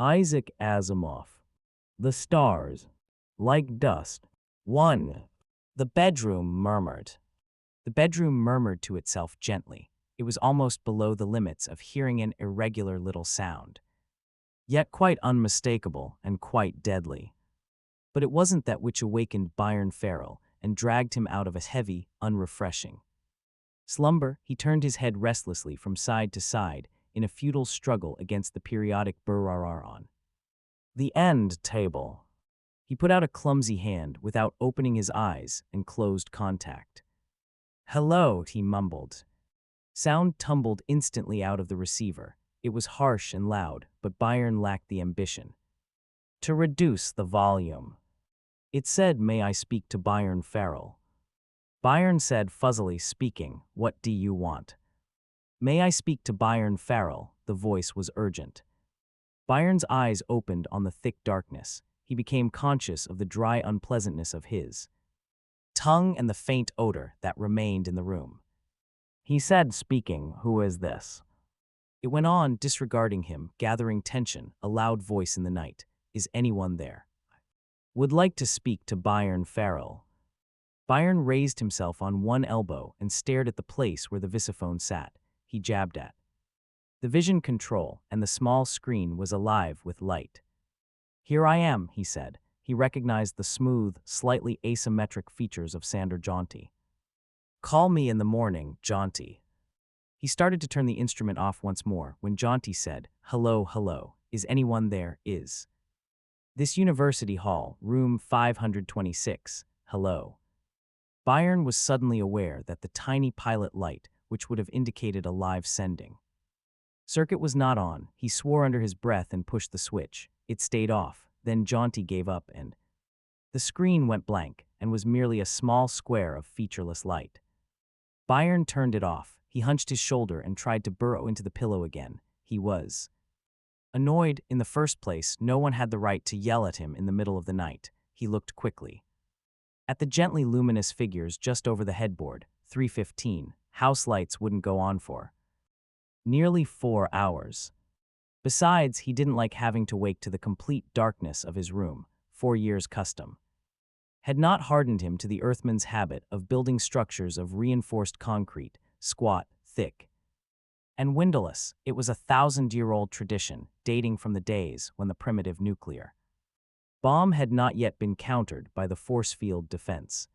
Isaac Asimov. The stars. Like dust. 1. The bedroom murmured. The bedroom murmured to itself gently. It was almost below the limits of hearing an irregular little sound, yet quite unmistakable and quite deadly. But it wasn't that which awakened Byron Farrell and dragged him out of a heavy, unrefreshing slumber. He turned his head restlessly from side to side in a futile struggle against the periodic burr on the end table. He put out a clumsy hand without opening his eyes and closed contact. "Hello," he mumbled. Sound tumbled instantly out of the receiver. It was harsh and loud, but Byron lacked the ambition to reduce the volume. It said, "May I speak to Byron Farrell?" Byron said fuzzily, speaking, "What do you want?" "May I speak to Byron Farrell?" The voice was urgent. Byron's eyes opened on the thick darkness. He became conscious of the dry unpleasantness of his tongue and the faint odor that remained in the room. He said, speaking, "Who is this?" It went on, disregarding him, gathering tension, a loud voice in the night. "Is anyone there?" "Would like to speak to Byron Farrell." Byron raised himself on one elbow and stared at the place where the visiphone sat. He jabbed at the vision control, and the small screen was alive with light. "Here I am," he said. He recognized the smooth, slightly asymmetric features of Sander Jaunty. "Call me in the morning, Jaunty." He started to turn the instrument off once more when Jaunty said, "Hello, hello. Is anyone there? Is this University Hall, room 526, hello?" Byron was suddenly aware that the tiny pilot light, which would have indicated a live sending circuit, was not on. He swore under his breath and pushed the switch. It stayed off. Then Jaunty gave up and the screen went blank and was merely a small square of featureless light. Byron turned it off. He hunched his shoulder and tried to burrow into the pillow again. He was annoyed. In the first place, no one had the right to yell at him in the middle of the night. He looked quickly at the gently luminous figures just over the headboard. 3:15. House lights wouldn't go on for nearly 4 hours. Besides, he didn't like having to wake to the complete darkness of his room. 4 years' custom had not hardened him to the Earthman's habit of building structures of reinforced concrete, squat, thick, and windowless. It was a 1,000-year-old tradition, dating from the days when the primitive nuclear bomb had not yet been countered by the force field defense.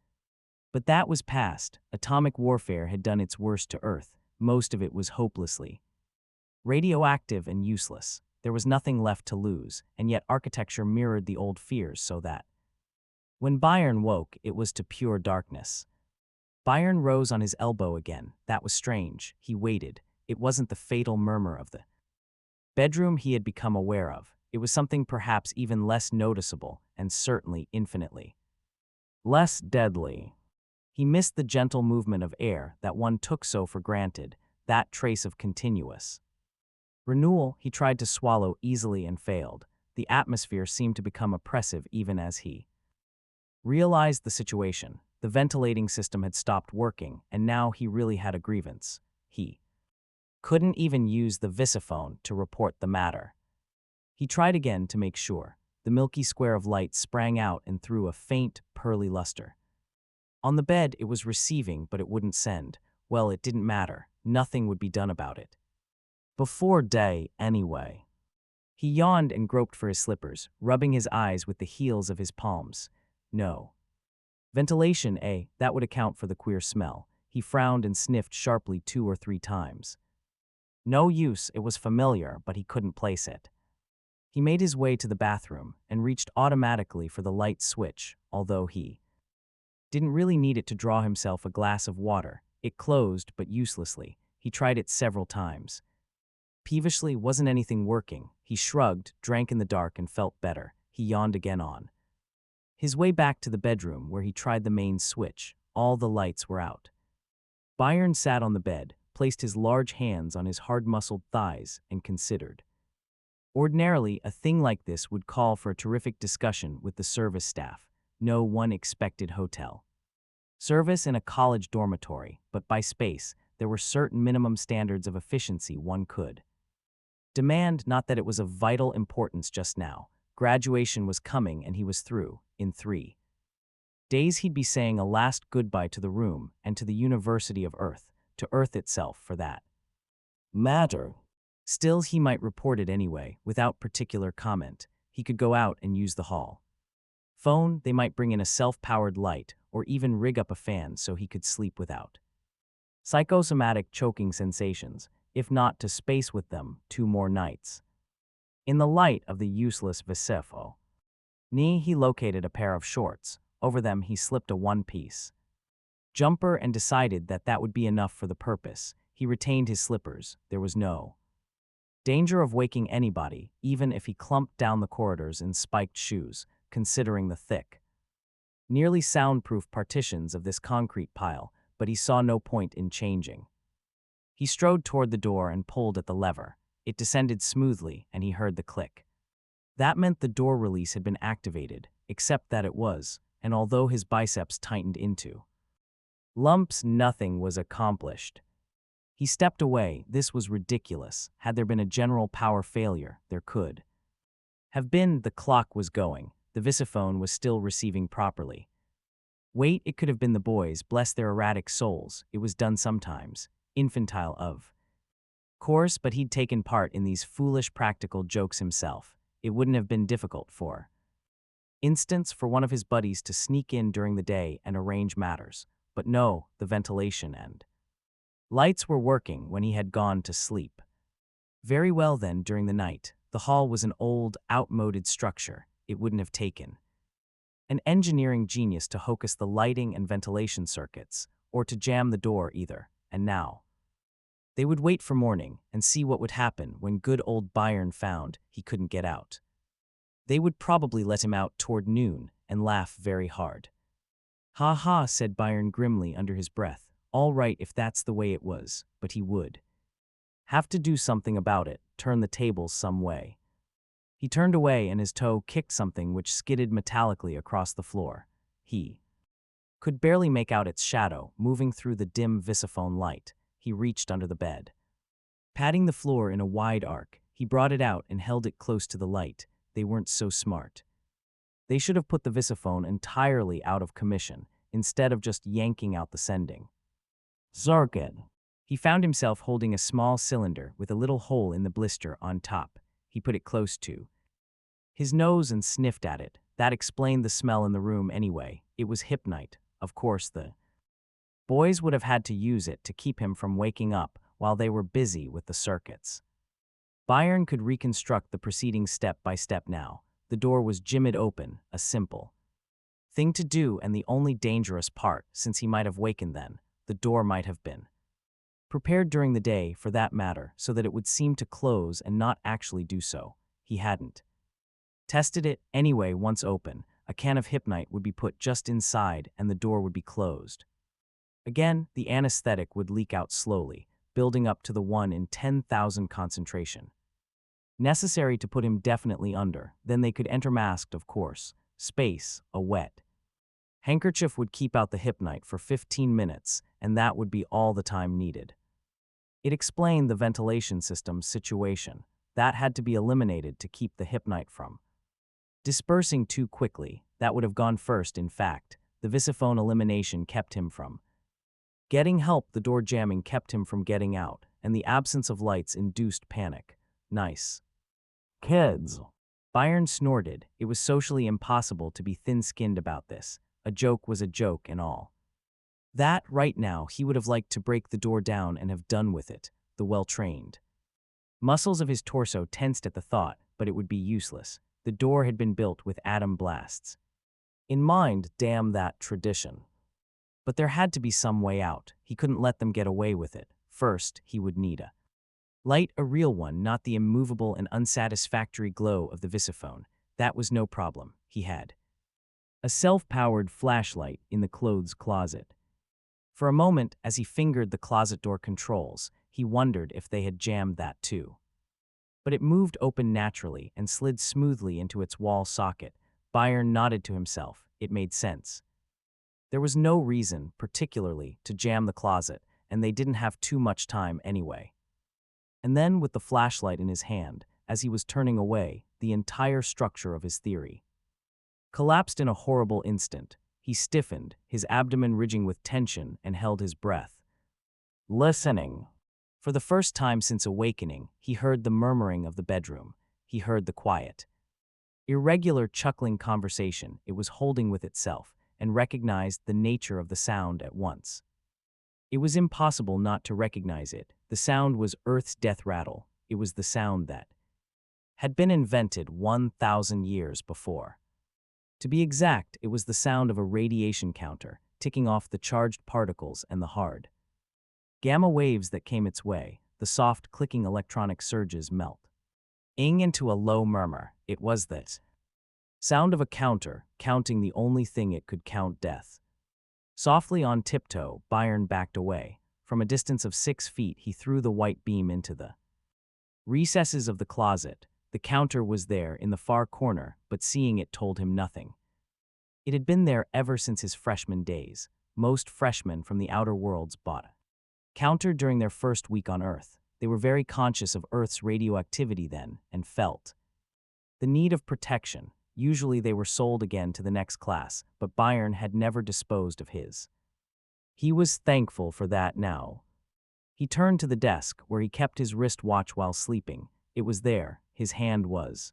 But that was past. Atomic warfare had done its worst to Earth. Most of it was hopelessly radioactive and useless. There was nothing left to lose, and yet architecture mirrored the old fears so that when Byron woke, it was to pure darkness. Byron rose on his elbow again. That was strange. He waited. It wasn't the fatal murmur of the bedroom he had become aware of. It was something perhaps even less noticeable, and certainly infinitely less deadly. He missed the gentle movement of air that one took so for granted, that trace of continuous renewal. He tried to swallow easily and failed. The atmosphere seemed to become oppressive even as he realized the situation. The ventilating system had stopped working, and now he really had a grievance. He couldn't even use the visiphone to report the matter. He tried again to make sure. The milky square of light sprang out and threw a faint, pearly luster. On the bed, it was receiving, but it wouldn't send. Well, it didn't matter. Nothing would be done about it. Before day, anyway. He yawned and groped for his slippers, rubbing his eyes with the heels of his palms. No ventilation, that would account for the queer smell. He frowned and sniffed sharply 2 or 3 times. No use. It was familiar, but he couldn't place it. He made his way to the bathroom and reached automatically for the light switch, although he didn't really need it to draw himself a glass of water. It closed, but uselessly. He tried it several times. Peevishly, wasn't anything working. He shrugged, drank in the dark, and felt better. He yawned again on his way back to the bedroom, where he tried the main switch. All the lights were out. Byron sat on the bed, placed his large hands on his hard-muscled thighs, and considered. Ordinarily, a thing like this would call for a terrific discussion with the service staff. No one expected hotel service in a college dormitory, but by space, there were certain minimum standards of efficiency one could Demand not that it was of vital importance just now. Graduation was coming and he was through, in 3 days he'd be saying a last goodbye to the room and to the University of Earth, to Earth itself for that matter. Still, he might report it anyway, without particular comment. He could go out and use the hall phone, they might bring in a self-powered light, or even rig up a fan so he could sleep without psychosomatic choking sensations, if not to space with them 2 more nights. In the light of the useless Visefo, he located a pair of shorts. Over them he slipped a one-piece jumper and decided that that would be enough for the purpose. He retained his slippers. There was no danger of waking anybody, even if he clumped down the corridors in spiked shoes, considering the thick, nearly soundproof partitions of this concrete pile, but he saw no point in changing. He strode toward the door and pulled at the lever. It descended smoothly, and he heard the click. That meant the door release had been activated, except that it was, and although his biceps tightened into lumps, nothing was accomplished. He stepped away. This was ridiculous. Had there been a general power failure, there could have been. The clock was going. The visiphone was still receiving properly. Wait, it could have been the boys, bless their erratic souls. It was done sometimes. Infantile of course, but he'd taken part in these foolish practical jokes himself. It wouldn't have been difficult for instance for one of his buddies to sneak in during the day and arrange matters. But no, the ventilation and lights were working when he had gone to sleep. Very well then, during the night. The hall was an old, outmoded structure. It wouldn't have taken an engineering genius to hocus the lighting and ventilation circuits, or to jam the door either. And now they would wait for morning and see what would happen when good old Byron found he couldn't get out. They would probably let him out toward noon and laugh very hard. "Ha ha," said Byron grimly under his breath. All right if that's the way it was, but he would have to do something about it, turn the tables some way. He turned away and his toe kicked something which skidded metallically across the floor. He could barely make out its shadow, moving through the dim visiphone light. He reached under the bed. Patting the floor in a wide arc, he brought it out and held it close to the light. They weren't so smart. They should have put the visiphone entirely out of commission, instead of just yanking out the sending circuit. He found himself holding a small cylinder with a little hole in the blister on top. He put it close to his nose and sniffed at it. That explained the smell in the room anyway. It was hypnite. Of course, the boys would have had to use it to keep him from waking up while they were busy with the circuits. Byron could reconstruct the proceedings step by step now. The door was jimmied open, a simple thing to do and the only dangerous part, since he might have wakened then. The door might have been prepared during the day, for that matter, so that it would seem to close and not actually do so. He hadn't tested it. Anyway, once open, a can of hypnite would be put just inside and the door would be closed. Again, the anesthetic would leak out slowly, building up to the 1 in 10,000 concentration necessary to put him definitely under. Then they could enter masked, of course. Space, a wet handkerchief would keep out the hypnite for 15 minutes, and that would be all the time needed. It explained the ventilation system's situation. That had to be eliminated to keep the hypnite from dispersing too quickly. That would have gone first, in fact. The visiphone elimination kept him from getting help, the door jamming kept him from getting out, and the absence of lights induced panic. Nice kids. Byron snorted. It was socially impossible to be thin-skinned about this. A joke was a joke and all that. Right now, he would have liked to break the door down and have done with it. The well-trained muscles of his torso tensed at the thought, but it would be useless. The door had been built with atom blasts in mind. Damn that tradition. But there had to be some way out. He couldn't let them get away with it. First, he would need a light, a real one, not the immovable and unsatisfactory glow of the visiphone. That was no problem. He had a self-powered flashlight in the clothes closet. For a moment, as he fingered the closet door controls, he wondered if they had jammed that too. But it moved open naturally and slid smoothly into its wall socket. Byron nodded to himself. It made sense. There was no reason, particularly, to jam the closet, and they didn't have too much time anyway. And then, with the flashlight in his hand, as he was turning away, the entire structure of his theory collapsed in a horrible instant. He stiffened, his abdomen ridging with tension, and held his breath, listening. For the first time since awakening, he heard the murmuring of the bedroom. He heard the quiet, irregular chuckling conversation it was holding with itself, and recognized the nature of the sound at once. It was impossible not to recognize it. The sound was Earth's death rattle. It was the sound that had been invented 1,000 years before. To be exact, it was the sound of a radiation counter, ticking off the charged particles and the hard gamma waves that came its way. The soft clicking electronic surges melting into a low murmur. It was the sound of a counter, counting the only thing it could count: death. Softly on tiptoe, Byron backed away. From a distance of 6 feet, he threw the white beam into the recesses of the closet. The counter was there in the far corner, but seeing it told him nothing. It had been there ever since his freshman days. Most freshmen from the outer worlds bought a counter during their first week on Earth. They were very conscious of Earth's radioactivity then, and felt the need of protection. Usually they were sold again to the next class, but Byron had never disposed of his. He was thankful for that now. He turned to the desk, where he kept his wristwatch while sleeping. It was there. His hand was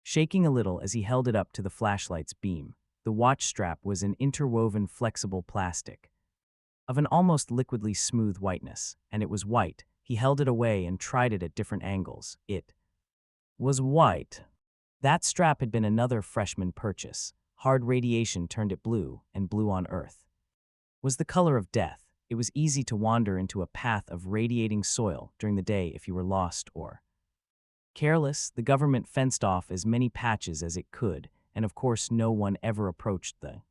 shaking a little as he held it up to the flashlight's beam. The watch strap was an interwoven flexible plastic of an almost liquidly smooth whiteness, and it was white. He held it away and tried it at different angles. It was white. That strap had been another freshman purchase. Hard radiation turned it blue, and blue on Earth was the color of death. It was easy to wander into a path of radiating soil during the day if you were lost or careless. The government fenced off as many patches as it could, and of course no one ever approached the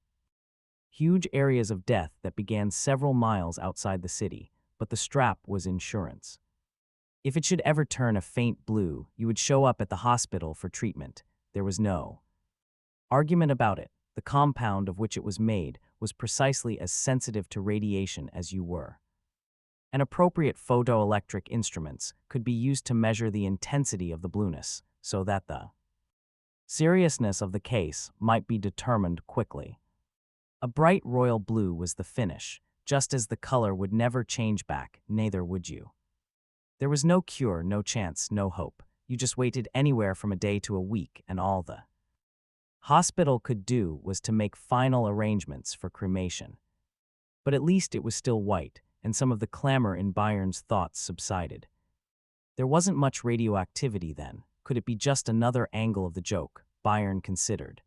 huge areas of death that began several miles outside the city, but the strap was insurance. If it should ever turn a faint blue, you would show up at the hospital for treatment. There was no argument about it. The compound of which it was made was precisely as sensitive to radiation as you were. And appropriate photoelectric instruments could be used to measure the intensity of the blueness, so that the seriousness of the case might be determined quickly. A bright royal blue was the finish. Just as the color would never change back, neither would you. There was no cure, no chance, no hope. You just waited anywhere from a day to a week, and all the hospital could do was to make final arrangements for cremation. But at least it was still white, and some of the clamor in Byron's thoughts subsided. There wasn't much radioactivity then. Could it be just another angle of the joke? Byron considered,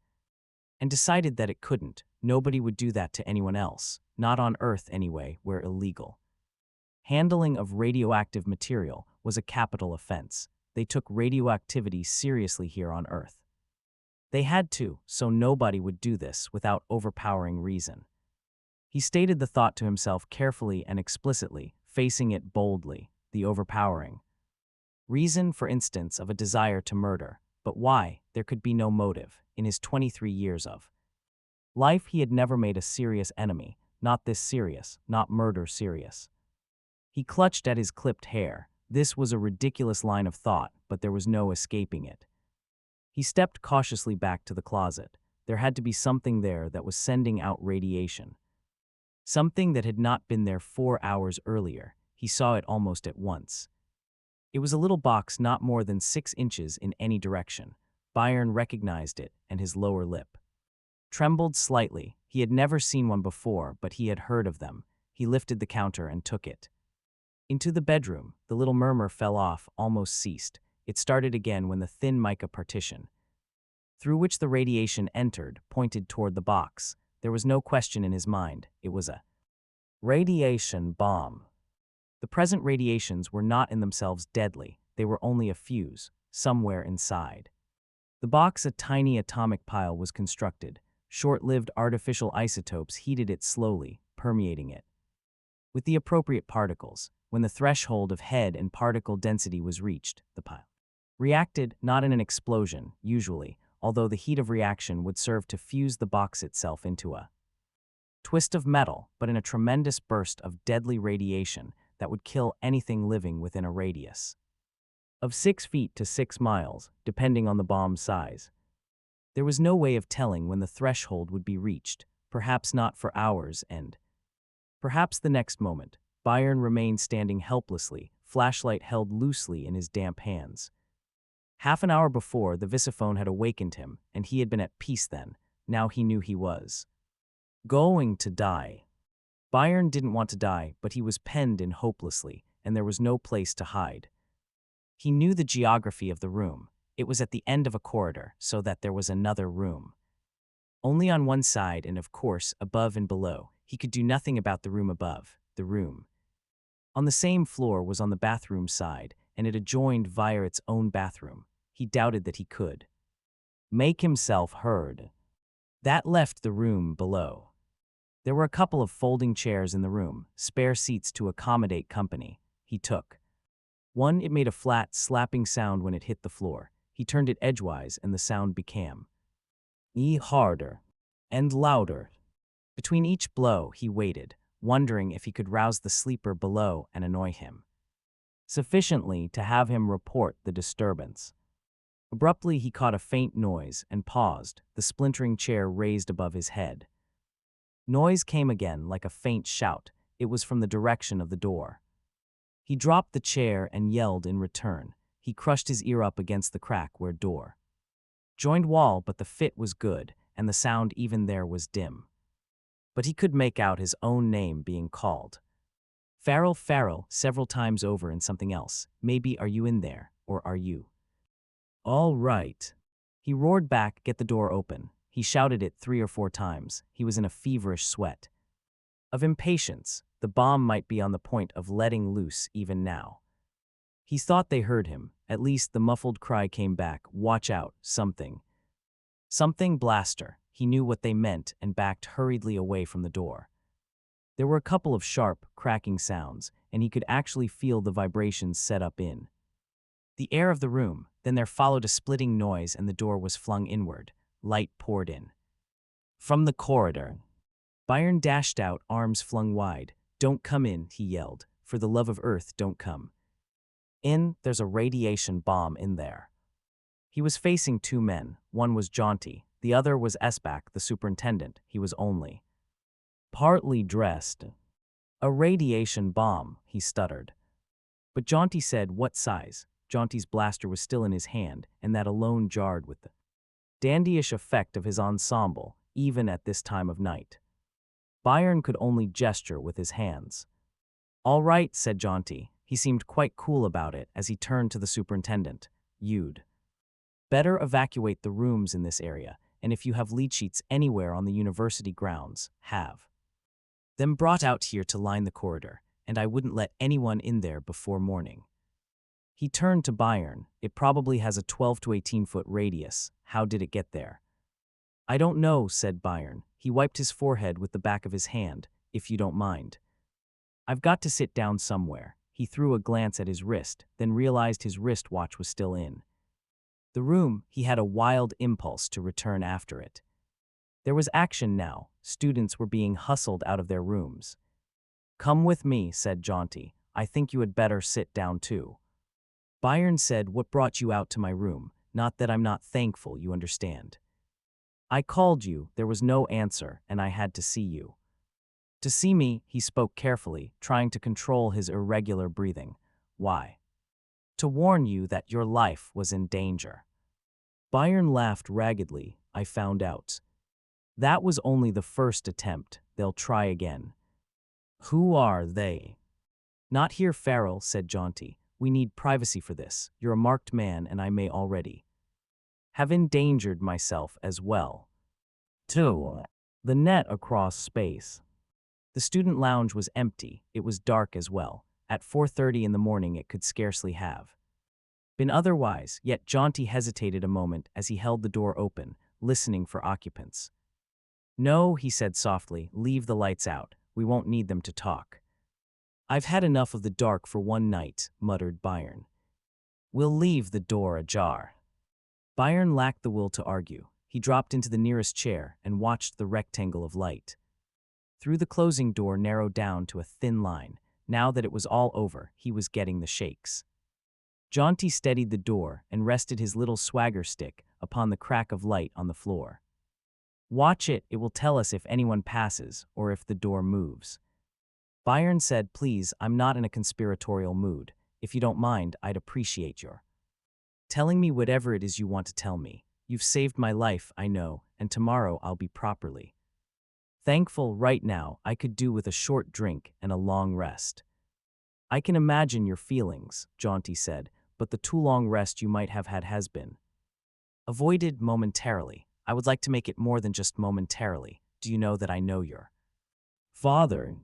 and decided that it couldn't. Nobody would do that to anyone else, not on Earth anyway, where illegal handling of radioactive material was a capital offense. They took radioactivity seriously here on Earth. They had to, so nobody would do this without overpowering reason. He stated the thought to himself carefully and explicitly, facing it boldly. The overpowering reason, for instance, of a desire to murder. But why? There could be no motive. In his 23 years of life, he had never made a serious enemy. Not this serious, not murder serious. He clutched at his clipped hair. This was a ridiculous line of thought, but there was no escaping it. He stepped cautiously back to the closet. There had to be something there that was sending out radiation. Something that had not been there 4 hours earlier. He saw it almost at once. It was a little box not more than 6 inches in any direction. Byron recognized it, and his lower lip trembled slightly. He had never seen one before, but he had heard of them. He lifted the counter and took it into the bedroom. The little murmur fell off, almost ceased. It started again when the thin mica partition, through which the radiation entered, pointed toward the box. There was no question in his mind. It was a radiation bomb. The present radiations were not in themselves deadly. They were only a fuse, somewhere inside the box. A tiny atomic pile was constructed. Short-lived artificial isotopes heated it slowly, permeating it with the appropriate particles. When the threshold of head and particle density was reached, the pile reacted, not in an explosion, usually, although the heat of reaction would serve to fuse the box itself into a twist of metal, but in a tremendous burst of deadly radiation that would kill anything living within a radius. of 6 feet to 6 miles, depending on the bomb's size. There was no way of telling when the threshold would be reached, perhaps not for hours, and perhaps the next moment. Byron remained standing helplessly, flashlight held loosely in his damp hands. Half an hour before, the visiphone had awakened him, and he had been at peace then. Now he knew he was going to die. Byron didn't want to die, but he was penned in hopelessly, and there was no place to hide. He knew the geography of the room. It was at the end of a corridor, so that there was another room. Only on one side, and of course, above and below. He could do nothing about the room above, the room on the same floor was on the bathroom side, and it adjoined via its own bathroom. He doubted that he could make himself heard. That left the room below. There were a couple of folding chairs in the room, spare seats to accommodate company. He took one. It made a flat, slapping sound when it hit the floor. He turned it edgewise, and the sound became harder and louder. Between each blow, he waited, wondering if he could rouse the sleeper below and annoy him sufficiently to have him report the disturbance. Abruptly, he caught a faint noise and paused, the splintering chair raised above his head. Noise came again, like a faint shout. It was from the direction of the door. He dropped the chair and yelled in return. He crushed his ear up against the crack where door joined wall, but the fit was good, and the sound even there was dim. But he could make out his own name being called. Farrell, Farrell, several times over in something else. Maybe, are you in there, or are you all right? He roared back, get the door open. He shouted it 3 or 4 times. He was in a feverish sweat of impatience. The bomb might be on the point of letting loose even now. He thought they heard him. At least the muffled cry came back, watch out, something. Something blaster. He knew what they meant and backed hurriedly away from the door. There were a couple of sharp, cracking sounds, and he could actually feel the vibrations set up in the air of the room. Then there followed a splitting noise, and the door was flung inward. Light poured in from the corridor. Byron dashed out, arms flung wide. Don't come in, he yelled. For the love of Earth, don't come in. There's a radiation bomb in there. He was facing 2 men. One was jaunty. The other was Esbach, the superintendent. He was only partly dressed. A radiation bomb, he stuttered. But Jaunty said, what size? Jaunty's blaster was still in his hand, and that alone jarred with the dandyish effect of his ensemble, even at this time of night. Byron could only gesture with his hands. All right, said Jaunty. He seemed quite cool about it as he turned to the superintendent. You'd better evacuate the rooms in this area, and if you have lead sheets anywhere on the university grounds, have them brought out here to line the corridor, and I wouldn't let anyone in there before morning. He turned to Byron. It probably has a 12 to 18-foot radius. How did it get there? I don't know, said Byron. He wiped his forehead with the back of his hand. If you don't mind. I've got to sit down somewhere. He threw a glance at his wrist, then realized his wristwatch was still in the room. He had a wild impulse to return after it. There was action now. Students were being hustled out of their rooms. Come with me, said Jaunty. I think you had better sit down too. Byron said, what brought you out to my room? Not that I'm not thankful, you understand. I called you, there was no answer, and I had to see you. To see me, he spoke carefully, trying to control his irregular breathing. Why? To warn you that your life was in danger. Byron laughed raggedly. I found out. That was only the first attempt. They'll try again. Who are they? Not here, Farrell, said Jaunty. We need privacy for this. You're a marked man, and I may already have endangered myself as well. 2. The net across space. The student lounge was empty. It was dark as well. At 4:30 in the morning it could scarcely have been otherwise, yet Jaunty hesitated a moment as he held the door open, listening for occupants. No, he said softly, leave the lights out. We won't need them to talk. I've had enough of the dark for one night, muttered Byron. We'll leave the door ajar. Byron lacked the will to argue. He dropped into the nearest chair and watched the rectangle of light through the closing door narrow down to a thin line. Now that it was all over, he was getting the shakes. Jaunty steadied the door and rested his little swagger stick upon the crack of light on the floor. Watch it, it will tell us if anyone passes or if the door moves. Byron said, please, I'm not in a conspiratorial mood. If you don't mind, I'd appreciate your telling me whatever it is you want to tell me. You've saved my life, I know, and tomorrow I'll be properly thankful. Right now, I could do with a short drink and a long rest. I can imagine your feelings, Jaunty said, but the too long rest you might have had has been avoided momentarily. I would like to make it more than just momentarily. Do you know that I know your father?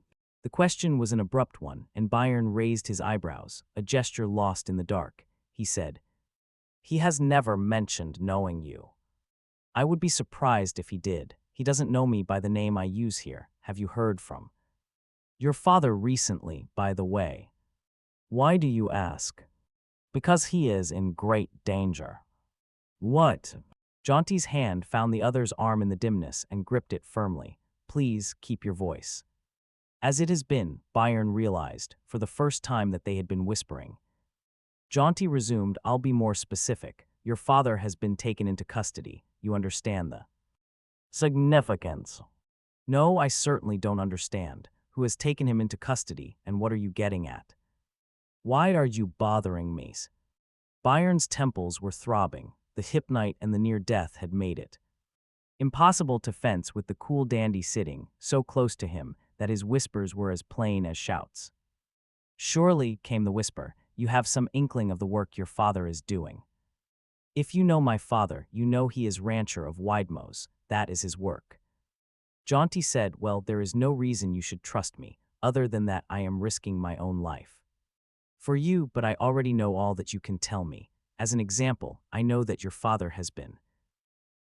The question was an abrupt one, and Byron raised his eyebrows, a gesture lost in the dark. He said, he has never mentioned knowing you. I would be surprised if he did. He doesn't know me by the name I use here. Have you heard from your father recently, by the way? Why do you ask? Because he is in great danger. What? Jaunty's hand found the other's arm in the dimness and gripped it firmly. Please keep your voice. As it has been, Byron realized, for the first time, that they had been whispering. Jaunty resumed, I'll be more specific. Your father has been taken into custody. You understand the significance? No, I certainly don't understand. Who has taken him into custody, and what are you getting at? Why are you bothering me? Byron's temples were throbbing. The hypnite and the near death had made it impossible to fence with the cool dandy sitting so close to him that his whispers were as plain as shouts. Surely, came the whisper, you have some inkling of the work your father is doing. If you know my father, you know he is rancher of Widemoes. That is his work. Jaunty said, well, there is no reason you should trust me, other than that I am risking my own life for you, but I already know all that you can tell me. As an example, I know that your father has been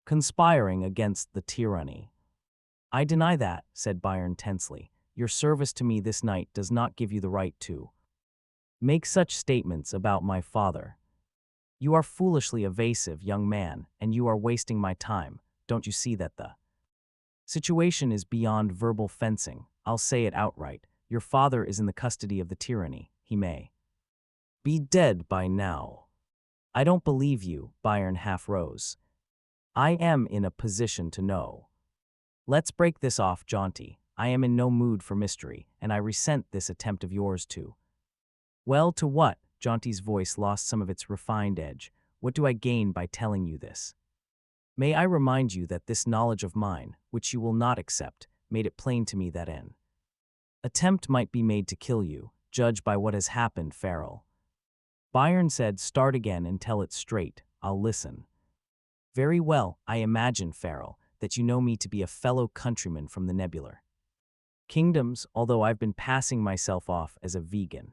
conspiring against the tyranny. I deny that, said Byron tensely. Your service to me this night does not give you the right to make such statements about my father. You are foolishly evasive, young man, and you are wasting my time. Don't you see that the situation is beyond verbal fencing? I'll say it outright. Your father is in the custody of the tyranny. He may be dead by now. I don't believe you, Byron half rose. I am in a position to know. Let's break this off, Jaunty. I am in no mood for mystery, and I resent this attempt of yours to. Well, to what? Jaunty's voice lost some of its refined edge. What do I gain by telling you this? May I remind you that this knowledge of mine, which you will not accept, made it plain to me that an attempt might be made to kill you. Judge by what has happened, Farrell. Byron said, start again and tell it straight. I'll listen. Very well, I imagine, Farrell, that you know me to be a fellow countryman from the Nebular Kingdoms, although I've been passing myself off as a vegan.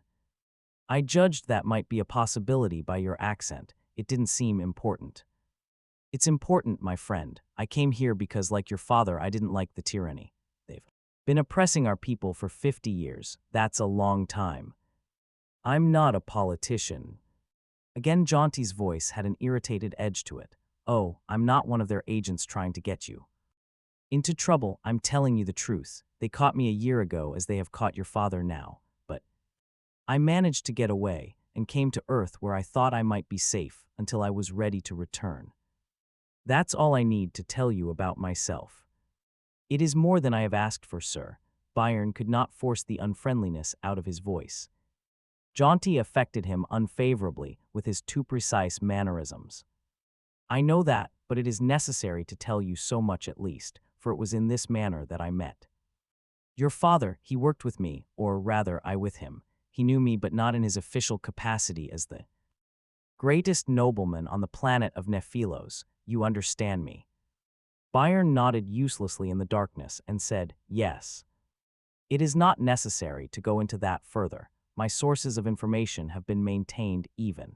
I judged that might be a possibility by your accent. It didn't seem important. It's important, my friend. I came here because, like your father, I didn't like the tyranny. They've been oppressing our people for 50 years. That's a long time. I'm not a politician. Again, Jaunty's voice had an irritated edge to it. Oh, I'm not one of their agents trying to get you into trouble. I'm telling you the truth. They caught me a year ago, as they have caught your father now. But I managed to get away and came to Earth, where I thought I might be safe until I was ready to return. That's all I need to tell you about myself. It is more than I have asked for, sir. Byron could not force the unfriendliness out of his voice. Jaunty affected him unfavorably with his too precise mannerisms. I know that, but it is necessary to tell you so much at least, for it was in this manner that I met your father. He worked with me, or rather, I with him. He knew me, but not in his official capacity as the greatest nobleman on the planet of Nephilos. You understand me? Byron nodded uselessly in the darkness and said, yes. It is not necessary to go into that further. My sources of information have been maintained even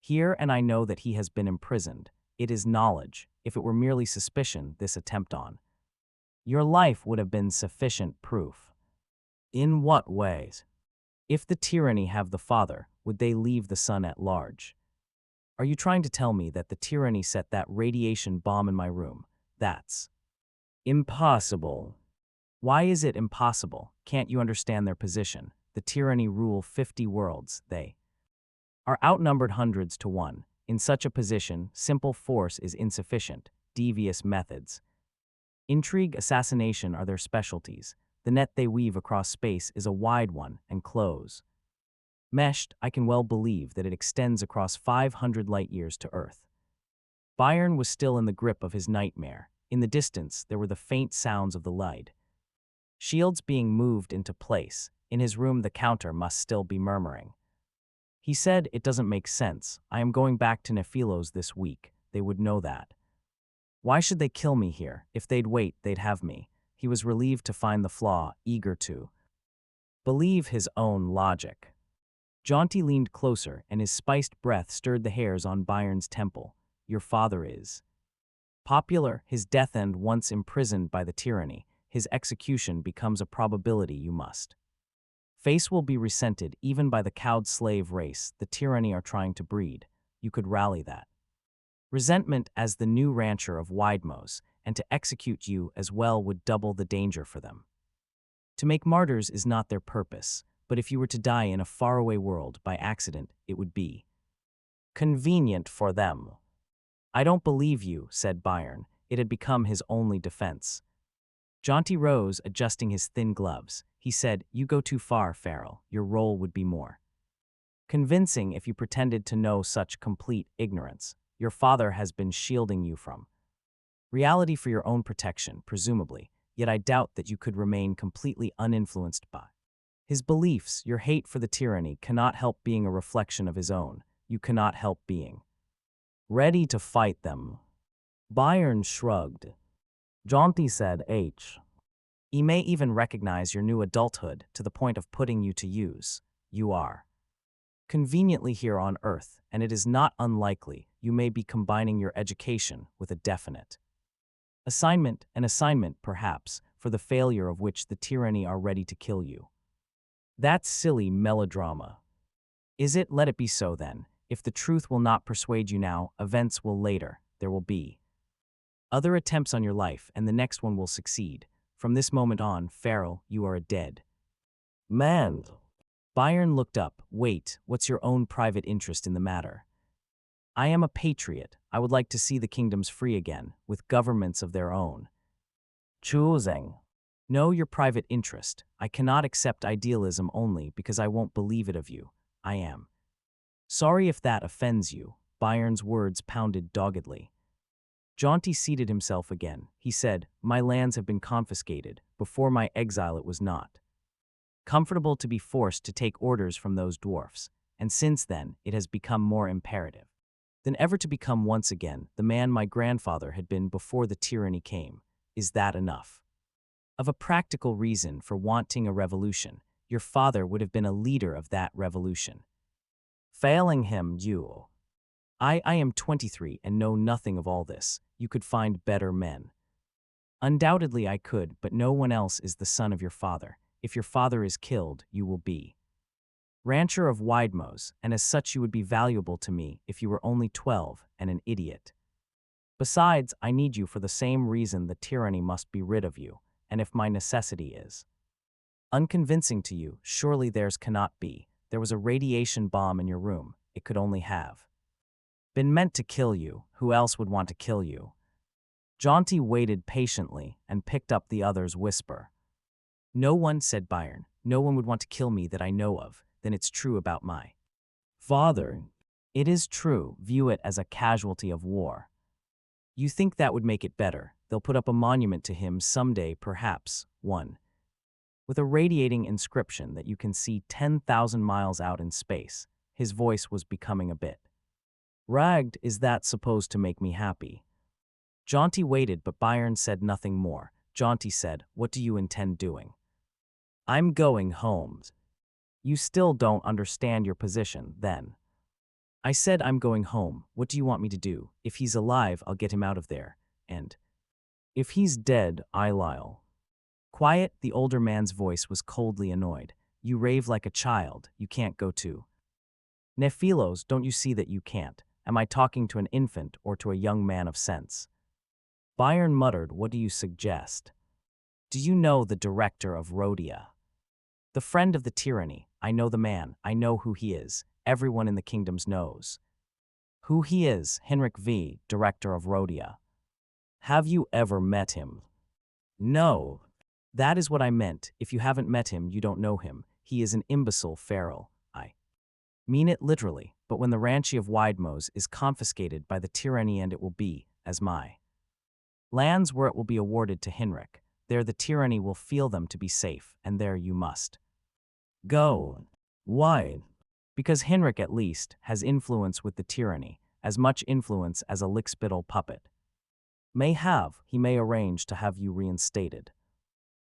here, and I know that he has been imprisoned. It is knowledge. If it were merely suspicion, this attempt on your life would have been sufficient proof. In what ways? If the tyranny have the father, would they leave the son at large? Are you trying to tell me that the tyranny set that radiation bomb in my room? That's impossible. Why is it impossible? Can't you understand their position? The tyranny rule 50 worlds. They are outnumbered hundreds to one. In such a position, simple force is insufficient. Devious methods, intrigue, assassination are their specialties. The net they weave across space is a wide one and close. Meshed, I can well believe that it extends across 500 light-years to Earth. Byron was still in the grip of his nightmare. In the distance, there were the faint sounds of the light. Shields being moved into place. In his room, the counter must still be murmuring. He said, "It doesn't make sense. I am going back to Nephilos this week. They would know that. Why should they kill me here? If they'd wait, they'd have me." He was relieved to find the flaw, eager to believe his own logic. Jaunty leaned closer, and his spiced breath stirred the hairs on Byron's temple. "Your father is popular. His death end once imprisoned by the tyranny. His execution becomes a probability you must face will be resented even by the cowed slave race the tyranny are trying to breed. You could rally that resentment as the new rancher of Widemose, and to execute you as well would double the danger for them. To make martyrs is not their purpose, but if you were to die in a faraway world by accident, it would be convenient for them." "I don't believe you," said Byron. It had become his only defense. Jaunty rose, adjusting his thin gloves. He said, "You go too far, Farrell. Your role would be more convincing if you pretended to know such complete ignorance. Your father has been shielding you from reality for your own protection, presumably, yet I doubt that you could remain completely uninfluenced by his beliefs. Your hate for the tyranny cannot help being a reflection of his own. You cannot help being ready to fight them." Byron shrugged. Jaunty said, "He may even recognize your new adulthood to the point of putting you to use. You are conveniently here on Earth, and it is not unlikely you may be combining your education with a definite assignment, an assignment, perhaps, for the failure of which the tyranny are ready to kill you. That's silly melodrama. Is it? Let it be so then. If the truth will not persuade you now, events will later. There will be other attempts on your life, and the next one will succeed. From this moment on, Farrell, you are a dead man." Byron looked up. "Wait, what's your own private interest in the matter?" "I am a patriot. I would like to see the kingdoms free again, with governments of their own choosing." "No, your private interest. I cannot accept idealism only because I won't believe it of you. I am sorry if that offends you." Byron's words pounded doggedly. Jaunty seated himself again. He said, "My lands have been confiscated. Before my exile it was not comfortable to be forced to take orders from those dwarfs, and since then it has become more imperative than ever to become once again the man my grandfather had been before the tyranny came. Is that enough of a practical reason for wanting a revolution? Your father would have been a leader of that revolution. Failing him, you—" I am 23 and know nothing of all this. You could find better men." "Undoubtedly I could, but no one else is the son of your father. If your father is killed, you will be rancher of Widemose, and as such you would be valuable to me if you were only 12 and an idiot. Besides, I need you for the same reason the tyranny must be rid of you, and if my necessity is unconvincing to you, surely theirs cannot be. There was a radiation bomb in your room. It could only have been meant to kill you. Who else would want to kill you?" Jaunty waited patiently and picked up the other's whisper. "No one," said Byron. "No one would want to kill me that I know of. Then it's true about my father." "It is true. View it as a casualty of war. You think that would make it better. They'll put up a monument to him someday, perhaps, one with a radiating inscription that you can see 10,000 miles out in space." His voice was becoming a bit ragged. "Is that supposed to make me happy?" Jaunty waited, but Byron said nothing more. Jaunty said, "What do you intend doing?" "I'm going home." "You still don't understand your position, then." "I said I'm going home. What do you want me to do? If he's alive, I'll get him out of there. And if he's dead, I'll—" "Quiet." The older man's voice was coldly annoyed. "You rave like a child. You can't go to Nephilos. Don't you see that you can't? Am I talking to an infant or to a young man of sense?" Byron muttered, "What do you suggest?" "Do you know the director of Rhodia? The friend of the tyranny. I know the man. I know who he is. everyone in the kingdoms knows who he is, Henrik V., director of Rhodia. Have you ever met him? No. That is what I meant. If you haven't met him, you don't know him. He is an imbecile feral. I mean it literally, but when the ranchi of Widemose is confiscated by the tyranny, and it will be, as my lands where it will be awarded to Henrik, there the tyranny will feel them to be safe, and there you must go. Why? Because Henrik at least has influence with the tyranny, as much influence as a lickspittle puppet may have. He may arrange to have you reinstated.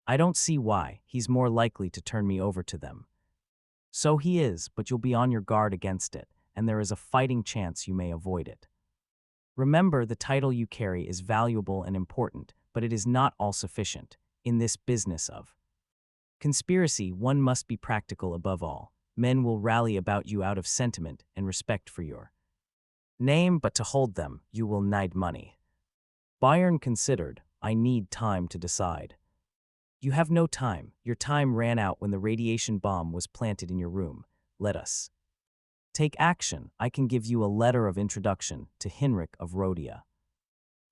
I don't see why. He's more likely to turn me over to them. So he is, but you'll be on your guard against it, and there is a fighting chance you may avoid it. Remember, the title you carry is valuable and important, but it is not all sufficient. In this business of conspiracy, one must be practical above all. Men will rally about you out of sentiment and respect for your name, but to hold them, you will need money. Byron considered, I need time to decide. You have no time. Your time ran out when the radiation bomb was planted in your room. Let us take action. I can give you a letter of introduction to Henrik of Rhodia.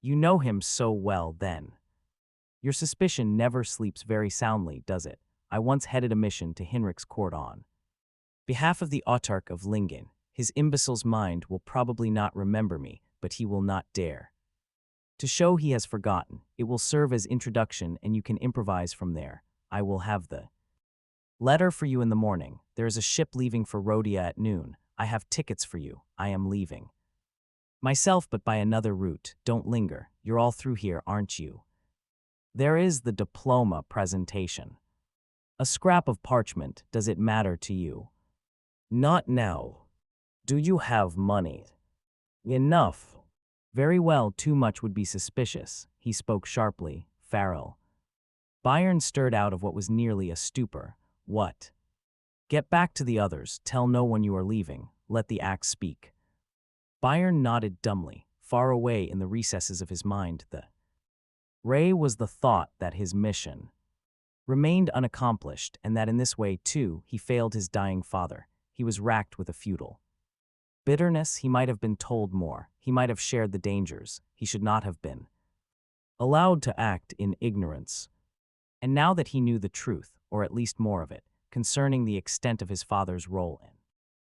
You know him so well then. Your suspicion never sleeps very soundly, does it? I once headed a mission to Henrik's court on behalf of the autarch of Lingen. His imbecile's mind will probably not remember me, but he will not dare to show he has forgotten. It will serve as introduction, and you can improvise from there. I will have the letter for you in the morning. There is a ship leaving for Rhodia at noon. I have tickets for you. I am leaving myself, but by another route. Don't linger. You're all through here, aren't you? There is the diploma presentation. A scrap of parchment. Does it matter to you? Not now. Do you have money? Enough. Very well, too much would be suspicious. He spoke sharply. Farrell. Byron stirred out of what was nearly a stupor. What? Get back to the others. Tell no one you are leaving. Let the axe speak. Byron nodded dumbly. Far away in the recesses of his mind, the ray was the thought that his mission remained unaccomplished, and that in this way, too, he failed his dying father. He was racked with a futile bitterness. He might have been told more. He might have shared the dangers. He should not have been allowed to act in ignorance. And now that he knew the truth, or at least more of it, concerning the extent of his father's role in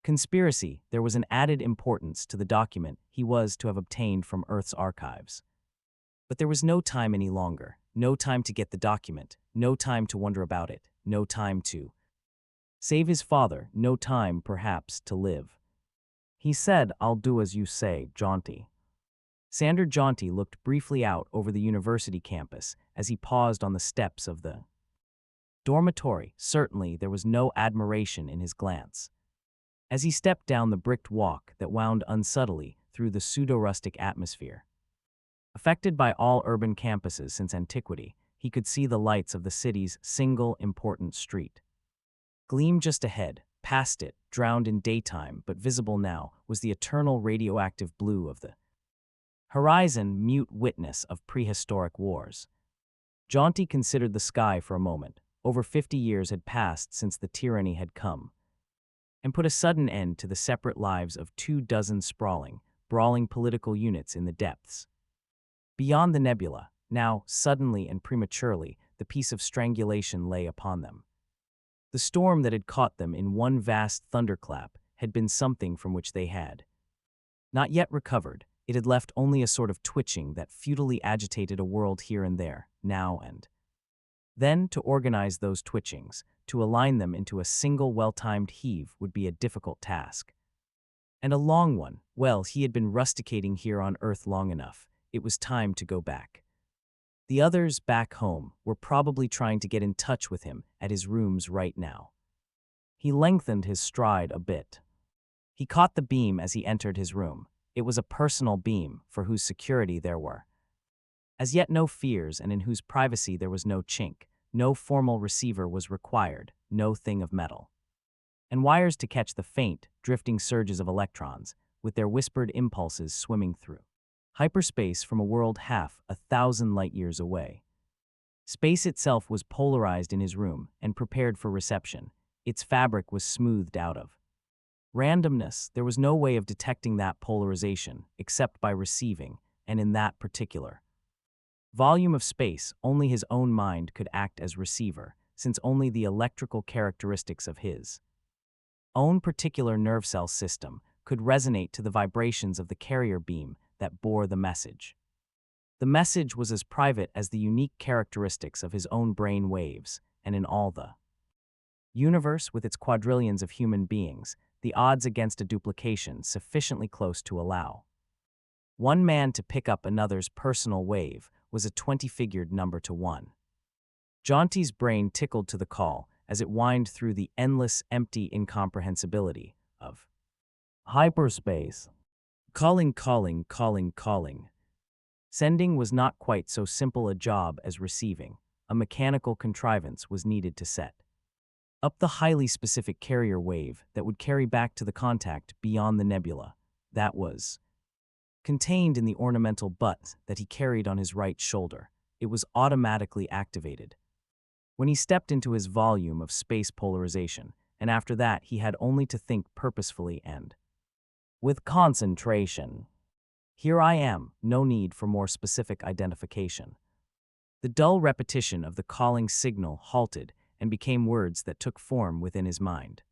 conspiracy, there was an added importance to the document he was to have obtained from Earth's archives. But there was no time any longer. No time to get the document. No time to wonder about it. No time to save his father. No time, perhaps, to live. He said, I'll do as you say, Jaunty. Sander Jaunty looked briefly out over the university campus as he paused on the steps of the dormitory. Certainly, there was no admiration in his glance as he stepped down the bricked walk that wound unsubtly through the pseudo-rustic atmosphere. Affected by all urban campuses since antiquity, he could see the lights of the city's single important street gleam just ahead. Past it, drowned in daytime but visible now, was the eternal radioactive blue of the horizon, mute witness of prehistoric wars. Jaunty considered the sky for a moment. Over 50 years had passed since the tyranny had come and put a sudden end to the separate lives of 24 sprawling, brawling political units in the depths. Beyond the nebula, now, suddenly and prematurely, the piece of strangulation lay upon them. The storm that had caught them in one vast thunderclap had been something from which they had not yet recovered. It had left only a sort of twitching that futilely agitated a world here and there, now and then. To organize those twitchings, to align them into a single well-timed heave, would be a difficult task. And a long one. Well, he had been rusticating here on Earth long enough. It was time to go back. The others, back home, were probably trying to get in touch with him at his rooms right now. He lengthened his stride a bit. He caught the beam as he entered his room. It was a personal beam, for whose security there were as yet no fears, and in whose privacy there was no chink. No formal receiver was required, no thing of metal and wires to catch the faint, drifting surges of electrons, with their whispered impulses swimming through hyperspace from a world 1,000 light-years away. Space itself was polarized in his room and prepared for reception. Its fabric was smoothed out of Randomness, there was no way of detecting that polarization except by receiving, and in that particular volume of space, only his own mind could act as receiver, since only the electrical characteristics of his own particular nerve cell system could resonate to the vibrations of the carrier beam that bore the message. The message was as private as the unique characteristics of his own brain waves, and in all the universe with its quadrillions of human beings, the odds against a duplication sufficiently close to allow one man to pick up another's personal wave was a 20-figured number to 1. Jaunty's brain tickled to the call as it whined through the endless, empty incomprehensibility of hyperspace. Calling, calling, calling, calling. Sending was not quite so simple a job as receiving. A mechanical contrivance was needed to set up the highly specific carrier wave that would carry back to the contact beyond the nebula. That was contained in the ornamental butt that he carried on his right shoulder. It was automatically activated when he stepped into his volume of space polarization, and after that he had only to think purposefully and with concentration. Here I am, no need for more specific identification. The dull repetition of the calling signal halted and became words that took form within his mind.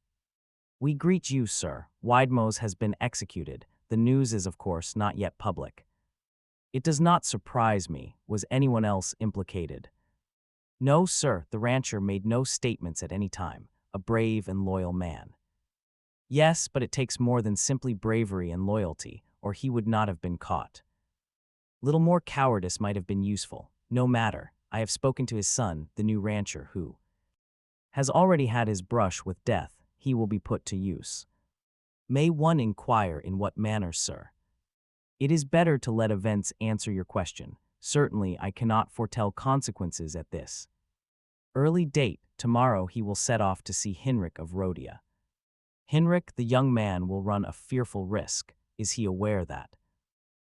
We greet you, sir. Widemose has been executed. The news is, of course, not yet public. It does not surprise me. Was anyone else implicated? No, sir. The rancher made no statements at any time. A brave and loyal man. Yes, but it takes more than simply bravery and loyalty, or he would not have been caught. Little more cowardice might have been useful. No matter. I have spoken to his son, the new rancher, who has already had his brush with death. He will be put to use. May one inquire in what manner, sir? It is better to let events answer your question. Certainly I cannot foretell consequences at this early date. Tomorrow he will set off to see Hinrich of Rhodia. Hinrich, the young man, will run a fearful risk. Is he aware that?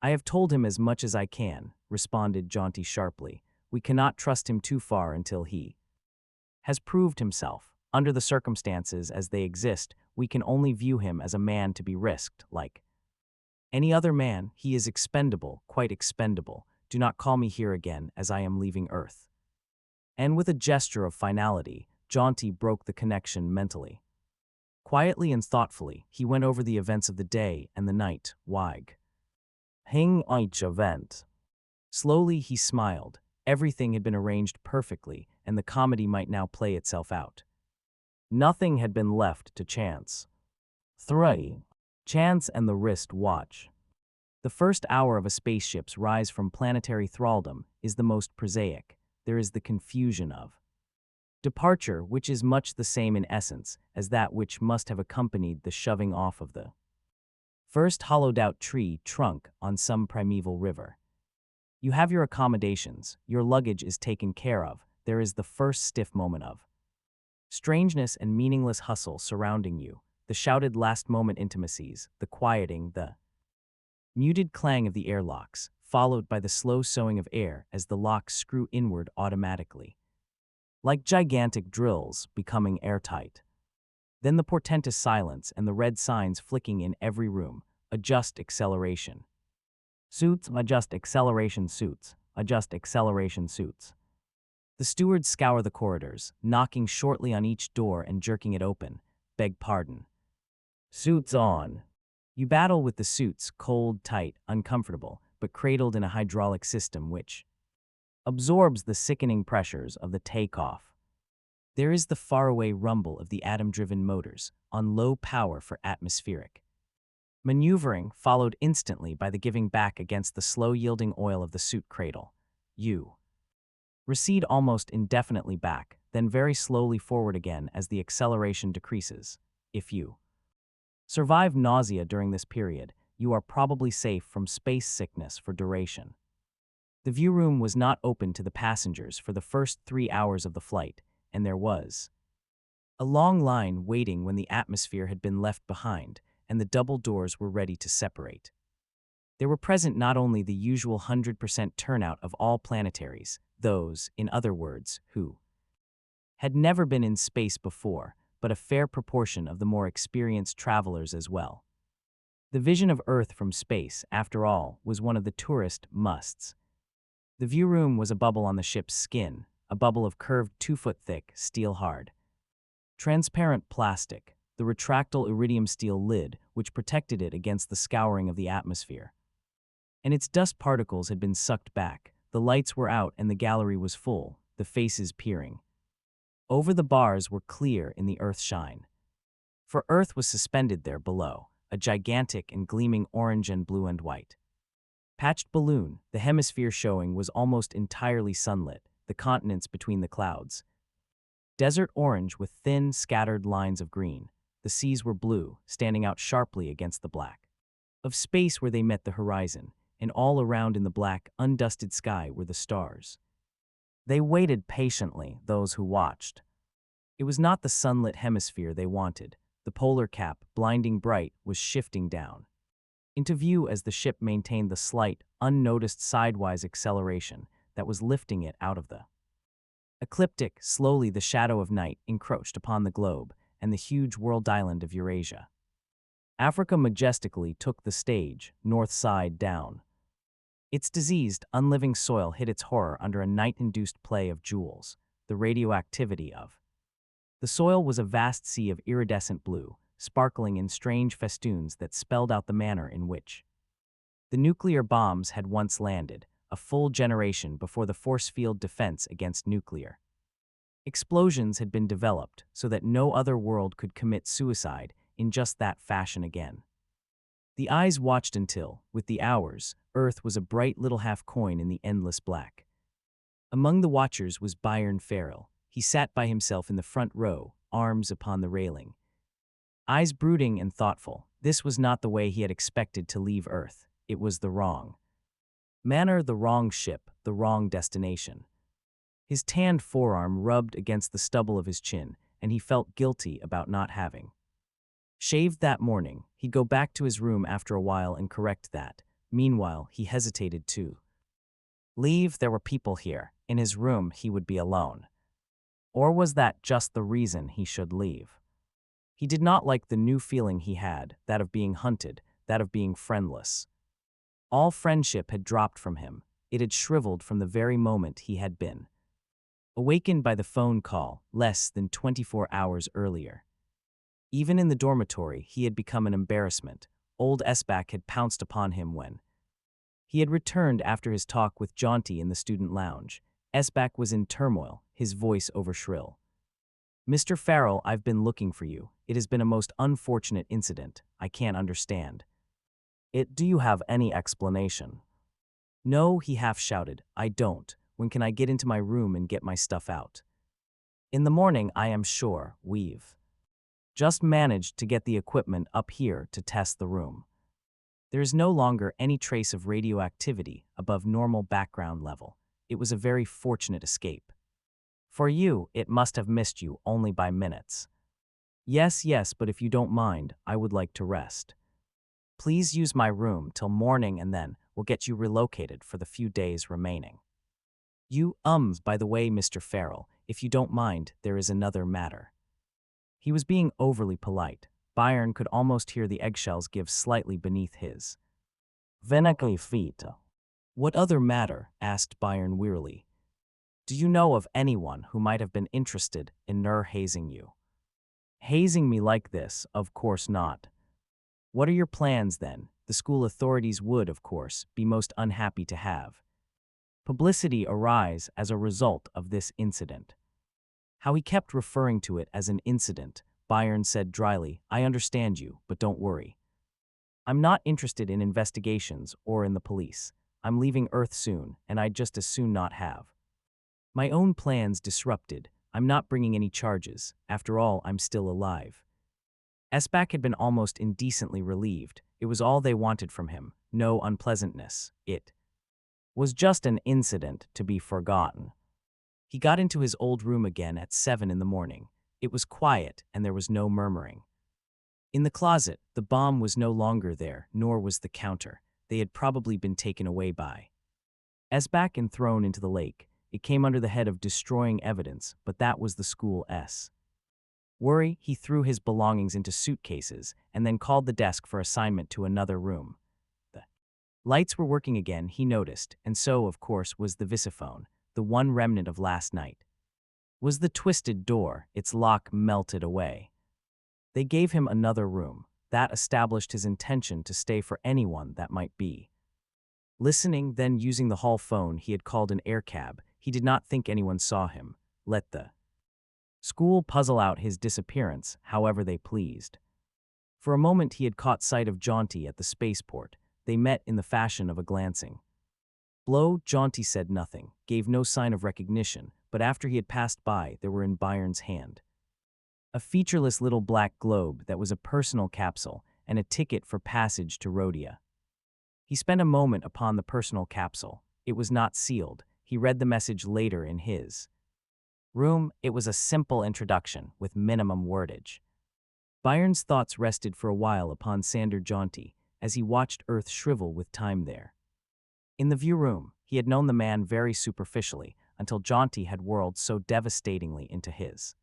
I have told him as much as I can, responded Jaunty sharply. We cannot trust him too far until he has proved himself. Under the circumstances as they exist, we can only view him as a man to be risked, like any other man. He is expendable, quite expendable. Do not call me here again, as I am leaving Earth. And with a gesture of finality, Jaunty broke the connection mentally. Quietly and thoughtfully, he went over the events of the day and the night. Wag. Hing each event. Slowly he smiled. Everything had been arranged perfectly, and the comedy might now play itself out. Nothing had been left to chance. 3. Chance and the wrist watch. The first hour of a spaceship's rise from planetary thraldom is the most prosaic. There is the confusion of departure, which is much the same in essence as that which must have accompanied the shoving off of the first hollowed-out tree trunk on some primeval river. You have your accommodations, your luggage is taken care of. There is the first stiff moment of strangeness and meaningless hustle surrounding you, the shouted last-moment intimacies, the quieting, the muted clang of the airlocks, followed by the slow sowing of air as the locks screw inward automatically, like gigantic drills becoming airtight. Then the portentous silence and the red signs flicking in every room. Adjust acceleration. Suits, adjust acceleration suits, adjust acceleration suits. The stewards scour the corridors, knocking shortly on each door and jerking it open. Beg pardon. Suits on. You battle with the suits, cold, tight, uncomfortable, but cradled in a hydraulic system which absorbs the sickening pressures of the takeoff. There is the faraway rumble of the atom-driven motors, on low power for atmospheric maneuvering, followed instantly by the giving back against the slow-yielding oil of the suit cradle. You recede almost indefinitely back, then very slowly forward again as the acceleration decreases. If you survive nausea during this period, you are probably safe from space sickness for duration. The view room was not open to the passengers for the first 3 hours of the flight, and there was a long line waiting when the atmosphere had been left behind and the double doors were ready to separate. There were present not only the usual 100% turnout of all planetaries, those, in other words, who had never been in space before, but a fair proportion of the more experienced travelers as well. The vision of Earth from space, after all, was one of the tourist musts. The view room was a bubble on the ship's skin, a bubble of curved 2-foot-thick, steel-hard, transparent plastic, the retractile iridium steel lid which protected it against the scouring of the atmosphere. And its dust particles had been sucked back, the lights were out and the gallery was full, the faces peering. Over the bars were clear in the earth-shine. For Earth was suspended there below, a gigantic and gleaming orange and blue and white. Patched balloon, the hemisphere showing was almost entirely sunlit, the continents between the clouds. Desert orange with thin, scattered lines of green. The seas were blue, standing out sharply against the black of space where they met the horizon, and all around in the black, undusted sky were the stars. They waited patiently, those who watched. It was not the sunlit hemisphere they wanted. The polar cap, blinding bright, was shifting down into view as the ship maintained the slight, unnoticed sidewise acceleration that was lifting it out of the ecliptic. Slowly the shadow of night encroached upon the globe and the huge world island of Eurasia. Africa majestically took the stage, north side down. Its diseased, unliving soil hid its horror under a night-induced play of jewels, the radioactivity of. The soil was a vast sea of iridescent blue, sparkling in strange festoons that spelled out the manner in which the nuclear bombs had once landed, a full generation before the force field defense against nuclear explosions had been developed so that no other world could commit suicide in just that fashion again. The eyes watched until, with the hours, Earth was a bright little half-coin in the endless black. Among the watchers was Byron Farrell. He sat by himself in the front row, arms upon the railing. Eyes brooding and thoughtful. This was not the way he had expected to leave Earth. It was the wrong manner, the wrong ship, the wrong destination. His tanned forearm rubbed against the stubble of his chin, and he felt guilty about not having shaved that morning. He'd go back to his room after a while and correct that. Meanwhile, he hesitated to leave. There were people here. In his room, he would be alone. Or was that just the reason he should leave? He did not like the new feeling he had, that of being hunted, that of being friendless. All friendship had dropped from him. It had shriveled from the very moment he had been awakened by the phone call less than 24 hours earlier. Even in the dormitory, he had become an embarrassment. Old Esbach had pounced upon him when he had returned after his talk with Jaunty in the student lounge. Esbach was in turmoil, his voice overshrill. "Mr. Farrell, I've been looking for you. It has been a most unfortunate incident. I can't understand it. Do you have any explanation?" "No," he half shouted. "I don't. When can I get into my room and get my stuff out?" "In the morning, I am sure. We've just managed to get the equipment up here to test the room. There is no longer any trace of radioactivity above normal background level. It was a very fortunate escape. For you, it must have missed you only by minutes." Yes, but if you don't mind, I would like to rest. Please use my room till morning and then we'll get you relocated for the few days remaining." By the way, Mr. Farrell, if you don't mind, there is another matter." He was being overly polite. Byron could almost hear the eggshells give slightly beneath his Venecli feet. "What other matter?" asked Byron wearily. "Do you know of anyone who might have been interested in hazing you?" "Hazing me like this? Of course not." "What are your plans then?" The school authorities would, of course, be most unhappy to have publicity arise as a result of this incident. How he kept referring to it as an incident, Byron said dryly. "I understand you, but don't worry. I'm not interested in investigations or in the police. I'm leaving Earth soon, and I'd just as soon not have my own plans disrupted. I'm not bringing any charges. After all, I'm still alive." Esbach had been almost indecently relieved. It was all they wanted from him. No unpleasantness. It was just an incident to be forgotten. He got into his old room again at 7 in the morning. It was quiet, and there was no murmuring. In the closet, the bomb was no longer there, nor was the counter. They had probably been taken away by Esbach and thrown into the lake. It came under the head of destroying evidence, but that was the school's Worry, he threw his belongings into suitcases and then called the desk for assignment to another room. The lights were working again, he noticed, and so, of course, was the visiphone, the one remnant of last night. Was the twisted door, its lock melted away. They gave him another room. That established his intention to stay for anyone that might be. Listening, then using the hall phone, he had called an air cab. He did not think anyone saw him. Let the school puzzle out his disappearance however they pleased. For a moment he had caught sight of Jaunty at the spaceport. They met in the fashion of a glancing blow. Jaunty said nothing, gave no sign of recognition, but after he had passed by, there were in Byron's hand a featureless little black globe that was a personal capsule and a ticket for passage to Rhodia. He spent a moment upon the personal capsule. It was not sealed. He read the message later in his room. It was a simple introduction with minimum wordage. Byron's thoughts rested for a while upon Sander Jaunty as he watched Earth shrivel with time there. In the view room, he had known the man very superficially until Jaunty had whirled so devastatingly into his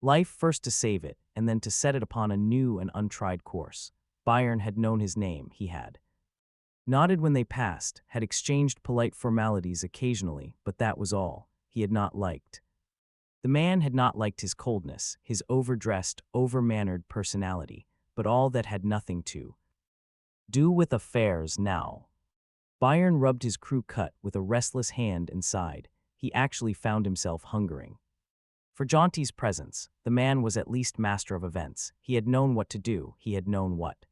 life, first to save it and then to set it upon a new and untried course. Byron had known his name. He had nodded when they passed, had exchanged polite formalities occasionally, but that was all. He had not liked the man, had not liked his coldness, his overdressed, over-mannered personality, but all that had nothing to do with affairs now. Byron rubbed his crew cut with a restless hand and sighed. He actually found himself hungering for Jaunty's presence. The man was at least master of events. He had known what to do. He had known what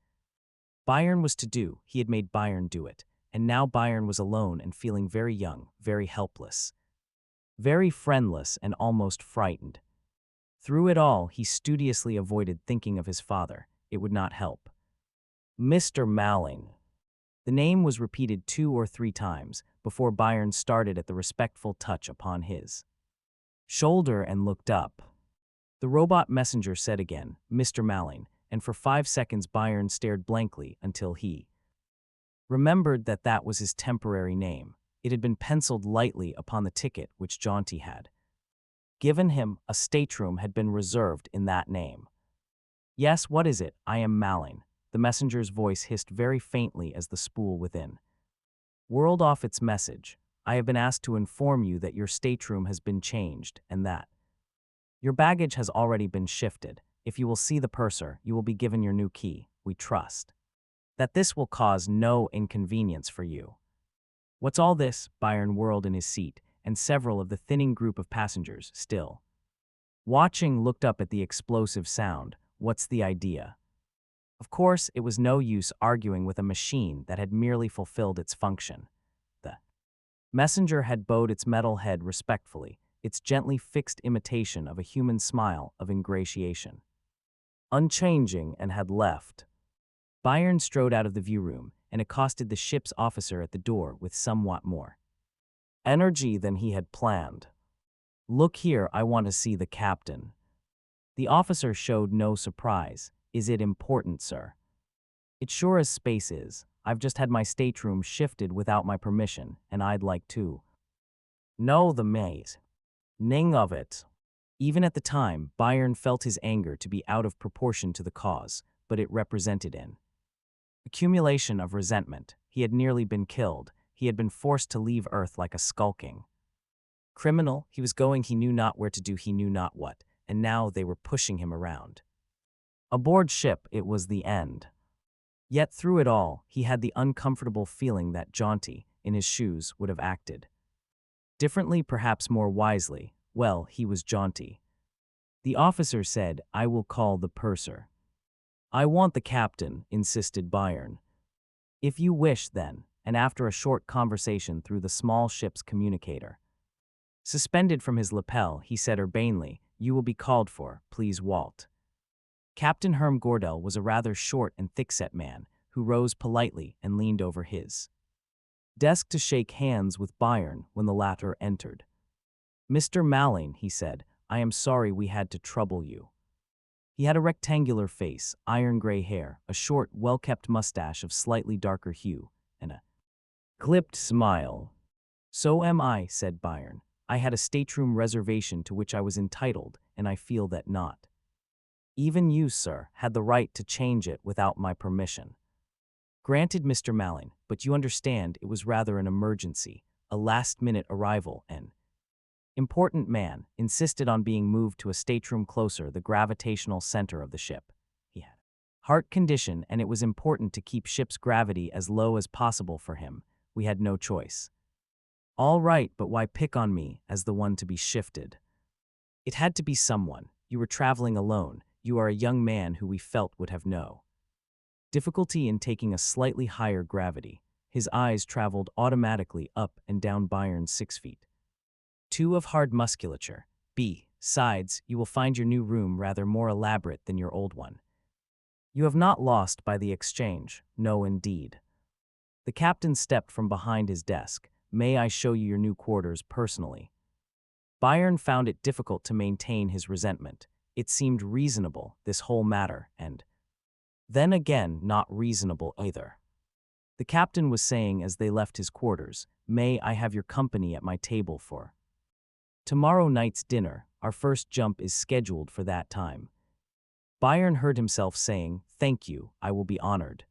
Byron was to do. He had made Byron do it. And now Byron was alone and feeling very young, very helpless, very friendless and almost frightened. Through it all, he studiously avoided thinking of his father. It would not help. Mr. Malling. The name was repeated 2 or 3 times before Byron started at the respectful touch upon his shoulder and looked up. The robot messenger said again, Mr. Malling, and for 5 seconds Byron stared blankly until he remembered that that was his temporary name. It had been penciled lightly upon the ticket which Jaunty had given him. A stateroom had been reserved in that name. Yes, what is it? I am Malling. The messenger's voice hissed very faintly as the spool within whirled off its message. I have been asked to inform you that your stateroom has been changed and that your baggage has already been shifted. If you will see the purser, you will be given your new key. We trust that this will cause no inconvenience for you. What's all this? Byron whirled in his seat, and several of the thinning group of passengers, still watching, looked up at the explosive sound. What's the idea? Of course, it was no use arguing with a machine that had merely fulfilled its function. The messenger had bowed its metal head respectfully, its gently fixed imitation of a human smile of ingratiation unchanging, and had left. Byron strode out of the view room and accosted the ship's officer at the door with somewhat more energy than he had planned. Look here, I want to see the captain. The officer showed no surprise. Is it important, sir? It sure as space is. I've just had my stateroom shifted without my permission, and I'd like to know the meaning of it. Even at the time, Byron felt his anger to be out of proportion to the cause, but it represented an accumulation of resentment. He had nearly been killed. He had been forced to leave Earth like a skulking criminal. He was going he knew not where to do he knew not what, and now they were pushing him around. Aboard ship, it was the end. Yet through it all, he had the uncomfortable feeling that Jaunty, in his shoes, would have acted differently, perhaps more wisely. Well, he was Jaunty. The officer said, I will call the purser. I want the captain, insisted Byron. If you wish, then, and after a short conversation through the small ship's communicator suspended from his lapel, he said urbanely, you will be called for, please, Walt. Captain Herm Gordell was a rather short and thick-set man who rose politely and leaned over his desk to shake hands with Byron when the latter entered. Mr. Malling, he said, I am sorry we had to trouble you. He had a rectangular face, iron-gray hair, a short, well-kept mustache of slightly darker hue, and a clipped smile. So am I, said Byron. I had a stateroom reservation to which I was entitled, and I feel that not Even you, sir, had the right to change it without my permission. Granted, Mr. Mallon, but you understand it was rather an emergency, a last-minute arrival, and important man insisted on being moved to a stateroom closer, the gravitational center of the ship. He had heart condition, and it was important to keep ship's gravity as low as possible for him. We had no choice. All right, but why pick on me as the one to be shifted? It had to be someone. You were traveling alone. You are a young man who we felt would have no difficulty in taking a slightly higher gravity. His eyes traveled automatically up and down Byron's 6 feet. 2 of hard musculature. Besides, you will find your new room rather more elaborate than your old one. You have not lost by the exchange. No, indeed. The captain stepped from behind his desk. May I show you your new quarters personally? Byron found it difficult to maintain his resentment. It seemed reasonable, this whole matter, and then again, not reasonable either. The captain was saying as they left his quarters, "May I have your company at my table for tomorrow night's dinner? Our first jump is scheduled for that time." Byron heard himself saying, "Thank you, I will be honored."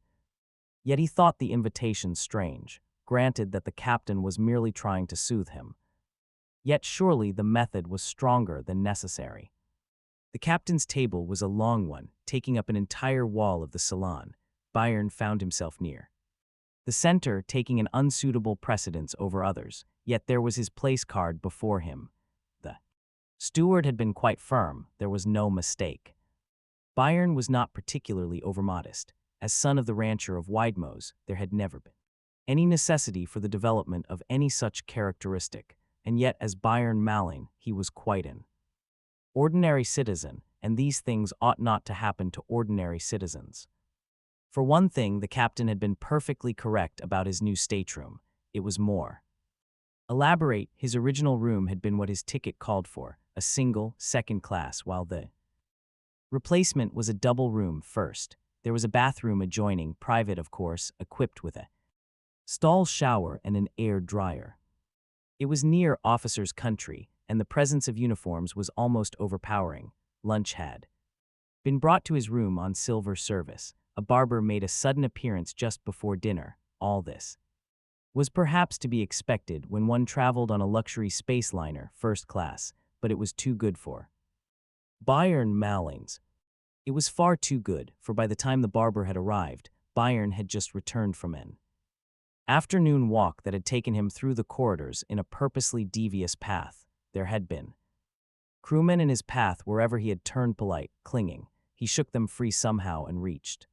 Yet he thought the invitation strange, granted that the captain was merely trying to soothe him. Yet surely the method was stronger than necessary. The captain's table was a long one, taking up an entire wall of the salon. Byron found himself near the center, taking an unsuitable precedence over others, yet there was his place card before him. The steward had been quite firm, there was no mistake. Byron was not particularly overmodest. As son of the rancher of Widemoes, there had never been any necessity for the development of any such characteristic, and yet as Byron Mallon, he was quite an ordinary citizen, and these things ought not to happen to ordinary citizens. For one thing, the captain had been perfectly correct about his new stateroom. It was more elaborate. His original room had been what his ticket called for, a single, second class, while the replacement was a double room first. There was a bathroom adjoining, private of course, equipped with a stall shower and an air dryer. It was near officers' country, and the presence of uniforms was almost overpowering. Lunch had been brought to his room on silver service. A barber made a sudden appearance just before dinner. All this was perhaps to be expected when one traveled on a luxury space liner, first class, but it was too good for Byron Mallon's. It was far too good, for by the time the barber had arrived, Byron had just returned from an afternoon walk that had taken him through the corridors in a purposely devious path. There had been crewmen in his path wherever he had turned polite, clinging. He shook them free somehow and reached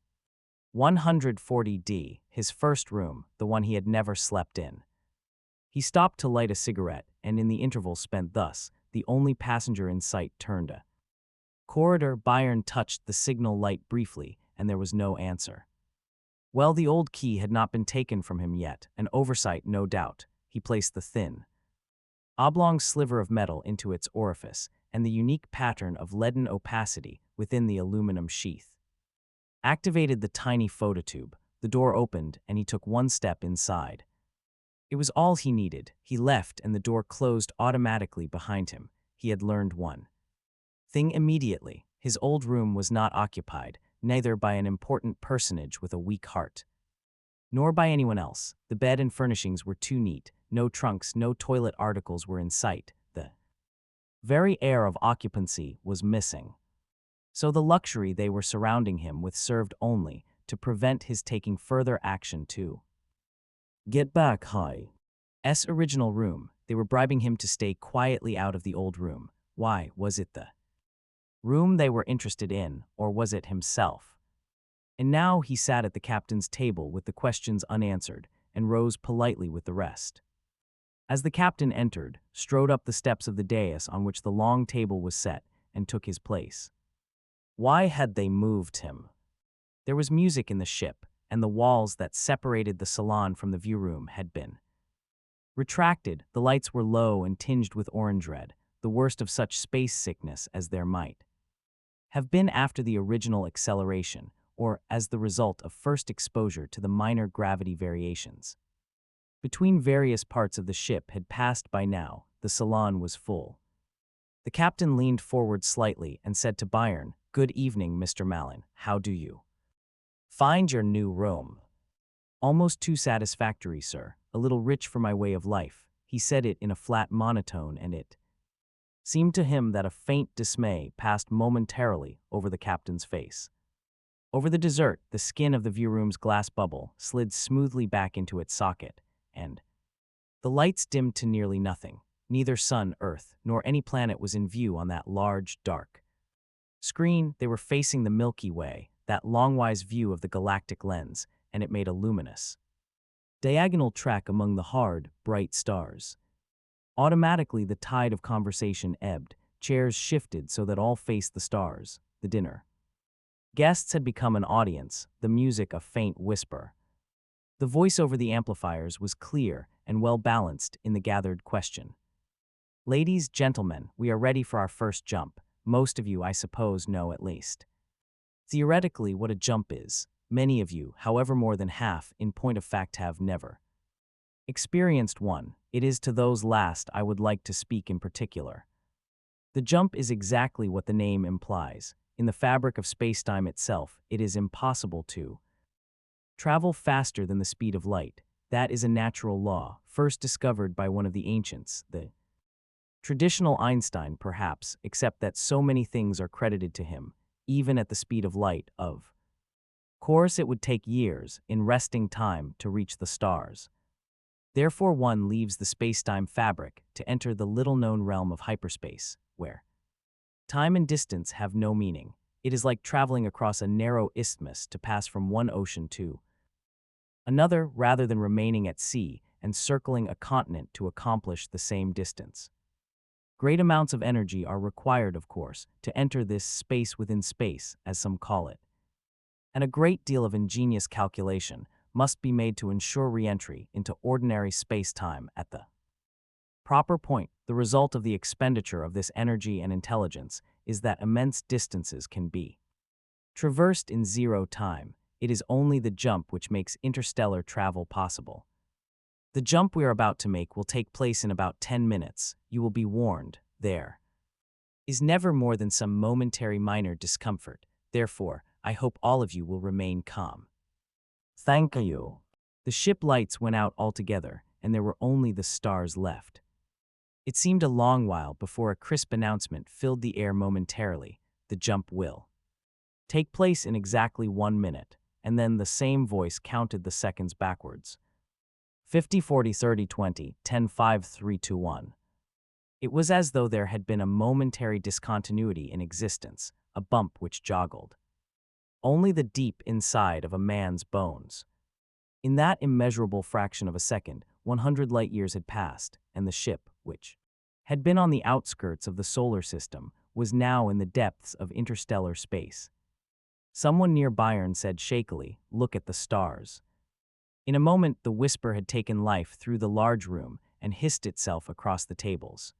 140D, his first room, the one he had never slept in. He stopped to light a cigarette, and in the interval spent thus, the only passenger in sight turned a corridor. Byron touched the signal light briefly, and there was no answer. Well, the old key had not been taken from him yet, an oversight no doubt. He placed the thin, oblong sliver of metal into its orifice, and the unique pattern of leaden opacity within the aluminum sheath activated the tiny phototube. The door opened, and he took one step inside. It was all he needed. He left, and the door closed automatically behind him. He had learned one thing immediately. His old room was not occupied, neither by an important personage with a weak heart, nor by anyone else. The bed and furnishings were too neat. No trunks, no toilet articles were in sight. The very air of occupancy was missing. So the luxury they were surrounding him with served only to prevent his taking further action to get back high's original room. They were bribing him to stay quietly out of the old room. Why? Was it the room they were interested in, or was it himself? And now he sat at the captain's table with the questions unanswered, and rose politely with the rest. As the captain entered, strode up the steps of the dais on which the long table was set, and took his place. Why had they moved him? There was music in the ship, and the walls that separated the salon from the view room had been retracted. The lights were low and tinged with orange red, the worst of such space sickness as there might have been after the original acceleration, or as the result of first exposure to the minor gravity variations. Between various parts of the ship had passed by now. The salon was full. The captain leaned forward slightly and said to Byron, Good evening, Mr. Mallon. How do you find your new room? Almost too satisfactory, sir. A little rich for my way of life. He said it in a flat monotone, and it seemed to him that a faint dismay passed momentarily over the captain's face. Over the dessert, the skin of the view room's glass bubble slid smoothly back into its socket, and the lights dimmed to nearly nothing. Neither sun, earth, nor any planet was in view on that large, dark screen. They were facing the Milky Way, that longwise view of the galactic lens, and it made a luminous, diagonal track among the hard, bright stars. Automatically, the tide of conversation ebbed. Chairs shifted so that all faced the stars. The dinner guests had become an audience, the music a faint whisper. The voice over the amplifiers was clear and well-balanced in the gathered question. Ladies, gentlemen, we are ready for our first jump. Most of you, I suppose, know at least theoretically what a jump is. Many of you, however more than half, in point of fact have never experienced one. It is to those last I would like to speak in particular. The jump is exactly what the name implies. In the fabric of spacetime itself, it is impossible to travel faster than the speed of light. That is a natural law, first discovered by one of the ancients, the traditional Einstein, perhaps, except that so many things are credited to him, even at the speed of light. Of course, it would take years, in resting time, to reach the stars. Therefore, one leaves the spacetime fabric to enter the little-known realm of hyperspace, where time and distance have no meaning. It is like traveling across a narrow isthmus to pass from one ocean to another, rather than remaining at sea and circling a continent to accomplish the same distance. Great amounts of energy are required, of course, to enter this space within space, as some call it. And a great deal of ingenious calculation must be made to ensure re-entry into ordinary space-time at the proper point. The result of the expenditure of this energy and intelligence is that immense distances can be traversed in zero time. It is only the jump which makes interstellar travel possible. The jump we are about to make will take place in about 10 minutes. You will be warned. There is never more than some momentary minor discomfort. Therefore, I hope all of you will remain calm. Thank you. The ship lights went out altogether, and there were only the stars left. It seemed a long while before a crisp announcement filled the air momentarily. The jump will take place in exactly 1 minute, and then the same voice counted the seconds backwards. 50, 40, 30, 20, 10, 5, 3, 2, 1. It was as though there had been a momentary discontinuity in existence, a bump which joggled only the deep inside of a man's bones. In that immeasurable fraction of a second, 100 light-years had passed, and the ship, which had been on the outskirts of the solar system, was now in the depths of interstellar space. Someone near Byron said shakily, "Look at the stars." In a moment, the whisper had taken life through the large room and hissed itself across the tables.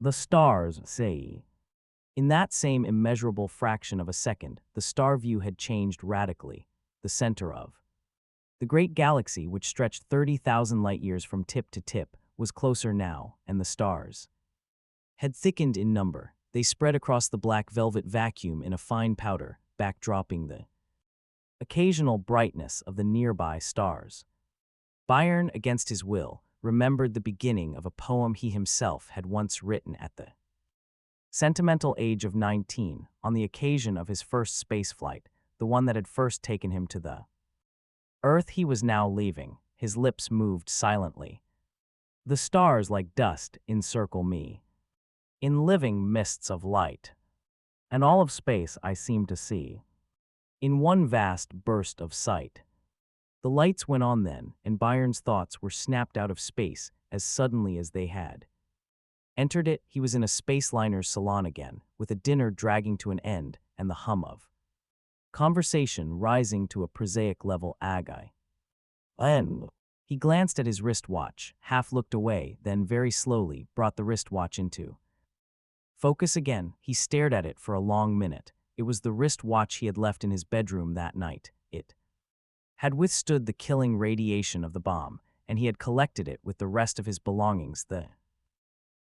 The stars, say. In that same immeasurable fraction of a second, the star view had changed radically. The center of the great galaxy, which stretched 30,000 light-years from tip to tip, was closer now, and the stars had thickened in number. They spread across the black velvet vacuum in a fine powder, backdropping the occasional brightness of the nearby stars. Byron, against his will, remembered the beginning of a poem he himself had once written at the sentimental age of 19, on the occasion of his first spaceflight, the one that had first taken him to the Earth he was now leaving. His lips moved silently. The stars like dust encircle me, in living mists of light, and all of space I seem to see in one vast burst of sight. The lights went on then, and Byron's thoughts were snapped out of space as suddenly as they had entered it. He was in a spaceliner's salon again, with a dinner dragging to an end and the hum of conversation rising to a prosaic level. And he glanced at his wristwatch, half looked away, then very slowly brought the wristwatch into focus again. He stared at it for a long minute. It was the wristwatch he had left in his bedroom that night. It had withstood the killing radiation of the bomb, and he had collected it with the rest of his belongings the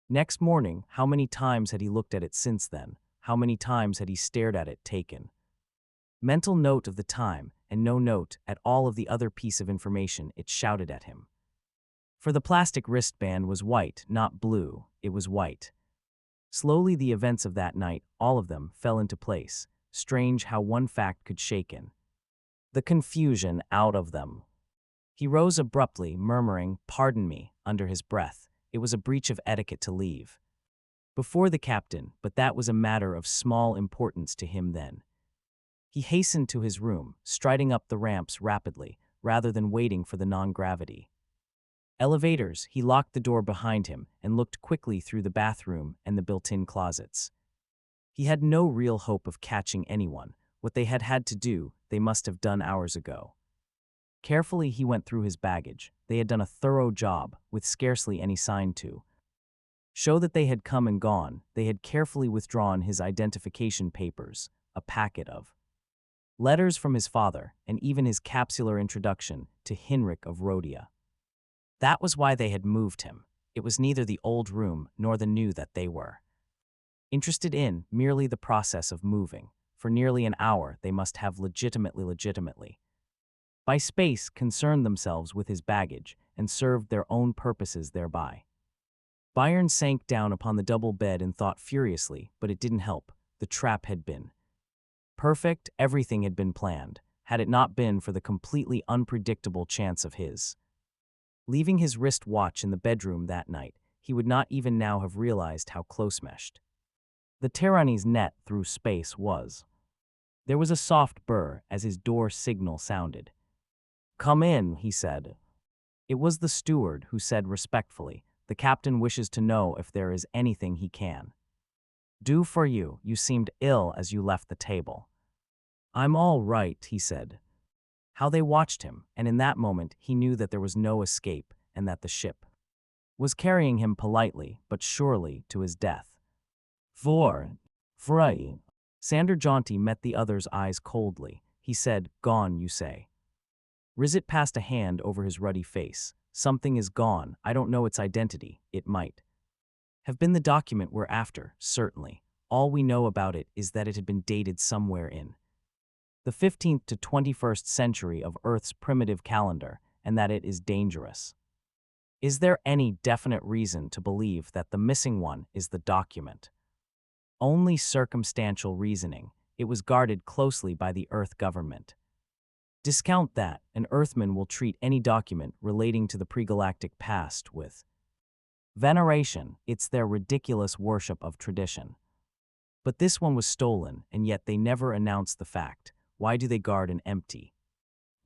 next morning. How many times had he looked at it since then? How many times had he stared at it taken? Mental note of the time, and no note at all of the other piece of information it shouted at him. For the plastic wristband was white, not blue, it was white. Slowly the events of that night, all of them, fell into place. Strange how one fact could shake in the confusion out of them. He rose abruptly, murmuring, "Pardon me," under his breath. It was a breach of etiquette to leave before the captain, but that was a matter of small importance to him then. He hastened to his room, striding up the ramps rapidly, rather than waiting for the non-gravity elevators. He locked the door behind him and looked quickly through the bathroom and the built-in closets. He had no real hope of catching anyone. What they had to do, they must have done hours ago. Carefully he went through his baggage. They had done a thorough job, with scarcely any sign to show that they had come and gone. They had carefully withdrawn his identification papers, a packet of letters from his father, and even his capsular introduction to Hinrich of Rhodia. That was why they had moved him. It was neither the old room nor the new that they were interested in, merely the process of moving. For nearly an hour they must have legitimately, by space, concerned themselves with his baggage and served their own purposes thereby. Byron sank down upon the double bed and thought furiously, but it didn't help. The trap had been perfect, everything had been planned, had it not been for the completely unpredictable chance of his leaving his wrist watch in the bedroom that night. He would not even now have realized how close-meshed the tyranny's net through space was. There was a soft burr as his door signal sounded. "Come in," he said. It was the steward who said respectfully, "The captain wishes to know if there is anything he can do for you. You seemed ill as you left the table." "I'm all right," he said. How they watched him, and in that moment he knew that there was no escape and that the ship was carrying him politely but surely to his death. Frey. Sander Jaunty met the other's eyes coldly. He said, "Gone, you say?" Rizet passed a hand over his ruddy face. "Something is gone. I don't know its identity. It might have been the document we're after, certainly. All we know about it is that it had been dated somewhere in the 15th to 21st century of Earth's primitive calendar, and that it is dangerous. Is there any definite reason to believe that the missing one is the document?" Only circumstantial reasoning. It was guarded closely by the Earth government. Discount that, an Earthman will treat any document relating to the pregalactic past with veneration. It's their ridiculous worship of tradition. But this one was stolen, and yet they never announced the fact. Why do they guard an empty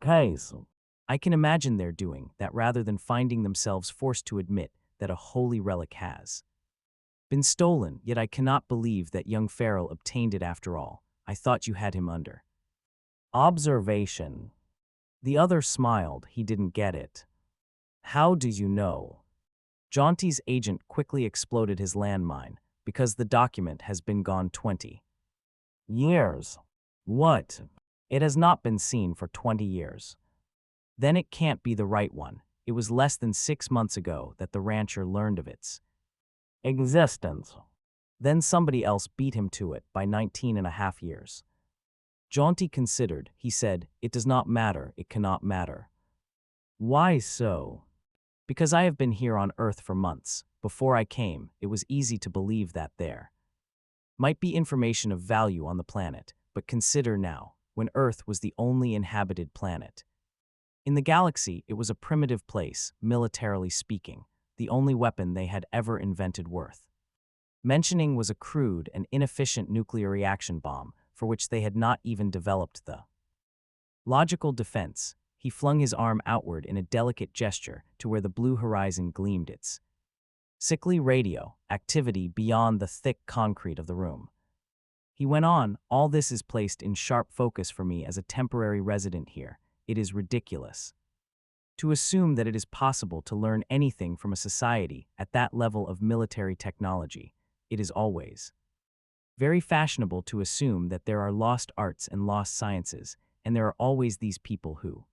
case? I can imagine they're doing that rather than finding themselves forced to admit that a holy relic has been stolen, yet I cannot believe that young Farrell obtained it after all. I thought you had him under observation. The other smiled. He didn't get it. "How do you know?" Jaunty's agent quickly exploded his landmine. "Because the document has been gone 20 years. What? It has not been seen for 20 years. Then it can't be the right one. It was less than 6 months ago that the rancher learned of its existence. Then somebody else beat him to it by 19.5 years. Jaunty considered. He said, "It does not matter. It cannot matter." "Why so?" "Because I have been here on Earth for months. Before I came, it was easy to believe that there might be information of value on the planet. But consider now, when Earth was the only inhabited planet in the galaxy, it was a primitive place, militarily speaking. The only weapon they had ever invented worth mentioning was a crude and inefficient nuclear reaction bomb, for which they had not even developed the logical defense. He flung his arm outward in a delicate gesture to where the blue horizon gleamed its sickly radio activity beyond the thick concrete of the room. He went on, "All this is placed in sharp focus for me as a temporary resident here. It is ridiculous to assume that it is possible to learn anything from a society at that level of military technology. It is always very fashionable to assume that there are lost arts and lost sciences, and there are always these people who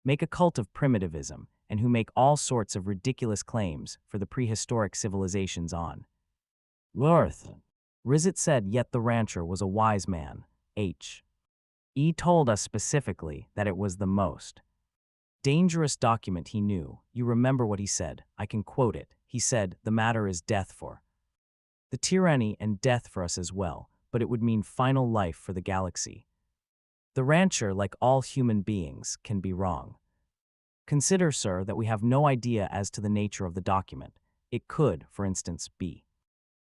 make a cult of primitivism and who make all sorts of ridiculous claims for the prehistoric civilizations on Earth. Rizet said, yet the rancher was a wise man. He told us specifically that it was the most dangerous document he knew. You remember what he said. I can quote it. He said, the matter is death for the tyranny and death for us as well, but it would mean final life for the galaxy. The rancher, like all human beings, can be wrong. Consider, sir, that we have no idea as to the nature of the document. It could, for instance, be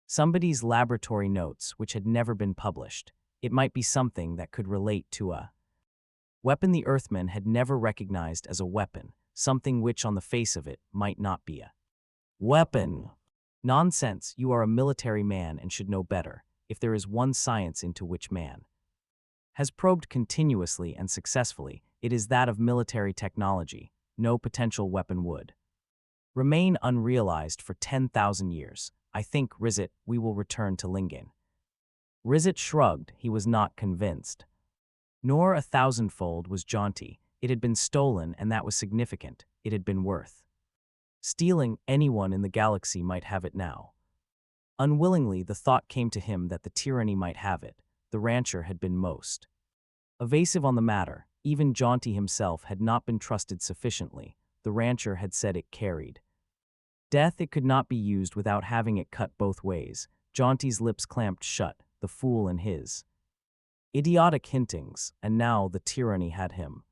somebody's laboratory notes which had never been published. It might be something that could relate to a weapon the Earthmen had never recognized as a weapon, something which on the face of it might not be a weapon. Nonsense, you are a military man and should know better. If there is one science into which man has probed continuously and successfully, it is that of military technology. No potential weapon would remain unrealized for 10,000 years. I think, Rizet, we will return to Lingen. Rizet shrugged. He was not convinced. Nor a thousandfold was jaunty. It had been stolen, and that was significant. It had been worth stealing. Anyone in the galaxy might have it now. Unwillingly, the thought came to him that the tyranny might have it. The rancher had been most evasive on the matter. Even Jaunty himself had not been trusted sufficiently. The rancher had said it carried death. It could not be used without having it cut both ways. Jaunty's lips clamped shut, the fool in his idiotic hintings, and now the tyranny had him.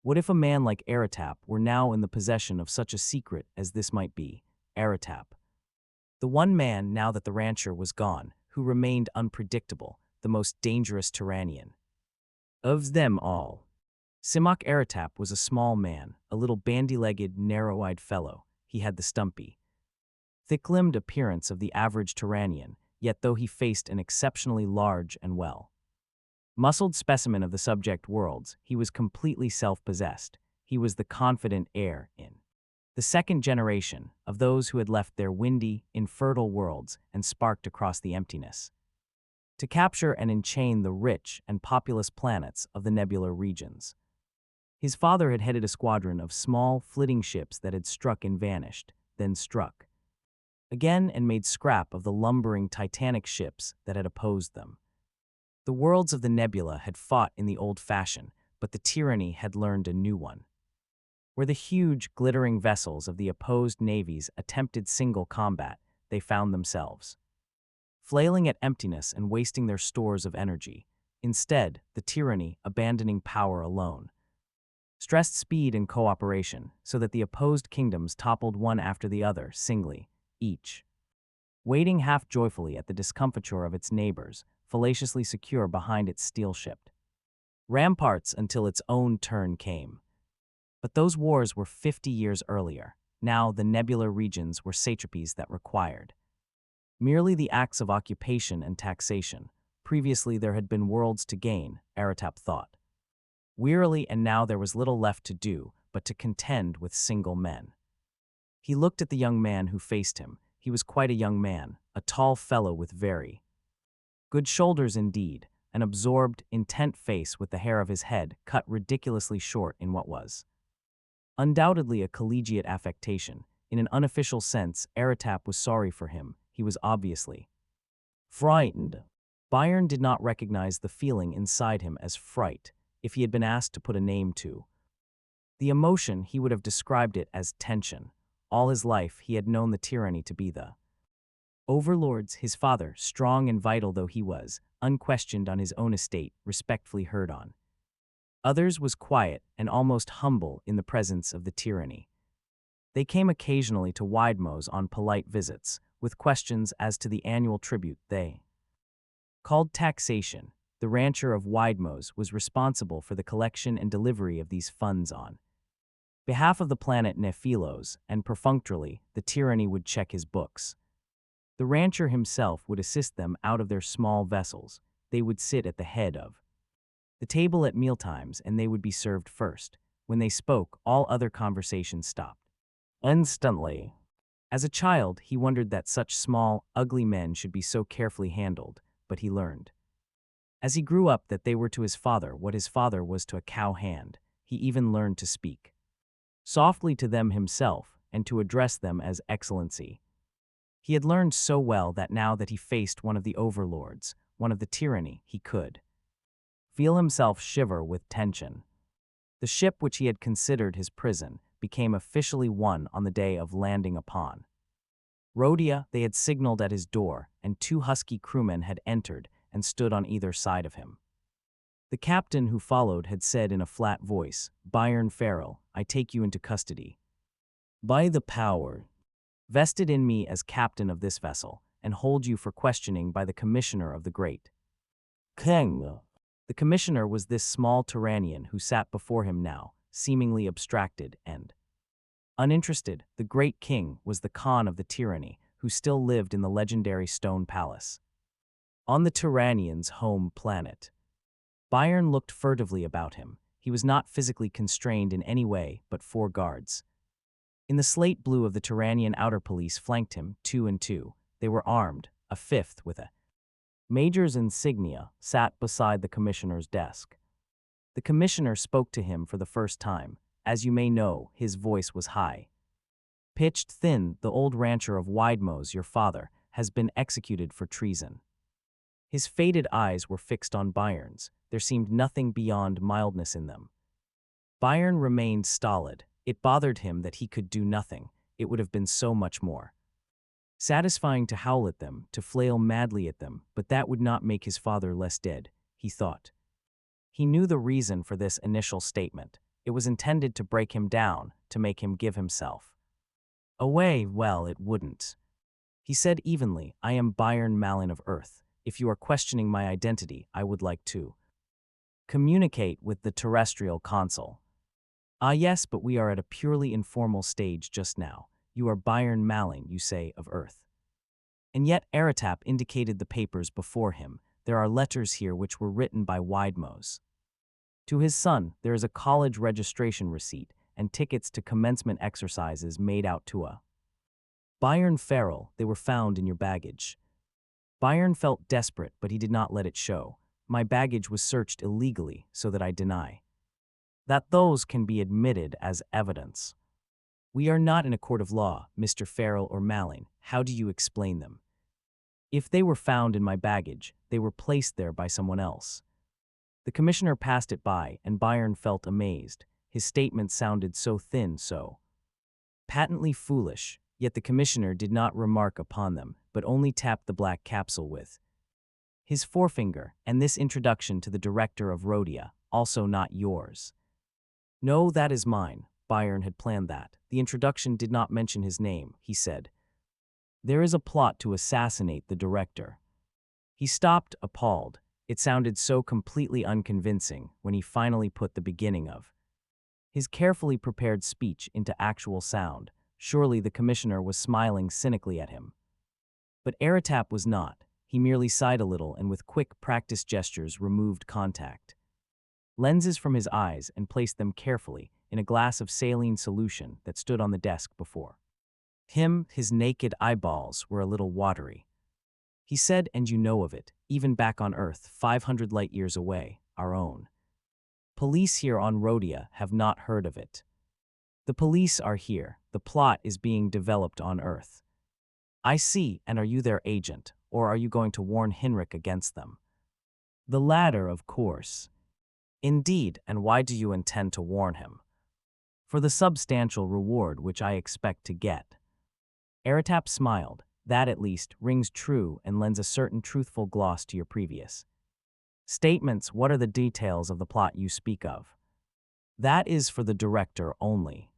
What if a man like Aratap were now in the possession of such a secret as this might be? Aratap, the one man, now that the rancher was gone, who remained unpredictable, the most dangerous tyrannian of them all. Simak Aratap was a small man, a little bandy-legged, narrow-eyed fellow. He had the stumpy, thick-limbed appearance of the average tyrannian, yet though he faced an exceptionally large and well-muscled specimen of the subject worlds, he was completely self-possessed. He was the confident heir in the second generation of those who had left their windy, infertile worlds and sparked across the emptiness to capture and enchain the rich and populous planets of the nebular regions. His father had headed a squadron of small, flitting ships that had struck and vanished, then struck again and made scrap of the lumbering Titanic ships that had opposed them. The worlds of the nebula had fought in the old fashion, but the tyranny had learned a new one. Where the huge, glittering vessels of the opposed navies attempted single combat, they found themselves flailing at emptiness and wasting their stores of energy. Instead, the tyranny, abandoning power alone, stressed speed and cooperation so that the opposed kingdoms toppled one after the other singly, each waiting half joyfully at the discomfiture of its neighbors, fallaciously secure behind its steel-shipped ramparts until its own turn came. But those wars were 50 years earlier. Now the nebular regions were satrapies that required merely the acts of occupation and taxation. Previously there had been worlds to gain, Aratap thought wearily, and now there was little left to do but to contend with single men. He looked at the young man who faced him. He was quite a young man, a tall fellow with very good shoulders indeed, an absorbed, intent face with the hair of his head cut ridiculously short in what was undoubtedly a collegiate affectation. In an unofficial sense, Aratap was sorry for him. He was obviously frightened. Byron did not recognize the feeling inside him as fright. If he had been asked to put a name to the emotion, he would have described it as tension. All his life, he had known the tyranny to be the overlords. His father, strong and vital though he was, unquestioned on his own estate, respectfully heard on others, was quiet and almost humble in the presence of the tyranny. They came occasionally to Widemose on polite visits, with questions as to the annual tribute they called taxation. The rancher of Widemose was responsible for the collection and delivery of these funds on behalf of the planet Nephilos, and perfunctorily, the tyranny would check his books. The rancher himself would assist them out of their small vessels. They would sit at the head of the table at mealtimes, and they would be served first. When they spoke, all other conversation stopped instantly. As a child, he wondered that such small, ugly men should be so carefully handled, but he learned as he grew up that they were to his father what his father was to a cow hand. He even learned to speak softly to them himself and to address them as Excellency. He had learned so well that now that he faced one of the overlords, one of the tyranny, he could feel himself shiver with tension. The ship which he had considered his prison became officially one on the day of landing upon Rhodia. They had signaled at his door, and 2 husky crewmen had entered and stood on either side of him. The captain who followed had said in a flat voice, "Byron Farrell, I take you into custody. By the power vested in me as captain of this vessel, and hold you for questioning by the commissioner of the great King." The commissioner was this small Tyrannian who sat before him now, seemingly abstracted and uninterested. The great king was the Khan of the tyranny, who still lived in the legendary stone palace on the Tyrannian's home planet. Byron looked furtively about him. He was not physically constrained in any way, but 4 guards in the slate blue of the Tyrannian outer police flanked him, 2 and 2. They were armed. A 5th, with a major's insignia, sat beside the commissioner's desk. The commissioner spoke to him for the first time. As you may know, his voice was high pitched, thin. "The old rancher of Widemoes, your father, has been executed for treason." His faded eyes were fixed on Byron's. There seemed nothing beyond mildness in them. Byron remained stolid. It bothered him that he could do nothing. It would have been so much more satisfying to howl at them, to flail madly at them, but that would not make his father less dead, he thought. He knew the reason for this initial statement. It was intended to break him down, to make him give himself away. Well, it wouldn't. He said evenly, "I am Byron Malin of Earth. If you are questioning my identity, I would like to communicate with the terrestrial consul." "Ah yes, but we are at a purely informal stage just now. You are Byron Malin, you say, of Earth." And yet Aratap indicated the papers before him. "There are letters here which were written by Widemoes to his son. There is a college registration receipt and tickets to commencement exercises made out to a Byron Farrell. They were found in your baggage." Byron felt desperate, but he did not let it show. "My baggage was searched illegally, so that I deny that those can be admitted as evidence." "We are not in a court of law, Mr. Farrell or Malin. How do you explain them?" "If they were found in my baggage, they were placed there by someone else." The commissioner passed it by, and Byron felt amazed. His statement sounded so thin, so patently foolish, yet the commissioner did not remark upon them, but only tapped the black capsule with his forefinger. "And this introduction to the director of Rhodia, also not yours?" "No, that is mine." Byron had planned that. The introduction did not mention his name, he said. "There is a plot to assassinate the director." He stopped, appalled. It sounded so completely unconvincing when he finally put the beginning of his carefully prepared speech into actual sound. Surely the commissioner was smiling cynically at him. But Aratap was not. He merely sighed a little and with quick, practiced gestures removed contact lenses from his eyes and placed them carefully in a glass of saline solution that stood on the desk before him. His naked eyeballs were a little watery. He said, "And you know of it, even back on Earth, 500 light-years away, our own police here on Rhodia have not heard of it. The police are here. The plot is being developed on Earth." "I see, and are you their agent, or are you going to warn Henrik against them?" "The latter, of course." "Indeed, and why do you intend to warn him?" "For the substantial reward which I expect to get." Aratap smiled. "That, at least, rings true and lends a certain truthful gloss to your previous statements. What are the details of the plot you speak of?" "That is for the director only."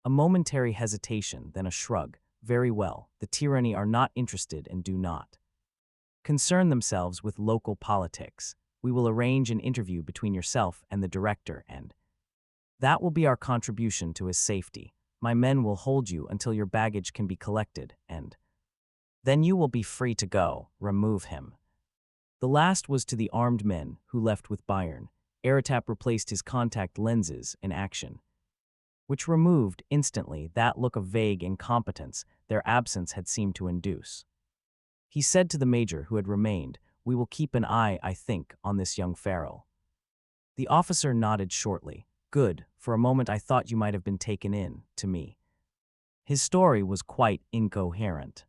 A momentary hesitation, then a shrug. "Very well, the tyranny are not interested and do not concern themselves with local politics. We will arrange an interview between yourself and the director, and that will be our contribution to his safety. My men will hold you until your baggage can be collected, and then you will be free to go. Remove him." The last was to the armed men who left with Byron. Aratap replaced his contact lenses in action, which removed instantly that look of vague incompetence their absence had seemed to induce. He said to the major who had remained, "We will keep an eye, I think, on this young Farrell." The officer nodded shortly. "Good. For a moment I thought you might have been taken in, to me." His story was quite incoherent.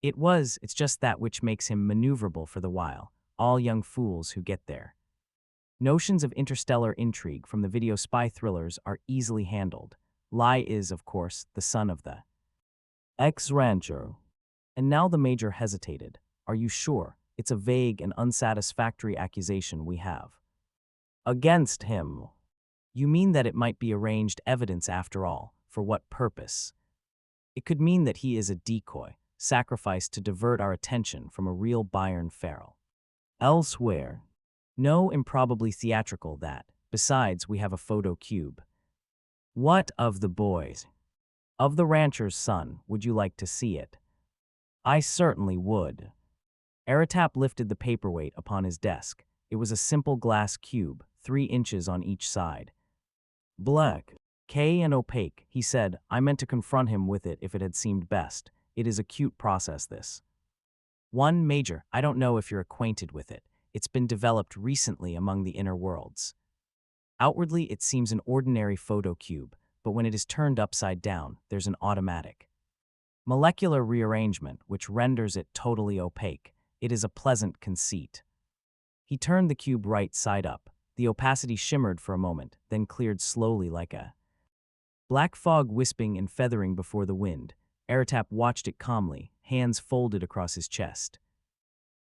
It's just that which makes him maneuverable for the while, all young fools who get there. Notions of interstellar intrigue from the video spy thrillers are easily handled. Lai is, of course, the son of the ex-rancher. And now the major hesitated. Are you sure? It's a vague and unsatisfactory accusation we have against him. You mean that it might be arranged evidence after all? For what purpose? It could mean that he is a decoy, sacrificed to divert our attention from a real Byron Farrell. Elsewhere. No, improbably theatrical that. Besides, we have a photo cube. What of the boys? Of the rancher's son, would you like to see it? I certainly would. Aratap lifted the paperweight upon his desk. It was a simple glass cube, 3 inches on each side. Black, K and opaque, he said. I meant to confront him with it if it had seemed best. It is a cute process, this. One, Major, I don't know if you're acquainted with it. It's been developed recently among the inner worlds. Outwardly, it seems an ordinary photo cube, but when it is turned upside down, there's an automatic molecular rearrangement which renders it totally opaque. It is a pleasant conceit. He turned the cube right side up. The opacity shimmered for a moment, then cleared slowly like a black fog wisping and feathering before the wind. Aratap watched it calmly, hands folded across his chest.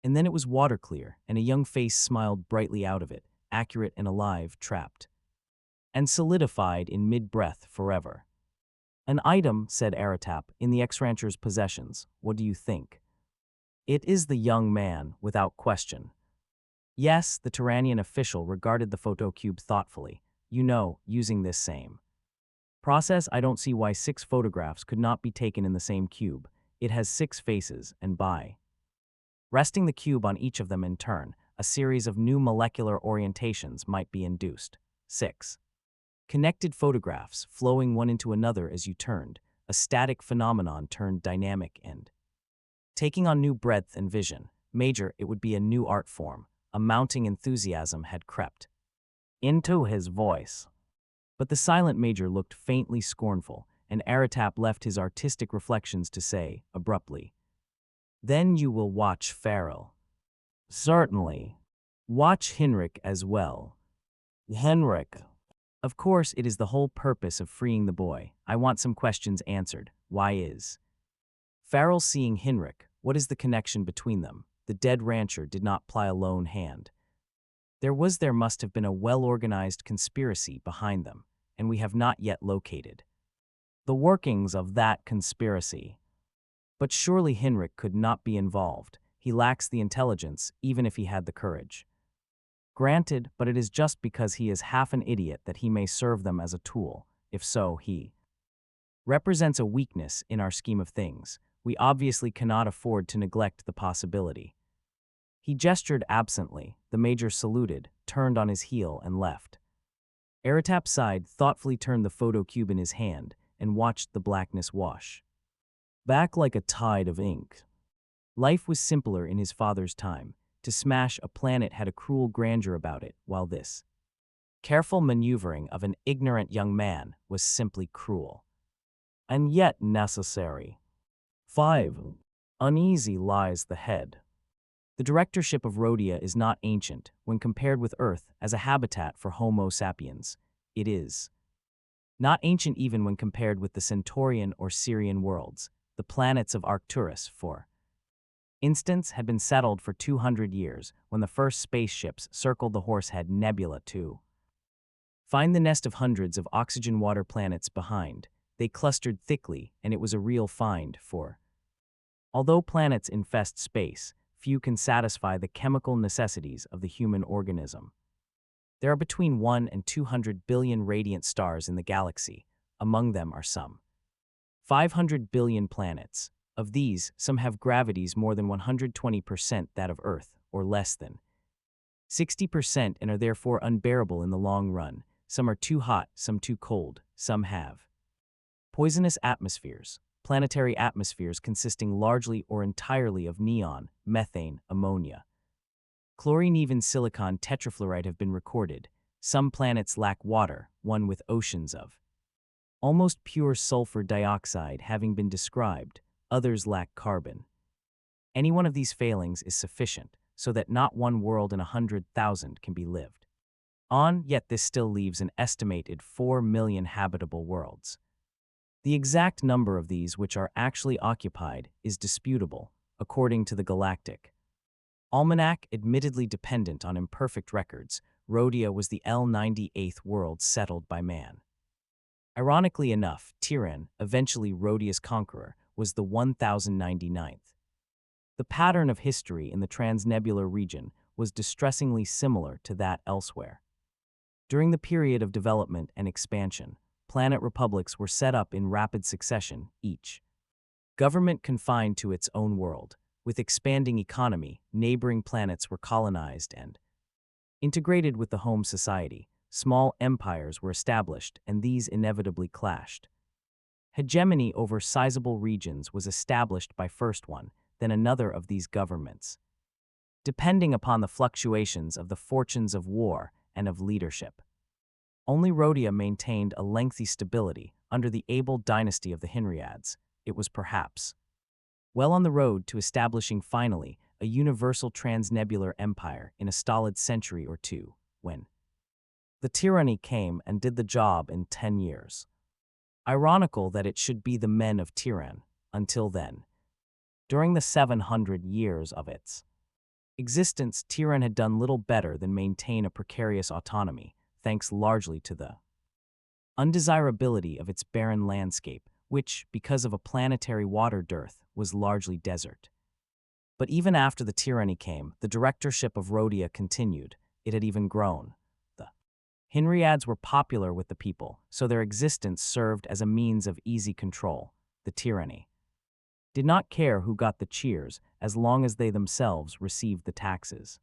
And then it was water clear, and a young face smiled brightly out of it, accurate and alive, trapped and solidified in mid-breath forever. An item, said Aratap, in the ex-rancher's possessions. What do you think? It is the young man, without question. Yes, the Tyrannian official regarded the photocube thoughtfully. You know, using this same process, I don't see why 6 photographs could not be taken in the same cube. It has 6 faces, and by resting the cube on each of them in turn, a series of new molecular orientations might be induced. 6. Connected photographs, flowing one into another as you turned, a static phenomenon turned dynamic and taking on new breadth and vision. Major, it would be a new art form. A mounting enthusiasm had crept into his voice. But the silent Major looked faintly scornful, and Aratap left his artistic reflections to say, abruptly, Then you will watch Farrell. Certainly. Watch Henrik as well. Henrik. Of course, it is the whole purpose of freeing the boy. I want some questions answered. Why is Farrell seeing Henrik? What is the connection between them? The dead rancher did not ply a lone hand. There must have been a well-organized conspiracy behind them, and we have not yet located the workings of that conspiracy. But surely Henrik could not be involved. He lacks the intelligence, even if he had the courage. Granted, but it is just because he is half an idiot that he may serve them as a tool. If so, he represents a weakness in our scheme of things. We obviously cannot afford to neglect the possibility. He gestured absently. The Major saluted, turned on his heel, and left. Aratap sighed, thoughtfully turned the photo cube in his hand, and watched the blackness wash back like a tide of ink. Life was simpler in his father's time. To smash a planet had a cruel grandeur about it, while this careful maneuvering of an ignorant young man was simply cruel. And yet necessary. 5. Uneasy lies the head. The directorship of Rhodia is not ancient when compared with Earth as a habitat for Homo sapiens. It is not ancient even when compared with the Centaurian or Syrian worlds. The planets of Arcturus, for instance, had been settled for 200 years when the first spaceships circled the Horsehead Nebula to find the nest of hundreds of oxygen-water planets behind. They clustered thickly, and it was a real find, for although planets infest space, few can satisfy the chemical necessities of the human organism. There are between 1 and 200 billion radiant stars in the galaxy. Among them are some 500 billion planets. Of these, some have gravities more than 120% that of Earth, or less than 60%, and are therefore unbearable in the long run. Some are too hot, some too cold, some have poisonous atmospheres, planetary atmospheres consisting largely or entirely of neon, methane, ammonia, chlorine, even silicon tetrafluoride have been recorded. Some planets lack water, one with oceans of almost pure sulfur dioxide having been described. Others lack carbon. Any one of these failings is sufficient, so that not one world in 100,000 can be lived on, yet this still leaves an estimated 4 million habitable worlds. The exact number of these which are actually occupied is disputable, according to the Galactic Almanac, admittedly dependent on imperfect records. Rhodia was the L98th world settled by man. Ironically enough, Tiran, eventually Rhodia's conqueror, was the 1099th. The pattern of history in the transnebular region was distressingly similar to that elsewhere. During the period of development and expansion, planet republics were set up in rapid succession, each government confined to its own world. With expanding economy, neighboring planets were colonized and integrated with the home society. Small empires were established, and these inevitably clashed. Hegemony over sizable regions was established by first one, then another of these governments, depending upon the fluctuations of the fortunes of war and of leadership. Only Rhodia maintained a lengthy stability under the able dynasty of the Hinriads. It was perhaps well on the road to establishing finally a universal transnebular empire in a stolid century or two, when the tyranny came and did the job in 10 years. Ironical that it should be the men of Tiran, until then. During the 700 years of its existence, Tiran had done little better than maintain a precarious autonomy, thanks largely to the undesirability of its barren landscape, which, because of a planetary water dearth, was largely desert. But even after the tyranny came, the directorship of Rhodia continued. It had even grown. The Hinriads were popular with the people, so their existence served as a means of easy control. The tyranny did not care who got the cheers as long as they themselves received the taxes.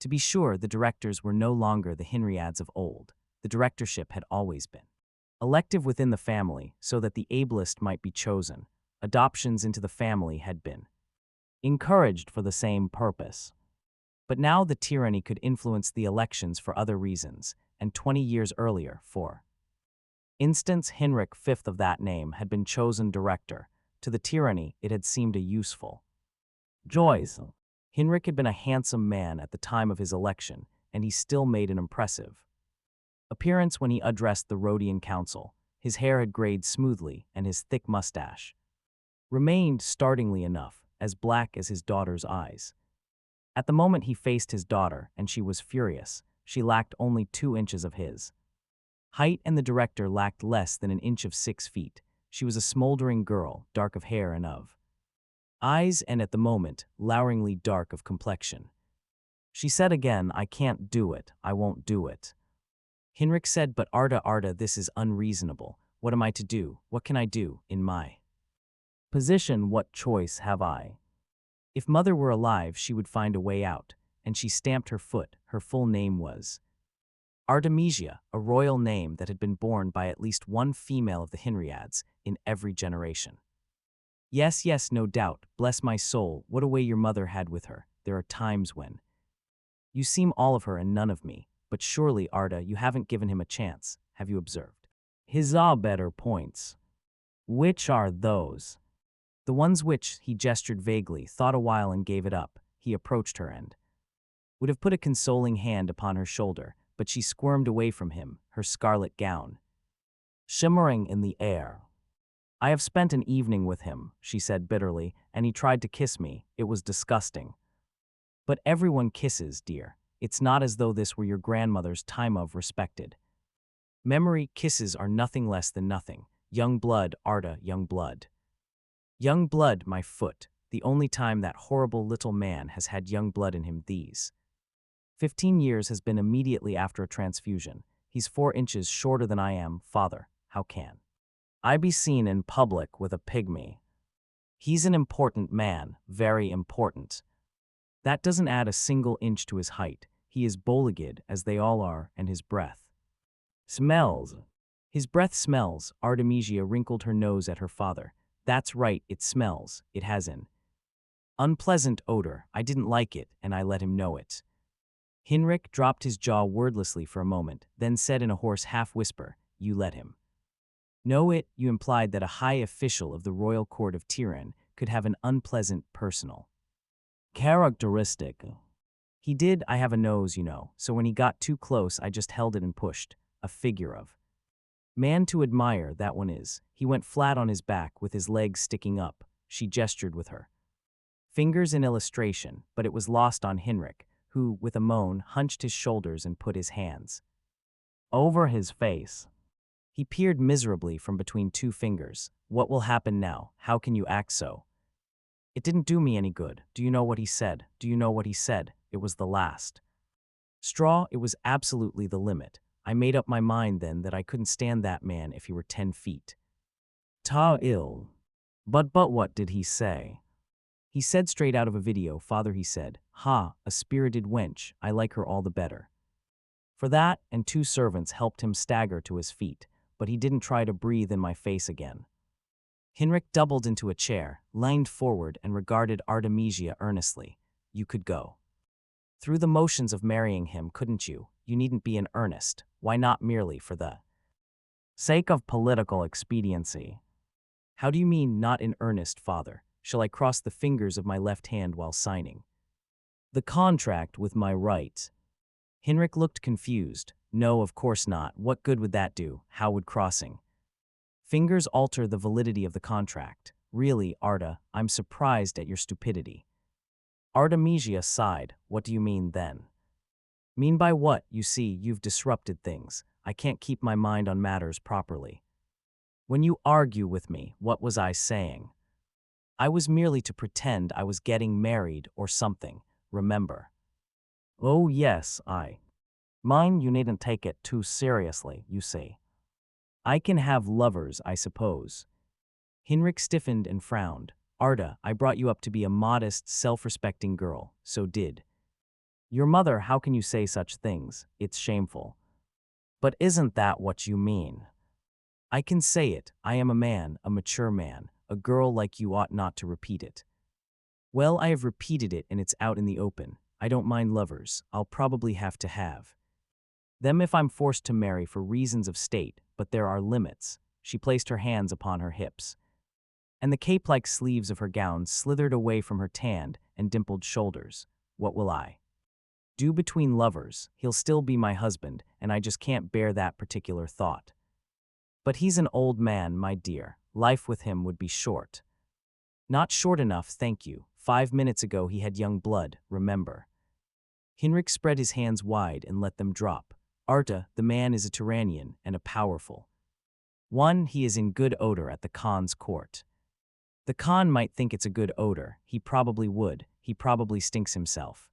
To be sure, the directors were no longer the Hinriads of old. The directorship had always been elective within the family so that the ablest might be chosen. Adoptions into the family had been encouraged for the same purpose. But now the tyranny could influence the elections for other reasons, and 20 years earlier, for instance, Hinrik, fifth of that name, had been chosen director. To the tyranny, it had seemed a useful choice. Hinrik had been a handsome man at the time of his election, and he still made an impressive appearance when he addressed the Rhodian council. His hair had grayed smoothly, and his thick mustache remained, startlingly enough, as black as his daughter's eyes. At the moment he faced his daughter, and she was furious. She lacked only 2 inches of his height, and the director lacked less than an inch of 6 feet. She was a smoldering girl, dark of hair and of eyes, and at the moment, loweringly dark of complexion. She said again, "I can't do it, I won't do it." Hinrik said, "But Arda, this is unreasonable. What am I to do? What can I do? In my position, what choice have I?" If Mother were alive, she would find a way out, and she stamped her foot. Her full name was Artemisia, a royal name that had been borne by at least one female of the Hinriads in every generation. Yes, no doubt, bless my soul, what a way your mother had with her. There are times when you seem all of her and none of me, but surely, Arda, you haven't given him a chance, have you observed his better points? Which are those? The ones which, he gestured vaguely, thought a while and gave it up. He approached her and would have put a consoling hand upon her shoulder, but she squirmed away from him, her scarlet gown shimmering in the air. "I have spent an evening with him," she said bitterly, "and he tried to kiss me. It was disgusting. But everyone kisses, dear. It's not as though this were your grandmother's time of respected memory. Kisses are nothing less than nothing. Young blood, Arda, young blood. Young blood, my foot. The only time that horrible little man has had young blood in him these 15 years has been immediately after a transfusion. He's 4 inches shorter than I am, father. How can I be seen in public with a pygmy? He's an important man, very important. That doesn't add a single inch to his height. He is bowlegged, as they all are, and his breath smells. His breath smells. Artemisia wrinkled her nose at her father. That's right, it smells. It has an unpleasant odor. I didn't like it, and I let him know it. Hinrik dropped his jaw wordlessly for a moment, then said in a hoarse half-whisper, "You let him know it? You implied that a high official of the royal court of Tiran could have an unpleasant personal Characteristic. He did, I have a nose, so when he got too close, I just held it and pushed. A figure of. Man to admire, that one is. He went flat on his back with his legs sticking up. She gestured with her fingers in illustration, but it was lost on Hinrich, who, with a moan, hunched his shoulders and put his hands over his face. He peered miserably from between two fingers. What will happen now? How can you act so? It didn't do me any good. Do you know what he said? Do you know what he said? It was the last straw. It was absolutely the limit. I made up my mind then that I couldn't stand that man if he were 10 feet tall. But what did he say? He said straight out of a video, Father, he said, "Ha, a spirited wench, I like her all the better." For that, and 2 servants helped him stagger to his feet, but he didn't try to breathe in my face again. Hinrich doubled into a chair, leaned forward, and regarded Artemisia earnestly. You could go through the motions of marrying him, couldn't you? You needn't be in earnest. Why not merely for the sake of political expediency? How do you mean, not in earnest, Father? Shall I cross the fingers of my left hand while signing the contract with my right? Hinrich looked confused. No, of course not. What good would that do? How would crossing fingers alter the validity of the contract? Really, Arta, I'm surprised at your stupidity. Artemisia sighed. What do you mean then? Mean by what? You see, you've disrupted things. I can't keep my mind on matters properly. When you argue with me, what was I saying? I was merely to pretend I was getting married or something, remember? Oh yes, Mine, you needn't take it too seriously, you see. I can have lovers, I suppose. Hinrich stiffened and frowned. Arta, I brought you up to be a modest, self-respecting girl, so did your mother. How can you say such things? It's shameful. But isn't that what you mean? I can say it. I am a man, a mature man. A girl like you ought not to repeat it. Well, I have repeated it and it's out in the open. I don't mind lovers. I'll probably have to have them if I'm forced to marry for reasons of state, but there are limits. She placed her hands upon her hips, and the cape-like sleeves of her gown slithered away from her tanned and dimpled shoulders. What will I do between lovers? He'll still be my husband, and I just can't bear that particular thought. But he's an old man, my dear. Life with him would be short. Not short enough, thank you. 5 minutes ago he had young blood, remember. Hinrich spread his hands wide and let them drop. Arta, the man is a Turanian and a powerful one. He is in good odor at the Khan's court. The Khan might think it's a good odor. He probably would. He probably stinks himself.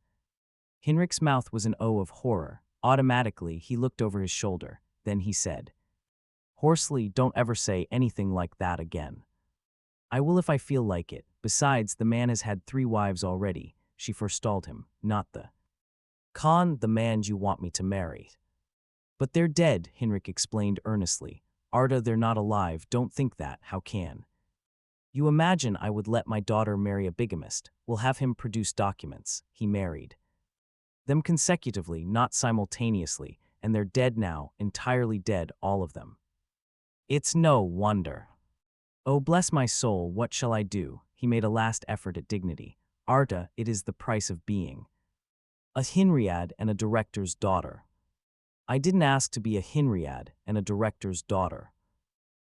Hinrich's mouth was an O of horror. Automatically, he looked over his shoulder. Then he said hoarsely, don't ever say anything like that again. I will if I feel like it. Besides, the man has had 3 wives already. She forestalled him, not the Khan, the man you want me to marry. But they're dead, Hinrich explained earnestly. Arta, they're not alive. Don't think that. How can you imagine I would let my daughter marry a bigamist? We'll have him produce documents. He married them consecutively, not simultaneously, and they're dead now, entirely dead, all of them. It's no wonder. Oh, bless my soul, what shall I do? He made a last effort at dignity. Arta, it is the price of being a Hinriad and a director's daughter. I didn't ask to be a Hinriad and a director's daughter.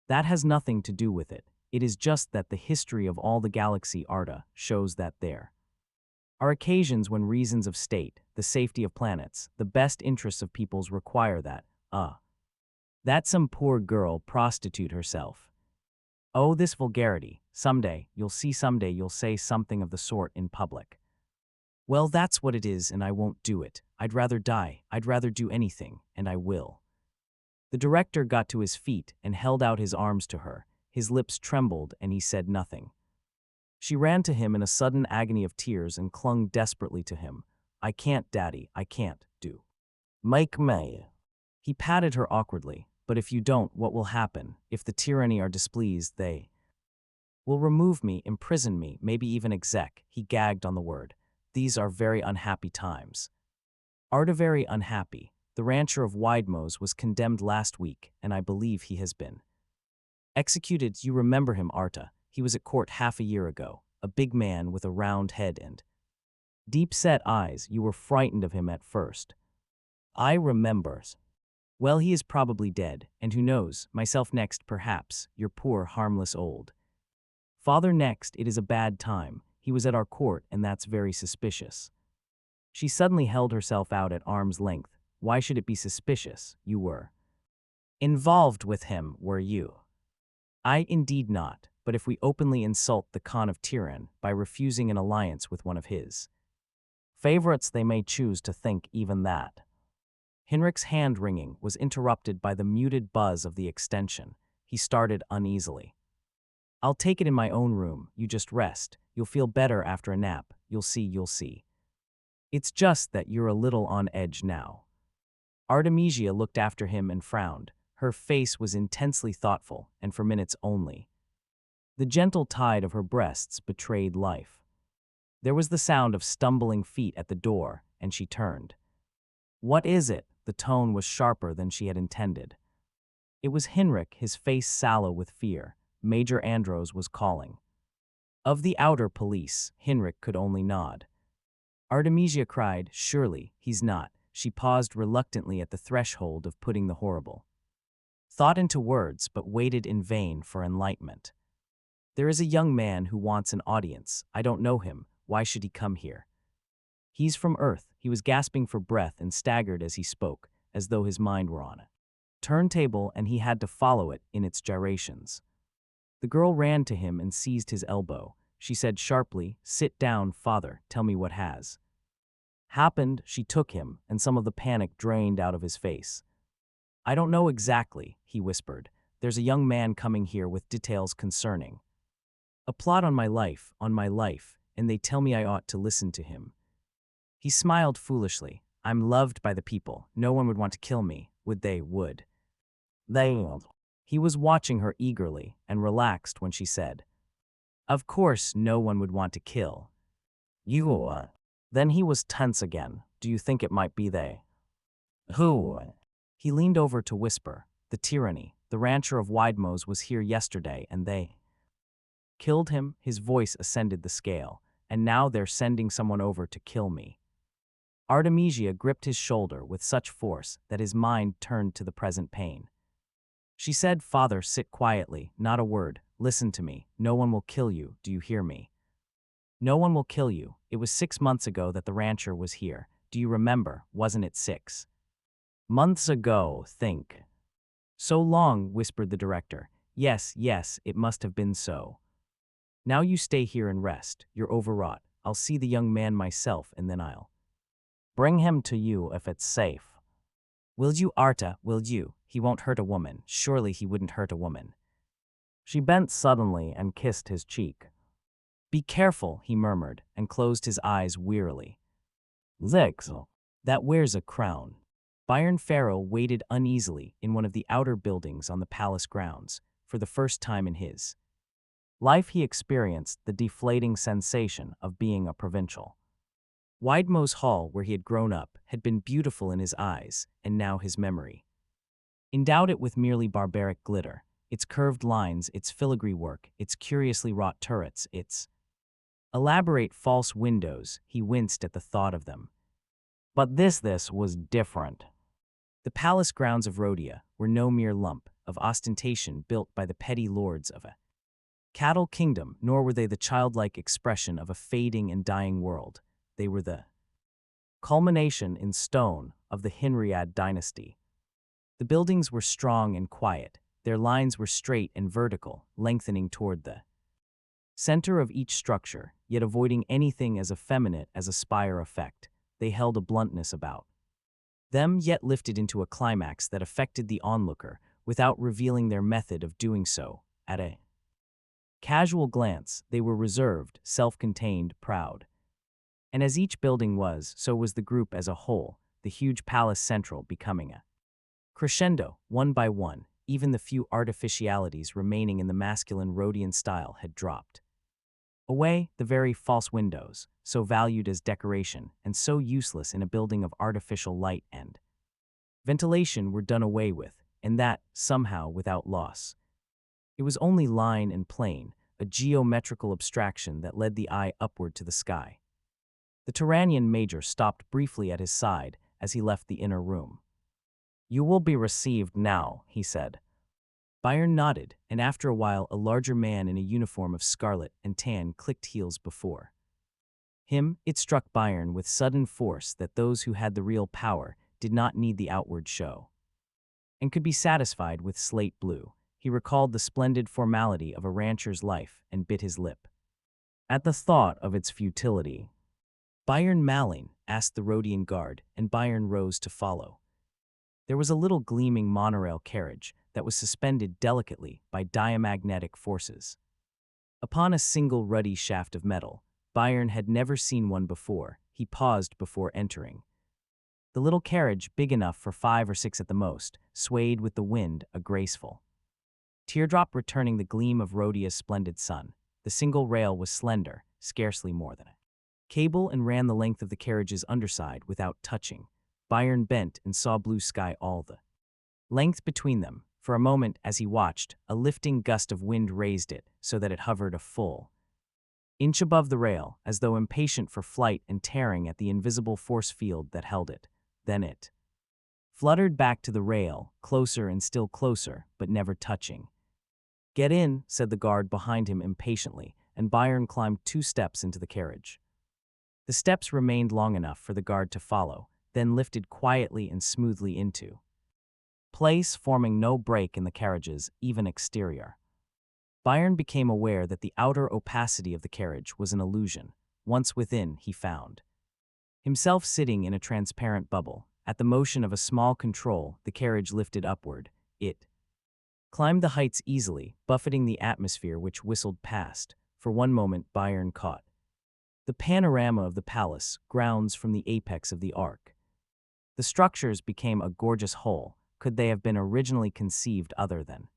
That has nothing to do with it. It is just that the history of all the galaxy, Arta, shows that there are occasions when reasons of state, the safety of planets, the best interests of peoples require that some poor girl prostitute herself. Oh, this vulgarity. Someday you'll say something of the sort in public. Well, that's what it is, and I won't do it. I'd rather die. I'd rather do anything, and I will. The director got to his feet and held out his arms to her. His lips trembled, and he said nothing. She ran to him in a sudden agony of tears and clung desperately to him. I can't, Daddy, I can't do. Mike May. He patted her awkwardly. But if you don't, what will happen? If the tyranny are displeased, they will remove me, imprison me, maybe even exec. He gagged on the word. These are very unhappy times. Arta, very unhappy. The rancher of Widemose was condemned last week, and I believe he has been executed. You remember him, Arta. He was at court half a year ago. A big man with a round head and Deep-set eyes, you were frightened of him at first. I remembers. Well, he is probably dead, and who knows, myself next perhaps, your poor harmless old. Father next, it is a bad time. He was at our court, and that's very suspicious. She suddenly held herself out at arm's length. Why should it be suspicious? You were involved with him, were you? I indeed not, but if we openly insult the Khan of Tiran by refusing an alliance with one of his favorites, they may choose to think even that. Hinrich's hand-wringing was interrupted by the muted buzz of the extension. He started uneasily. I'll take it in my own room. You just rest. You'll feel better after a nap. You'll see, you'll see. It's just that you're a little on edge now. Artemisia looked after him and frowned. Her face was intensely thoughtful, and for minutes only. The gentle tide of her breasts betrayed life. There was the sound of stumbling feet at the door, and she turned. What is it? The tone was sharper than she had intended. It was Hinrich, his face sallow with fear. Major Andros was calling. Of the outer police, Hinrich could only nod. Artemisia cried, surely, he's not. She paused reluctantly at the threshold of putting the horrible thought into words, but waited in vain for enlightenment. There is a young man who wants an audience. I don't know him. Why should he come here? He's from Earth. He was gasping for breath and staggered as he spoke, as though his mind were on a turntable and he had to follow it in its gyrations. The girl ran to him and seized his elbow. She said sharply, sit down, father, tell me what has happened. She took him, and some of the panic drained out of his face. I don't know exactly, he whispered. There's a young man coming here with details concerning a plot on my life, and they tell me I ought to listen to him. He smiled foolishly. I'm loved by the people. No one would want to kill me, would they? Would they? He was watching her eagerly and relaxed when she said, of course no one would want to kill you. Then he was tense again. Do you think it might be they? Who? He leaned over to whisper, the tyranny. The rancher of Widemose was here yesterday and they killed him. His voice ascended the scale. And now they're sending someone over to kill me. Artemisia gripped his shoulder with such force that his mind turned to the present pain. She said, father, sit quietly, not a word. Listen to me. No one will kill you. Do you hear me? No one will kill you. It was 6 months ago that the rancher was here. Do you remember? Wasn't it 6 months ago, think? So long, whispered the director. Yes, yes, it must have been so. Now you stay here and rest. You're overwrought. I'll see the young man myself, and then I'll bring him to you if it's safe. Will you, Arta, will you? He won't hurt a woman. Surely he wouldn't hurt a woman. She bent suddenly and kissed his cheek. Be careful, he murmured, and closed his eyes wearily. Zixel, that wears a crown. Byron Farrow waited uneasily in one of the outer buildings on the palace grounds. For the first time in his life he experienced the deflating sensation of being a provincial. Widemose Hall, where he had grown up, had been beautiful in his eyes, and now his memory endowed it with merely barbaric glitter. Its curved lines, its filigree work, its curiously wrought turrets, its elaborate false windows, he winced at the thought of them. But this was different. The palace grounds of Rhodia were no mere lump of ostentation built by the petty lords of a cattle kingdom, nor were they the childlike expression of a fading and dying world. They were the culmination in stone of the Hinriad dynasty. The buildings were strong and quiet. Their lines were straight and vertical, lengthening toward the center of each structure, yet avoiding anything as effeminate as a spire effect. They held a bluntness about them, yet lifted into a climax that affected the onlooker without revealing their method of doing so. At a casual glance, they were reserved, self-contained, proud. And as each building was, so was the group as a whole, the huge palace central becoming a crescendo. One by one, even the few artificialities remaining in the masculine Rhodian style had dropped away. The very false windows, so valued as decoration and so useless in a building of artificial light and ventilation, were done away with, and that, somehow, without loss. It was only line and plane, a geometrical abstraction that led the eye upward to the sky. The Turanian major stopped briefly at his side as he left the inner room. "You will be received now," he said. Byron nodded, and after a while a larger man in a uniform of scarlet and tan clicked heels before him. It struck Byron with sudden force that those who had the real power did not need the outward show, and could be satisfied with slate blue. He recalled the splendid formality of a rancher's life and bit his lip at the thought of its futility. "Byron Malling?" asked the Rhodian guard, and Byron rose to follow. There was a little gleaming monorail carriage that was suspended delicately by diamagnetic forces upon a single ruddy shaft of metal. Byron had never seen one before. He paused before entering. The little carriage, big enough for 5 or 6 at the most, swayed with the wind, a graceful teardrop returning the gleam of Rhodia's splendid sun. The single rail was slender, scarcely more than a cable, and ran the length of the carriage's underside without touching. Byron bent and saw blue sky all the length between them. For a moment, as he watched, a lifting gust of wind raised it so that it hovered a full inch above the rail, as though impatient for flight and tearing at the invisible force field that held it. Then it fluttered back to the rail, closer and still closer, but never touching. "Get in," said the guard behind him impatiently, and Byron climbed 2 steps into the carriage. The steps remained long enough for the guard to follow, then lifted quietly and smoothly into place, forming no break in the carriage's even exterior. Byron became aware that the outer opacity of the carriage was an illusion. Once within, he found himself sitting in a transparent bubble. At the motion of a small control, the carriage lifted upward. It climbed the heights easily, buffeting the atmosphere which whistled past. For one moment, Byron caught the panorama of the palace grounds from the apex of the arc. The structures became a gorgeous whole. Could they have been originally conceived other than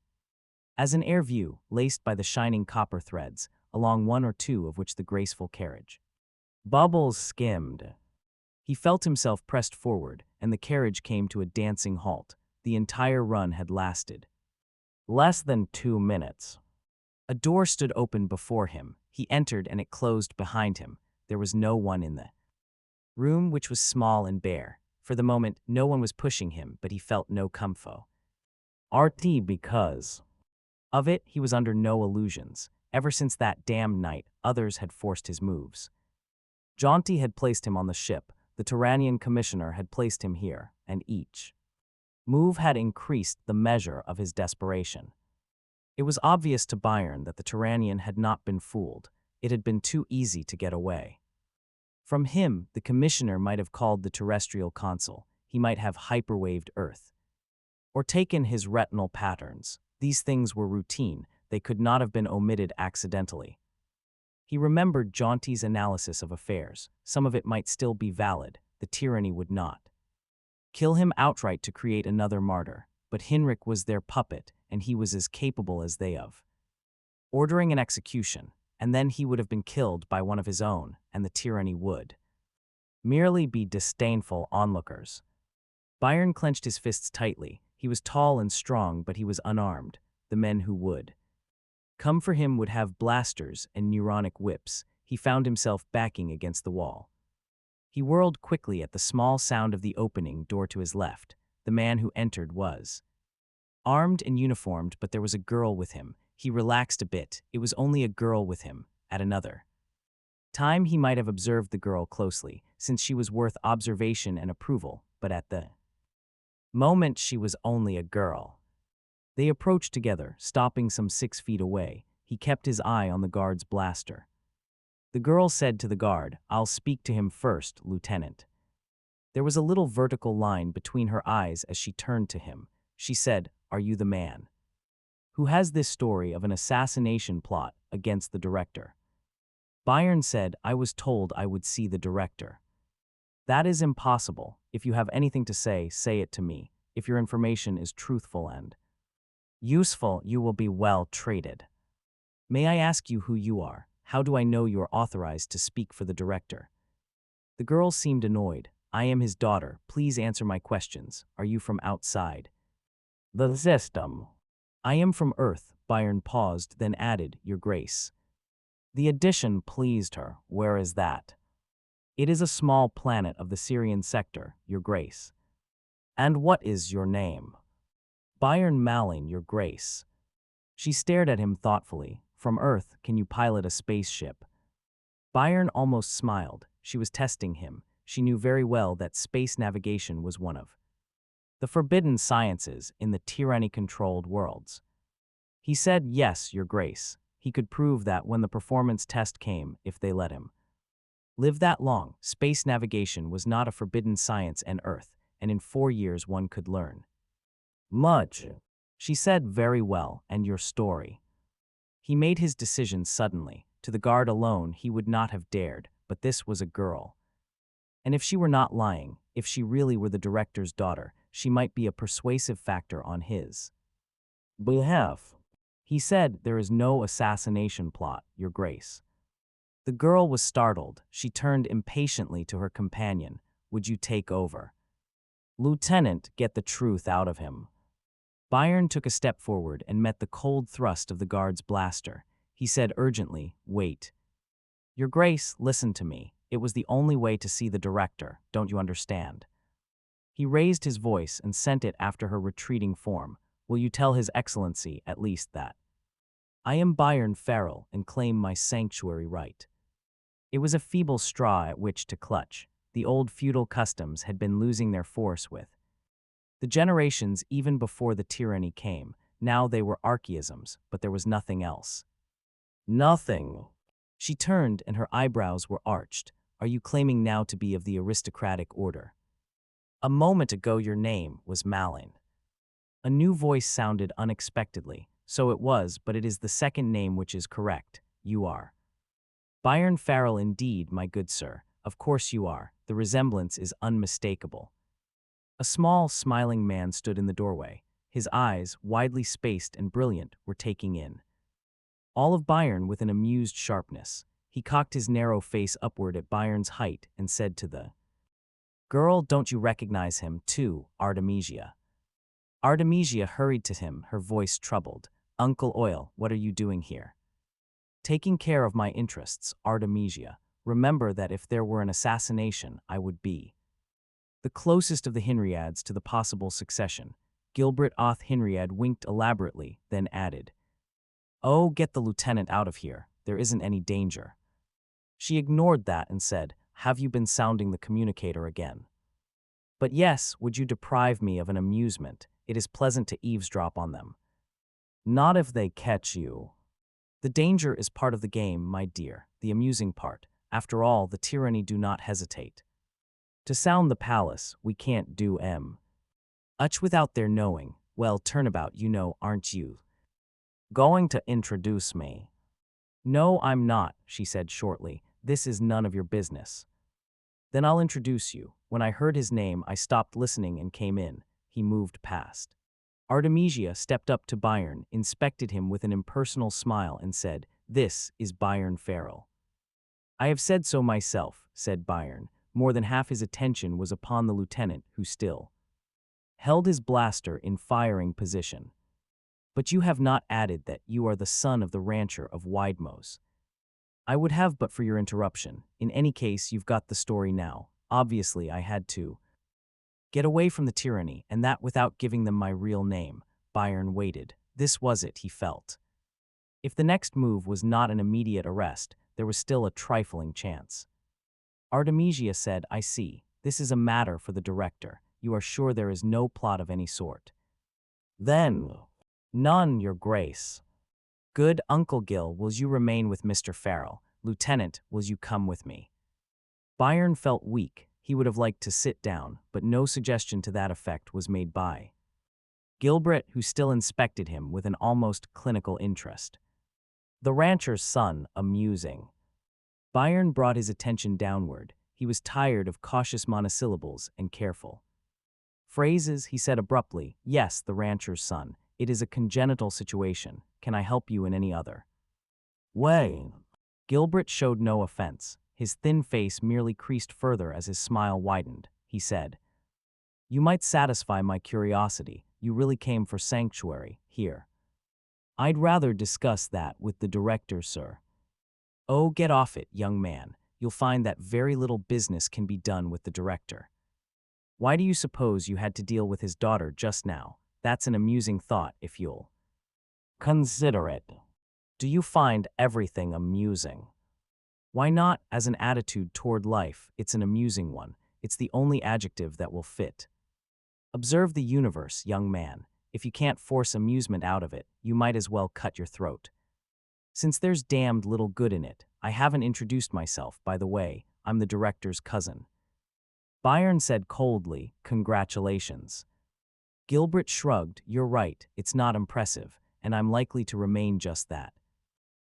as an air view, laced by the shining copper threads, along 1 or 2 of which the graceful carriage bubbles skimmed? He felt himself pressed forward, and the carriage came to a dancing halt. The entire run had lasted less than 2 minutes. A door stood open before him. He entered, and it closed behind him. There was no one in the room, which was small and bare. For the moment, no one was pushing him, but he felt no comfort. Because of it, he was under no illusions. Ever since that damned night, others had forced his moves. Jaunty had placed him on the ship, the Turanian commissioner had placed him here, and each move had increased the measure of his desperation. It was obvious to Byron that the Turanian had not been fooled. It had been too easy to get away from him. The commissioner might have called the terrestrial consul. He might have hyperwaved Earth, or taken his retinal patterns. These things were routine. They could not have been omitted accidentally. He remembered Jaunty's analysis of affairs. Some of it might still be valid. The tyranny would not kill him outright to create another martyr. But Hinrich was their puppet, and he was as capable as they of ordering an execution, and then he would have been killed by one of his own, and the tyranny would merely be disdainful onlookers. Byron clenched his fists tightly. He was tall and strong, but he was unarmed. The men who would come for him would have blasters and neuronic whips. He found himself backing against the wall. He whirled quickly at the small sound of the opening door to his left. The man who entered was armed and uniformed, but there was a girl with him. He relaxed a bit. It was only a girl with him. At another time, he might have observed the girl closely, since she was worth observation and approval, but at the moment she was only a girl. They approached together, stopping some 6 feet away. He kept his eye on the guard's blaster. The girl said to the guard, "I'll speak to him first, Lieutenant." There was a little vertical line between her eyes as she turned to him. She said, "Are you the man who has this story of an assassination plot against the director?" Byron said, "I was told I would see the director." "That is impossible. If you have anything to say it to me. If your information is truthful and useful, you will be well treated. May I ask you who you are? How do I know you are authorized to speak for the director?" The girl seemed annoyed. "I am his daughter. Please answer my questions. Are you from outside the system?" "I am from Earth." Byron paused, then added, "Your Grace." The addition pleased her. "Where is that?" It is a small planet of the Syrian sector, Your Grace. And what is your name? Byron Malin, Your Grace. She stared at him thoughtfully. From Earth, can you pilot a spaceship? Byron almost smiled. She was testing him. She knew very well that space navigation was one of the forbidden sciences in the tyranny-controlled worlds. He said, yes, Your Grace. He could prove that when the performance test came, if they let him live that long. Space navigation was not a forbidden science on Earth, and in 4 years one could learn much. She said, very well, and your story. He made his decision suddenly. To the guard alone, he would not have dared, but this was a girl. And if she were not lying, if she really were the director's daughter, she might be a persuasive factor on his behalf. He said, there is no assassination plot, Your Grace. The girl was startled. She turned impatiently to her companion. Would you take over? Lieutenant, get the truth out of him. Byron took a step forward and met the cold thrust of the guard's blaster. He said urgently, wait. Your Grace, listen to me. It was the only way to see the director, don't you understand? He raised his voice and sent it after her retreating form. Will you tell His Excellency, at least, that I am Byron Farrell and claim my sanctuary right? It was a feeble straw at which to clutch. The old feudal customs had been losing their force with the generations even before the tyranny came. Now they were archaisms, but there was nothing else. Nothing. She turned and her eyebrows were arched. Are you claiming now to be of the aristocratic order? A moment ago your name was Malin. A new voice sounded unexpectedly. So it was, but it is the second name which is correct. You are Byron Farrell indeed, my good sir. Of course you are. The resemblance is unmistakable. A small, smiling man stood in the doorway. His eyes, widely spaced and brilliant, were taking in all of Byron with an amused sharpness. He cocked his narrow face upward at Byron's height and said to the girl, don't you recognize him, too, Artemisia? Artemisia hurried to him, her voice troubled. Uncle Oil, what are you doing here? Taking care of my interests, Artemisia. Remember that if there were an assassination, I would be the closest of the Hinriads to the possible succession. Gilbert Oth Hinriad winked elaborately, then added, oh, get the lieutenant out of here. There isn't any danger. She ignored that and said, have you been sounding the communicator again? But yes, would you deprive me of an amusement? It is pleasant to eavesdrop on them. Not if they catch you. The danger is part of the game, my dear, the amusing part. After all, the tyranny do not hesitate to sound the palace. We can't do much without their knowing. Well, turnabout, you know, aren't you going to introduce me? No, I'm not, she said shortly. This is none of your business. Then I'll introduce you. When I heard his name, I stopped listening and came in. He moved past. Artemisia stepped up to Byron, inspected him with an impersonal smile and said, this is Byron Farrell. I have said so myself, said Byron. More than half his attention was upon the lieutenant, who still held his blaster in firing position. But you have not added that you are the son of the rancher of Widemose. I would have, but for your interruption. In any case, you've got the story now. Obviously, I had to get away from the tyranny, and that without giving them my real name. Byron waited. This was it, he felt. If the next move was not an immediate arrest, there was still a trifling chance. Artemisia said, I see. This is a matter for the director. You are sure there is no plot of any sort? Then, none, Your Grace. Good, Uncle Gil, will you remain with Mr. Farrell? Lieutenant, will you come with me? Byron felt weak. He would have liked to sit down, but no suggestion to that effect was made by Gilbert, who still inspected him with an almost clinical interest. The rancher's son, amusing. Byron brought his attention downward. He was tired of cautious monosyllables and careful phrases. He said abruptly, yes, the rancher's son. It is a congenital situation. Can I help you in any other way? Gilbert showed no offense. His thin face merely creased further as his smile widened. He said, you might satisfy my curiosity. You really came for sanctuary here. I'd rather discuss that with the director, sir. Oh, get off it, young man. you'll find that very little business can be done with the director. Why do you suppose you had to deal with his daughter just now? That's an amusing thought if you'll consider it. Do you find everything amusing? Why not as an attitude toward life? It's an amusing one. It's the only adjective that will fit. Observe the universe, young man. If you can't force amusement out of it, you might as well cut your throat. Since there's damned little good in it, I haven't introduced myself, by the way. I'm the director's cousin. Byron said coldly, "Congratulations." Gilbert shrugged. "You're right, it's not impressive, and I'm likely to remain just that.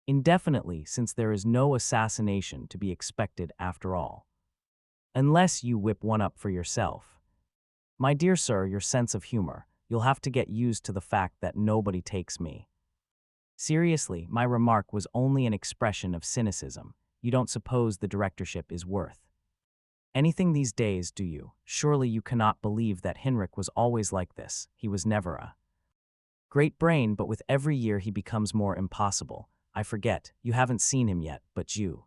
Indefinitely, since there is no assassination to be expected after all. Unless you whip one up for yourself. My dear sir, your sense of humor, you'll have to get used to the fact that nobody takes me. Seriously, my remark was only an expression of cynicism. You don't suppose the directorship is worth anything these days, do you? Surely you cannot believe that Henrik was always like this. He was never a great brain, but with every year he becomes more impossible. I forget, you haven't seen him yet, but you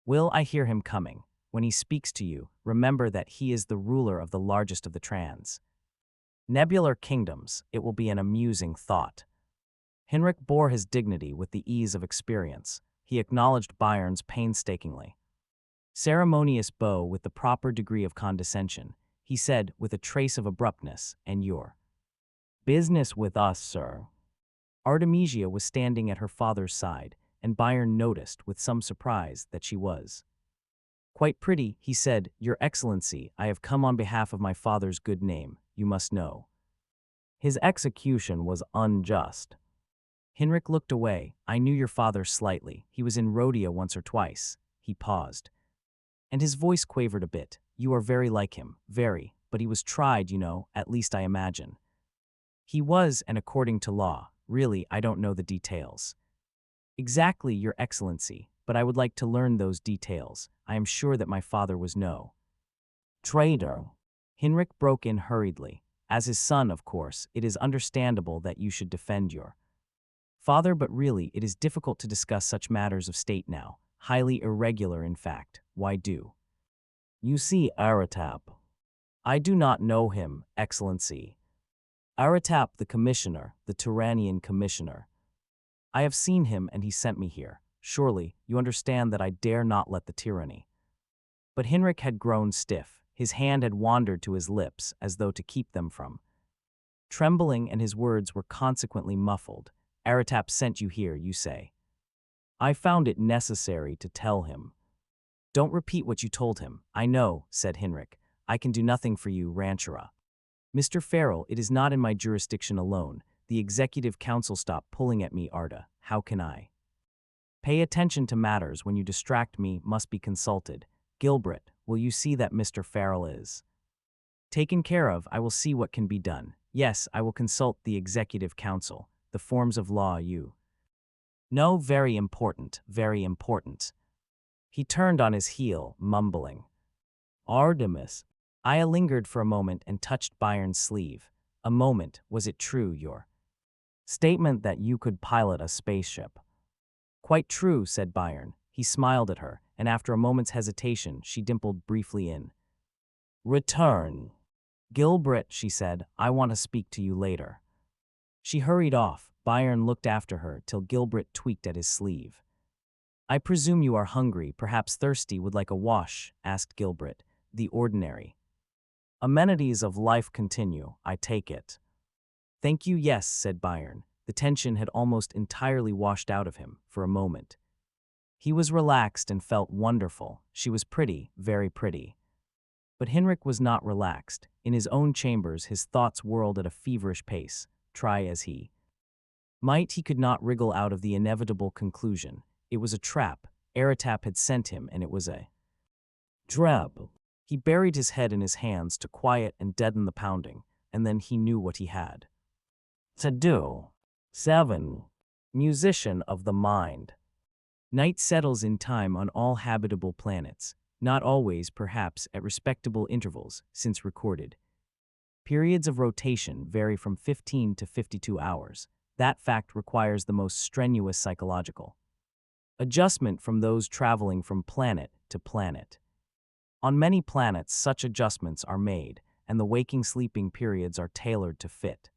will. I hear him coming. When he speaks to you, remember that he is the ruler of the largest of the nebular kingdoms. It will be an amusing thought." Henrik bore his dignity with the ease of experience. He acknowledged Byron's painstakingly ceremonious bow with the proper degree of condescension. He said, with a trace of abruptness, "And your business with us, sir?" Artemisia was standing at her father's side, and Byron noticed with some surprise that she was quite pretty. He said, "Your Excellency, I have come on behalf of my father's good name. You must know his execution was unjust." Henrik looked away. "I knew your father slightly. He was in Rhodia once or twice." He paused, and his voice quavered a bit. "You are very like him, very, but he was tried, you know, at least I imagine." "He was, and according to law. Really, I don't know the details." "Exactly, Your Excellency, but I would like to learn those details. I am sure that my father was no traitor." Henrik broke in hurriedly. "As his son, of course, it is understandable that you should defend your father, but really, it is difficult to discuss such matters of state now. Highly irregular, in fact. Why do you see Aratap?" "I do not know him, Excellency." "Aratap, the commissioner, the Tyrannian commissioner. I have seen him and he sent me here. Surely, you understand that I dare not let the tyranny." But Henrik had grown stiff. His hand had wandered to his lips as though to keep them from trembling, and his words were consequently muffled. "Aratap sent you here, you say?" "I found it necessary to tell him." "Don't repeat what you told him." "I know," said Henrik. "I can do nothing for you, Ranchera." "Mr. Farrell, it is not in my jurisdiction alone. The Executive Council. Stop pulling at me, Arda. How can I pay attention to matters when you distract me? Must be consulted. Gilbert, will you see that Mr. Farrell is taken care of? I will see what can be done. Yes, I will consult the Executive Council. The forms of law, you know, very important, very important." He turned on his heel, mumbling, "Artemis." Aya lingered for a moment and touched Byron's sleeve. "A moment, was it true, your statement that you could pilot a spaceship?" "Quite true," said Byron. He smiled at her, and after a moment's hesitation, she dimpled briefly in return. "Gilbert," she said, "I want to speak to you later." She hurried off. Byron looked after her till Gilbert tweaked at his sleeve. "I presume you are hungry, perhaps thirsty, would like a wash?" asked Gilbert. "The ordinary amenities of life continue, I take it." "Thank you, yes," said Byron. The tension had almost entirely washed out of him for a moment. He was relaxed and felt wonderful. She was pretty, very pretty. But Henrik was not relaxed. In his own chambers, his thoughts whirled at a feverish pace. Try as he might, he could not wriggle out of the inevitable conclusion. It was a trap. Aratap had sent him, and it was a trap. He buried his head in his hands to quiet and deaden the pounding, and then he knew what he had to do. 7. Musician of the mind. Night settles in time on all habitable planets, not always, perhaps, at respectable intervals, since recorded periods of rotation vary from 15 to 52 hours. That fact requires the most strenuous psychological Adjustment from those traveling from planet to planet. On many planets, such adjustments are made, and the waking-sleeping periods are tailored to fit.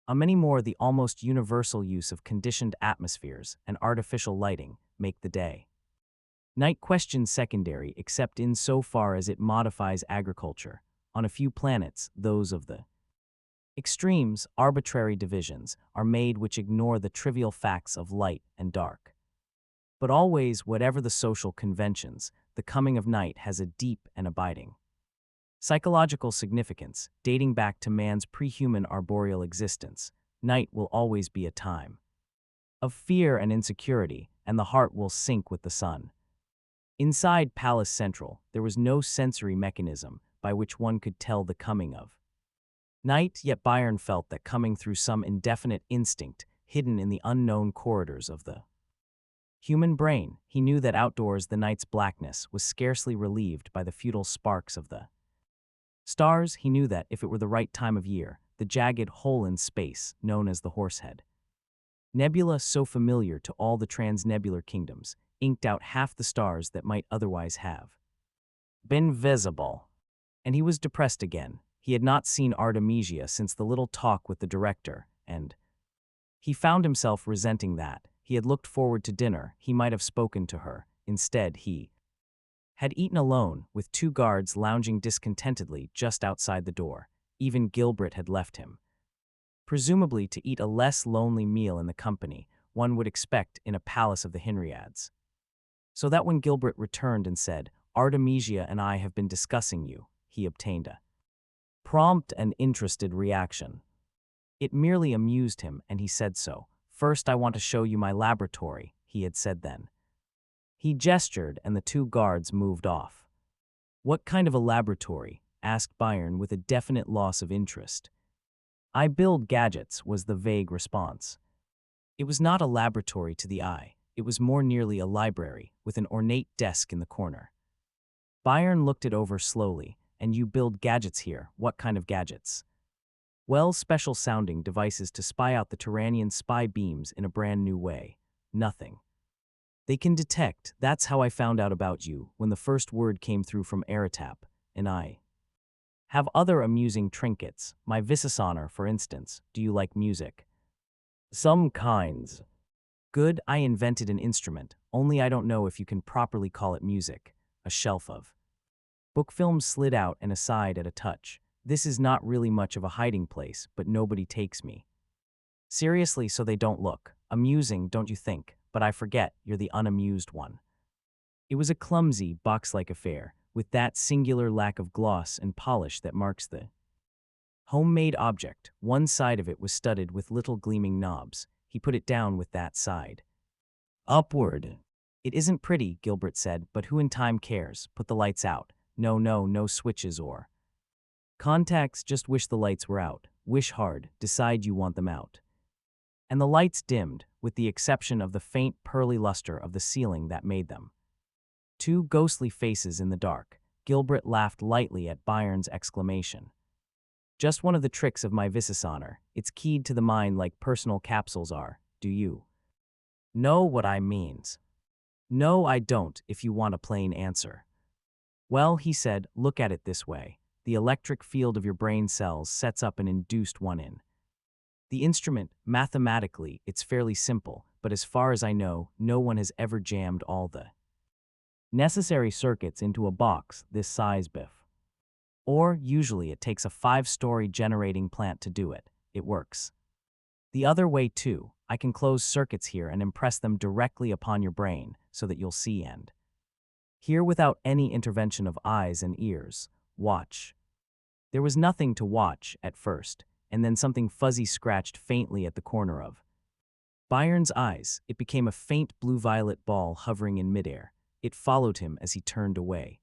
On many more, the almost universal use of conditioned atmospheres and artificial lighting make the day. Night questions secondary except insofar as it modifies agriculture. On a few planets, those of the extremes, arbitrary divisions, are made which ignore the trivial facts of light and dark. But always, whatever the social conventions, the coming of night has a deep and abiding psychological significance, dating back to man's pre-human arboreal existence. Night will always be a time of fear and insecurity, and the heart will sink with the sun. Inside Palace Central, there was no sensory mechanism by which one could tell the coming of night, yet Byron felt that coming through some indefinite instinct hidden in the unknown corridors of the human brain. He knew that outdoors the night's blackness was scarcely relieved by the futile sparks of the stars. He knew that, if it were the right time of year, the jagged hole in space, known as the Horsehead Nebula, so familiar to all the transnebular kingdoms, inked out half the stars that might otherwise have been visible. And he was depressed again. He had not seen Artemisia since the little talk with the director, and he found himself resenting that. He had looked forward to dinner. He might have spoken to her. Instead, he had eaten alone, with two guards lounging discontentedly just outside the door. Even Gilbert had left him, presumably to eat a less lonely meal in the company one would expect in a palace of the Henriads. So that when Gilbert returned and said, "Artemisia and I have been discussing you," he obtained a prompt and interested reaction. It merely amused him, and he said so. "First, I want to show you my laboratory," he had said then. He gestured, and the two guards moved off. "What kind of a laboratory?" asked Byron with a definite loss of interest. "I build gadgets," was the vague response. It was not a laboratory to the eye. It was more nearly a library, with an ornate desk in the corner. Byron looked it over slowly. "And you build gadgets here? What kind of gadgets?" "Well, special-sounding devices to spy out the Tyrannian spy beams in a brand-new way. Nothing they can detect. That's how I found out about you when the first word came through from Eritap, and I have other amusing trinkets. My Visasonar, for instance. Do you like music?" "Some kinds." "Good. I invented an instrument, only I don't know if you can properly call it music." A shelf of book films slid out and aside at a touch. "This is not really much of a hiding place, but nobody takes me seriously, so they don't look. Amusing, don't you think? But I forget, you're the unamused one." It was a clumsy, box-like affair, with that singular lack of gloss and polish that marks the homemade object. One side of it was studded with little gleaming knobs. He put it down with that side upward. "It isn't pretty," Gilbert said, "but who in time cares? Put the lights out." No switches or contacts, just wish the lights were out. Wish hard, decide you want them out. And the lights dimmed, with the exception of the faint pearly luster of the ceiling that made them two ghostly faces in the dark. Gilbert laughed lightly at Byron's exclamation. "Just one of the tricks of my Visasonar. It's keyed to the mind like personal capsules are. Do you know what I means?" "No, I don't, if you want a plain answer." "Well," he said, "look at it this way. The electric field of your brain cells sets up an induced one in the instrument. Mathematically, it's fairly simple, but as far as I know, no one has ever jammed all the necessary circuits into a box this size, Biff. Or, usually it takes a 5-story generating plant to do it. It works the other way too. I can close circuits here and impress them directly upon your brain so that you'll see and hear without any intervention of eyes and ears. Watch." There was nothing to watch at first, and then something fuzzy scratched faintly at the corner of Byron's eyes. It became a faint blue-violet ball hovering in midair. It followed him as he turned away,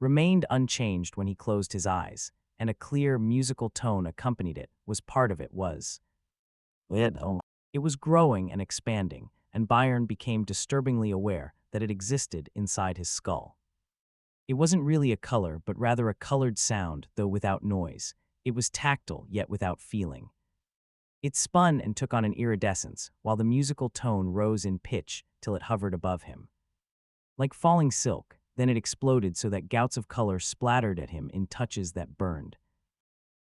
remained unchanged when he closed his eyes, and a clear, musical tone accompanied it. Was part of it was it was growing and expanding, and Byron became disturbingly aware that it existed inside his skull. It wasn't really a color, but rather a colored sound, though without noise. It was tactile, yet without feeling. It spun and took on an iridescence, while the musical tone rose in pitch till it hovered above him. Like falling silk, then it exploded so that gouts of color splattered at him in touches that burned.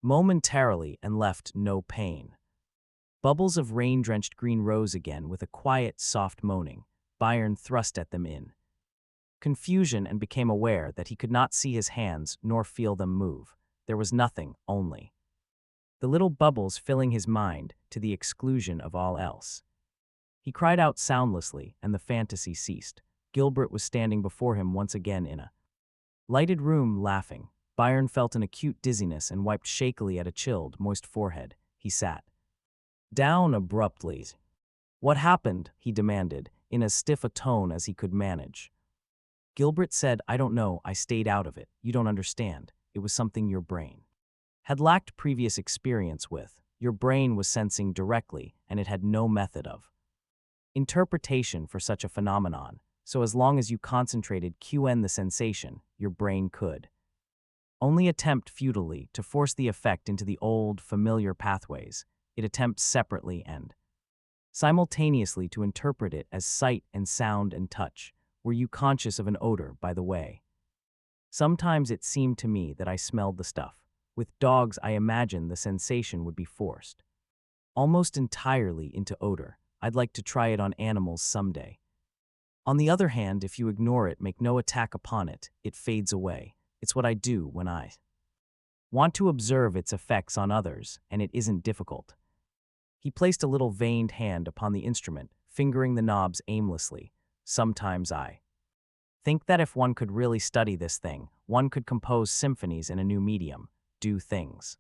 Momentarily and left no pain. Bubbles of rain-drenched green rose again with a quiet, soft moaning. Byron thrust at them in confusion and became aware that he could not see his hands nor feel them move. There was nothing, only the little bubbles filling his mind to the exclusion of all else. He cried out soundlessly, and the fantasy ceased. Gilbert was standing before him once again in a lighted room, laughing. Byron felt an acute dizziness and wiped shakily at a chilled, moist forehead. He sat down abruptly. "What happened?" he demanded, in as stiff a tone as he could manage. Gilbert said, "I don't know, I stayed out of it. You don't understand. It was something your brain had lacked previous experience with. Your brain was sensing directly, and it had no method of interpretation for such a phenomenon, so as long as you concentrated QN the sensation, your brain could only attempt futilely to force the effect into the old, familiar pathways. It attempts separately and simultaneously to interpret it as sight and sound and touch. Were you conscious of an odor, by the way? Sometimes it seemed to me that I smelled the stuff. With dogs, I imagined the sensation would be forced almost entirely into odor. I'd like to try it on animals someday. On the other hand, if you ignore it, make no attack upon it, it fades away. It's what I do when I want to observe its effects on others, and it isn't difficult." He placed a little veined hand upon the instrument, fingering the knobs aimlessly. "Sometimes I think that if one could really study this thing, one could compose symphonies in a new medium, do things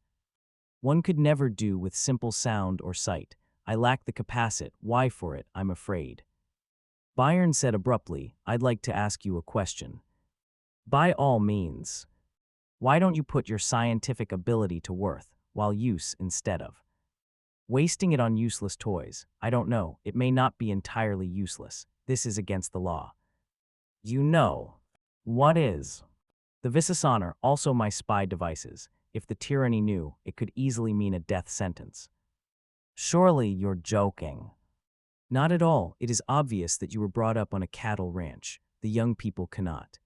one could never do with simple sound or sight. I lack the capacity. Why for it, I'm afraid." Byron said abruptly, "I'd like to ask you a question." "By all means. Why don't you put your scientific ability to worth, while use instead of wasting it on useless toys? I don't know, it may not be entirely useless. This is against the law." "You know what is?" "The Visasana, also my spy devices. If the tyranny knew, it could easily mean a death sentence." "Surely you're joking." "Not at all. It is obvious that you were brought up on a cattle ranch. The young people cannot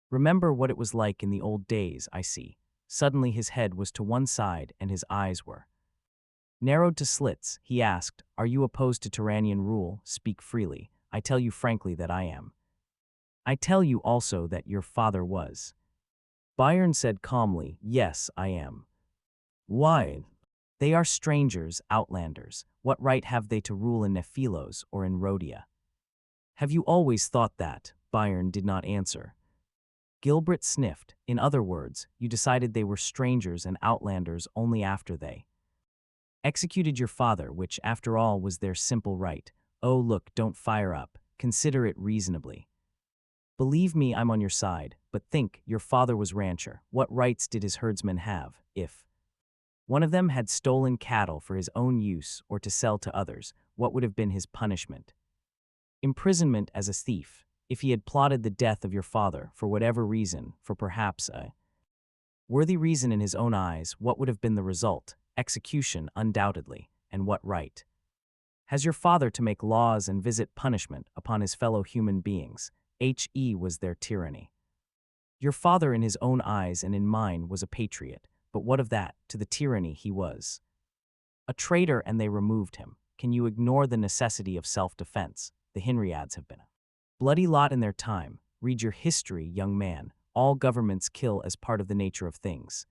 remember what it was like in the old days, I see." Suddenly his head was to one side and his eyes were narrowed to slits. He asked, "Are you opposed to tyrannian rule? Speak freely." "I tell you frankly that I am." "I tell you also that your father was." Byron said calmly, "Yes, I am." "Why?" "They are strangers, outlanders. What right have they to rule in Nephilos or in Rhodia?" "Have you always thought that?" Byron did not answer. Gilbert sniffed. "In other words, you decided they were strangers and outlanders only after they executed your father, which, after all, was their simple right. Oh, look, don't fire up. Consider it reasonably. Believe me, I'm on your side, but think, your father was rancher. What rights did his herdsmen have? If one of them had stolen cattle for his own use or to sell to others, what would have been his punishment? Imprisonment as a thief. If he had plotted the death of your father, for whatever reason, for perhaps a worthy reason in his own eyes, what would have been the result? Execution, undoubtedly. And what right has your father to make laws and visit punishment upon his fellow human beings? Was their tyranny. Your father in his own eyes and in mine was a patriot, but what of that? To the tyranny he was a traitor, and they removed him. Can you ignore the necessity of self-defense? The Hinriads have been a bloody lot in their time. Read your history, young man. All governments kill as part of the nature of things.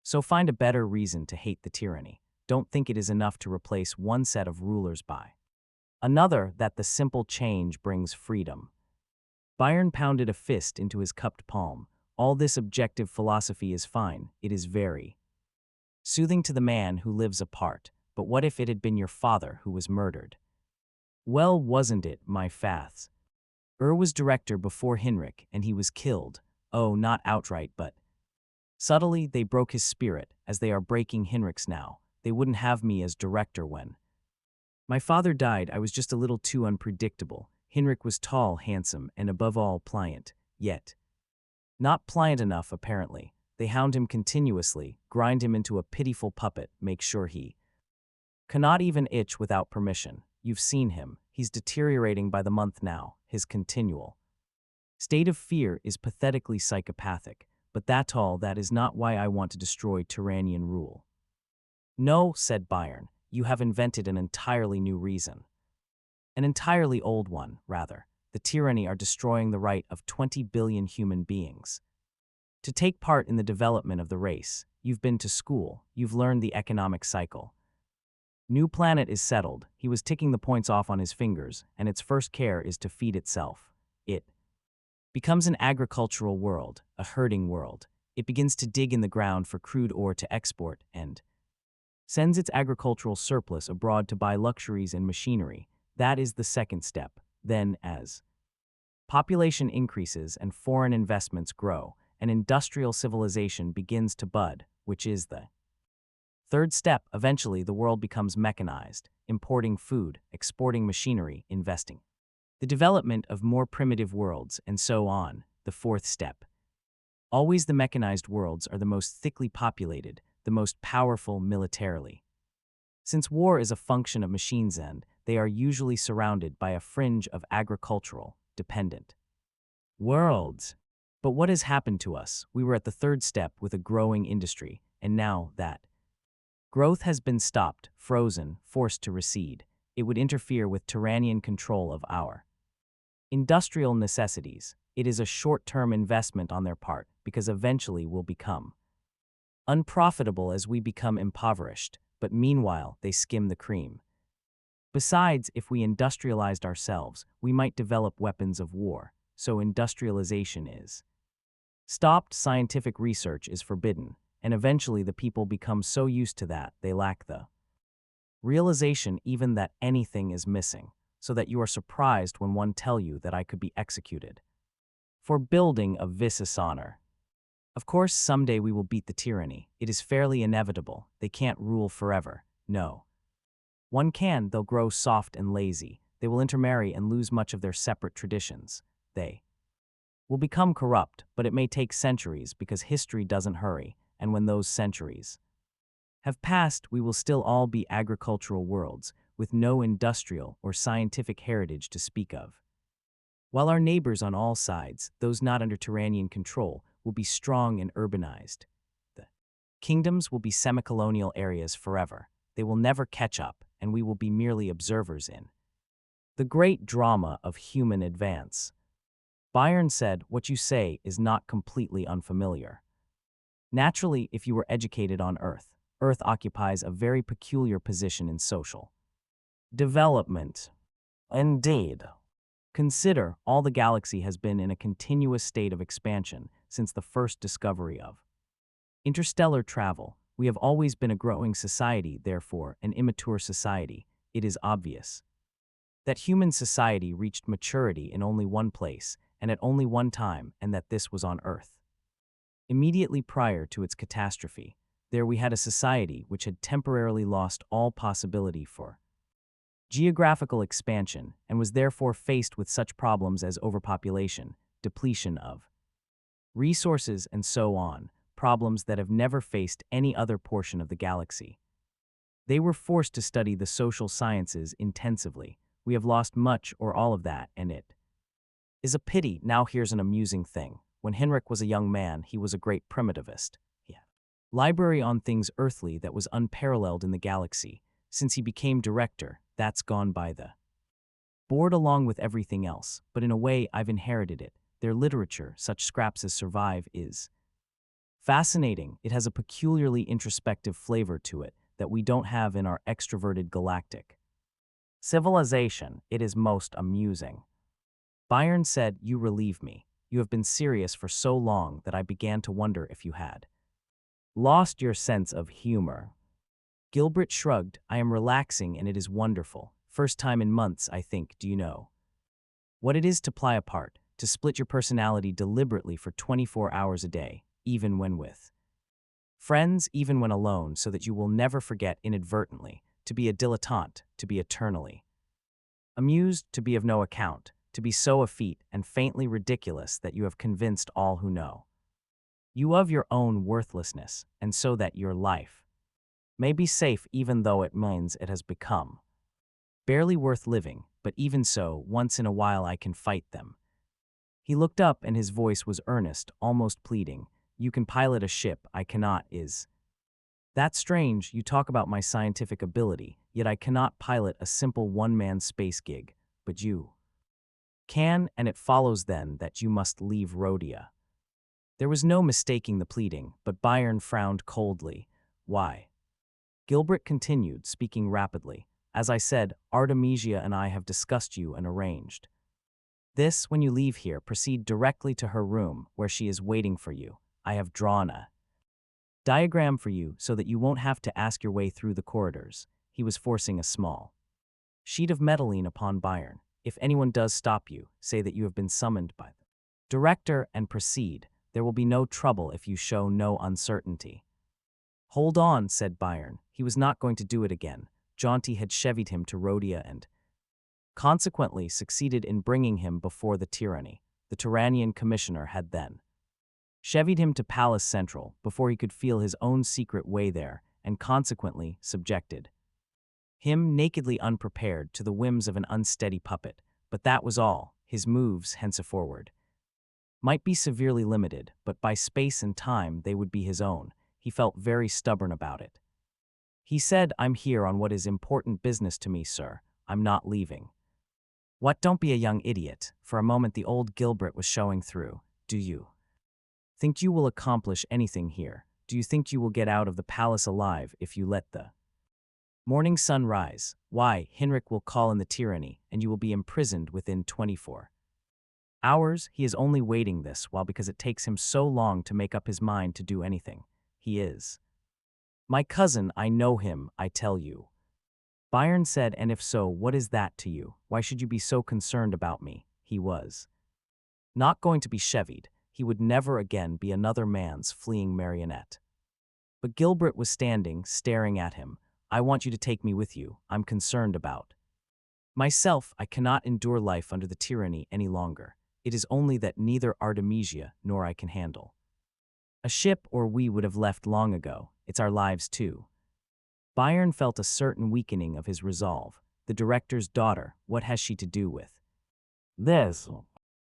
So find a better reason to hate the tyranny. Don't think it is enough to replace one set of rulers by another, that the simple change brings freedom." Byron pounded a fist into his cupped palm. "All this objective philosophy is fine. It is very soothing to the man who lives apart. But what if it had been your father who was murdered?" "Well, wasn't it, my faths? Was director before Hinrich, and he was killed. Oh, not outright, but subtly. They broke his spirit, as they are breaking Hinrich's now. They wouldn't have me as director when my father died. I was just a little too unpredictable. Hinrich was tall, handsome, and above all pliant, yet not pliant enough, apparently. They hound him continuously, grind him into a pitiful puppet, make sure he Cannot even itch without permission. You've seen him. He's deteriorating by the month now. His continual state of fear is pathetically psychopathic, but that is not why I want to destroy Tyrannian rule. No, said Byron, you have invented an entirely new reason. An entirely old one, rather. The tyranny are destroying the right of 20 billion human beings to take part in the development of the race. You've been to school. You've learned the economic cycle. New planet is settled. He was ticking the points off on his fingers, and its first care is to feed itself. It becomes an agricultural world, a herding world. It begins to dig in the ground for crude ore to export and sends its agricultural surplus abroad to buy luxuries and machinery. That is the second step. Then, as population increases and foreign investments grow, an industrial civilization begins to bud, which is the third step. Eventually, the world becomes mechanized, importing food, exporting machinery, investing the development of more primitive worlds, and so on. The fourth step. Always the mechanized worlds are the most thickly populated, the most powerful militarily. Since war is a function of machines and they are usually surrounded by a fringe of agricultural, dependent worlds. But what has happened to us? We were at the third step with a growing industry, and now that growth has been stopped, frozen, forced to recede, it would interfere with Tyrannian control of our industrial necessities. It is a short-term investment on their part because eventually we'll become unprofitable as we become impoverished, but meanwhile they skim the cream. Besides, if we industrialized ourselves, we might develop weapons of war, so industrialization is stopped, scientific research is forbidden, and eventually the people become so used to that they lack the realization even that anything is missing, so that you are surprised when one tell you that I could be executed for building a vicious honor. Of course, someday we will beat the tyranny. It is fairly inevitable. They can't rule forever. No. One can, they'll grow soft and lazy. They will intermarry and lose much of their separate traditions. They will become corrupt, but it may take centuries because history doesn't hurry, and when those centuries have passed, we will still all be agricultural worlds with no industrial or scientific heritage to speak of. While our neighbors on all sides, those not under Tyrannian control, will be strong and urbanized. The kingdoms will be semi-colonial areas forever. They will never catch up, and we will be merely observers in the great drama of human advance. Byron said, what you say is not completely unfamiliar. Naturally, if you were educated on Earth, Earth occupies a very peculiar position in social development. Indeed. Consider, all the galaxy has been in a continuous state of expansion since the first discovery of interstellar travel. We have always been a growing society, therefore an immature society. It is obvious that human society reached maturity in only one place and at only one time, and that this was on Earth. Immediately prior to its catastrophe, there we had a society which had temporarily lost all possibility for geographical expansion and was therefore faced with such problems as overpopulation, depletion of resources, and so on, problems that have never faced any other portion of the galaxy. They were forced to study the social sciences intensively. We have lost much or all of that, and it is a pity. Now here's an amusing thing. When Henrik was a young man, he was a great primitivist. He had a library on things earthly that was unparalleled in the galaxy. Since he became director, that's gone by the board along with everything else, but in a way I've inherited it. Their literature, such scraps as survive, is fascinating. It has a peculiarly introspective flavor to it that we don't have in our extroverted galactic civilization. It is most amusing. Byron said, you relieve me. You have been serious for so long that I began to wonder if you had lost your sense of humor. Gilbert shrugged. I am relaxing and it is wonderful. First time in months, I think. Do you know what it is to ply a part, to split your personality deliberately for 24 hours a day, even when with friends, even when alone, so that you will never forget inadvertently, to be a dilettante, to be eternally amused, to be of no account, to be so effete and faintly ridiculous that you have convinced all who know you of your own worthlessness, and so that your life may be safe even though it means it has become barely worth living, but even so, once in a while I can fight them. He looked up and his voice was earnest, almost pleading. You can pilot a ship, I cannot, is. That's strange, you talk about my scientific ability, yet I cannot pilot a simple one-man space gig, but you can, and it follows then that you must leave Rhodia. There was no mistaking the pleading, but Byron frowned coldly. Why? Gilbert continued, speaking rapidly. As I said, Artemisia and I have discussed you and arranged. This, when you leave here, proceed directly to her room, where she is waiting for you. I have drawn a diagram for you so that you won't have to ask your way through the corridors. He was forcing a small sheet of metaline upon Byron. If anyone does stop you, say that you have been summoned by the director and proceed. There will be no trouble if you show no uncertainty. Hold on, said Byron. He was not going to do it again. Jaunty had chevied him to Rhodia and consequently succeeded in bringing him before the tyranny. The Tyrannian commissioner had then chevied him to Palace Central before he could feel his own secret way there, and consequently subjected him, nakedly unprepared, to the whims of an unsteady puppet. But that was all. His moves, henceforward, might be severely limited, but by space and time they would be his own. He felt very stubborn about it. He said, I'm here on what is important business to me, sir. I'm not leaving. What, don't be a young idiot. For a moment the old Gilbert was showing through. Do you think you will accomplish anything here? Do you think you will get out of the palace alive if you let the morning sun rise? Why, Henrik will call in the tyranny, and you will be imprisoned within 24 hours. He is only waiting this while because it takes him so long to make up his mind to do anything. He is my cousin, I know him, I tell you. Byron said, and if so, what is that to you? Why should you be so concerned about me? He was not going to be chevied. He would never again be another man's fleeing marionette. But Gilbert was standing, staring at him. I want you to take me with you. I'm concerned about myself. I cannot endure life under the tyranny any longer. It is only that neither Artemisia nor I can handle a ship, or we would have left long ago. It's our lives too. Byron felt a certain weakening of his resolve. The director's daughter, what has she to do with this?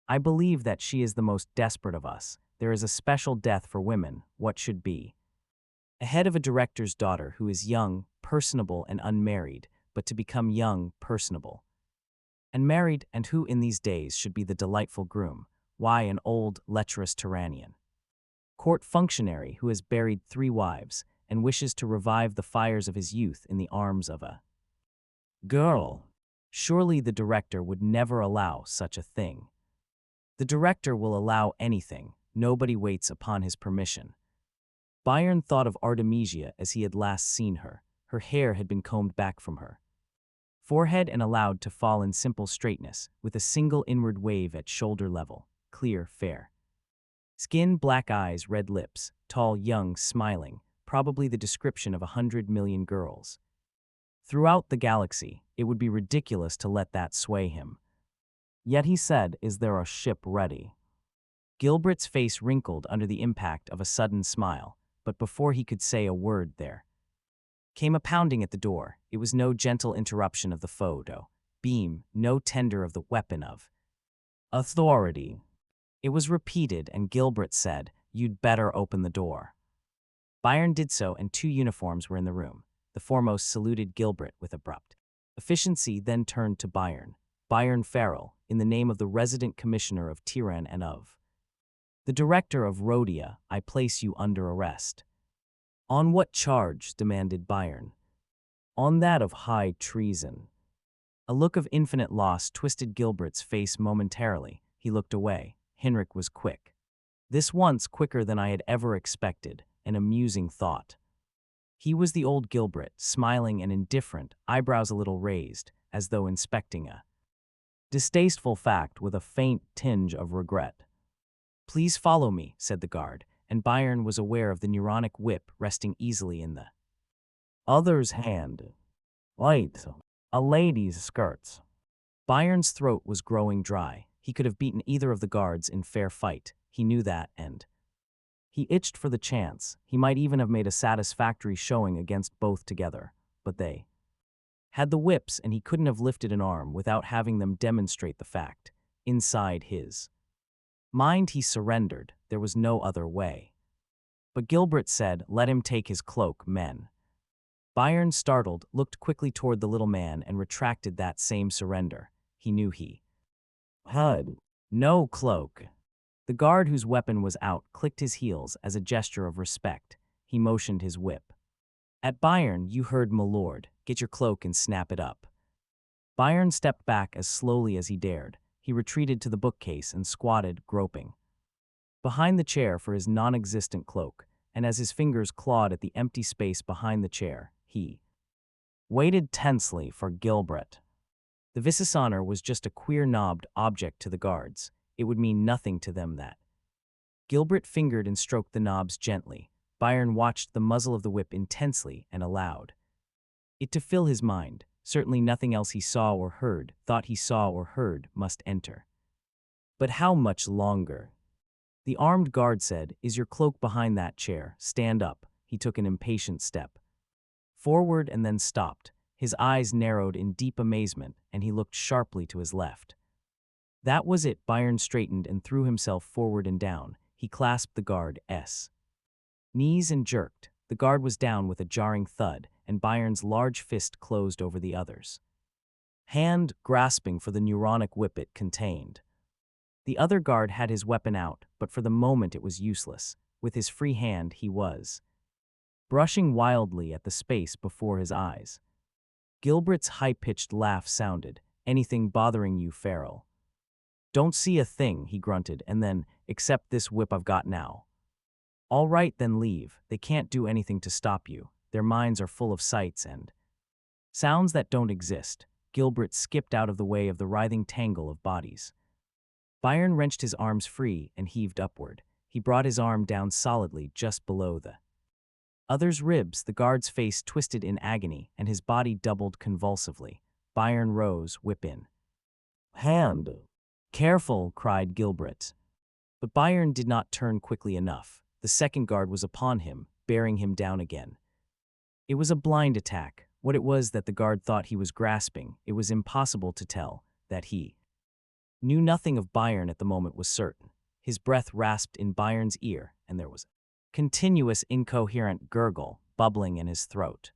I believe that she is the most desperate of us. There is a special death for women, what should be a head of a director's daughter who is young, personable, and unmarried, but to become young, personable, and married, and who in these days should be the delightful groom. Why, an old, lecherous Tyrannian court functionary who has buried 3 wives and wishes to revive the fires of his youth in the arms of a girl. Surely the director would never allow such a thing. The director will allow anything. Nobody waits upon his permission. Byron thought of Artemisia as he had last seen her. Her hair had been combed back from her forehead and allowed to fall in simple straightness, with a single inward wave at shoulder level, clear, fair skin, black eyes, red lips, tall, young, smiling, probably the description of 100 million girls throughout the galaxy. It would be ridiculous to let that sway him. Yet he said, is there a ship ready? Gilbert's face wrinkled under the impact of a sudden smile, but before he could say a word there came a pounding at the door. It was no gentle interruption of the photo beam, no tender of the weapon of authority. It was repeated, and Gilbert said, you'd better open the door. Byron did so, and 2 uniforms were in the room. The foremost saluted Gilbert with abrupt efficiency, then turned to Byron. Byron Farrell, in the name of the resident commissioner of Tiran and of the director of Rhodia, I place you under arrest. On what charge? Demanded Byron. On that of high treason. A look of infinite loss twisted Gilbert's face momentarily. He looked away. Henrik was quick. This once quicker than I had ever expected, an amusing thought. He was the old Gilbert, smiling and indifferent, eyebrows a little raised, as though inspecting a distasteful fact with a faint tinge of regret. Please follow me, said the guard, and Byron was aware of the neuronic whip resting easily in the other's hand. Light, a lady's skirts. Byron's throat was growing dry. He could have beaten either of the guards in fair fight. He knew that, and He itched for the chance. He might even have made a satisfactory showing against both together. But they had the whips, and he couldn't have lifted an arm without having them demonstrate the fact. Inside his mind, he surrendered. There was no other way. But Gilbert said, "Let him take his cloak, men." Byron, startled, looked quickly toward the little man and retracted that same surrender. He knew he had no cloak. The guard, whose weapon was out, clicked his heels as a gesture of respect. He motioned his whip. At Byron, "You heard, my lord. Get your cloak and snap it up." Byron stepped back as slowly as he dared. He retreated to the bookcase and squatted, groping behind the chair for his non-existent cloak, and as his fingers clawed at the empty space behind the chair, he waited tensely for Gilbert. The Visisauner was just a queer-knobbed object to the guards. It would mean nothing to them that. Gilbert fingered and stroked the knobs gently. Byron watched the muzzle of the whip intensely and allowed it to fill his mind. Certainly nothing else he saw or heard, thought he saw or heard, must enter. But how much longer? The armed guard said, "Is your cloak behind that chair? Stand up." He took an impatient step forward and then stopped. His eyes narrowed in deep amazement, and he looked sharply to his left. That was it. Byron straightened and threw himself forward and down. He clasped the guard's knees and jerked. The guard was down with a jarring thud, and Byron's large fist closed over the other's hand, grasping for the neuronic whip it contained. The other guard had his weapon out, but for the moment it was useless. With his free hand, he was brushing wildly at the space before his eyes. Gilbert's high-pitched laugh sounded. "Anything bothering you, Farrell?" "Don't see a thing," he grunted, and then, "Except this whip I've got now." "All right, then leave. They can't do anything to stop you. Their minds are full of sights and sounds that don't exist." Gilbert skipped out of the way of the writhing tangle of bodies. Byron wrenched his arms free and heaved upward. He brought his arm down solidly just below the other's ribs. The guard's face twisted in agony, and his body doubled convulsively. Byron rose, whip in hand. "Careful," cried Gilbert. But Byron did not turn quickly enough. The second guard was upon him, bearing him down again. It was a blind attack. What it was that the guard thought he was grasping, it was impossible to tell. That he knew nothing of Byron at the moment was certain. His breath rasped in Byron's ear, and there was a continuous incoherent gurgle bubbling in his throat.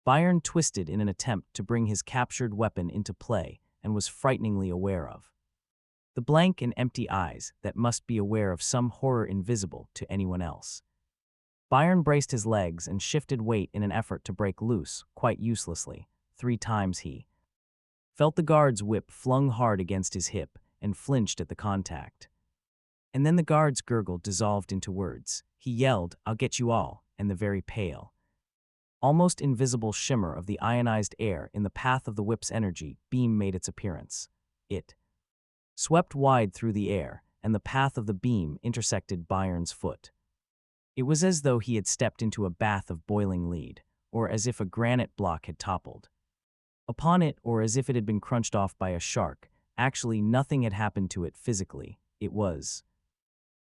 Byron twisted in an attempt to bring his captured weapon into play and was frighteningly aware of the blank and empty eyes that must be aware of some horror invisible to anyone else. Byron braced his legs and shifted weight in an effort to break loose, quite uselessly. 3 times he felt the guard's whip flung hard against his hip and flinched at the contact. And then the guard's gurgle dissolved into words. He yelled, "I'll get you all," and the very pale, almost invisible shimmer of the ionized air in the path of the whip's energy beam made its appearance. It swept wide through the air, and the path of the beam intersected Byron's foot. It was as though he had stepped into a bath of boiling lead, or as if a granite block had toppled upon it, or as if it had been crunched off by a shark. Actually, nothing had happened to it physically. It was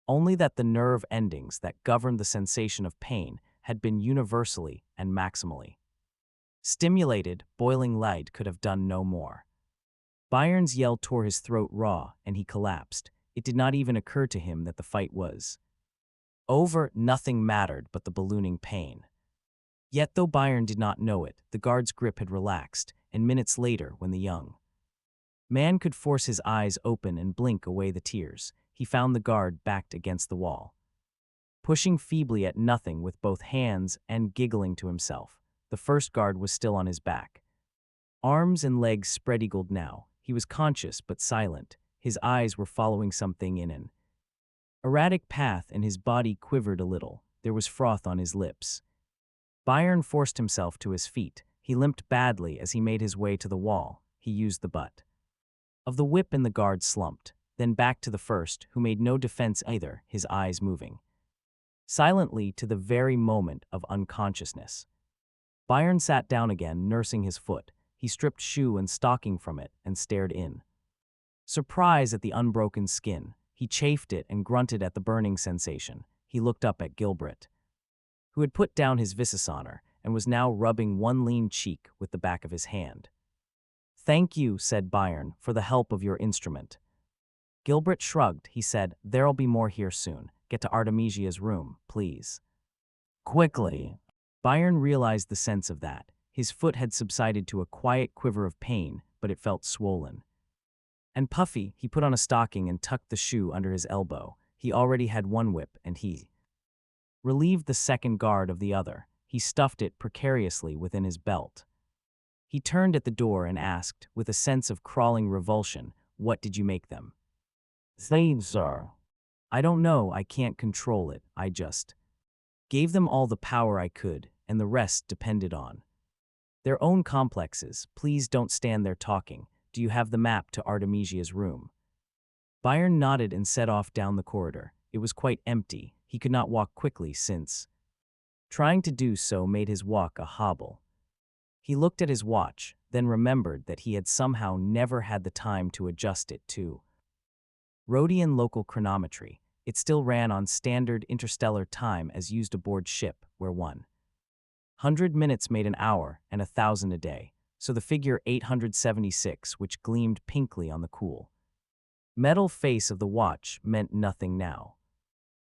only that the nerve endings that governed the sensation of pain had been universally and maximally stimulated. Boiling lead could have done no more. Byron's yell tore his throat raw, and he collapsed. It did not even occur to him that the fight was over. Nothing mattered but the ballooning pain. Yet, though Byron did not know it, the guard's grip had relaxed, and minutes later, when the young man could force his eyes open and blink away the tears, he found the guard backed against the wall, pushing feebly at nothing with both hands and giggling to himself. The first guard was still on his back, arms and legs spread-eagled now. He was conscious but silent. His eyes were following something in an erratic path, and his body quivered a little. There was froth on his lips. Byron forced himself to his feet. He limped badly as he made his way to the wall. He used the butt of the whip, and the guard slumped. Then back to the first, who made no defense either, his eyes moving silently to the very moment of unconsciousness. Byron sat down again, nursing his foot. He stripped shoe and stocking from it and stared in surprise at the unbroken skin. He chafed it and grunted at the burning sensation. He looked up at Gilbert, who had put down his Visisauner and was now rubbing one lean cheek with the back of his hand. "Thank you," said Byron, "for the help of your instrument." Gilbert shrugged. He said, "There'll be more here soon. Get to Artemisia's room, please." Quickly. Byron realized the sense of that. His foot had subsided to a quiet quiver of pain, but it felt swollen. And puffy, he put on a stocking and tucked the shoe under his elbow. He already had one whip, and he relieved the second guard of the other. He stuffed it precariously within his belt. He turned at the door and asked, with a sense of crawling revulsion, "What did you make them?" "Say, sir." "I don't know, I can't control it, I just gave them all the power I could, and the rest depended on their own complexes. Please don't stand there talking. Do you have the map to Artemisia's room?" Byron nodded and set off down the corridor. It was quite empty. He could not walk quickly since trying to do so made his walk a hobble. He looked at his watch, then remembered that he had somehow never had the time to adjust it to Rhodian local chronometry. It still ran on standard interstellar time as used aboard ship, where 100 minutes made an hour and 1,000 a day, so the figure 876, which gleamed pinkly on the cool metal face of the watch, meant nothing now.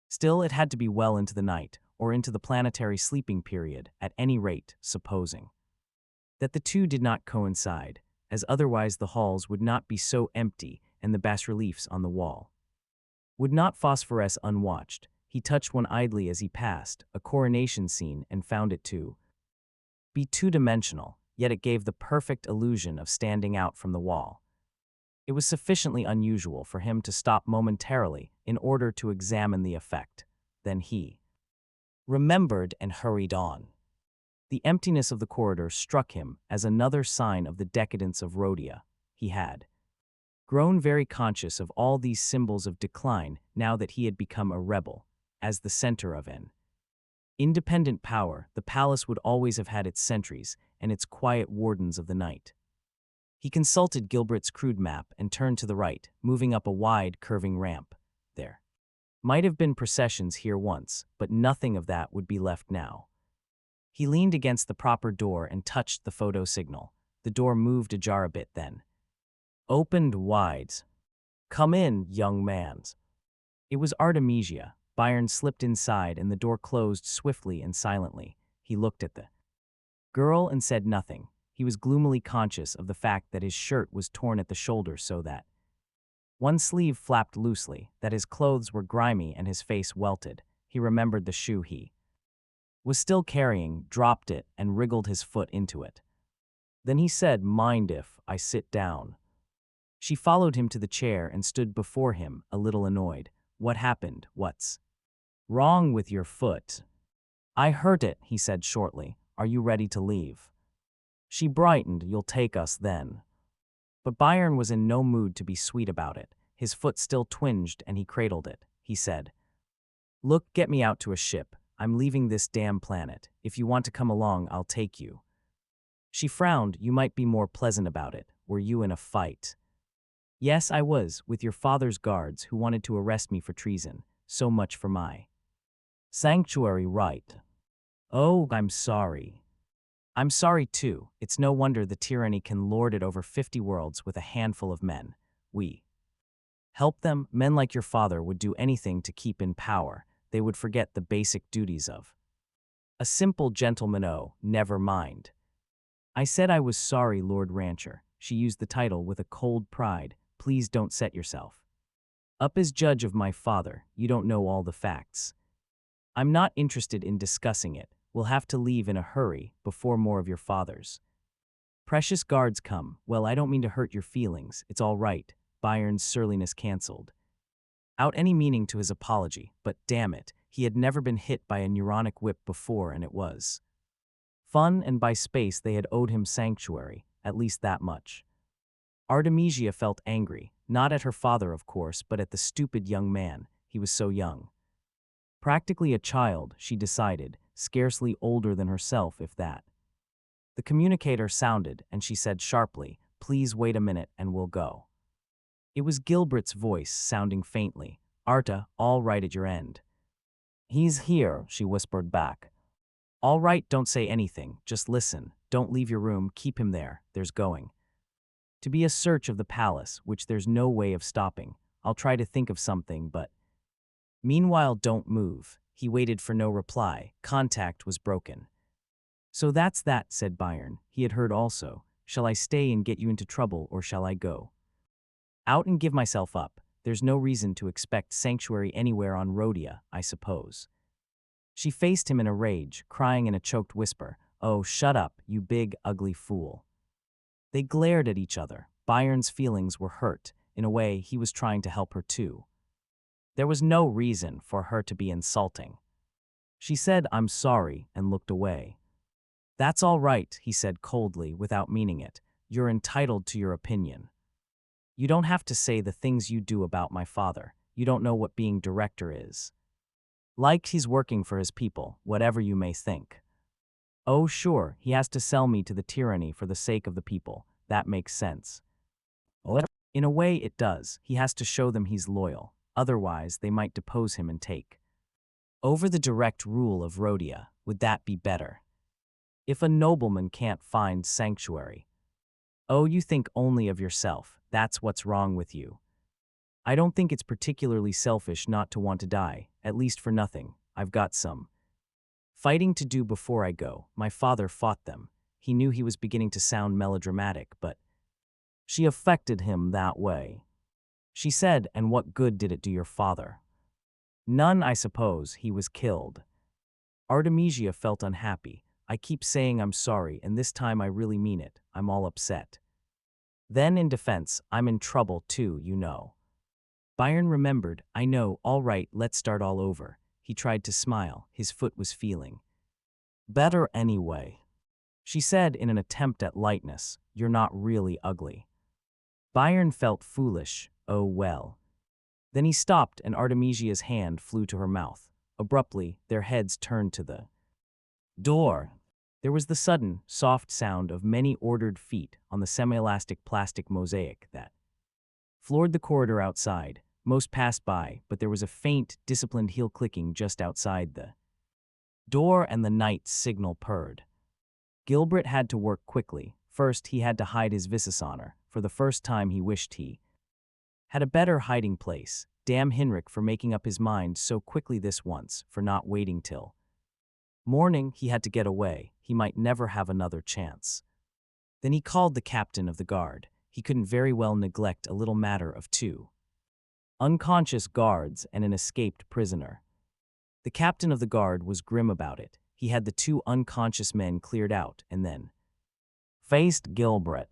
Still, it had to be well into the night, or into the planetary sleeping period, at any rate, supposing that the two did not coincide, as otherwise the halls would not be so empty and the bas-reliefs on the wall would not phosphoresce unwatched. He touched one idly as he passed, a coronation scene, and found it to be two-dimensional, yet it gave the perfect illusion of standing out from the wall. It was sufficiently unusual for him to stop momentarily in order to examine the effect. Then he remembered and hurried on. The emptiness of the corridor struck him as another sign of the decadence of Rhodia. He had grown very conscious of all these symbols of decline now that he had become a rebel. As the center of an independent power, the palace would always have had its sentries and its quiet wardens of the night. He consulted Gilbert's crude map and turned to the right, moving up a wide, curving ramp. There might have been processions here once, but nothing of that would be left now. He leaned against the proper door and touched the photo signal. The door moved ajar a bit, then opened wide. "Come in, young man." It was Artemisia. Byron slipped inside and the door closed swiftly and silently. He looked at the girl and said nothing. He was gloomily conscious of the fact that his shirt was torn at the shoulder so that one sleeve flapped loosely, that his clothes were grimy and his face welted. He remembered the shoe he was still carrying, dropped it, and wriggled his foot into it. Then he said, "Mind if I sit down?" She followed him to the chair and stood before him, a little annoyed. "What happened? What's wrong with your foot?" "I hurt it," he said shortly. "Are you ready to leave?" She brightened. "You'll take us then." But Byron was in no mood to be sweet about it. His foot still twinged and he cradled it. He said, "Look, get me out to a ship. I'm leaving this damn planet. If you want to come along, I'll take you." She frowned. "You might be more pleasant about it. Were you in a fight?" "Yes, I was, with your father's guards who wanted to arrest me for treason. So much for my sanctuary right." "Oh, I'm sorry." "I'm sorry too. It's no wonder the tyranny can lord it over 50 worlds with a handful of men. We help them. Men like your father would do anything to keep in power. They would forget the basic duties of a simple gentleman. Oh, never mind." "I said I was sorry, Lord Rancher." She used the title with a cold pride. "Please don't set yourself up as judge of my father. You don't know all the facts." "I'm not interested in discussing it. We'll have to leave in a hurry before more of your father's precious guards come." "Well, I don't mean to hurt your feelings. It's all right." Byron's surliness canceled out any meaning to his apology, but damn it, he had never been hit by a neuronic whip before, and it was fun, and by space they had owed him sanctuary, at least that much. Artemisia felt angry, not at her father of course, but at the stupid young man. He was so young. Practically a child, she decided, scarcely older than herself if that. The communicator sounded, and she said sharply, "Please wait a minute and we'll go." It was Gilbert's voice, sounding faintly. "Arta, all right at your end?" He's here, she whispered back. All right, don't say anything, just listen. Don't leave your room, keep him there, there's going to be a search of the palace, which there's no way of stopping. I'll try to think of something, but meanwhile, don't move. He waited for no reply. Contact was broken. So that's that, said Byron. He had heard also. Shall I stay and get you into trouble, or shall I go out and give myself up? There's no reason to expect sanctuary anywhere on Rhodia, I suppose. She faced him in a rage, crying in a choked whisper, Oh, shut up, you big, ugly fool. They glared at each other. Byron's feelings were hurt. In a way, he was trying to help her too. There was no reason for her to be insulting. She said, I'm sorry, and looked away. That's all right, he said coldly, without meaning it. You're entitled to your opinion. You don't have to say the things you do about my father. You don't know what being director is. Like he's working for his people, whatever you may think. Oh, sure, he has to sell me to the tyranny for the sake of the people. That makes sense. In a way, it does. He has to show them he's loyal. Otherwise, they might depose him and take over the direct rule of Rhodia. Would that be better? If a nobleman can't find sanctuary. Oh, you think only of yourself. That's what's wrong with you. I don't think it's particularly selfish not to want to die, at least for nothing. I've got some fighting to do before I go. My father fought them. He knew he was beginning to sound melodramatic, but she affected him that way. She said, and what good did it do your father? None, I suppose. He was killed. Artemisia felt unhappy. I keep saying I'm sorry, and this time I really mean it. I'm all upset. Then in defense, I'm in trouble too, you know. Byron remembered, I know, all right, let's start all over. He tried to smile. His foot was feeling better anyway. She said in an attempt at lightness, You're not really ugly. Byron felt foolish. Oh well. Then he stopped and Artemisia's hand flew to her mouth. Abruptly, their heads turned to the door. There was the sudden, soft sound of many ordered feet on the semi-elastic plastic mosaic that floored the corridor outside. Most passed by, but there was a faint, disciplined heel clicking just outside the door and the night's signal purred. Gilbert had to work quickly. First, he had to hide his Visasana. For the first time, he wished he had a better hiding place. Damn Hinrich for making up his mind so quickly this once, for not waiting till morning. He had to get away. He might never have another chance. Then he called the captain of the guard. He couldn't very well neglect a little matter of two unconscious guards and an escaped prisoner. The captain of the guard was grim about it. He had the two unconscious men cleared out and then faced Gilbert.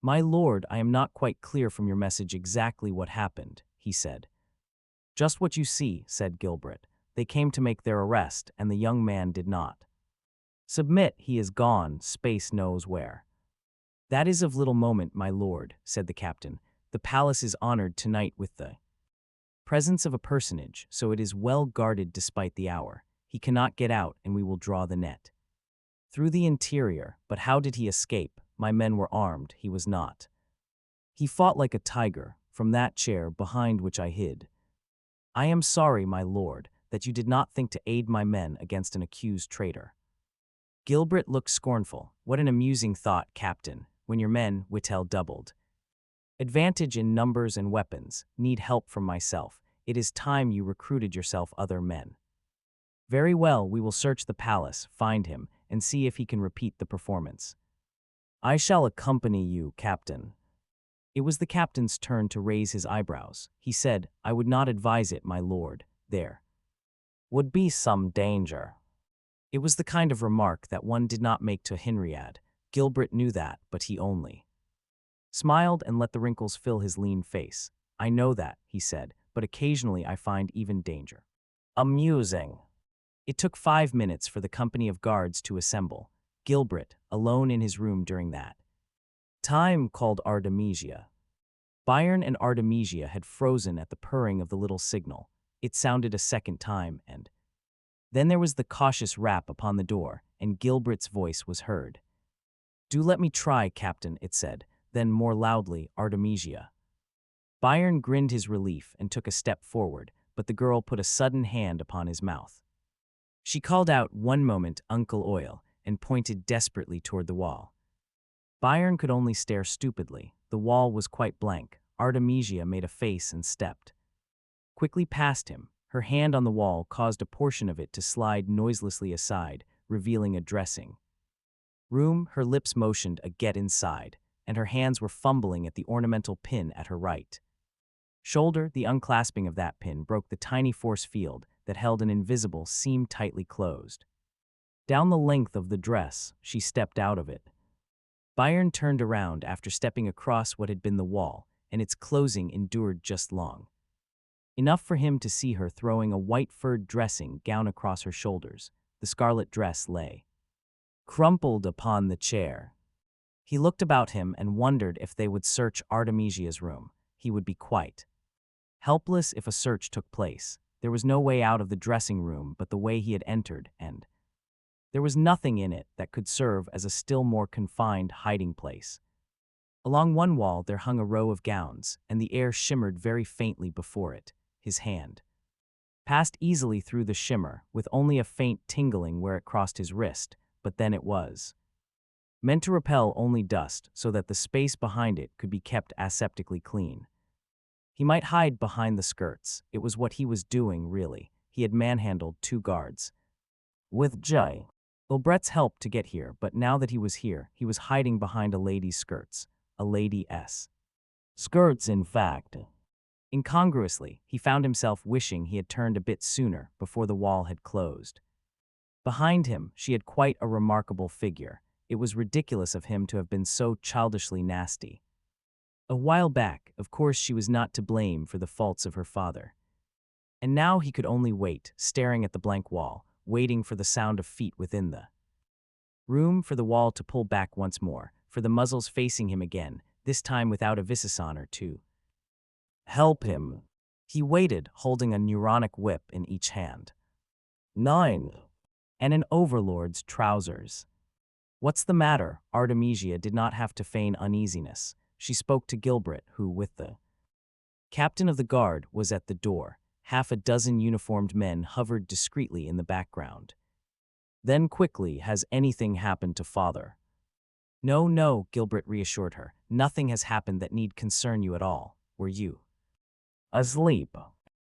My lord, I am not quite clear from your message exactly what happened, he said. Just what you see, said Gilbert. They came to make their arrest, and the young man did not submit. He is gone, space knows where. That is of little moment, my lord, said the captain. The palace is honored tonight with the presence of a personage, so it is well guarded despite the hour. He cannot get out, and we will draw the net through the interior. But how did he escape? My men were armed, he was not. He fought like a tiger, from that chair behind which I hid. I am sorry, my lord, that you did not think to aid my men against an accused traitor. Gilbert looked scornful. What an amusing thought, captain, when your men, Whittle doubled. Advantage in numbers and weapons, need help from myself. It is time you recruited yourself other men. Very well, we will search the palace, find him, and see if he can repeat the performance. I shall accompany you, captain. It was the captain's turn to raise his eyebrows. He said, I would not advise it, my lord. There would be some danger. It was the kind of remark that one did not make to Henriad. Gilbert knew that, but he only smiled and let the wrinkles fill his lean face. I know that, he said, but occasionally I find even danger amusing. It took 5 minutes for the company of guards to assemble. Gilbert, alone in his room during that time, called Artemisia. Byron and Artemisia had frozen at the purring of the little signal. It sounded a second time, and then there was the cautious rap upon the door, and Gilbert's voice was heard. Do let me try, captain, it said. Then more loudly, Artemisia. Byron grinned his relief and took a step forward, but the girl put a sudden hand upon his mouth. She called out one moment, "Uncle Oil," and pointed desperately toward the wall. Byron could only stare stupidly. The wall was quite blank. Artemisia made a face and stepped quickly past him. Her hand on the wall caused a portion of it to slide noiselessly aside, revealing a dressing room. Her lips motioned a "get inside," and her hands were fumbling at the ornamental pin at her right shoulder. The unclasping of that pin broke the tiny force field that held an invisible seam tightly closed. Down the length of the dress, she stepped out of it. Byron turned around after stepping across what had been the wall, and its closing endured just long enough for him to see her throwing a white furred dressing gown across her shoulders. The scarlet dress lay crumpled upon the chair. He looked about him and wondered if they would search Artemisia's room. He would be quite helpless if a search took place. There was no way out of the dressing room but the way he had entered, and there was nothing in it that could serve as a still more confined hiding place. Along one wall there hung a row of gowns, and the air shimmered very faintly before it. His hand passed easily through the shimmer, with only a faint tingling where it crossed his wrist, but then it was meant to repel only dust so that the space behind it could be kept aseptically clean. He might hide behind the skirts. It was what he was doing, really. He had manhandled 2 guards with joy. Ilbrett's helped to get here, but now that he was here, he was hiding behind a lady's skirts. A lady's skirts, in fact. Incongruously, he found himself wishing he had turned a bit sooner, before the wall had closed. Behind him, she had quite a remarkable figure. It was ridiculous of him to have been so childishly nasty. A while back, of course, she was not to blame for the faults of her father. And now he could only wait, staring at the blank wall, waiting for the sound of feet within the room, for the wall to pull back once more, for the muzzles facing him again, this time without a Visisana to help him. He waited, holding a neuronic whip in each hand. 9. And an overlord's trousers. "What's the matter?" Artemisia did not have to feign uneasiness. She spoke to Gilbert, who, with the captain of the guard, was at the door. Half a dozen uniformed men hovered discreetly in the background. Then quickly, "Has anything happened to father?" "No, no," Gilbert reassured her. "Nothing has happened that need concern you at all. Were you asleep?"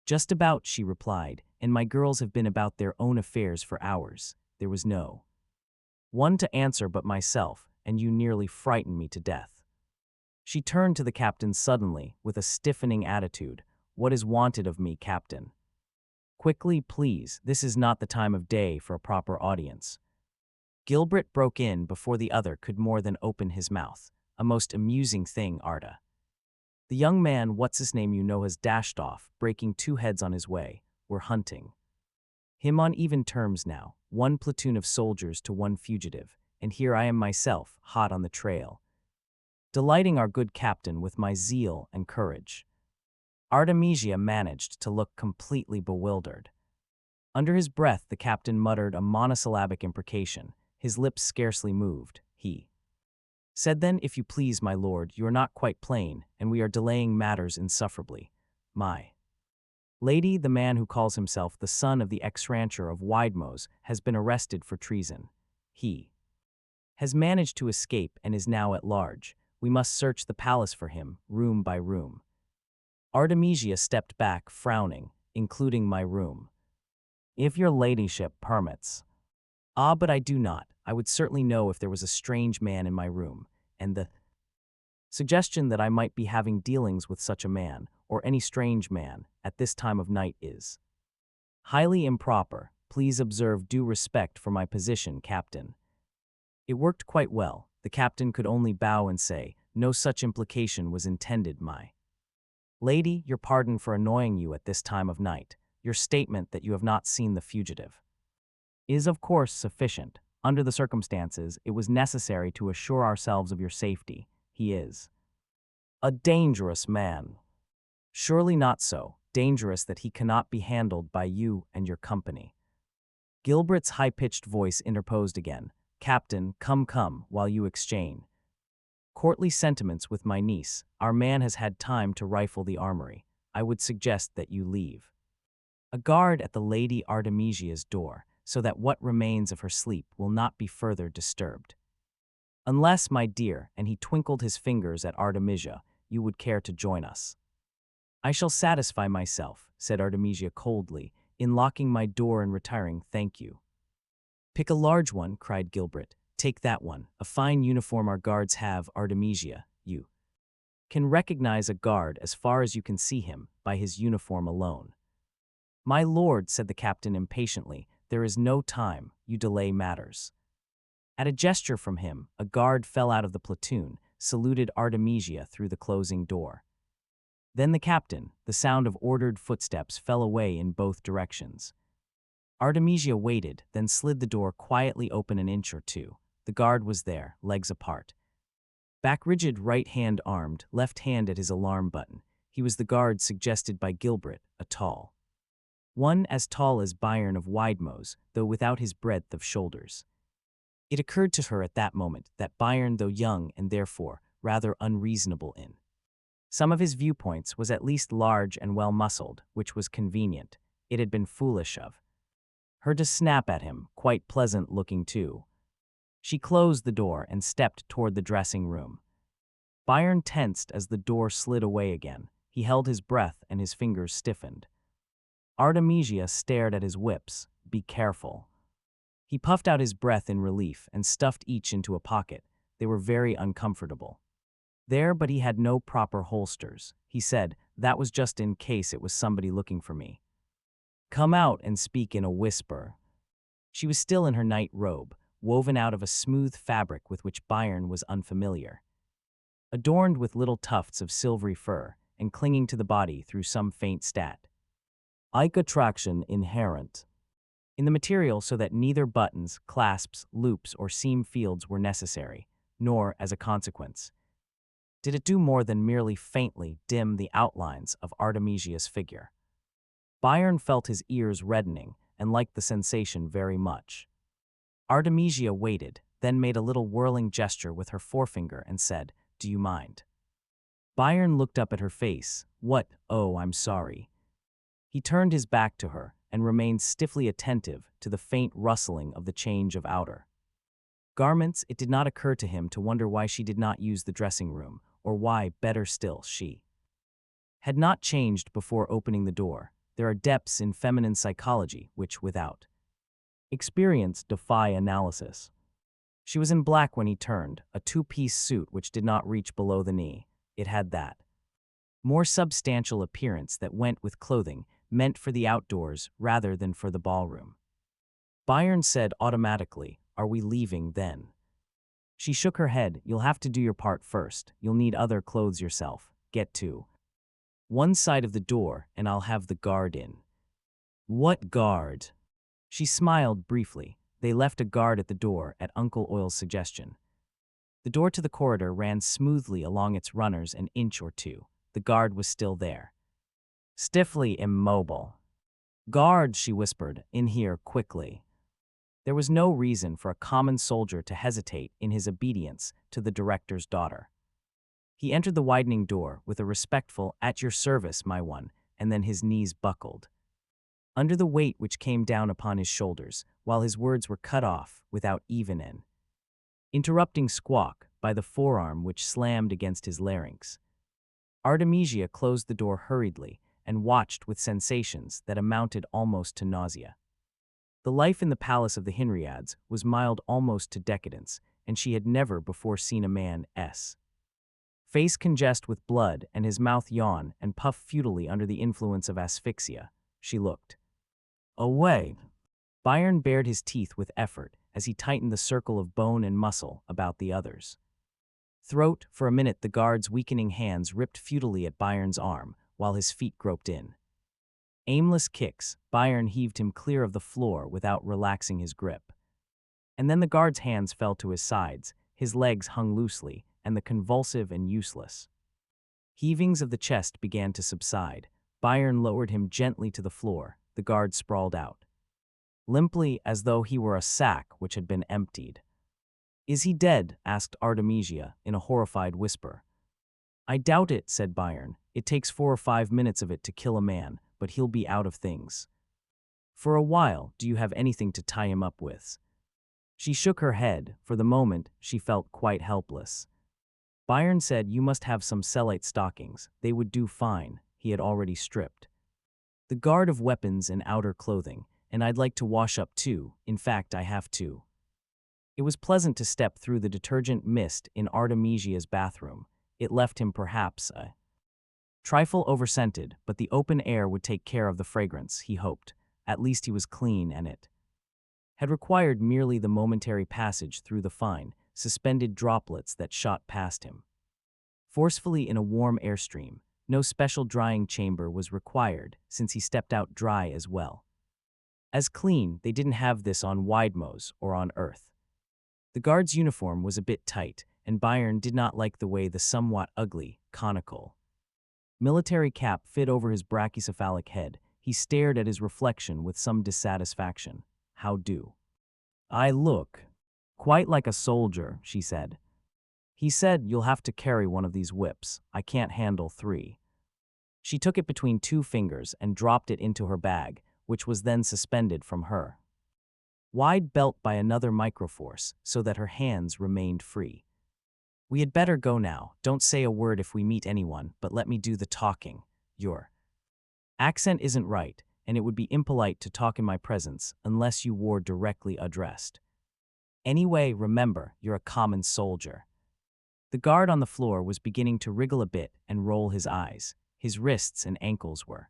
"Just about," she replied, "and my girls have been about their own affairs for hours. There was no one to answer but myself, and you nearly frightened me to death." She turned to the captain suddenly, with a stiffening attitude. "What is wanted of me, Captain?" "Quickly, please. This is not the time of day for a proper audience." Gilbert broke in before the other could more than open his mouth. "A most amusing thing, Arta. The young man, what's-his-name you know, has dashed off, breaking 2 heads on his way. We're hunting him on even terms now, 1 platoon of soldiers to 1 fugitive, and here I am myself, hot on the trail, delighting our good captain with my zeal and courage." Artemisia managed to look completely bewildered. Under his breath, the captain muttered a monosyllabic imprecation. His lips scarcely moved. He said then, "If you please, my lord, you are not quite plain, and we are delaying matters insufferably. My lady, the man who calls himself the son of the ex-rancher of Widemoes, has been arrested for treason. He has managed to escape and is now at large. We must search the palace for him, room by room." Artemisia stepped back, frowning, "Including my room?" "If your ladyship permits." "Ah, but I do not. I would certainly know if there was a strange man in my room, and the suggestion that I might be having dealings with such a man, or any strange man, at this time of night is highly improper. Please observe due respect for my position, Captain." It worked quite well. The captain could only bow and say, "No such implication was intended, my lady. Your pardon for annoying you at this time of night. Your statement that you have not seen the fugitive is of course sufficient. Under the circumstances, it was necessary to assure ourselves of your safety. He is a dangerous man." "Surely not so dangerous that he cannot be handled by you and your company." Gilbert's high-pitched voice interposed again. "Captain, come, while you exchange courtly sentiments with my niece. Our man has had time to rifle the armory. I would suggest that you leave A guard at the Lady Artemisia's door, so that what remains of her sleep will not be further disturbed. Unless, my dear, and he twinkled his fingers at Artemisia, you would care to join us. I shall satisfy myself, said Artemisia coldly, in locking my door and retiring, thank you. Pick a large one, cried Gilbert. Take that one, a fine uniform our guards have, Artemisia, you can recognize a guard as far as you can see him, by his uniform alone. My lord, said the captain impatiently, there is no time, you delay matters. At a gesture from him, a guard fell out of the platoon, saluted Artemisia through the closing door. Then the captain, the sound of ordered footsteps fell away in both directions. Artemisia waited, then slid the door quietly open an inch or two. The guard was there, legs apart. Back rigid, right hand armed, left hand at his alarm button. He was the guard suggested by Gilbert, a tall one as tall as Byron of Widemose, though without his breadth of shoulders. It occurred to her at that moment that Byron, though young and therefore rather unreasonable in some of his viewpoints, was at least large and well-muscled, which was convenient. It had been foolish of her to snap at him, quite pleasant-looking too. She closed the door and stepped toward the dressing room. Byron tensed as the door slid away again. He held his breath and his fingers stiffened. Artemisia stared at his whips. Be careful. He puffed out his breath in relief and stuffed each into a pocket. They were very uncomfortable. There, but he had no proper holsters. He said, that was just in case it was somebody looking for me. Come out and speak in a whisper. She was still in her night robe, woven out of a smooth fabric with which Byron was unfamiliar, adorned with little tufts of silvery fur and clinging to the body through some faint stat. Ike attraction inherent in the material, so that neither buttons, clasps, loops, or seam fields were necessary, nor, as a consequence, did it do more than merely faintly dim the outlines of Artemisia's figure. Byron felt his ears reddening and liked the sensation very much. Artemisia waited, then made a little whirling gesture with her forefinger and said, do you mind? Byron looked up at her face. What? Oh, I'm sorry. He turned his back to her and remained stiffly attentive to the faint rustling of the change of outer garments. It did not occur to him to wonder why she did not use the dressing room, or why, better still, she had not changed before opening the door. There are depths in feminine psychology which, without experience, defy analysis. She was in black when he turned, a two-piece suit which did not reach below the knee. It had that more substantial appearance that went with clothing meant for the outdoors rather than for the ballroom. Byron said automatically, are we leaving then? She shook her head. You'll have to do your part first. You'll need other clothes yourself. Get to one side of the door and I'll have the guard in. What guard? She smiled briefly. They left a guard at the door at Uncle Oil's suggestion. The door to the corridor ran smoothly along its runners an inch or two. The guard was still there, stiffly immobile. Guard, she whispered, in here quickly. There was no reason for a common soldier to hesitate in his obedience to the director's daughter. He entered the widening door with a respectful, at your service, my one, and then his knees buckled under the weight which came down upon his shoulders, while his words were cut off without even an interrupting squawk by the forearm which slammed against his larynx. Artemisia closed the door hurriedly and watched with sensations that amounted almost to nausea. The life in the palace of the Henriads was mild almost to decadence, and she had never before seen a man's face congest with blood and his mouth yawn and puff futilely under the influence of asphyxia. She looked away. Byron bared his teeth with effort as he tightened the circle of bone and muscle about the other's throat. For a minute the guard's weakening hands ripped futilely at Byron's arm while his feet groped in aimless kicks. Byron heaved him clear of the floor without relaxing his grip. And then the guard's hands fell to his sides, his legs hung loosely, and the convulsive and useless heavings of the chest began to subside. Byron lowered him gently to the floor. The guard sprawled out limply, as though he were a sack which had been emptied. Is he dead? Asked Artemisia in a horrified whisper. I doubt it, said Byron. It takes 4 or 5 minutes of it to kill a man, but he'll be out of things. For a while, do you have anything to tie him up with? She shook her head. For the moment, she felt quite helpless. Byron said you must have some cellite stockings. They would do fine. He had already stripped. The guard of weapons and outer clothing, and I'd like to wash up too. In fact, I have to. It was pleasant to step through the detergent mist in Artemisia's bathroom. It left him perhaps a trifle overscented, but the open air would take care of the fragrance, he hoped. At least he was clean, and it had required merely the momentary passage through the fine, suspended droplets that shot past him. Forcefully in a warm airstream, no special drying chamber was required, since he stepped out dry as well. As clean, they didn't have this on Widemose or on Earth. The guard's uniform was a bit tight, and Byron did not like the way the somewhat ugly, conical military cap fit over his brachycephalic head. He stared at his reflection with some dissatisfaction. How do I look? Quite like a soldier, she said. He said, you'll have to carry one of these whips. I can't handle 3. She took it between 2 fingers and dropped it into her bag, which was then suspended from her wide belt by another microforce, so that her hands remained free. We had better go now. Don't say a word if we meet anyone, but let me do the talking. Your accent isn't right, and it would be impolite to talk in my presence unless you were directly addressed. Anyway, remember, you're a common soldier. The guard on the floor was beginning to wriggle a bit and roll his eyes. His wrists and ankles were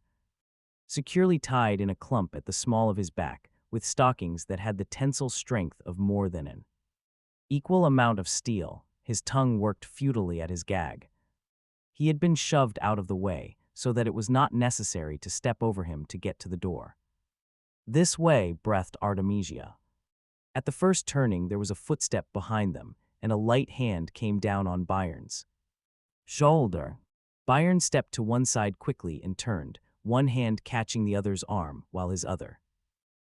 securely tied in a clump at the small of his back, with stockings that had the tensile strength of more than an equal amount of steel. His tongue worked futilely at his gag. He had been shoved out of the way, so that it was not necessary to step over him to get to the door. This way, breathed Artemisia. At the first turning, there was a footstep behind them, and a light hand came down on Byron's shoulder. Byron stepped to one side quickly and turned, one hand catching the other's arm, while his other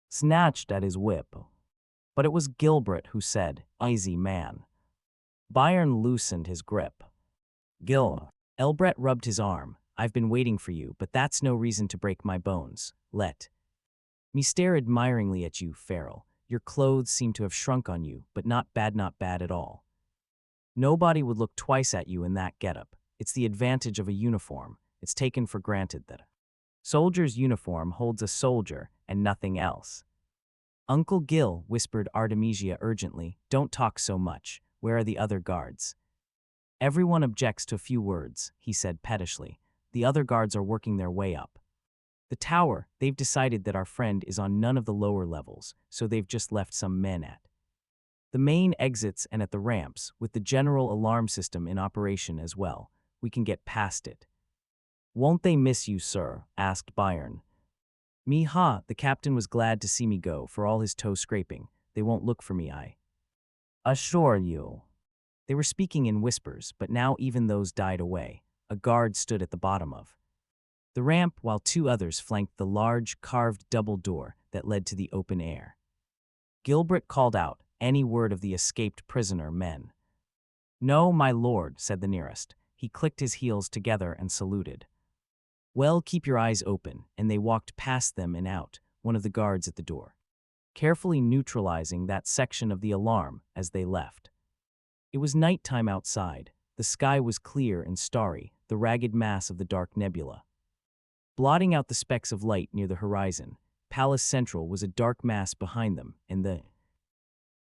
snatched at his whip. But it was Gilbert who said, "Easy, man." Byron loosened his grip. Elbret rubbed his arm. I've been waiting for you, but that's no reason to break my bones. Let me stare admiringly at you, Farrell. Your clothes seem to have shrunk on you, but not bad at all. Nobody would look twice at you in that getup. It's the advantage of a uniform. It's taken for granted that a soldier's uniform holds a soldier and nothing else. Uncle Gil, whispered Artemisia urgently, don't talk so much. Where are the other guards? Everyone objects to a few words, he said pettishly. The other guards are working their way up. The tower, they've decided that our friend is on none of the lower levels, so they've just left some men at the main exits and at the ramps, with the general alarm system in operation as well. We can get past it. Won't they miss you, sir? Asked Byron. Me ha, the captain was glad to see me go, for all his toe scraping. They won't look for me, I assure you. They were speaking in whispers, but now even those died away. A guard stood at the bottom of the ramp, while 2 others flanked the large, carved double door that led to the open air. Gilbert called out, any word of the escaped prisoner, men? No, my lord, said the nearest. He clicked his heels together and saluted. Well, keep your eyes open, and they walked past them and out, one of the guards at the door, carefully neutralizing that section of the alarm as they left. It was nighttime outside. The sky was clear and starry, the ragged mass of the dark nebula blotting out the specks of light near the horizon. Palace Central was a dark mass behind them, and the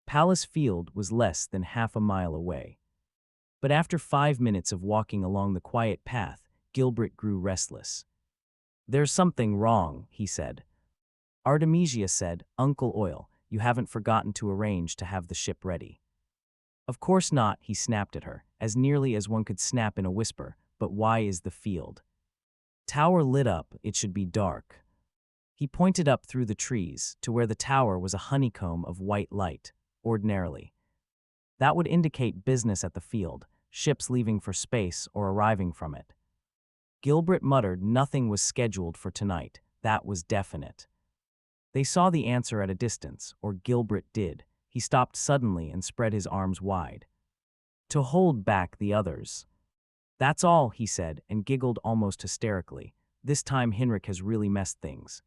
Palace Field was less than half a mile away. But after 5 minutes of walking along the quiet path, Gilbert grew restless. There's something wrong, he said. Artemisia said, Uncle Oil, you haven't forgotten to arrange to have the ship ready. Of course not, he snapped at her, as nearly as one could snap in a whisper, but why is the field tower lit up? It should be dark. He pointed up through the trees to where the tower was a honeycomb of white light, ordinarily. That would indicate business at the field, ships leaving for space or arriving from it. Gilbert muttered nothing was scheduled for tonight. That was definite. They saw the answer at a distance, or Gilbert did. He stopped suddenly and spread his arms wide to hold back the others. That's all, he said, and giggled almost hysterically. This time Henrik has really messed things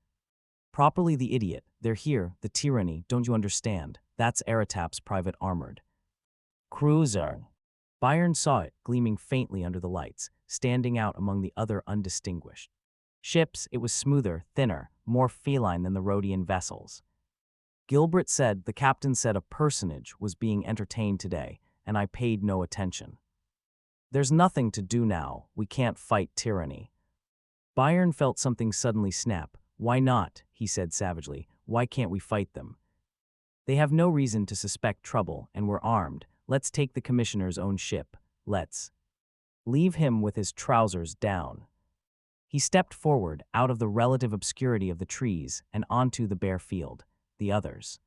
Properly the idiot. They're here, the tyranny, don't you understand? That's Eratap's private armored cruiser. Byron saw it, gleaming faintly under the lights, standing out among the other undistinguished ships. It was smoother, thinner, more feline than the Rhodian vessels. Gilbert said the captain said a personage was being entertained today, and I paid no attention. There's nothing to do now, we can't fight tyranny. Byron felt something suddenly snap. Why not? He said savagely. Why can't we fight them? They have no reason to suspect trouble, and we're armed. Let's take the commissioner's own ship. Let's leave him with his trousers down. He stepped forward, out of the relative obscurity of the trees, and onto the bare field. The others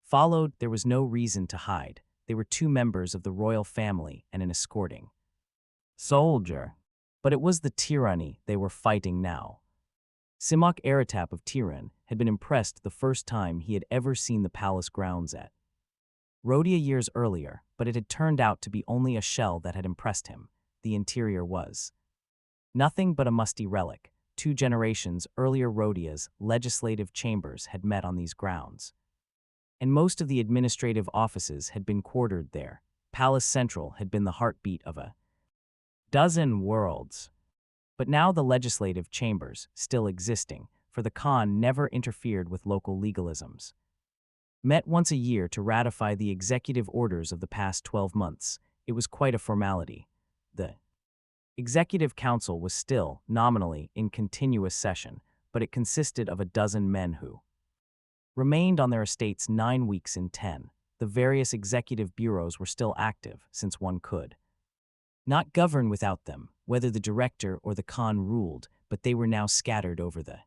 followed. There was no reason to hide. They were two members of the royal family and an escorting soldier. But it was the tyranny they were fighting now. Simach Eratap of Tiran had been impressed the first time he had ever seen the palace grounds at Rhodia years earlier, but it had turned out to be only a shell that had impressed him. The interior was nothing but a musty relic. 2 generations earlier, Rhodia's legislative chambers had met on these grounds, and most of the administrative offices had been quartered there. Palace Central had been the heartbeat of a dozen worlds. But now the legislative chambers, still existing, for the Khan never interfered with local legalisms, met once a year to ratify the executive orders of the past 12 months. It was quite a formality. The Executive Council was still, nominally, in continuous session, but it consisted of a dozen men who remained on their estates 9 weeks in 10. The various executive bureaus were still active, since one could not govern without them, whether the director or the Khan ruled, but they were now scattered over the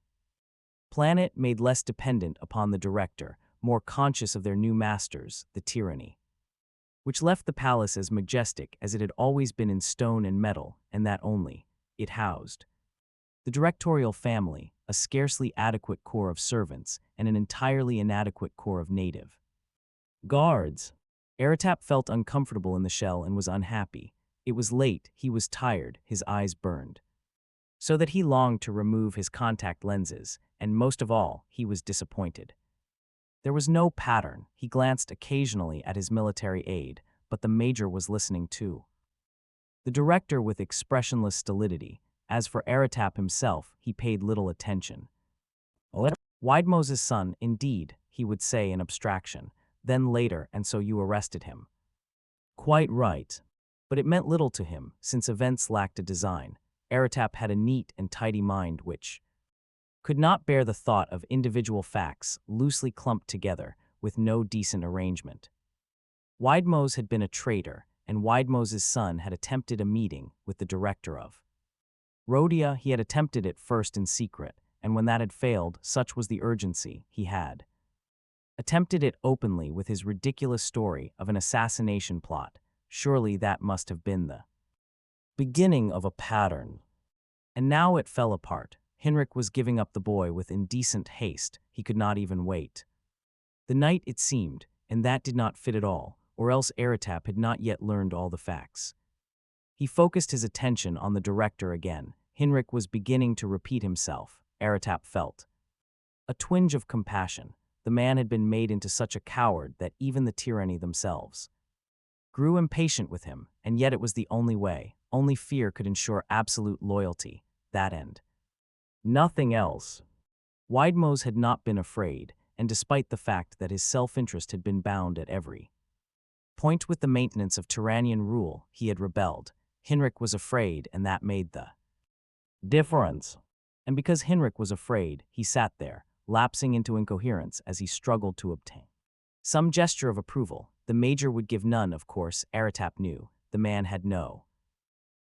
planet, made less dependent upon the director, more conscious of their new masters, the tyranny, which left the palace as majestic as it had always been in stone and metal, and that only. It housed the directorial family, a scarcely adequate corps of servants, and an entirely inadequate corps of native guards. Eratap felt uncomfortable in the shell and was unhappy. It was late, he was tired, his eyes burned, so that he longed to remove his contact lenses, and most of all, he was disappointed. There was no pattern. He glanced occasionally at his military aide, but the major was listening too. The director with expressionless stolidity. As for Eratap himself, he paid little attention. Widemoses' son, indeed, he would say in abstraction. Then later, and so you arrested him. Quite right. But it meant little to him, since events lacked a design. Eratap had a neat and tidy mind which could not bear the thought of individual facts loosely clumped together with no decent arrangement. Widemose had been a traitor, and Widemoses' son had attempted a meeting with the director of Rhodia. He had attempted it first in secret, and when that had failed, such was the urgency, he had attempted it openly with his ridiculous story of an assassination plot. Surely that must have been the beginning of a pattern. And now it fell apart. Henrik was giving up the boy with indecent haste. He could not even wait the night, it seemed, and that did not fit at all, or else Eratap had not yet learned all the facts. He focused his attention on the director again. Henrik was beginning to repeat himself. Eratap felt a twinge of compassion. The man had been made into such a coward that even the tyranny themselves grew impatient with him, and yet it was the only way. Only fear could ensure absolute loyalty. That end. Nothing else. Widemose had not been afraid, and despite the fact that his self-interest had been bound at every point with the maintenance of Tyrannian rule, he had rebelled. Henrik was afraid, and that made the difference. And because Henrik was afraid, he sat there, lapsing into incoherence as he struggled to obtain some gesture of approval. The major would give none, of course. Eratap knew. The man had no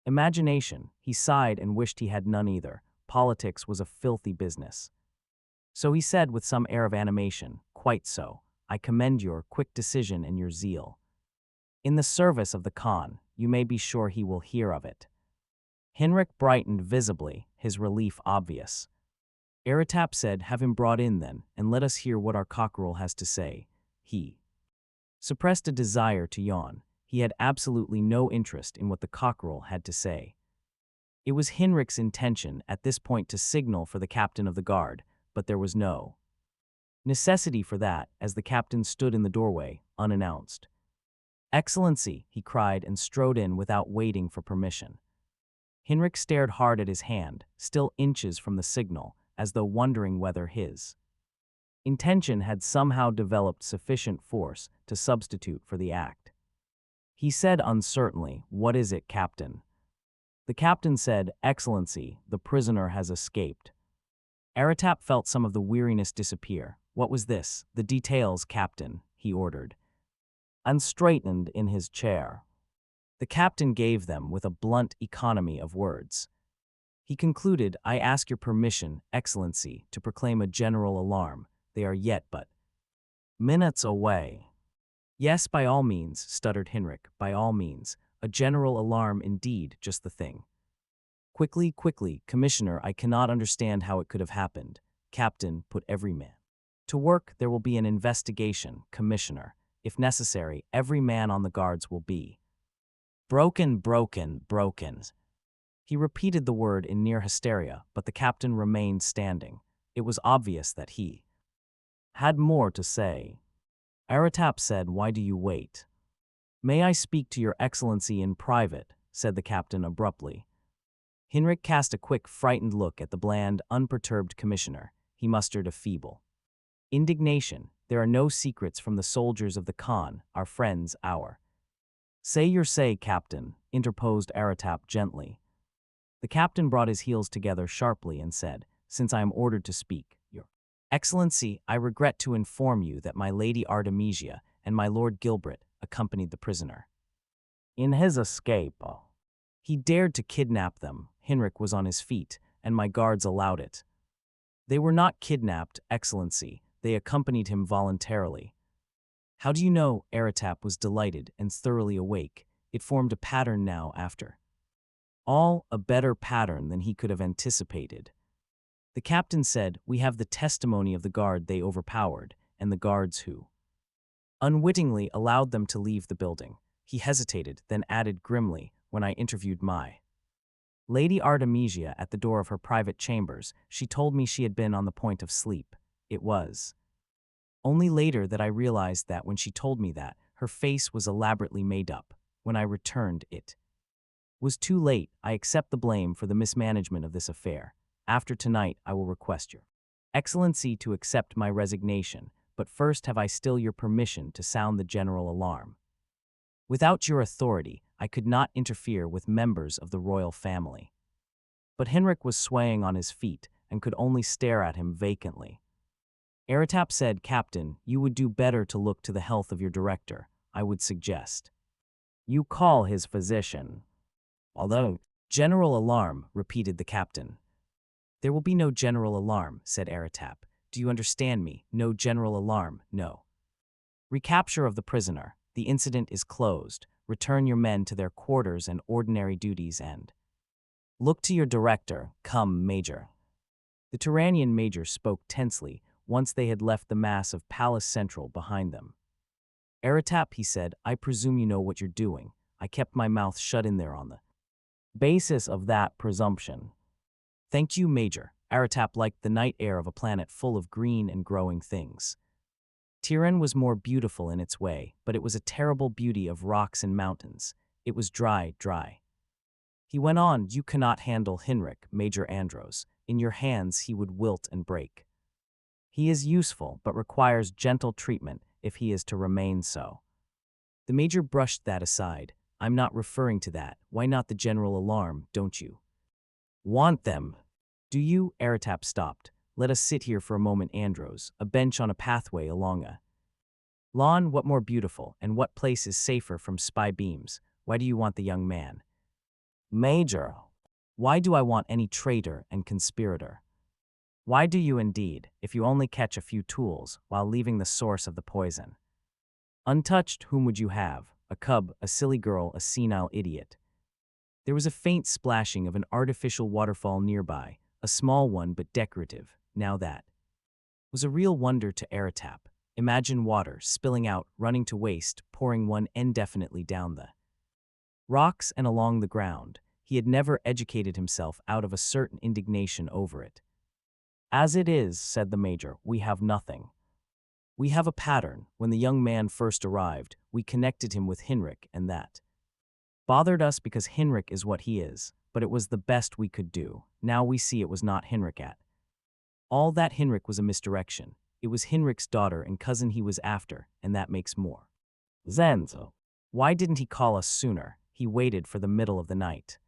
imagination. He sighed and wished he had none either. Politics was a filthy business. So he said with some air of animation, "Quite so. I commend your quick decision and your zeal. In the service of the Khan, you may be sure he will hear of it." Henrik brightened visibly, his relief obvious. Eratap said, "Have him brought in then, and let us hear what our cockerel has to say." He suppressed a desire to yawn. He had absolutely no interest in what the cockerel had to say. It was Henrik's intention at this point to signal for the captain of the guard, but there was no necessity for that, as the captain stood in the doorway, unannounced. "Excellency," he cried and strode in without waiting for permission. Hinrich stared hard at his hand, still inches from the signal, as though wondering whether his intention had somehow developed sufficient force to substitute for the act. He said uncertainly, "What is it, Captain?" The captain said, "Excellency, the prisoner has escaped." Aratap felt some of the weariness disappear. "What was this?" "The details, Captain," he ordered, and straightened in his chair. The captain gave them with a blunt economy of words. He concluded, "I ask your permission, Excellency, to proclaim a general alarm. They are yet but minutes away." "Yes, by all means," stuttered Hinrich, "by all means. A general alarm indeed, just the thing." "Quickly, quickly, Commissioner, I cannot understand how it could have happened." "Captain, put every man to work. There will be an investigation, Commissioner. If necessary, every man on the guards will be broken, broken, broken." He repeated the word in near hysteria, but the captain remained standing. It was obvious that he had more to say. Aratap said, "Why do you wait?" "May I speak to your Excellency in private?" said the captain abruptly. Hinrich cast a quick, frightened look at the bland, unperturbed commissioner. He mustered a feeble indignation. "There are no secrets from the soldiers of the Khan, our friends, our—" "Say your say, Captain," interposed Aratap gently. The captain brought his heels together sharply and said, "Since I am ordered to speak, your Excellency, I regret to inform you that my Lady Artemisia and my Lord Gilbert accompanied the prisoner in his escape. He dared to kidnap them." Hinrich was on his feet, and my guards allowed it. "They were not kidnapped, Excellency. They accompanied him voluntarily." "How do you know?" Aratap was delighted and thoroughly awake. It formed a pattern now after all, a better pattern than he could have anticipated. The captain said, "We have the testimony of the guard they overpowered, and the guards who unwittingly allowed them to leave the building." He hesitated, then added grimly, "When I interviewed my Lady Artemisia at the door of her private chambers, she told me she had been on the point of sleep. It was only later that I realized that when she told me that, her face was elaborately made up. When I returned, it was too late. I accept the blame for the mismanagement of this affair. After tonight, I will request your Excellency to accept my resignation, but first have I still your permission to sound the general alarm. Without your authority, I could not interfere with members of the royal family." But Hinrich was swaying on his feet and could only stare at him vacantly. Aratap said, "Captain, you would do better to look to the health of your director. I would suggest you call his physician." "Although—" "General alarm," repeated the captain. "There will be no general alarm," said Aratap. "Do you understand me? No general alarm, no recapture of the prisoner. The incident is closed. Return your men to their quarters and ordinary duties and look to your director. Come, Major." The Turanian major spoke tensely once they had left the mass of Palace Central behind them. "Aratap," he said, "I presume you know what you're doing. I kept my mouth shut in there on the basis of that presumption." "Thank you, Major." Aratap liked the night air of a planet full of green and growing things. Tiran was more beautiful in its way, but it was a terrible beauty of rocks and mountains. It was dry, dry. He went on, "You cannot handle Hinrich, Major Andros. In your hands he would wilt and break. He is useful, but requires gentle treatment if he is to remain so." The major brushed that aside. "I'm not referring to that. Why not the general alarm, don't you want them?" "Do you?" Aratap stopped. "Let us sit here for a moment, Andros. A bench on a pathway along a lawn, what more beautiful, and what place is safer from spy beams? Why do you want the young man?" "Major." "Why do I want any traitor and conspirator?" "Why do you indeed, if you only catch a few tools while leaving the source of the poison? Untouched, whom would you have? A cub, a silly girl, a senile idiot?" There was a faint splashing of an artificial waterfall nearby, a small one but decorative. Now that was a real wonder to Aratap. Imagine water spilling out, running to waste, pouring one indefinitely down the rocks and along the ground. He had never educated himself out of a certain indignation over it. As it is, said the major, we have nothing. We have a pattern. When the young man first arrived, we connected him with Hinrich, and that bothered us because Hinrich is what he is, but it was the best we could do. Now we see it was not Hinrich at all. That Hinrich was a misdirection. It was Hinrich's daughter and cousin he was after, and that makes more Zenzo. Why didn't he call us sooner? He waited for the middle of the night.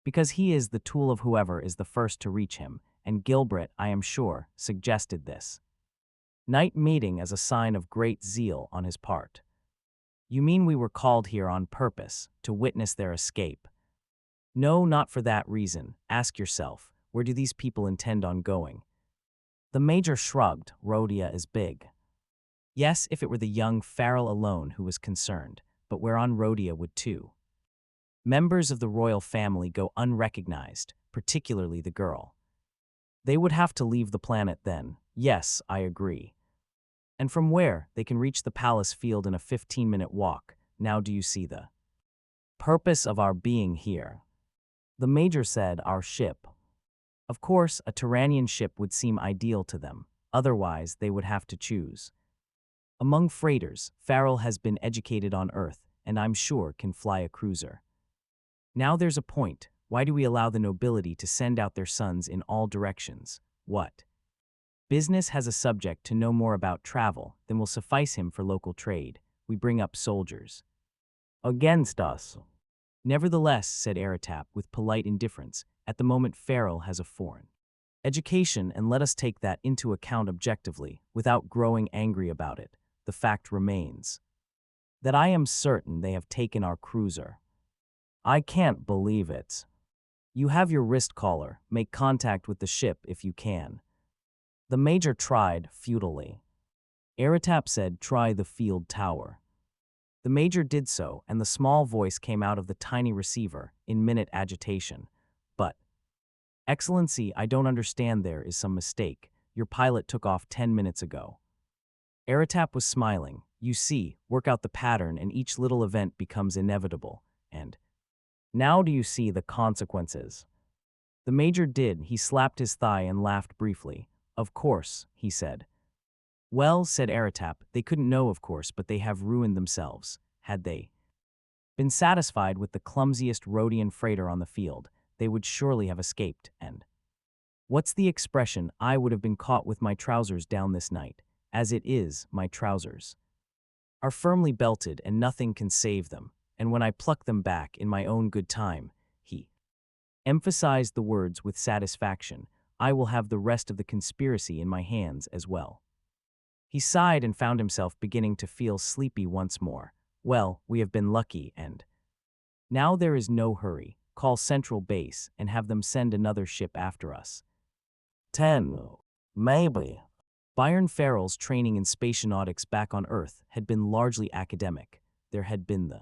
Because he is the tool of whoever is the first to reach him, and Gilbert, I am sure, suggested this night meeting as a sign of great zeal on his part. You mean we were called here on purpose, to witness their escape? No, not for that reason. Ask yourself, where do these people intend on going? The major shrugged. Rhodia is big. Yes, if it were the young Farrell alone who was concerned, but whereon Rhodia would too. Members of the royal family go unrecognized, particularly the girl. They would have to leave the planet then. Yes, I agree. And from where? They can reach the palace field in a 15-minute walk. Now do you see the purpose of our being here? The major said, our ship. Of course, a Tyrannian ship would seem ideal to them. Otherwise, they would have to choose. Among freighters, Farrell has been educated on Earth, and I'm sure can fly a cruiser. Now there's a point. Why do we allow the nobility to send out their sons in all directions? What? Business has a subject to know more about travel than will suffice him for local trade. We bring up soldiers. Against us. Nevertheless, said Eratap with polite indifference, at the moment Farrell has a foreign education, and let us take that into account objectively, without growing angry about it. The fact remains that I am certain they have taken our cruiser. I can't believe it. You have your wrist collar. Make contact with the ship if you can. The major tried futilely. Eratap said, try the field tower. The major did so, and the small voice came out of the tiny receiver in minute agitation. But, Excellency, I don't understand. There is some mistake. Your pilot took off 10 minutes ago. Eratap was smiling. You see, work out the pattern and each little event becomes inevitable. And now do you see the consequences? The major did. He slapped his thigh and laughed briefly. Of course, he said. Well, said Eratap, they couldn't know of course, but they have ruined themselves. Had they been satisfied with the clumsiest Rhodian freighter on the field, they would surely have escaped, and what's the expression? I would have been caught with my trousers down this night. As it is, my trousers are firmly belted and nothing can save them, and when I pluck them back in my own good time, he emphasized the words with satisfaction, I will have the rest of the conspiracy in my hands as well. He sighed and found himself beginning to feel sleepy once more. Well, we have been lucky, and now there is no hurry. Call Central Base and have them send another ship after us. 10. Maybe. Byron Farrell's training in spacenautics back on Earth had been largely academic. There had been the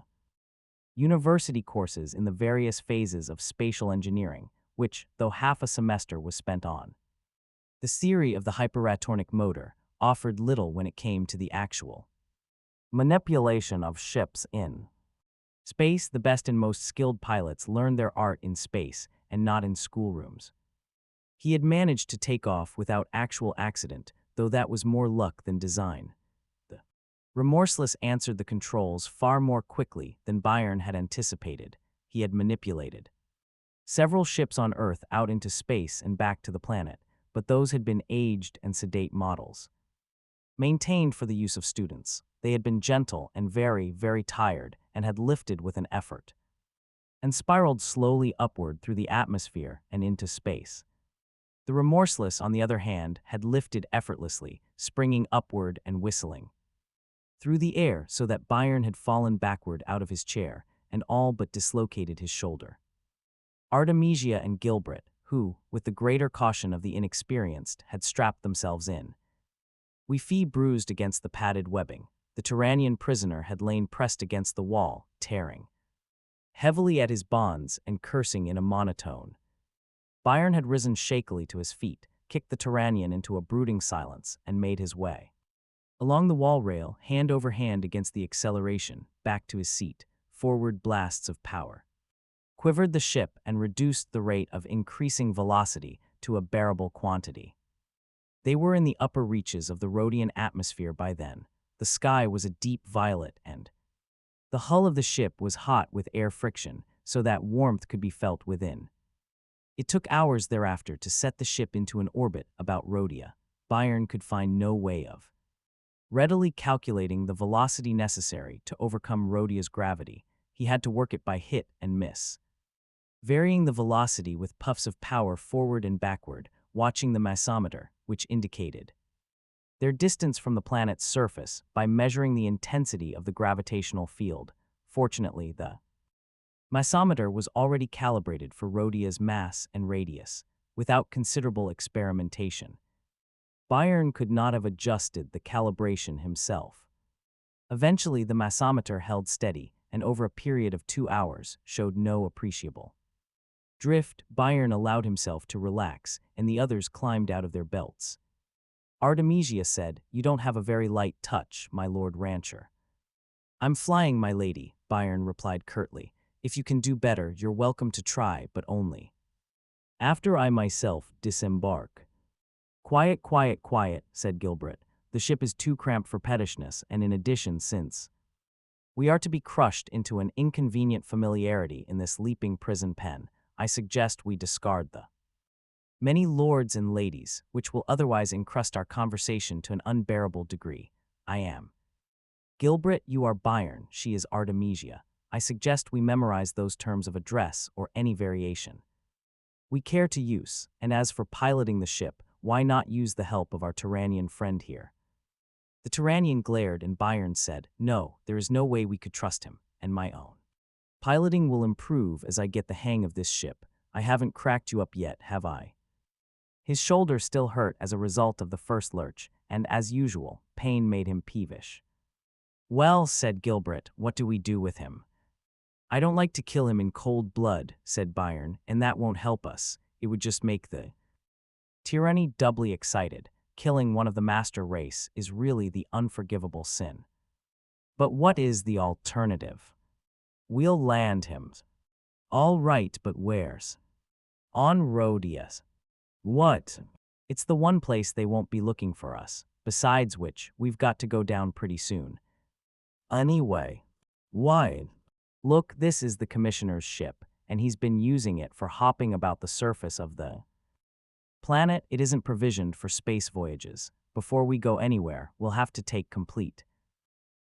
university courses in the various phases of spatial engineering, which, though half a semester was spent on the theory of the hyperatoric motor, offered little when it came to the actual manipulation of ships in space. The best and most skilled pilots learned their art in space and not in schoolrooms. He had managed to take off without actual accident, though that was more luck than design. The Remorseless answered the controls far more quickly than Byron had anticipated. He had manipulated several ships on Earth out into space and back to the planet, but those had been aged and sedate models, maintained for the use of students. They had been gentle and very, very tired and had lifted with an effort and spiraled slowly upward through the atmosphere and into space. The Remorseless, on the other hand, had lifted effortlessly, springing upward and whistling through the air so that Byron had fallen backward out of his chair and all but dislocated his shoulder. Artemisia and Gilbert, who, with the greater caution of the inexperienced, had strapped themselves in. Fee bruised against the padded webbing. The Tyrannian prisoner had lain pressed against the wall, tearing heavily at his bonds and cursing in a monotone. Byron had risen shakily to his feet, kicked the Tyrannian into a brooding silence, and made his way along the wall rail, hand over hand against the acceleration, back to his seat. Forward blasts of power quivered the ship and reduced the rate of increasing velocity to a bearable quantity. They were in the upper reaches of the Rhodian atmosphere by then. The sky was a deep violet and the hull of the ship was hot with air friction, so that warmth could be felt within. It took hours thereafter to set the ship into an orbit about Rhodia. Byron could find no way of readily calculating the velocity necessary to overcome Rhodia's gravity. He had to work it by hit and miss, varying the velocity with puffs of power forward and backward, watching the massometer, which indicated their distance from the planet's surface by measuring the intensity of the gravitational field. Fortunately, the massometer was already calibrated for Rhodia's mass and radius, without considerable experimentation. Byron could not have adjusted the calibration himself. Eventually, the massometer held steady, and over a period of 2 hours showed no appreciable drift. Byron allowed himself to relax, and the others climbed out of their belts. Artemisia said, "You don't have a very light touch, my lord rancher." "I'm flying, my lady," Byron replied curtly. "If you can do better, you're welcome to try, but only after I myself disembark." "Quiet, quiet, quiet," said Gilbert. "The ship is too cramped for pettishness, and in addition, since we are to be crushed into an inconvenient familiarity in this leaping prison pen, I suggest we discard the many lords and ladies, which will otherwise encrust our conversation to an unbearable degree. I am Gilbert, you are Byron, she is Artemisia. I suggest we memorize those terms of address or any variation we care to use, and as for piloting the ship, why not use the help of our Tyrannian friend here?" The Tyrannian glared, and Byron said, "No, there is no way we could trust him, and my own piloting will improve as I get the hang of this ship. I haven't cracked you up yet, have I?" His shoulder still hurt as a result of the first lurch, and as usual, pain made him peevish. "Well," said Gilbert, "what do we do with him?" "I don't like to kill him in cold blood," said Byron, "and that won't help us. It would just make the tyranny doubly excited. Killing one of the master race is really the unforgivable sin." "But what is the alternative?" "We'll land him." "All right, but where's?" "On Rhodia's." "What?" "It's the one place they won't be looking for us. Besides which, we've got to go down pretty soon." "Anyway." "Why?" "Look, this is the commissioner's ship, and he's been using it for hopping about the surface of the planet. It isn't provisioned for space voyages. Before we go anywhere, we'll have to take complete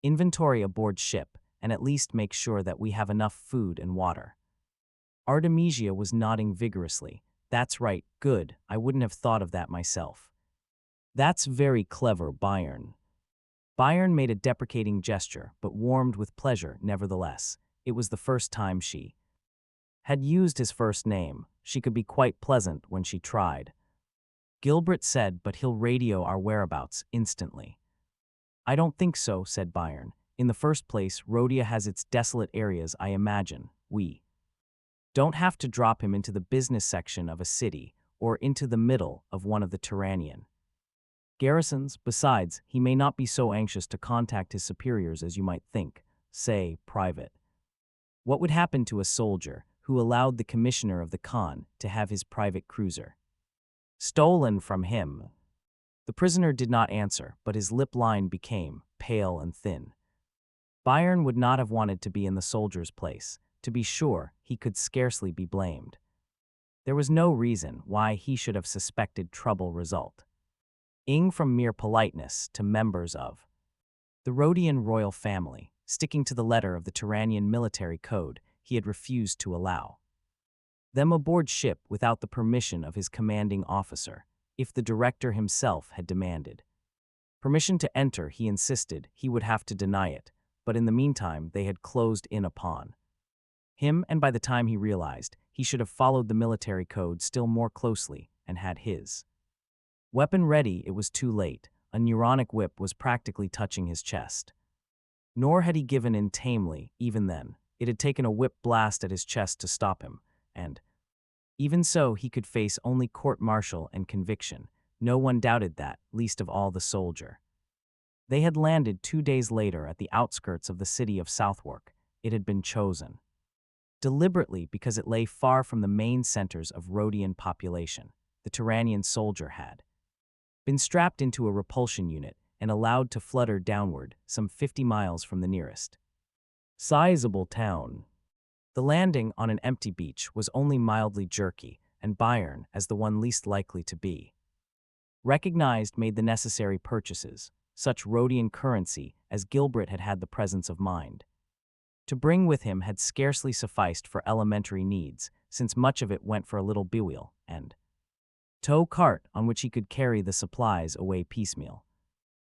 inventory aboard ship, and at least make sure that we have enough food and water." Artemisia was nodding vigorously. "That's right, good, I wouldn't have thought of that myself." "That's very clever, Byron." Byron made a deprecating gesture, but warmed with pleasure nevertheless. It was the first time she had used his first name. She could be quite pleasant when she tried. Gilbert said, "But he'll radio our whereabouts instantly." "I don't think so," said Byron. "In the first place, Rhodia has its desolate areas. I imagine we don't have to drop him into the business section of a city or into the middle of one of the Tyrannian garrisons. Besides, he may not be so anxious to contact his superiors as you might think, say, private. What would happen to a soldier who allowed the commissioner of the Khan to have his private cruiser stolen from him?" The prisoner did not answer, but his lip line became pale and thin. Byron would not have wanted to be in the soldier's place. To be sure, he could scarcely be blamed. There was no reason why he should have suspected trouble result from mere politeness to members of the Rhodian royal family. Sticking to the letter of the Tyrannian military code, he had refused to allow them aboard ship without the permission of his commanding officer. If the director himself had demanded permission to enter, he insisted he would have to deny it, but in the meantime they had closed in upon him, and by the time he realized, he should have followed the military code still more closely and had his weapon ready, it was too late. A neuronic whip was practically touching his chest. Nor had he given in tamely, even then. It had taken a whip blast at his chest to stop him, and even so he could face only court-martial and conviction. No one doubted that, least of all the soldier. They had landed 2 days later at the outskirts of the city of Southwark. It had been chosen deliberately because it lay far from the main centers of Rhodian population. The Tyrannian soldier had been strapped into a repulsion unit and allowed to flutter downward some 50 miles from the nearest sizable town. The landing on an empty beach was only mildly jerky, and Byron, as the one least likely to be recognized, made the necessary purchases, such Rhodian currency as Gilbert had had the presence of mind to bring with him had scarcely sufficed for elementary needs, since much of it went for a little bewheel and tow cart on which he could carry the supplies away piecemeal.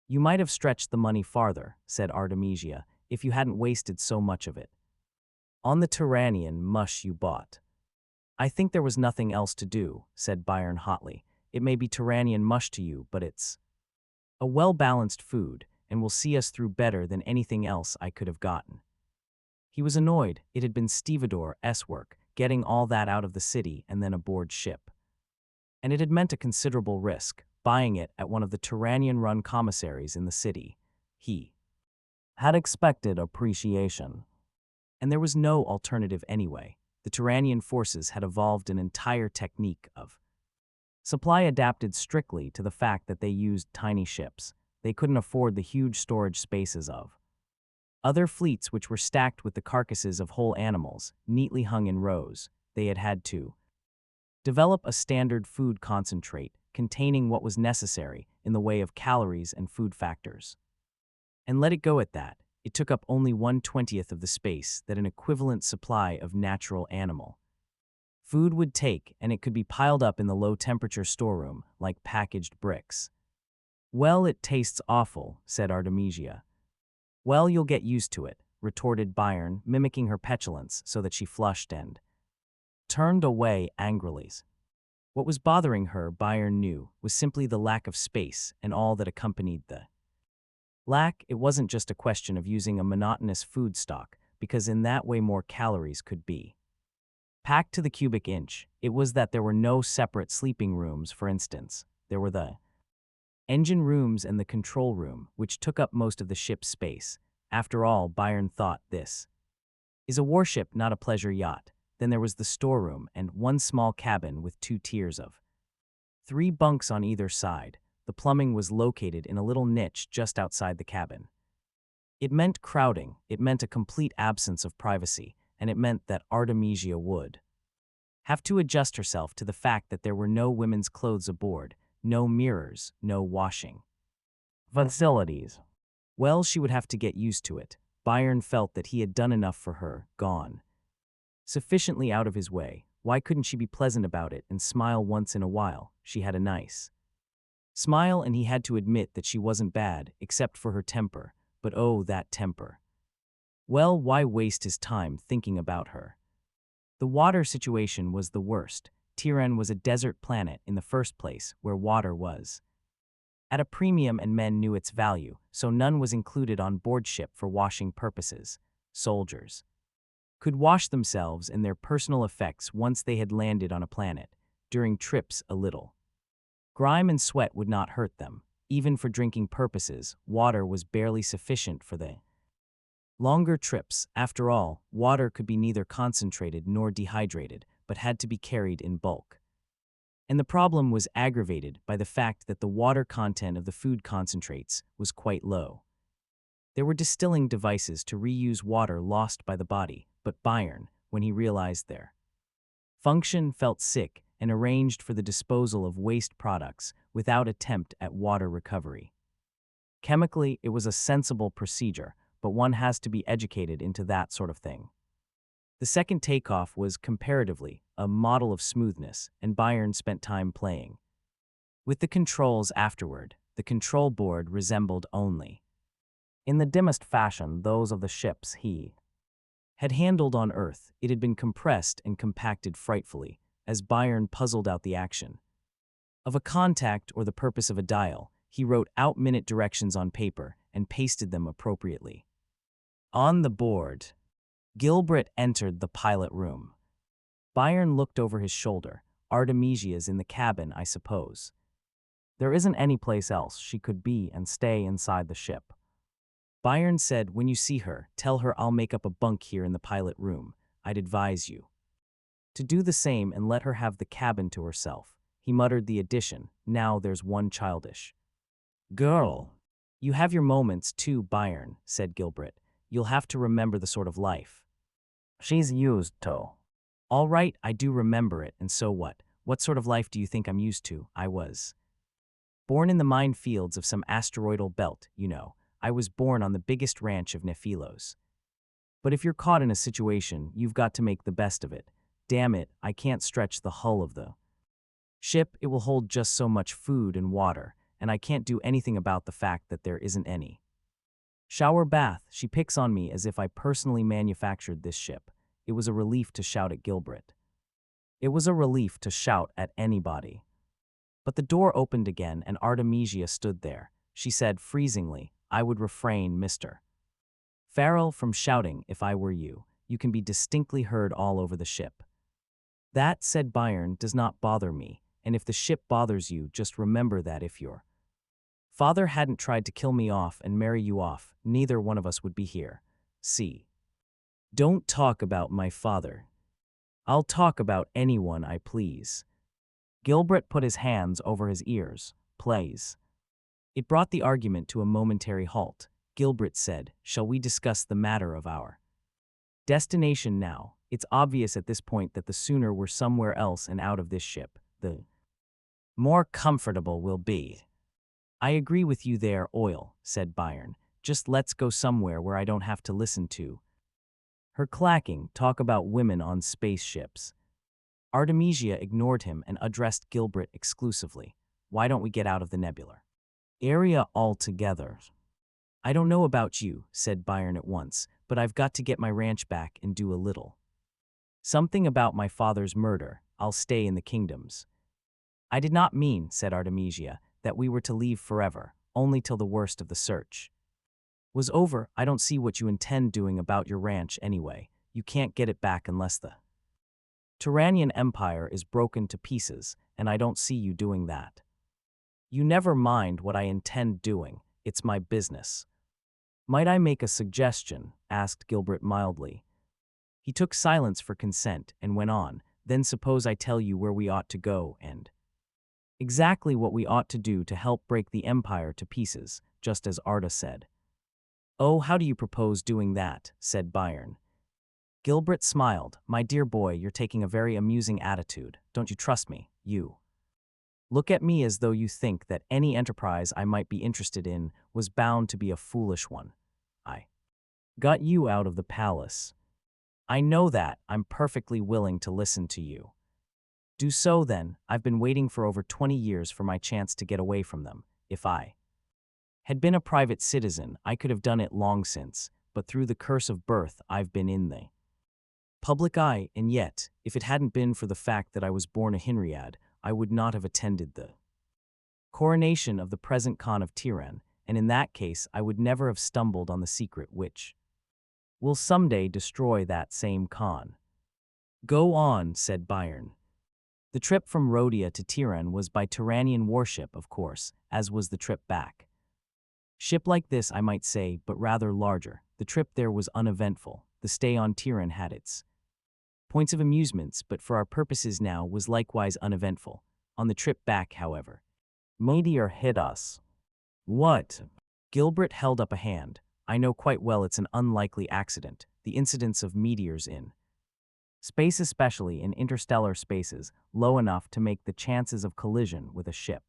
You might have stretched the money farther, said Artemisia, if you hadn't wasted so much of it on the Tyrannian mush you bought. I think there was nothing else to do, said Byron hotly. It may be Tyrannian mush to you, but it's a well-balanced food and will see us through better than anything else I could have gotten. He was annoyed. It had been Stevedore's work, getting all that out of the city and then aboard ship. And it had meant a considerable risk, buying it at one of the Tyrannian-run commissaries in the city. He had expected appreciation. And there was no alternative anyway. The Tyrannian forces had evolved an entire technique of supply adapted strictly to the fact that they used tiny ships. They couldn't afford the huge storage spaces of other fleets, which were stacked with the carcasses of whole animals, neatly hung in rows. They had had to develop a standard food concentrate containing what was necessary in the way of calories and food factors. And let it go at that. It took up only 1/20th of the space that an equivalent supply of natural animal food would take, and it could be piled up in the low-temperature storeroom like packaged bricks. Well, it tastes awful, said Artemisia. Well, you'll get used to it, retorted Byron, mimicking her petulance so that she flushed and turned away angrily. What was bothering her, Byron knew, was simply the lack of space and all that accompanied the lack. It wasn't just a question of using a monotonous food stock, because in that way more calories could be packed to the cubic inch. It was that there were no separate sleeping rooms, for instance. There were the engine rooms and the control room, which took up most of the ship's space. After all, Byron thought, this is a warship, not a pleasure yacht. Then there was the storeroom and one small cabin with 2 tiers of 3 bunks on either side. The plumbing was located in a little niche just outside the cabin. It meant crowding, it meant a complete absence of privacy, and it meant that Artemisia would have to adjust herself to the fact that there were no women's clothes aboard, no mirrors, no washing facilities. Well, she would have to get used to it. Byron felt that he had done enough for her, gone sufficiently out of his way. Why couldn't she be pleasant about it and smile once in a while? She had a nice smile, and he had to admit that she wasn't bad, except for her temper. But oh, that temper. Well, why waste his time thinking about her? The water situation was the worst. Tiran was a desert planet in the first place, where water was at a premium and men knew its value, so none was included on board ship for washing purposes. Soldiers could wash themselves and their personal effects once they had landed on a planet. During trips, a little grime and sweat would not hurt them. Even for drinking purposes, water was barely sufficient for the longer trips. After all, water could be neither concentrated nor dehydrated, but had to be carried in bulk. And the problem was aggravated by the fact that the water content of the food concentrates was quite low. There were distilling devices to reuse water lost by the body, but Byron, when he realized their function, felt sick and arranged for the disposal of waste products without attempt at water recovery. Chemically, it was a sensible procedure, but one has to be educated into that sort of thing. The second takeoff was, comparatively, a model of smoothness, and Byron spent time playing with the controls afterward. The control board resembled only, in the dimmest fashion, those of the ships he had handled on Earth. It had been compressed and compacted frightfully, as Byron puzzled out the action of a contact or the purpose of a dial. He wrote out minute directions on paper and pasted them appropriately on the board. Gilbert entered the pilot room. Byron looked over his shoulder. Artemisia's in the cabin, I suppose. There isn't any place else she could be and stay inside the ship. Byron said, when you see her, tell her I'll make up a bunk here in the pilot room. I'd advise you to do the same and let her have the cabin to herself. He He muttered the addition, now there's one childish girl. You have your moments too, Byron, said Gilbert. You'll have to remember the sort of life she's used to. All right, I do remember it, and so what? What sort of life do you think I'm used to? I was born in the minefields of some asteroidal belt, you know. I was born on the biggest ranch of Nephilos. But if you're caught in a situation, you've got to make the best of it. Damn it, I can't stretch the hull of the ship. It will hold just so much food and water, and I can't do anything about the fact that there isn't any. Shower bath, she picks on me as if I personally manufactured this ship. It was a relief to shout at Gilbert. It was a relief to shout at anybody. But the door opened again and Artemisia stood there. She said freezingly, I would refrain, Mr. Farrell, from shouting if I were you. You can be distinctly heard all over the ship. That, said Byron, does not bother me, and if the ship bothers you, just remember that if your father hadn't tried to kill me off and marry you off, neither one of us would be here. See. Don't talk about my father. I'll talk about anyone I please. Gilbert put his hands over his ears. Plays. It brought the argument to a momentary halt. Gilbert said, shall we discuss the matter of our destination now? It's obvious at this point that the sooner we're somewhere else and out of this ship, the more comfortable we'll be. I agree with you there, Oil, said Byron. Just let's go somewhere where I don't have to listen to her clacking talk about women on spaceships. Artemisia ignored him and addressed Gilbert exclusively. Why don't we get out of the nebular area altogether? I don't know about you, said Byron at once, but I've got to get my ranch back and do a little something about my father's murder. I'll stay in the kingdoms. I did not mean, said Artemisia, that we were to leave forever, only till the worst of the search was over. I don't see what you intend doing about your ranch anyway. You can't get it back unless the Tyrannian Empire is broken to pieces, and I don't see you doing that. You never mind what I intend doing. It's my business. Might I make a suggestion? Asked Gilbert mildly. He took silence for consent and went on, then suppose I tell you where we ought to go and exactly what we ought to do to help break the empire to pieces, just as Arda said. Oh, how do you propose doing that? Said Byron. Gilbert smiled. My dear boy, you're taking a very amusing attitude. Don't you trust me? You look at me as though you think that any enterprise I might be interested in was bound to be a foolish one. I got you out of the palace. I know that. I'm perfectly willing to listen to you. Do so then. I've been waiting for over 20 years for my chance to get away from them. If I had been a private citizen, I could have done it long since, but through the curse of birth, I've been in the public eye, and yet, if it hadn't been for the fact that I was born a Hinriad, I would not have attended the coronation of the present Khan of Tiran, and in that case I would never have stumbled on the secret which will someday destroy that same Khan. Go on, said Byron. The trip from Rhodia to Tiran was by Tyrannian warship, of course, as was the trip back. Ship like this, I might say, but rather larger. The trip there was uneventful. The stay on Tiran had its points of amusements, but for our purposes now was likewise uneventful. On the trip back, however, meteor hit us. What? Gilbert held up a hand. I know quite well it's an unlikely accident, the incidence of meteors in space, especially in interstellar spaces, low enough to make the chances of collision with a ship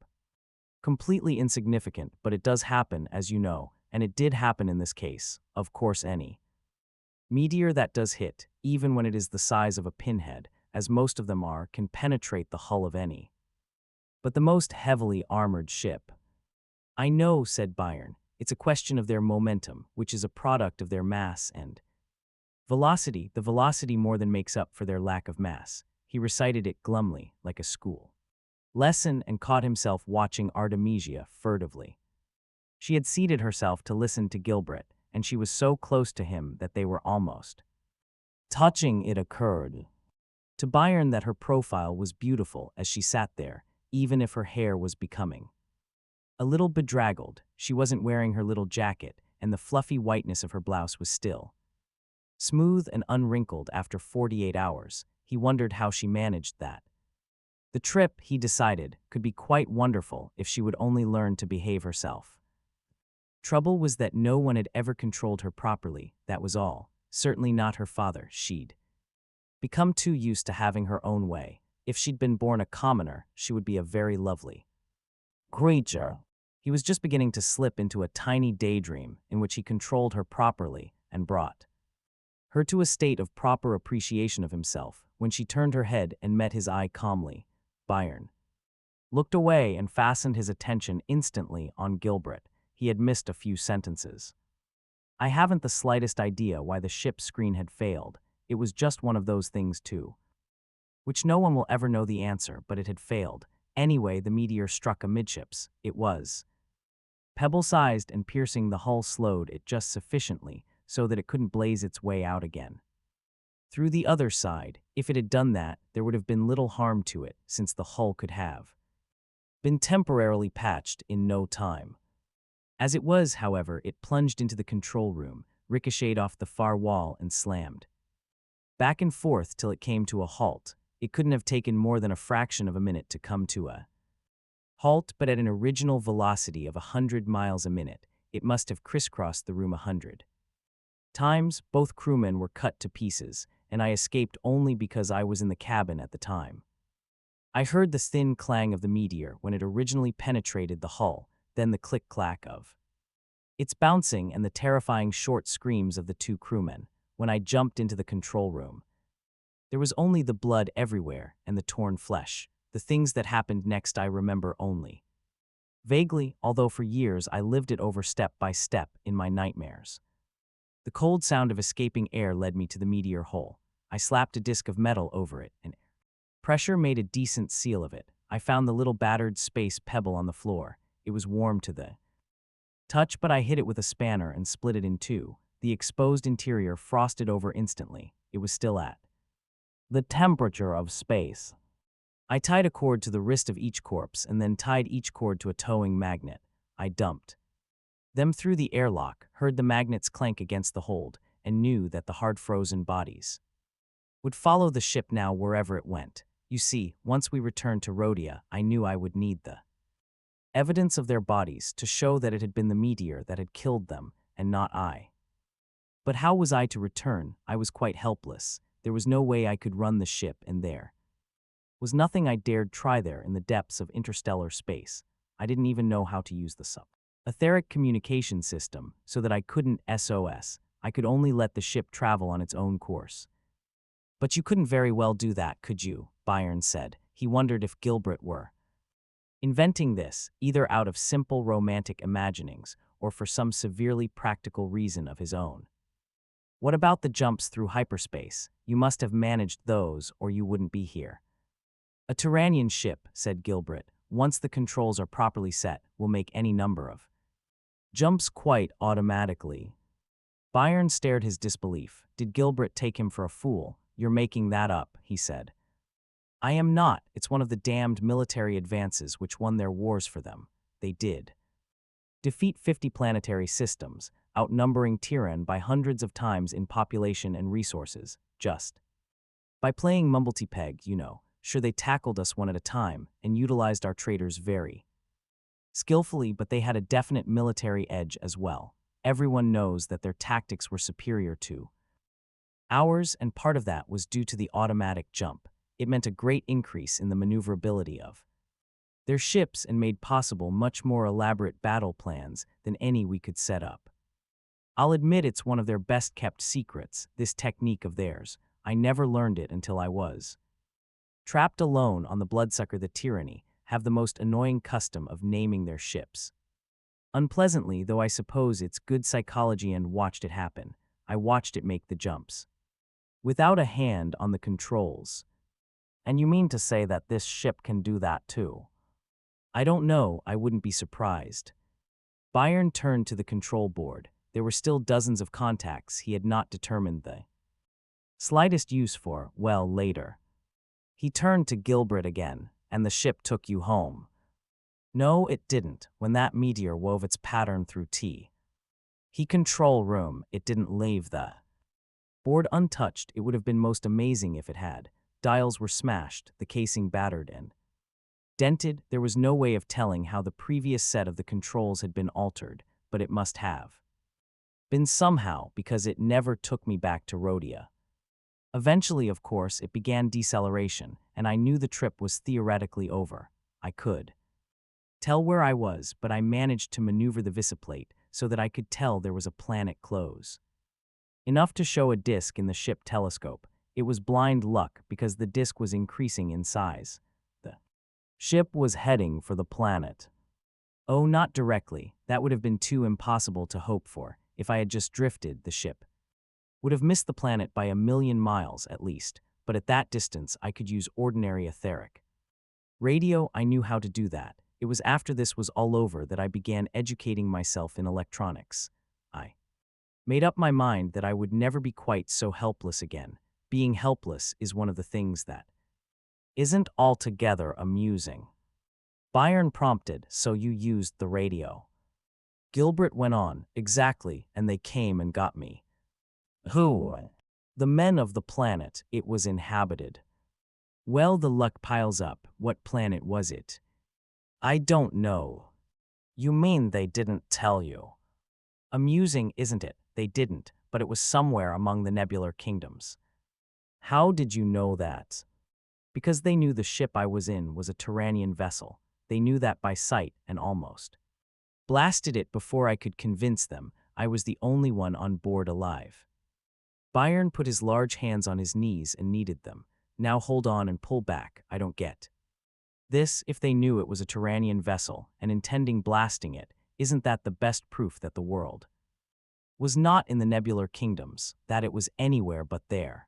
completely insignificant, but it does happen, as you know, and it did happen in this case. Of course, any meteor that does hit, even when it is the size of a pinhead, as most of them are, can penetrate the hull of any but the most heavily armored ship. I know, said Byron. It's a question of their momentum, which is a product of their mass and velocity. The velocity more than makes up for their lack of mass. He recited it glumly, like a school lesson, and caught himself watching Artemisia furtively. She had seated herself to listen to Gilbert, and she was so close to him that they were almost touching. It occurred to Byron that her profile was beautiful as she sat there, even if her hair was becoming a little bedraggled. She wasn't wearing her little jacket, and the fluffy whiteness of her blouse was still smooth and unwrinkled after 48 hours. He wondered how she managed that. The trip, he decided, could be quite wonderful if she would only learn to behave herself. Trouble was that no one had ever controlled her properly, that was all. Certainly not her father. She'd become too used to having her own way. If she'd been born a commoner, she would be a very lovely creature. He was just beginning to slip into a tiny daydream in which he controlled her properly and brought her to a state of proper appreciation of himself. When she turned her head and met his eye calmly, Byron looked away and fastened his attention instantly on Gilbert. He had missed a few sentences. I haven't the slightest idea why the ship's screen had failed. It was just one of those things too, which no one will ever know the answer, but it had failed. Anyway, the meteor struck amidships. It was pebble-sized, and piercing the hull slowed it just sufficiently so that it couldn't blaze its way out again. Through the other side, if it had done that, there would have been little harm to it, since the hull could have been temporarily patched in no time. As it was, however, it plunged into the control room, ricocheted off the far wall, and slammed back and forth till it came to a halt. It couldn't have taken more than a fraction of a minute to come to a halt, but at an original velocity of 100 miles a minute, it must have crisscrossed the room 100 times. Both crewmen were cut to pieces, and I escaped only because I was in the cabin at the time. I heard the thin clang of the meteor when it originally penetrated the hull, then the click-clack of its bouncing and the terrifying short screams of the two crewmen. When I jumped into the control room, there was only the blood everywhere and the torn flesh. The things that happened next I remember only vaguely, although for years I lived it over step by step in my nightmares. The cold sound of escaping air led me to the meteor hole. I slapped a disc of metal over it, and pressure made a decent seal of it. I found the little battered space pebble on the floor. It was warm to the touch, but I hit it with a spanner and split it in two. The exposed interior frosted over instantly. It was still at the temperature of space. I tied a cord to the wrist of each corpse and then tied each cord to a towing magnet. I dumped them through the airlock, heard the magnets clank against the hold, and knew that the hard-frozen bodies would follow the ship now wherever it went. You see, once we returned to Rhodia, I knew I would need the evidence of their bodies to show that it had been the meteor that had killed them, and not I. But how was I to return? I was quite helpless. There was no way I could run the ship, and there was nothing I dared try there in the depths of interstellar space. I didn't even know how to use the etheric communication system, so that I couldn't SOS. I could only let the ship travel on its own course. But you couldn't very well do that, could you? Byron said. He wondered if Gilbert were inventing this, either out of simple romantic imaginings or for some severely practical reason of his own. What about the jumps through hyperspace? You must have managed those, or you wouldn't be here. A Turanian ship, said Gilbert, once the controls are properly set, will make any number of jumps quite automatically. Byron stared his disbelief. Did Gilbert take him for a fool? You're making that up, he said. I am not. It's one of the damned military advances which won their wars for them. They did defeat 50 planetary systems, outnumbering Tiran by hundreds of times in population and resources, just by playing Mumblety-Peg, you know. Sure, they tackled us one at a time and utilized our traders very skillfully, but they had a definite military edge as well. Everyone knows that their tactics were superior to ours, and part of that was due to the automatic jump. It meant a great increase in the maneuverability of their ships and made possible much more elaborate battle plans than any we could set up. I'll admit it's one of their best-kept secrets, this technique of theirs. I never learned it until I was trapped alone on the Bloodsucker. The Tyranny have the most annoying custom of naming their ships unpleasantly, though I suppose it's good psychology, and watched it happen. I watched it make the jumps without a hand on the controls. And you mean to say that this ship can do that too? I don't know, I wouldn't be surprised. Byron turned to the control board. There were still dozens of contacts he had not determined the slightest use for. Well, later. He turned to Gilbert again. And the ship took you home? No, it didn't. When that meteor wove its pattern through he control room, it didn't leave the board untouched. It would have been most amazing if it had. Dials were smashed, the casing battered, and Dented, there was no way of telling how the previous set of the controls had been altered, but it must have been somehow, because it never took me back to Rhodia. Eventually, of course, it began deceleration, and I knew the trip was theoretically over. I could tell where I was, but I managed to maneuver the visiplate so that I could tell there was a planet close. Enough to show a disk in the ship telescope. It was blind luck because the disk was increasing in size. The ship was heading for the planet. Oh, not directly. That would have been too impossible to hope for. If I had just drifted, the ship would have missed the planet by 1,000,000 miles at least, but at that distance I could use ordinary etheric radio. I knew how to do that. It was after this was all over that I began educating myself in electronics. I made up my mind that I would never be quite so helpless again. Being helpless is one of the things that isn't altogether amusing. Byron prompted, "So you used the radio?" Gilbert went on, "Exactly, and they came and got me." "Who?" "The men of the planet. It was inhabited." "Well, the luck piles up. What planet was it?" "I don't know." "You mean they didn't tell you?" "Amusing, isn't it? They didn't, but it was somewhere among the nebular kingdoms." "How did you know that?" "Because they knew the ship I was in was a Turanian vessel. They knew that by sight and almost blasted it before I could convince them. I was the only one on board alive." Byron put his large hands on his knees and kneaded them. "Now hold on and pull back. I don't get this. If they knew it was a Turanian vessel and intending blasting it, isn't that the best proof that the world was not in the nebular kingdoms, that it was anywhere but there?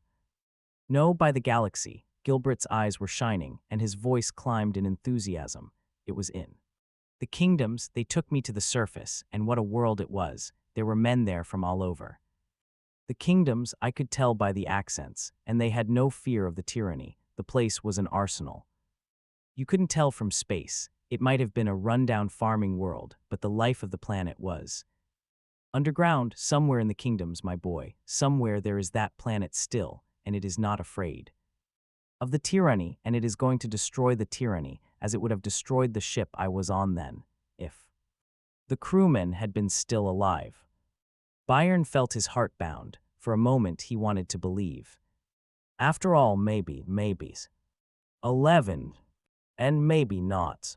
No, by the galaxy." Gilbert's eyes were shining, and his voice climbed in enthusiasm. "It was in the kingdoms. They took me to the surface, and what a world it was. There were men there from all over the kingdoms. I could tell by the accents, and they had no fear of the tyranny. The place was an arsenal. You couldn't tell from space. It might have been a rundown farming world, but the life of the planet was underground, somewhere in the kingdoms, my boy. Somewhere there is that planet still, and it is not afraid of the tyranny, and it is going to destroy the tyranny, as it would have destroyed the ship I was on then, if the crewmen had been still alive." Byron felt his heart bound. For a moment he wanted to believe. After all, maybes. 11. And maybe not.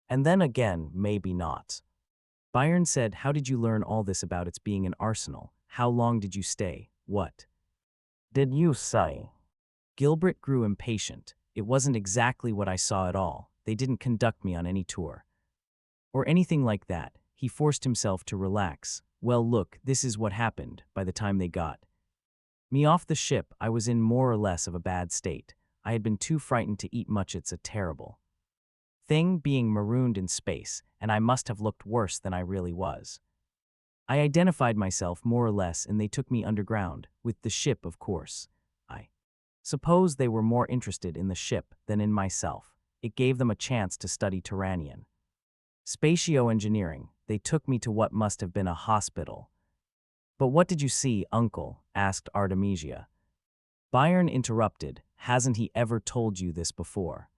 And then again, maybe not. Byron said, "How did you learn all this about its being an arsenal? How long did you stay? What did you say?" Gilbert grew impatient. "It wasn't exactly what I saw at all. They didn't conduct me on any tour or anything like that." He forced himself to relax. "Well, look, this is what happened. By the time they got me off the ship, I was in more or less of a bad state. I had been too frightened to eat much. It's a terrible thing being marooned in space, and I must have looked worse than I really was. I identified myself more or less, and they took me underground, with the ship, of course. I suppose they were more interested in the ship than in myself. It gave them a chance to study Turanian spatio-engineering. They took me to what must have been a hospital." "But what did you see, Uncle?" asked Artemisia. Byron interrupted. "Hasn't he ever told you this before?"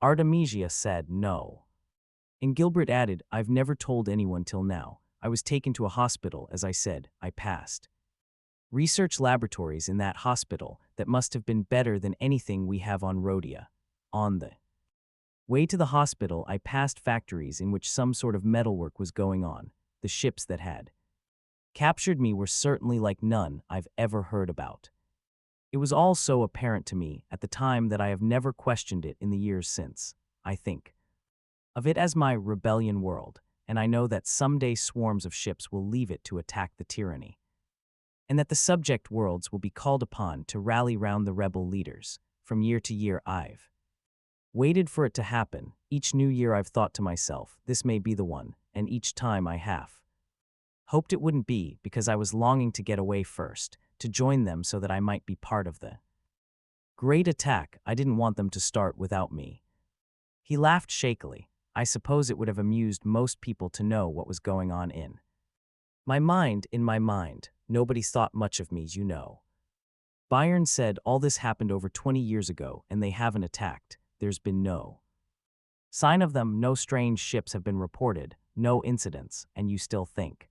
Artemisia said no. And Gilbert added, "I've never told anyone till now. I was taken to a hospital, as I said. I passed research laboratories in that hospital that must have been better than anything we have on Rhodia. On the way to the hospital, I passed factories in which some sort of metalwork was going on. The ships that had captured me were certainly like none I've ever heard about. It was all so apparent to me at the time that I have never questioned it in the years since. I think of it as my rebellion world, and I know that someday swarms of ships will leave it to attack the tyranny, and that the subject worlds will be called upon to rally round the rebel leaders. From year to year I've waited for it to happen. Each new year I've thought to myself, this may be the one, and each time I have hoped it wouldn't be, because I was longing to get away first, to join them so that I might be part of the great attack. I didn't want them to start without me." He laughed shakily. "I suppose it would have amused most people to know what was going on in my mind. Nobody thought much of me, you know." Byron said, "All this happened over 20 years ago, and they haven't attacked. There's been no Sign of them, no strange ships have been reported, no incidents, and you still think.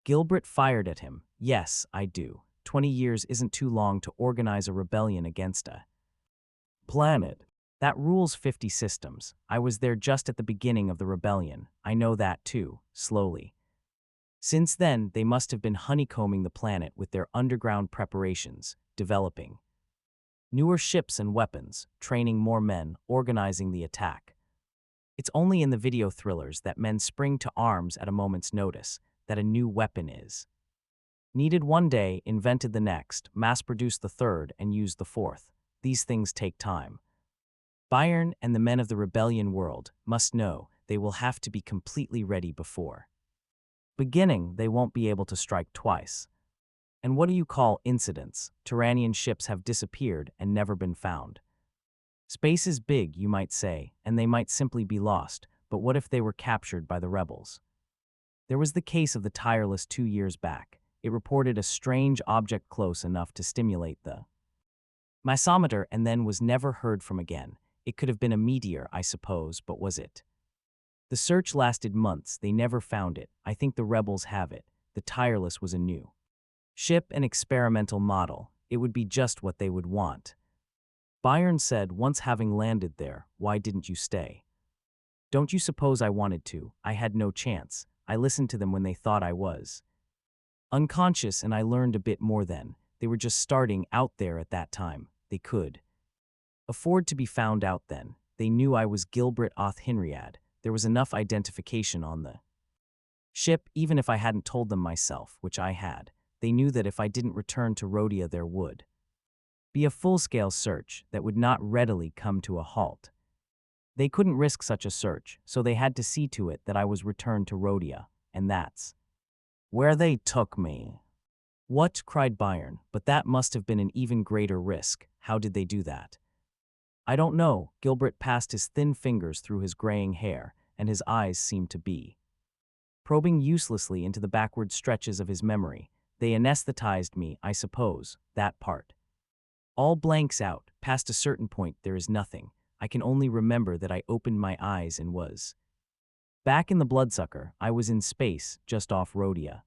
Gilbert fired at him. Yes, I do. 20 years isn't too long to organize a rebellion against a planet that rules 50 systems. I was there just at the beginning of the rebellion. I know that too, slowly. Since then, they must have been honeycombing the planet with their underground preparations, developing newer ships and weapons, training more men, organizing the attack. It's only in the video thrillers that men spring to arms at a moment's notice, that a new weapon is needed one day, invented the next, mass-produced the third, and used the fourth. These things take time. Bayern and the men of the rebellion world must know they will have to be completely ready before beginning. They won't be able to strike twice. And what do you call incidents? Tyrannian ships have disappeared and never been found. Space is big, you might say, and they might simply be lost, but what if they were captured by the rebels? There was the case of the Tireless 2 years back. It reported a strange object close enough to stimulate the massometer and then was never heard from again. It could have been a meteor, I suppose, but was it? The search lasted months. They never found it. I think the rebels have it. The Tireless was a new ship, an experimental model. It would be just what they would want. Bayern said, once having landed there, why didn't you stay? Don't you suppose I wanted to? I had no chance. I listened to them when they thought I was unconscious, and I learned a bit more then. They were just starting out there at that time. They could afford to be found out then. They knew I was Gilbert Hinriad. There was enough identification on the ship, even if I hadn't told them myself, which I had. They knew that if I didn't return to Rhodia, there would be a full-scale search that would not readily come to a halt. They couldn't risk such a search, so they had to see to it that I was returned to Rhodia, and that's where they took me. What? Cried Bayern, but that must have been an even greater risk. How did they do that? I don't know. Gilbert passed his thin fingers through his graying hair, and his eyes seemed to be probing uselessly into the backward stretches of his memory. They anesthetized me, I suppose, that part. All blanks out. Past a certain point, there is nothing. I can only remember that I opened my eyes and was back in the bloodsucker. I was in space, just off Rhodia.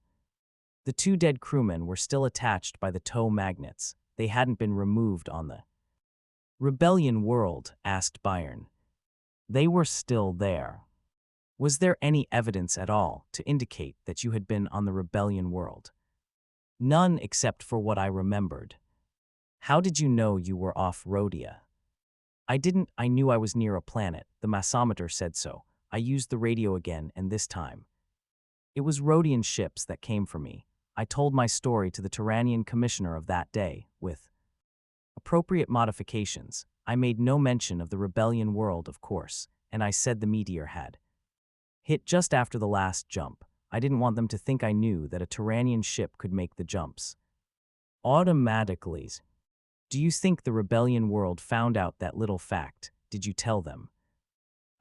The 2 dead crewmen were still attached by the tow magnets. They hadn't been removed on the rebellion world, asked Bayern. They were still there. Was there any evidence at all to indicate that you had been on the rebellion world? None, except for what I remembered. How did you know you were off Rhodia? I didn't. I knew I was near a planet. The massometer said so. I used the radio again, and this time it was Rhodian ships that came for me. I told my story to the Tyrannian commissioner of that day, with appropriate modifications. I made no mention of the rebellion world, of course, and I said the meteor had hit just after the last jump. I didn't want them to think I knew that a Tyrannian ship could make the jumps automatically. Do you think the rebellion world found out that little fact? Did you tell them?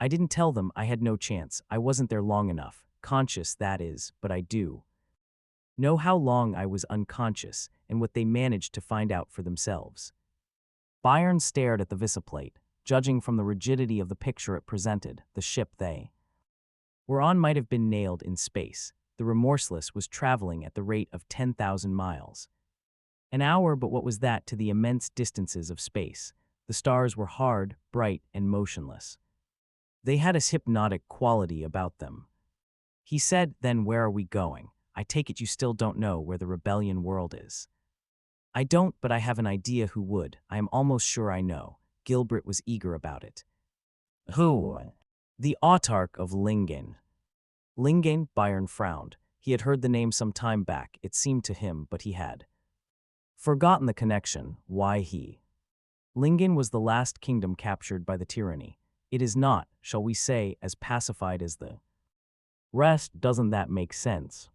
I didn't tell them. I had no chance. I wasn't there long enough. Conscious, that is, but I do know how long I was unconscious and what they managed to find out for themselves. Bayern stared at the visiplate. Judging from the rigidity of the picture it presented, the ship they were on might have been nailed in space. The Remorseless was traveling at the rate of 10,000 miles an hour, but what was that to the immense distances of space? The stars were hard, bright, and motionless. They had a hypnotic quality about them. He said, then where are we going? I take it you still don't know where the rebellion world is. I don't, but I have an idea who would. I am almost sure I know. Gilbert was eager about it. Who? The autarch of Lingen. Lingen? Bayern frowned. He had heard the name some time back, it seemed to him, but he had forgotten the connection. Why he? Lingen was the last kingdom captured by the tyranny. It is not, shall we say, as pacified as the rest. Doesn't that make sense?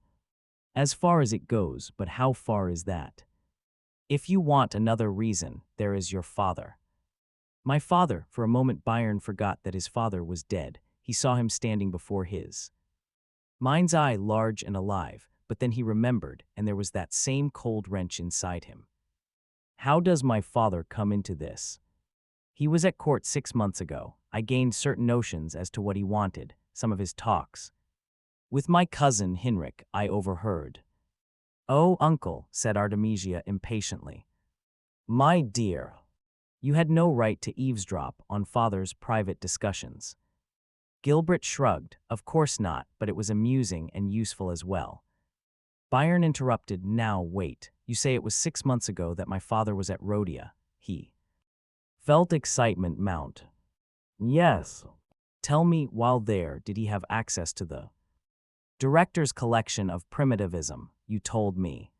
As far as it goes, but how far is that? If you want another reason, there is your father. My father. For a moment Bayern forgot that his father was dead. He saw him standing before his mind's eye, large and alive, but then he remembered, and there was that same cold wrench inside him. How does my father come into this? He was at court 6 months ago. I gained certain notions as to what he wanted, some of his talks. With my cousin, Hinrich, I overheard. Oh, uncle, said Artemisia impatiently. My dear, you had no right to eavesdrop on father's private discussions. Gilbert shrugged. Of course not, but it was amusing and useful as well. Byron interrupted. Now wait, you say it was 6 months ago that my father was at Rhodia. He felt excitement mount. Yes. Tell me, while there, did he have access to the director's collection of primitivism? You told me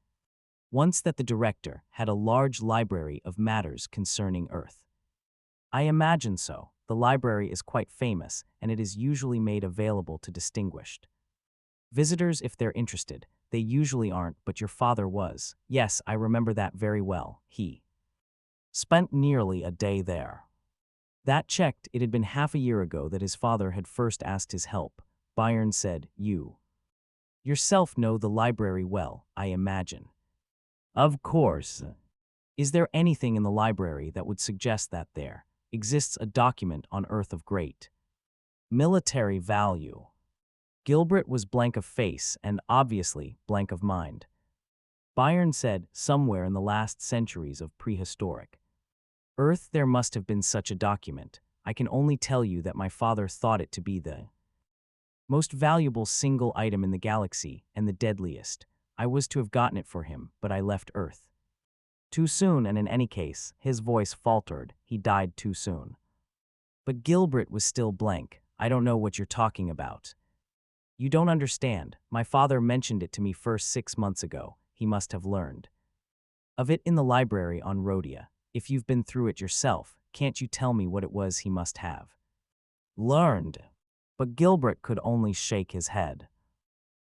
once that the director had a large library of matters concerning Earth. I imagine so. The library is quite famous, and it is usually made available to distinguished visitors if they're interested. They usually aren't, but your father was. Yes, I remember that very well. He spent nearly a day there. That checked. It had been half a year ago that his father had first asked his help. Byron said, You yourself know the library well, I imagine. Of course. Is there anything in the library that would suggest that there exists a document on Earth of great military value? Gilbert was blank of face and obviously blank of mind. Byron said, somewhere in the last centuries of prehistoric Earth there must have been such a document. I can only tell you that my father thought it to be the most valuable single item in the galaxy and the deadliest. I was to have gotten it for him, but I left Earth too soon, and in any case, his voice faltered. He died too soon. But Gilbert was still blank. I don't know what you're talking about. You don't understand. My father mentioned it to me first 6 months ago. He must have learned of it in the library on Rhodia. If you've been through it yourself, can't you tell me what it was he must have learned? But Gilbert could only shake his head.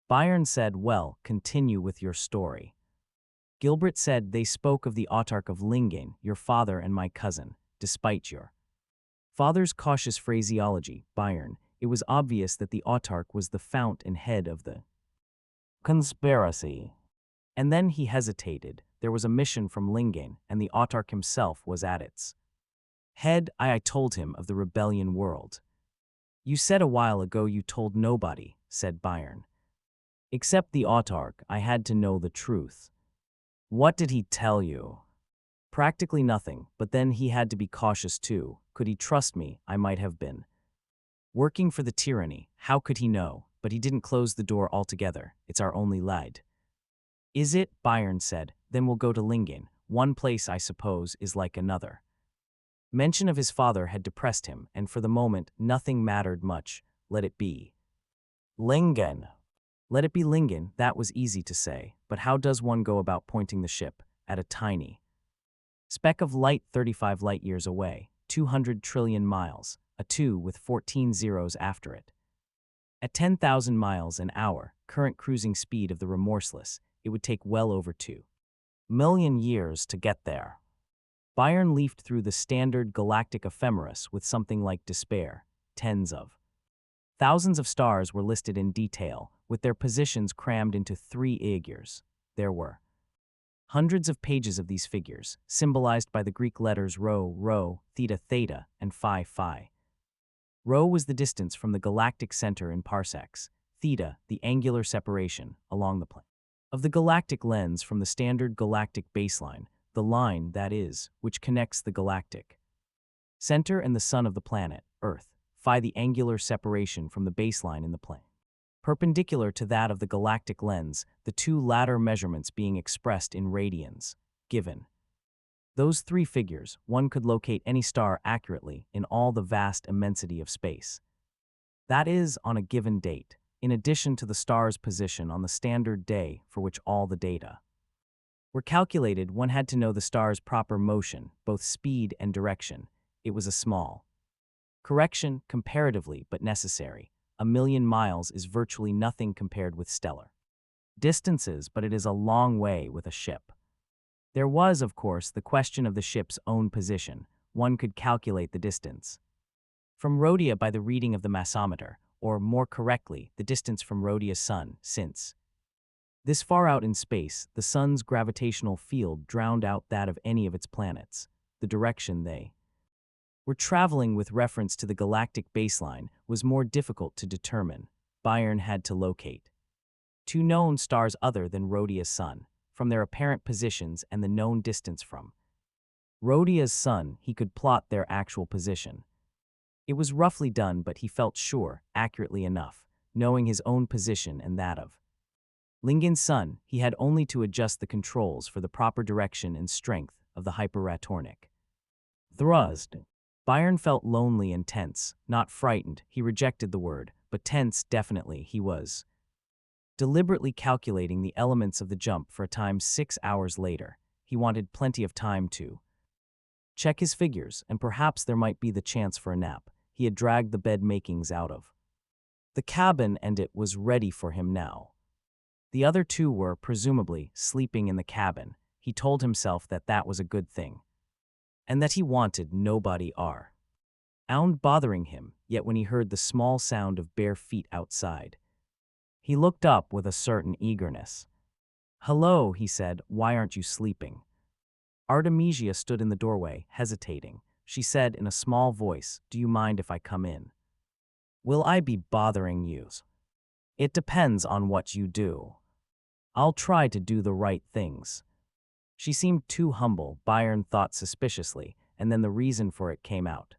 Byron said, Well, continue with your story. Gilbert said, They spoke of the autarch of Lingen, your father and my cousin, despite your father's cautious phraseology, Byron. It was obvious that the autarch was the fount and head of the conspiracy. And then he hesitated. There was a mission from Lingen, and the autarch himself was at its head. I told him of the rebellion world. You said a while ago you told nobody, said Byron. Except the autarch. I had to know the truth. What did he tell you? Practically nothing, but then he had to be cautious too. Could he trust me? I might have been working for the tyranny. How could he know? But he didn't close the door altogether. It's our only light. Is it? Byron said. Then we'll go to Lingen. One place, I suppose, is like another. Mention of his father had depressed him, and for the moment, nothing mattered much. Let it be Lingen. Let it be Lingen. That was easy to say, but how does one go about pointing the ship at a tiny speck of light 35 light-years away, 200 trillion miles, a 2 with 14 zeros after it? At 10,000 miles an hour, current cruising speed of the remorseless, it would take well over 2 million years to get there. Byron leafed through the standard galactic ephemeris with something like despair. Tens of thousands of stars were listed in detail, with their positions crammed into 3 figures. There were hundreds of pages of these figures, symbolized by the Greek letters rho, rho, theta, theta, and phi, phi. Rho was the distance from the galactic center in parsecs, theta, the angular separation, along the plane of the galactic lens from the standard galactic baseline, the line, that is, which connects the galactic center and the sun of the planet, Earth, phi the angular separation from the baseline in the plane perpendicular to that of the galactic lens, the two latter measurements being expressed in radians. Given those 3 figures, one could locate any star accurately in all the vast immensity of space. That is, on a given date, in addition to the star's position on the standard day for which all the data were calculated. One had to know the star's proper motion, both speed and direction. It was a small correction, comparatively, but necessary. 1,000,000 miles is virtually nothing compared with stellar distances, but it is a long way with a ship. There was, of course, the question of the ship's own position. One could calculate the distance from Rhodia by the reading of the massometer, or more correctly, the distance from Rhodia's sun, since this far out in space, the sun's gravitational field drowned out that of any of its planets. The direction they were traveling with reference to the galactic baseline was more difficult to determine. Byron had to locate two known stars other than Rhodia's sun, from their apparent positions and the known distance from Rhodia's sun. He could plot their actual position. It was roughly done, but he felt sure, accurately enough, knowing his own position and that of Lingon's sun. He had only to adjust the controls for the proper direction and strength of the hyperatornic thrust. Byron felt lonely and tense, not frightened. He rejected the word, but tense definitely. He was deliberately calculating the elements of the jump for a time 6 hours later. He wanted plenty of time to check his figures, and perhaps there might be the chance for a nap. He had dragged the bed makings out of the cabin, and it was ready for him now. The other two were, presumably, sleeping in the cabin. He told himself that that was a good thing, and that he wanted nobody around bothering him. Yet when he heard the small sound of bare feet outside, he looked up with a certain eagerness. "Hello," he said. "Why aren't you sleeping?" Artemisia stood in the doorway, hesitating. She said in a small voice, "Do you mind if I come in?" "Will I be bothering you?" "It depends on what you do. I'll try to do the right things." She seemed too humble, Byron thought suspiciously, and then the reason for it came out.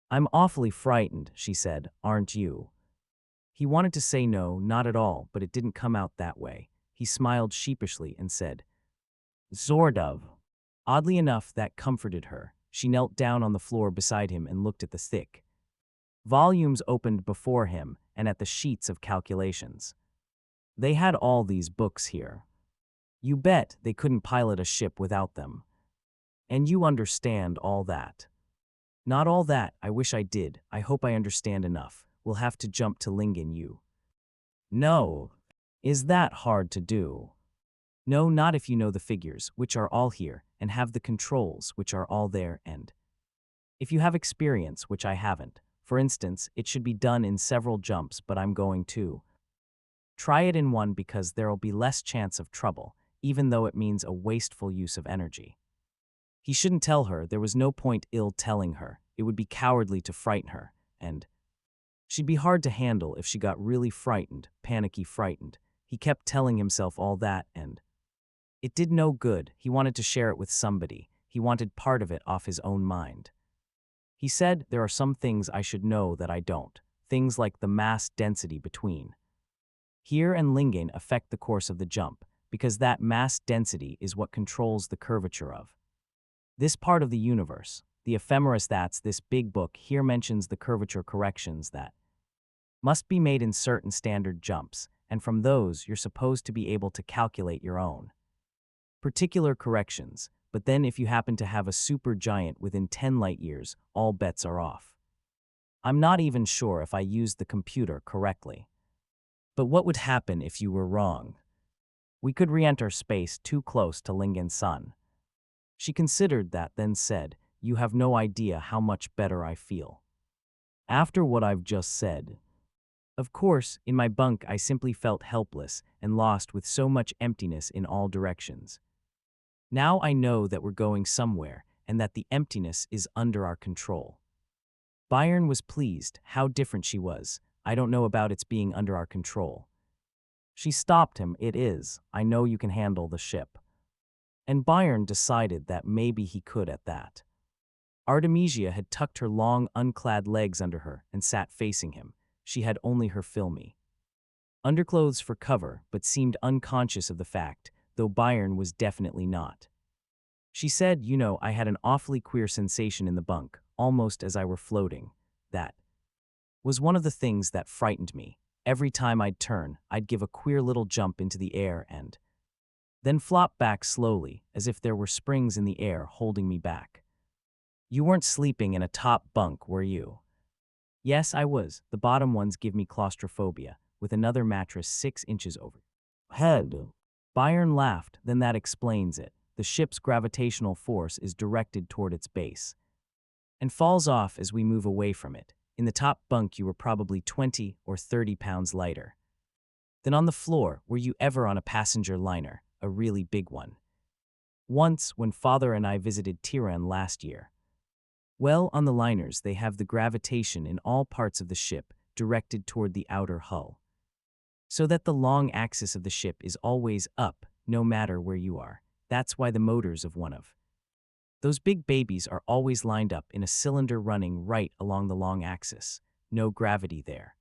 "I'm awfully frightened," she said. "Aren't you?" He wanted to say no, not at all, but it didn't come out that way. He smiled sheepishly and said, "Sort of." Oddly enough, that comforted her. She knelt down on the floor beside him and looked at the thick volumes opened before him and at the sheets of calculations. They had all these books here. You bet they couldn't pilot a ship without them. And you understand all that. Not all that. I wish I did. I hope I understand enough. We'll have to jump to Lingen. You no. Is that hard to do? No, not if you know the figures, which are all here, and have the controls, which are all there, and if you have experience, which I haven't. For instance, it should be done in several jumps, but I'm going to try it in one because there'll be less chance of trouble, even though it means a wasteful use of energy. He shouldn't tell her. There was no point ill telling her. It would be cowardly to frighten her, and she'd be hard to handle if she got really frightened, panicky frightened. He kept telling himself all that, and it did no good. He wanted to share it with somebody. He wanted part of it off his own mind. He said, "There are some things I should know that I don't. Things like the mass density between here and Lingen affect the course of the jump, because that mass density is what controls the curvature of this part of the universe. The ephemeris that's this big book here mentions the curvature corrections that must be made in certain standard jumps, and from those you're supposed to be able to calculate your own particular corrections. But then if you happen to have a super giant within 10 light years, all bets are off. I'm not even sure if I used the computer correctly. But what would happen if you were wrong? We could re-enter space too close to Lingen's sun." She considered that, then said, "You have no idea how much better I feel after what I've just said." Of course, in my bunk I simply felt helpless and lost with so much emptiness in all directions. Now I know that we're going somewhere and that the emptiness is under our control. Byron was pleased. How different she was. "I don't know about its being under our control." She stopped him. "It is. I know you can handle the ship." And Byron decided that maybe he could at that. Artemisia had tucked her long, unclad legs under her and sat facing him. She had only her filmy underclothes for cover, but seemed unconscious of the fact, though Byron was definitely not. She said, "You know, I had an awfully queer sensation in the bunk, almost as I were floating. That was one of the things that frightened me. Every time I'd turn, I'd give a queer little jump into the air and then flop back slowly, as if there were springs in the air holding me back." "You weren't sleeping in a top bunk, were you?" "Yes, I was. The bottom ones give me claustrophobia, with another mattress 6 inches over head." Byron laughed. "Then that explains it. The ship's gravitational force is directed toward its base and falls off as we move away from it. In the top bunk you were probably 20 or 30 pounds lighter than on the floor. Were you ever on a passenger liner, a really big one?" "Once, when Father and I visited Tiran last year." Well, on the liners, they have the gravitation in all parts of the ship directed toward the outer hull, so that the long axis of the ship is always up, no matter where you are. That's why the motors of one of those big babies are always lined up in a cylinder running right along the long axis. No gravity there.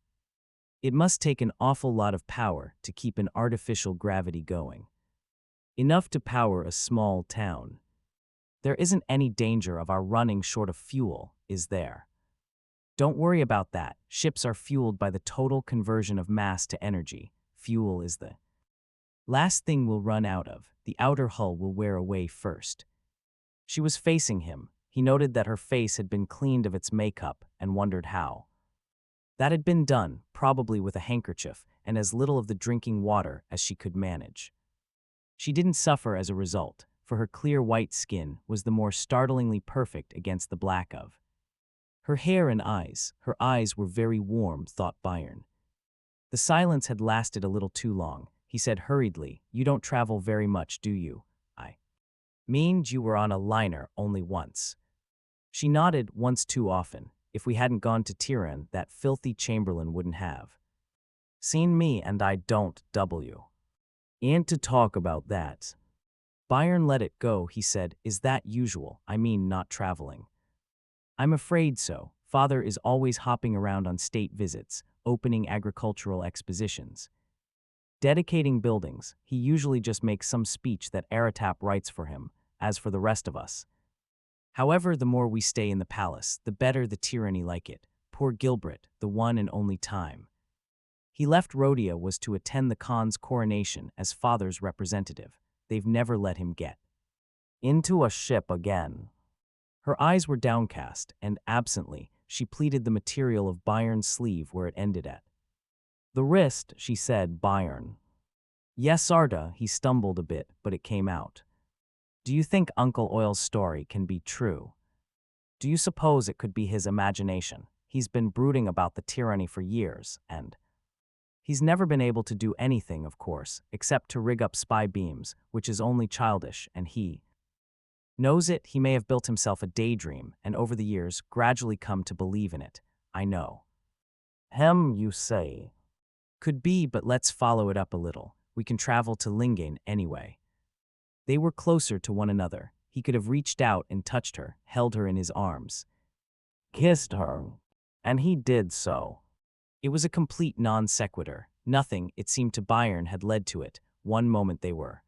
It must take an awful lot of power to keep an artificial gravity going. Enough to power a small town. There isn't any danger of our running short of fuel, is there? Don't worry about that. Ships are fueled by the total conversion of mass to energy. Fuel is the last thing we'll run out of. The outer hull will wear away first. She was facing him. He noted that her face had been cleaned of its makeup and wondered how. That had been done, probably with a handkerchief and as little of the drinking water as she could manage. She didn't suffer as a result, for her clear white skin was the more startlingly perfect against the black of her hair and eyes. Her eyes were very warm, thought Byron. The silence had lasted a little too long. He said hurriedly, "You don't travel very much, do you?" "I mean, you were on a liner only once." She nodded. "Once too often. If we hadn't gone to Tehran, that filthy Chamberlain wouldn't have seen me, and I don't and to talk about that." Byron let it go. He said, "Is that usual? I mean, not traveling." "I'm afraid so. Father is always hopping around on state visits, opening agricultural expositions, dedicating buildings. He usually just makes some speech that Aratap writes for him. As for the rest of us, however, the more we stay in the palace, the better the tyranny like it. Poor Gilbert, the one and only time he left Rhodia was to attend the Khan's coronation as father's representative. They've never let him get into a ship again." Her eyes were downcast, and absently, she pleated the material of Byron's sleeve where it ended at the wrist. She said, "Byron." "Yes, Arda." He stumbled a bit, but it came out. "Do you think Uncle Oil's story can be true? Do you suppose it could be his imagination? He's been brooding about the tyranny for years, and he's never been able to do anything, of course, except to rig up spy beams, which is only childish, and he knows it. He may have built himself a daydream, and over the years gradually come to believe in it. I know." You say?" "Could be, but let's follow it up a little. We can travel to Lingen anyway." They were closer to one another. He could have reached out and touched her, held her in his arms, kissed her, and he did so. It was a complete non sequitur. Nothing, it seemed to Byron, had led to it. One moment they were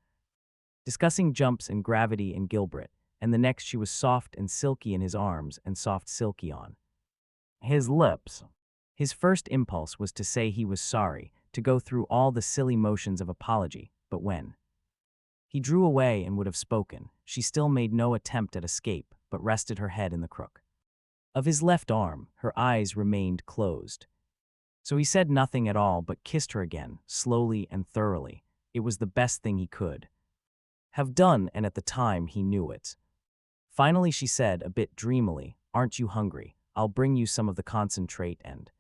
discussing jumps and gravity and Gilbert, and the next she was soft and silky in his arms and soft silky on his lips. His first impulse was to say he was sorry, to go through all the silly motions of apology, but when he drew away and would have spoken, she still made no attempt at escape, but rested her head in the crook of his left arm. Her eyes remained closed. So he said nothing at all but kissed her again, slowly and thoroughly. It was the best thing he could have done, and at the time he knew it. Finally she said, a bit dreamily, "Aren't you hungry? I'll bring you some of the concentrate and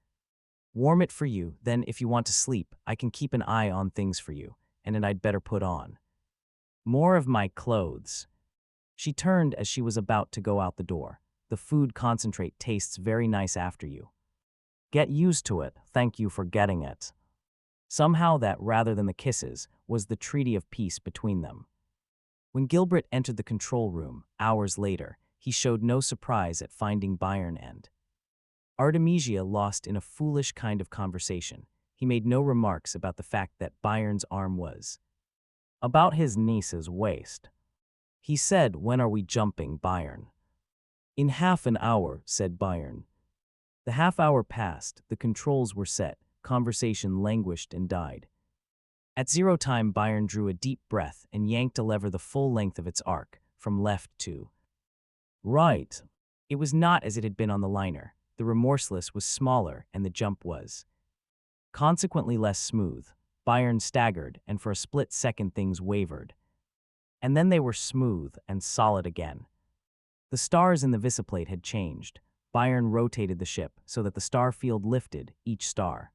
warm it for you. Then if you want to sleep, I can keep an eye on things for you, and I'd better put on more of my clothes." She turned as she was about to go out the door. "The food concentrate tastes very nice after you get used to it. Thank you for getting it." Somehow that, rather than the kisses, was the treaty of peace between them. When Gilbert entered the control room, hours later, he showed no surprise at finding Byron and Artemisia lost in a foolish kind of conversation. He made no remarks about the fact that Byron's arm was about his niece's waist. He said, "When are we jumping, Byron?" "In half an hour," said Byron. The half hour passed, the controls were set, conversation languished and died. At 0 time, Byron drew a deep breath and yanked a lever the full length of its arc, from left to right. It was not as it had been on the liner. The Remorseless was smaller, and the jump was consequently less smooth. Byron staggered, and for a split second things wavered. And then they were smooth and solid again. The stars in the visiplate had changed. Byron rotated the ship so that the star field lifted, each star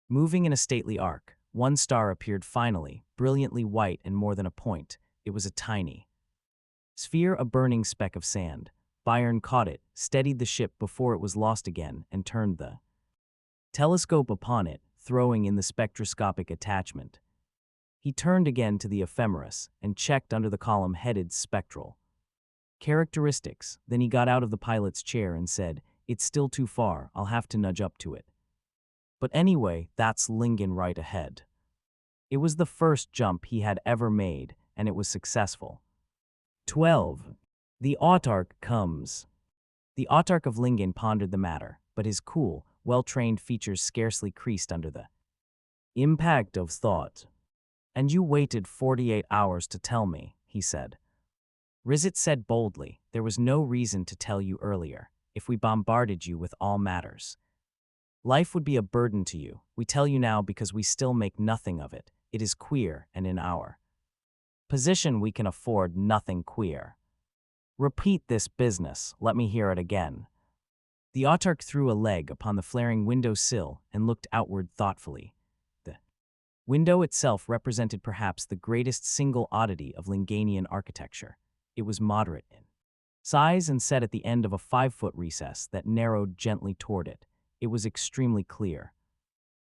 moving in a stately arc. One star appeared finally, brilliantly white and more than a point. It was a tiny sphere, a burning speck of sand. Byron caught it, steadied the ship before it was lost again, and turned the telescope upon it, throwing in the spectroscopic attachment. He turned again to the ephemeris and checked under the column headed spectral characteristics. Then he got out of the pilot's chair and said, "It's still too far, I'll have to nudge up to it. But anyway, that's Lingen right ahead." It was the first jump he had ever made, and it was successful. 12. The autarch comes. The autarch of Lingen pondered the matter, but his cool, well-trained features scarcely creased under the impact of thought. "And you waited 48 hours to tell me," he said. Rizet said boldly, "There was no reason to tell you earlier, if we bombarded you with all matters. Life would be a burden to you. We tell you now because we still make nothing of it. It is queer, and in our position we can afford nothing queer. Repeat this business, let me hear it again." The autarch threw a leg upon the flaring window sill and looked outward thoughtfully. The window itself represented perhaps the greatest single oddity of Linganian architecture. It was moderate in size and set at the end of a 5-foot recess that narrowed gently toward it. It was extremely clear.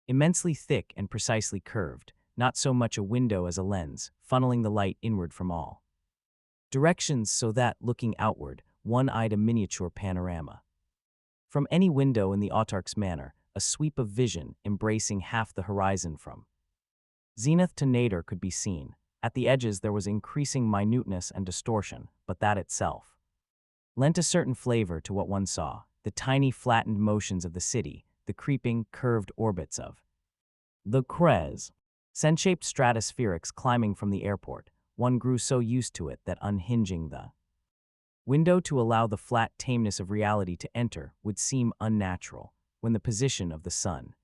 Immensely thick and precisely curved, not so much a window as a lens, funneling the light inward from all directions so that, looking outward, one eyed a miniature panorama. From any window in the autarch's manor, a sweep of vision embracing half the horizon from zenith to nadir could be seen. At the edges there was increasing minuteness and distortion, but that itself lent a certain flavor to what one saw, the tiny flattened motions of the city, the creeping, curved orbits of the Krez, sun-shaped stratospherics climbing from the airport. One grew so used to it that unhinging the window to allow the flat tameness of reality to enter would seem unnatural, when the position of the sun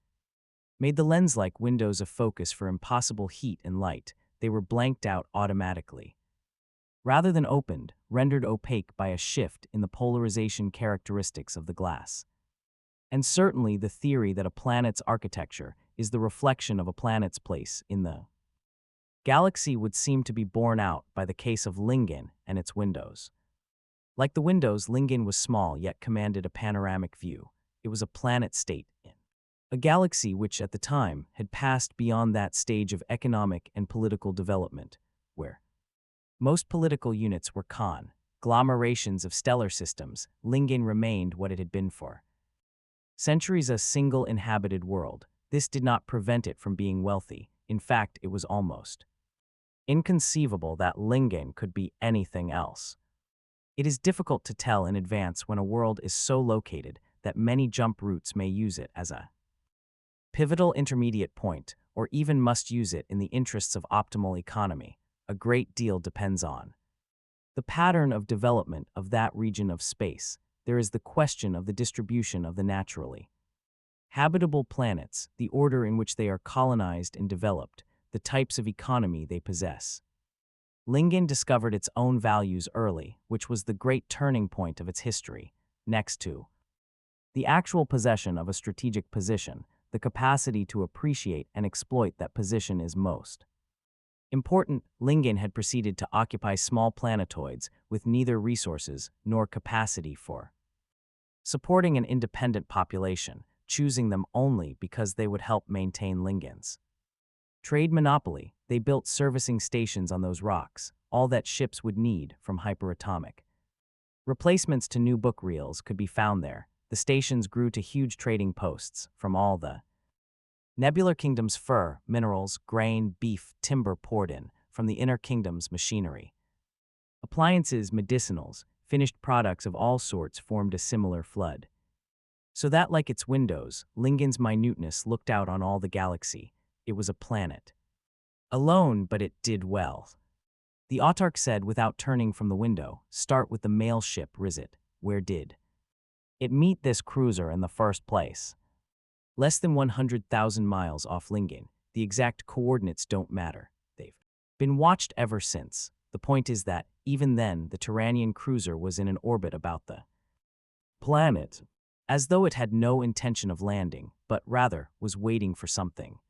made the lens-like windows a focus for impossible heat and light. They were blanked out automatically, rather than opened, rendered opaque by a shift in the polarization characteristics of the glass. And certainly the theory that a planet's architecture is the reflection of a planet's place in the galaxy would seem to be borne out by the case of Lingen and its windows. Like the windows, Lingen was small yet commanded a panoramic view. It was a planet state in a galaxy which, at the time, had passed beyond that stage of economic and political development, where most political units were conglomerations of stellar systems. Lingen remained what it had been for centuries, a single inhabited world. This did not prevent it from being wealthy. In fact, it was almost inconceivable that Lingen could be anything else. It is difficult to tell in advance when a world is so located that many jump routes may use it as a pivotal intermediate point, or even must use it in the interests of optimal economy. A great deal depends on the pattern of development of that region of space. There is the question of the distribution of the naturally habitable planets, the order in which they are colonized and developed, the types of economy they possess. Lingen discovered its own values early, which was the great turning point of its history, next to the actual possession of a strategic position. The capacity to appreciate and exploit that position is most important. Lingen had proceeded to occupy small planetoids with neither resources nor capacity for supporting an independent population, choosing them only because they would help maintain Lingen's trade monopoly. They built servicing stations on those rocks, all that ships would need from hyperatomic replacements to new book reels could be found there. The stations grew to huge trading posts from all the nebular kingdom's fur, minerals, grain, beef, timber poured in from the inner kingdom's machinery. Appliances, medicinals, finished products of all sorts formed a similar flood. So that, like its windows, Lingen's minuteness looked out on all the galaxy. It was a planet alone, but it did well. The autarch said without turning from the window, "Start with the mail ship Rizet. Where did it meet this cruiser in the first place?" "Less than 100,000 miles off Lingen. The exact coordinates don't matter. They've been watched ever since. The point is that, even then, the Tyrannian cruiser was in an orbit about the planet, as though it had no intention of landing, but rather was waiting for something."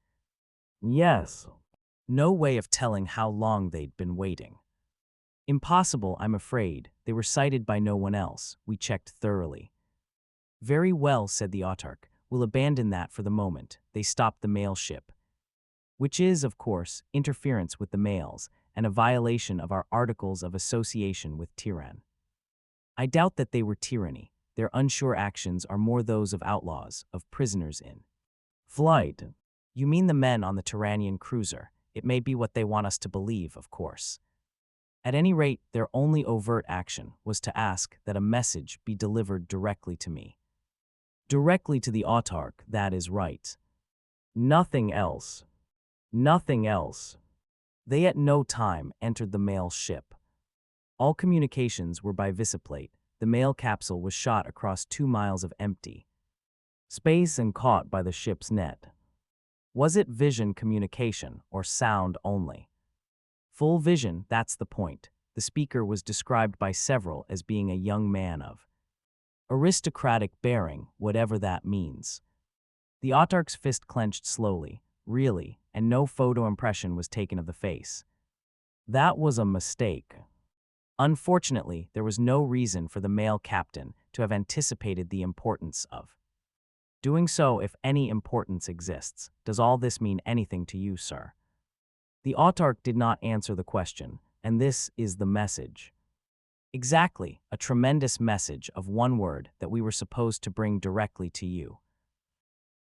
Yes. No way of telling how long they'd been waiting. Impossible, I'm afraid. They were sighted by no one else. We checked thoroughly. Very well, said the autarch. We'll abandon that for the moment. They stopped the mail ship. Which is, of course, interference with the mails and a violation of our Articles of Association with Tyrann. I doubt that they were tyranny. Their unsure actions are more those of outlaws, of prisoners in flight. You mean the men on the Tyrannian cruiser. It may be what they want us to believe, of course. At any rate, their only overt action was to ask that a message be delivered directly to me. Directly to the autarch, that is right. Nothing else. Nothing else. They at no time entered the mail ship. All communications were by visiplate. The mail capsule was shot across 2 miles of empty space and caught by the ship's net. Was it vision communication or sound only? Full vision, that's the point. The speaker was described by several as being a young man of aristocratic bearing, whatever that means. The autarch's fist clenched slowly, really, and no photo impression was taken of the face. That was a mistake. Unfortunately, there was no reason for the mail captain to have anticipated the importance of doing so if any importance exists. Does all this mean anything to you, sir? The autarch did not answer the question, and this is the message. Exactly, a tremendous message of one word that we were supposed to bring directly to you.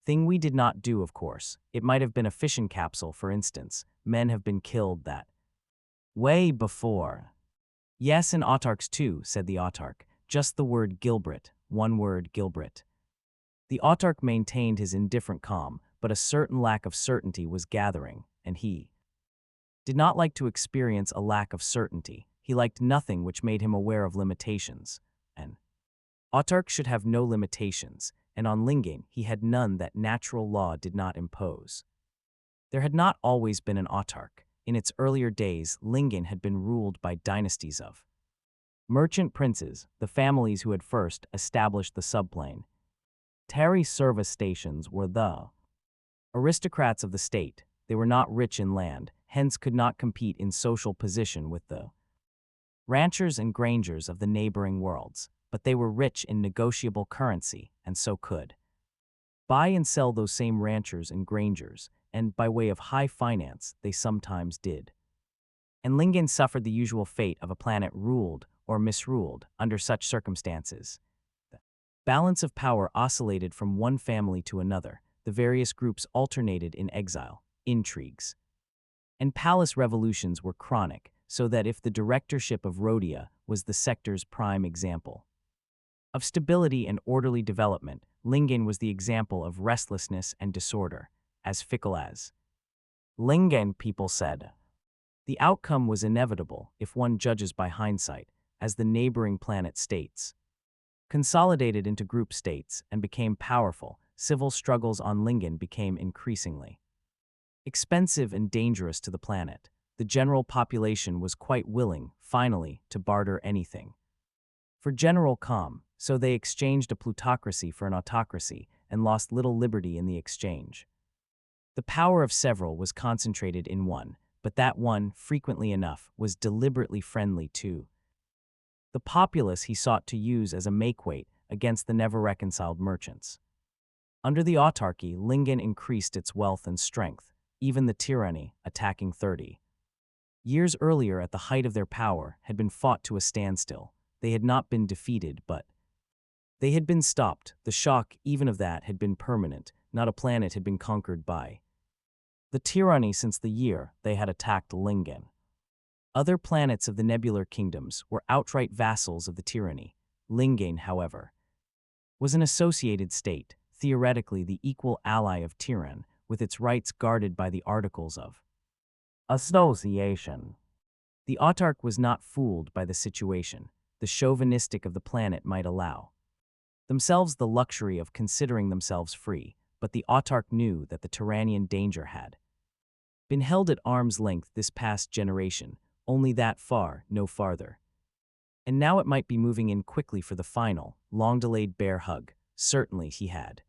Thing we did not do, of course. It might have been a fishing capsule, for instance. Men have been killed that way before. Yes, and autarchs too, said the autarch. Just the word Gilbert, one word Gilbert. The autarch maintained his indifferent calm, but a certain lack of certainty was gathering, and he did not like to experience a lack of certainty. He liked nothing which made him aware of limitations. An autarch should have no limitations, and on Lingen he had none that natural law did not impose. There had not always been an autarch. In its earlier days, Lingen had been ruled by dynasties of merchant princes, the families who had first established the subplane. Tarry service stations were the aristocrats of the state. They were not rich in land, hence could not compete in social position with the ranchers and grangers of the neighboring worlds, but they were rich in negotiable currency, and so could buy and sell those same ranchers and grangers, and by way of high finance they sometimes did. And Lingen suffered the usual fate of a planet ruled or misruled under such circumstances. The balance of power oscillated from one family to another. The various groups alternated in exile, intrigues, and palace revolutions were chronic, so that if the directorship of Rhodia was the sector's prime example of stability and orderly development, Lingen was the example of restlessness and disorder, as fickle as Lingen, people said. The outcome was inevitable if one judges by hindsight, as the neighboring planet states consolidated into group states and became powerful. Civil struggles on Lingen became increasingly expensive and dangerous to the planet. The general population was quite willing, finally, to barter anything for general calm, so they exchanged a plutocracy for an autocracy and lost little liberty in the exchange. The power of several was concentrated in one, but that one, frequently enough, was deliberately friendly too. The populace he sought to use as a makeweight against the never-reconciled merchants. Under the autarchy, Lingen increased its wealth and strength, even the tyranny, attacking 30 years earlier at the height of their power, had been fought to a standstill. They had not been defeated, but they had been stopped. The shock, even of that, had been permanent. Not a planet had been conquered by the tyranny since the year they had attacked Lingen. Other planets of the nebular kingdoms were outright vassals of the tyranny. Lingen, however, was an associated state, theoretically the equal ally of Tyrann, with its rights guarded by the Articles of Association. The autarch was not fooled by the situation. The chauvinistic of the planet might allow themselves the luxury of considering themselves free, but the autarch knew that the Tyrannian danger had been held at arm's length this past generation, only that far, no farther. And now it might be moving in quickly for the final, long-delayed bear hug. Certainly he had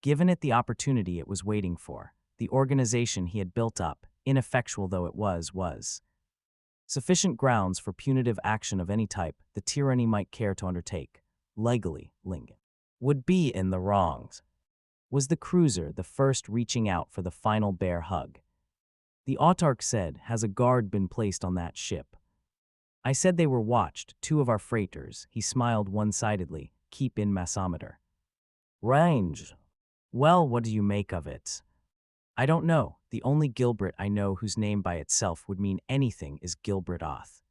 given it the opportunity it was waiting for. The organization he had built up, ineffectual though it was Sufficient grounds for punitive action of any type the tyranny might care to undertake, legally, Lingen would be in the wrongs. Was the cruiser the first reaching out for the final bear hug? The autarch said, has a guard been placed on that ship? I said they were watched, 2 of our freighters. He smiled one-sidedly, keep in massometer. Range. Well, what do you make of it? I don't know. The only Gilbert I know whose name by itself would mean anything is Gilbert Oth.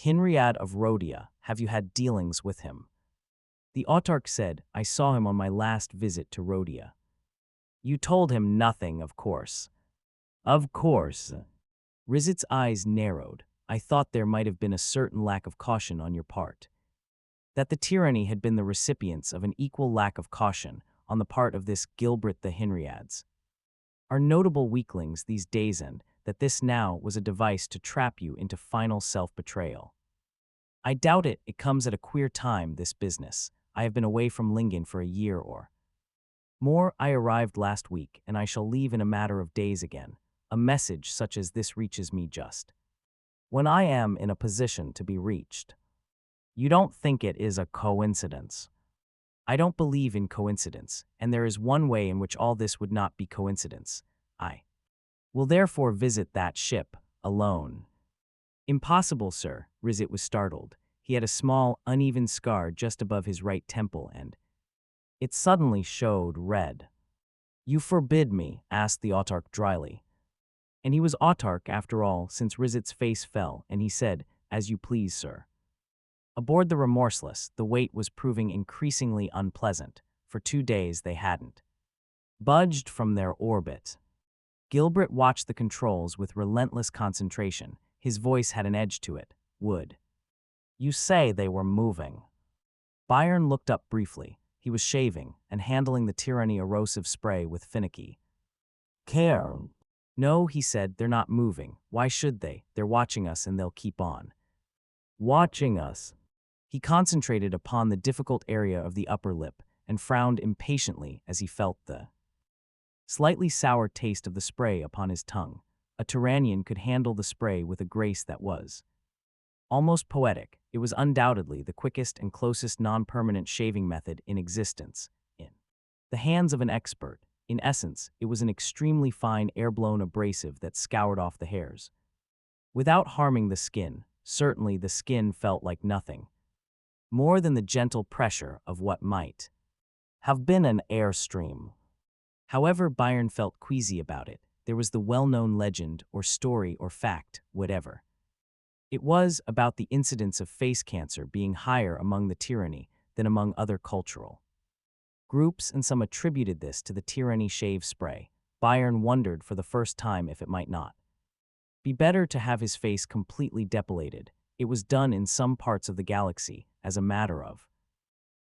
Hinriad of Rhodia, have you had dealings with him? The autarch said, I saw him on my last visit to Rhodia. You told him nothing, of course. Of course. Rizit's eyes narrowed. I thought there might have been a certain lack of caution on your part. That the tyranny had been the recipients of an equal lack of caution on the part of this Gilbert the Hinriads are notable weaklings these days, and that this now was a device to trap you into final self-betrayal. I doubt it. It comes at a queer time, this business. I have been away from Lingen for a year or more. I arrived last week, and I shall leave in a matter of days again. A message such as this reaches me just when I am in a position to be reached. You don't think it is a coincidence? I don't believe in coincidence, and there is one way in which all this would not be coincidence. I will therefore visit that ship, alone. Impossible, sir. Rizit was startled. He had a small, uneven scar just above his right temple, and it suddenly showed red. You forbid me? Asked the autarch dryly. And he was autarch after all, since Rizit's face fell, and he said, as you please, sir. Aboard the Remorseless, the wait was proving increasingly unpleasant. For 2 days they hadn't budged from their orbit. Gilbert watched the controls with relentless concentration. His voice had an edge to it. Would you say they were moving? Byron looked up briefly. He was shaving and handling the tyranny erosive spray with finicky care. No, he said, they're not moving. Why should they? They're watching us and they'll keep on watching us. He concentrated upon the difficult area of the upper lip and frowned impatiently as he felt the slightly sour taste of the spray upon his tongue. A Tyrannian could handle the spray with a grace that was almost poetic. It was undoubtedly the quickest and closest non-permanent shaving method in existence. In the hands of an expert, in essence, it was an extremely fine air-blown abrasive that scoured off the hairs without harming the skin. Certainly the skin felt like nothing more than the gentle pressure of what might have been an airstream. However, Byron felt queasy about it. There was the well-known legend or story or fact, whatever it was, about the incidence of face cancer being higher among the tyranny than among other cultural groups, and some attributed this to the tyranny shave spray. Byron wondered for the first time if it might not be better to have his face completely depilated. It was done in some parts of the galaxy as a matter of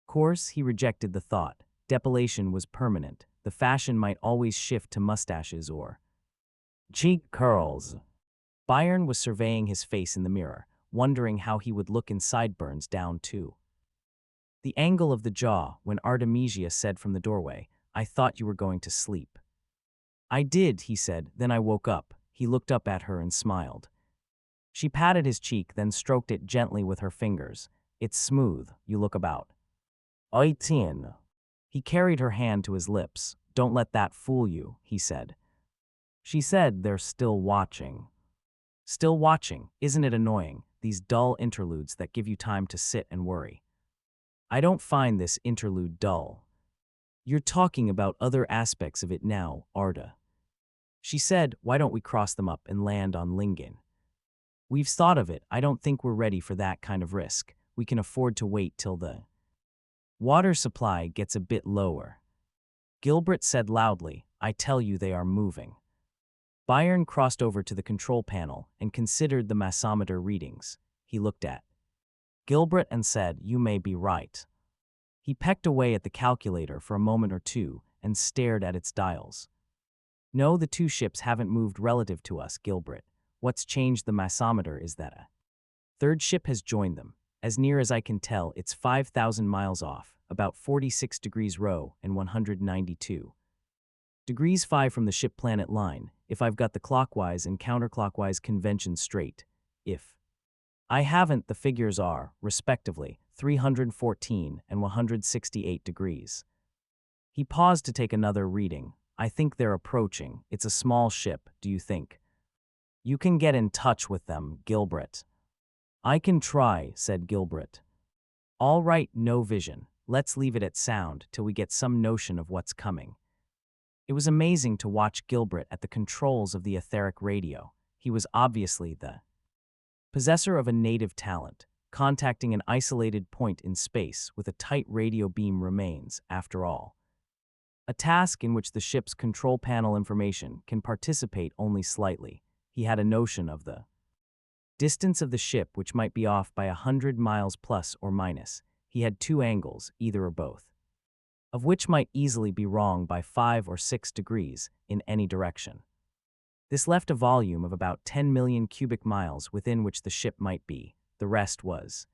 course. He rejected the thought. Depilation was permanent. The fashion might always shift to mustaches or cheek curls. Byron was surveying his face in the mirror, wondering how he would look in sideburns down to the angle of the jaw, when Artemisia said from the doorway, I thought you were going to sleep. I did, he said, then I woke up. He looked up at her and smiled. She patted his cheek, then stroked it gently with her fingers. It's smooth, you look about 18. He carried her hand to his lips. Don't let that fool you, he said. She said, they're still watching. Still watching, isn't it annoying, these dull interludes that give you time to sit and worry? I don't find this interlude dull. You're talking about other aspects of it now, Arda. She said, why don't we cross them up and land on Lingen? We've thought of it. I don't think we're ready for that kind of risk. We can afford to wait till the water supply gets a bit lower. Gilbert said loudly, I tell you they are moving. Byron crossed over to the control panel and considered the massometer readings. He looked at Gilbert and said, you may be right. He pecked away at the calculator for a moment or two and stared at its dials. No, the 2 ships haven't moved relative to us, Gilbert. What's changed the massometer is that a 3rd ship has joined them. As near as I can tell, it's 5,000 miles off, about 46 degrees rho and 192 degrees 5 from the ship-planet line, if I've got the clockwise and counterclockwise conventions straight. If I haven't, the figures are, respectively, 314 and 168 degrees. He paused to take another reading. I think they're approaching. It's a small ship, do you think? You can get in touch with them, Gilbert. I can try, said Gilbert. All right, no vision. Let's leave it at sound till we get some notion of what's coming. It was amazing to watch Gilbert at the controls of the etheric radio. He was obviously the possessor of a native talent. Contacting an isolated point in space with a tight radio beam remains, after all, a task in which the ship's control panel information can participate only slightly. He had a notion of the distance of the ship, which might be off by 100 miles plus or minus. He had two angles, either or both, of which might easily be wrong by 5 or 6 degrees in any direction. This left a volume of about 10 million cubic miles within which the ship might be. The rest was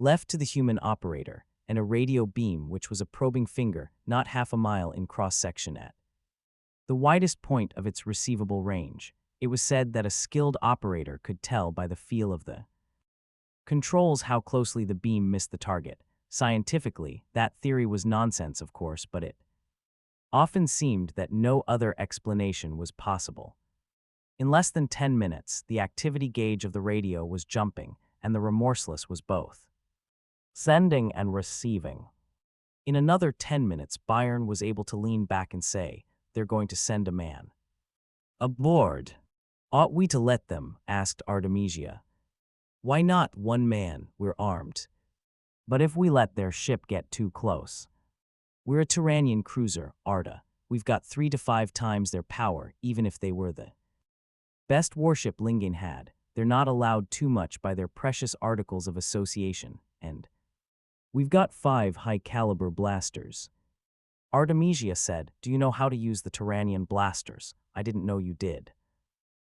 left to the human operator, and a radio beam which was a probing finger not half a mile in cross-section at the widest point of its receivable range. It was said that a skilled operator could tell by the feel of the controls how closely the beam missed the target. Scientifically, that theory was nonsense, of course, but it often seemed that no other explanation was possible. In less than 10 minutes, the activity gauge of the radio was jumping, and the remorseless was both sending and receiving. In another 10 minutes, Byron was able to lean back and say, "They're going to send a man aboard." "Ought we to let them?" asked Artemisia. "Why not? One man, we're armed. But if we let their ship get too close? We're a Turanian cruiser, Arta. We've got 3 to 5 times their power, even if they were the best warship Lingen had. They're not allowed too much by their precious articles of association, and we've got 5 high-caliber blasters." Artemisia said, "Do you know how to use the Turanian blasters? I didn't know you did."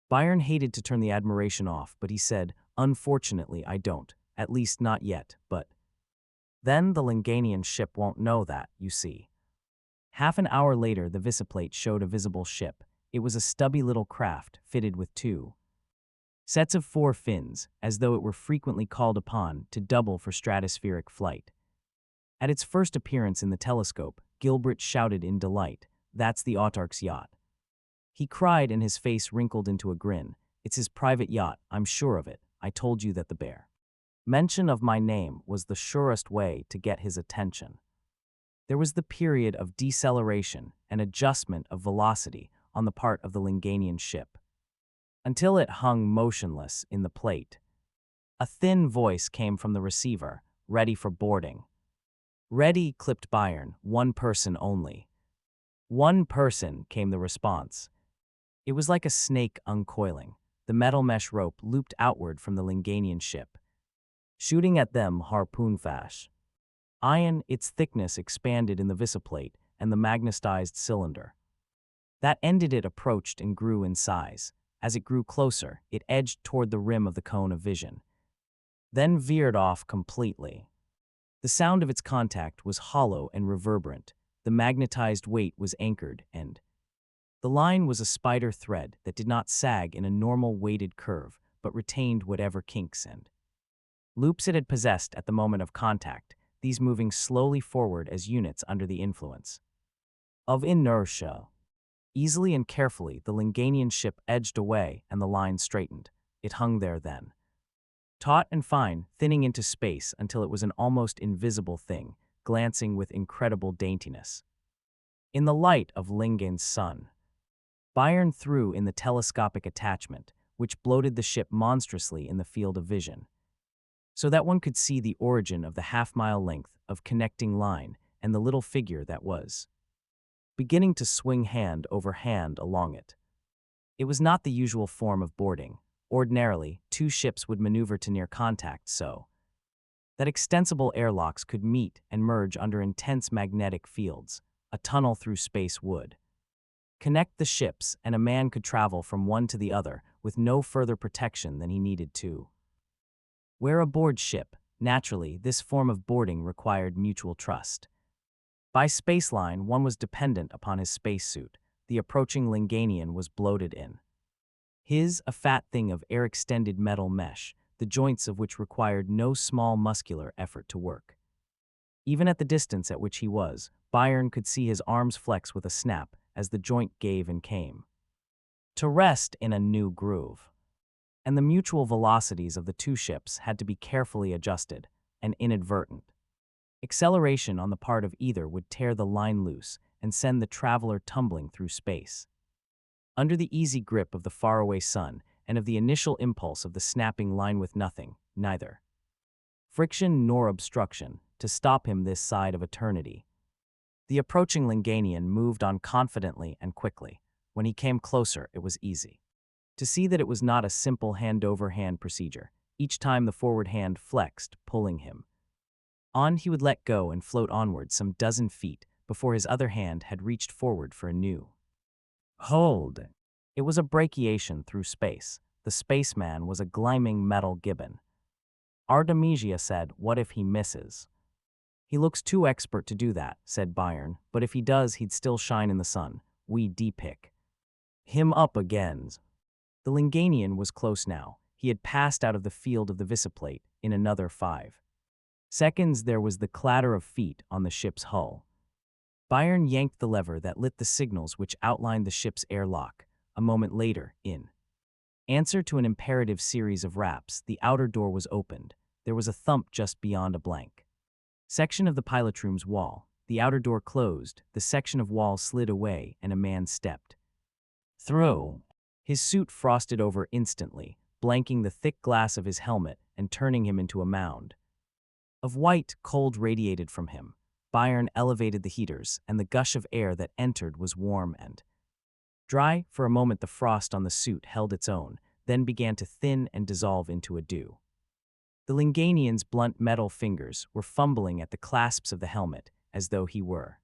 Byron hated to turn the admiration off, but he said, "Unfortunately, I don't. At least not yet, but then the Linganian ship won't know that, you see." Half an hour later, the visiplate showed a visible ship. It was a stubby little craft, fitted with 2 sets of 4 fins, as though it were frequently called upon to double for stratospheric flight. At its first appearance in the telescope, Gilbert shouted in delight, "That's the Autarch's yacht." He cried, and his face wrinkled into a grin. "It's his private yacht, I'm sure of it. I told you that the bare mention of my name was the surest way to get his attention." There was the period of deceleration and adjustment of velocity on the part of the Linganian ship, until it hung motionless in the plate. A thin voice came from the receiver, "Ready for boarding." "Ready," clipped Byron. "One person only." "One person," came the response. It was like a snake uncoiling. The metal mesh rope looped outward from the Linganian ship, shooting at them harpoon-fash. Iron, its thickness expanded in the visiplate and the magnetized cylinder that ended it approached and grew in size. As it grew closer, it edged toward the rim of the cone of vision, then veered off completely. The sound of its contact was hollow and reverberant. The magnetized weight was anchored, and the line was a spider thread that did not sag in a normal weighted curve, but retained whatever kinks and loops it had possessed at the moment of contact, these moving slowly forward as units under the influence of inertia. Easily and carefully, the Linganian ship edged away and the line straightened. It hung there then, taut and fine, thinning into space until it was an almost invisible thing, glancing with incredible daintiness in the light of Lingen's sun. Byron threw in the telescopic attachment, which bloated the ship monstrously in the field of vision, so that one could see the origin of the half-mile length of connecting line and the little figure that was beginning to swing hand over hand along it. It was not the usual form of boarding. Ordinarily, 2 ships would maneuver to near contact so that extensible airlocks could meet and merge under intense magnetic fields. A tunnel through space would connect the ships, and a man could travel from one to the other with no further protection than he needed to wear aboard ship. Naturally, this form of boarding required mutual trust. By spaceline, one was dependent upon his spacesuit. The approaching Linganian was bloated in His, a fat thing of air-extended metal mesh, the joints of which required no small muscular effort to work. Even at the distance at which he was, Byron could see his arms flex with a snap as the joint gave and came, to rest in a new groove. And the mutual velocities of the two ships had to be carefully adjusted, and inadvertent. Acceleration on the part of either would tear the line loose and send the traveler tumbling through space. Under the easy grip of the faraway sun and of the initial impulse of the snapping line with nothing, neither friction nor obstruction, to stop him this side of eternity. The approaching Linganian moved on confidently and quickly. When he came closer, it was easy to see that it was not a simple hand-over-hand procedure. Each time the forward hand flexed, pulling him on, he would let go and float onward some dozen feet before his other hand had reached forward for a new hold. It was a brachiation through space. The spaceman was a gleaming metal gibbon. Artemisia said, "What if he misses?" "He looks too expert to do that," said Byron, "but if he does, he'd still shine in the sun. We de-pick him up again." The Linganian was close now. He had passed out of the field of the visiplate in another 5 seconds. There was the clatter of feet on the ship's hull. Byron yanked the lever that lit the signals which outlined the ship's airlock. A moment later, in answer to an imperative series of raps, the outer door was opened. There was a thump just beyond a blank section of the pilot room's wall. The outer door closed, the section of wall slid away, and a man stepped through. His suit frosted over instantly, blanking the thick glass of his helmet and turning him into a mound of white. Cold radiated from him. Byron elevated the heaters, and the gush of air that entered was warm and dry. For a moment the frost on the suit held its own, then began to thin and dissolve into a dew. The Linganian's blunt metal fingers were fumbling at the clasps of the helmet, as though he were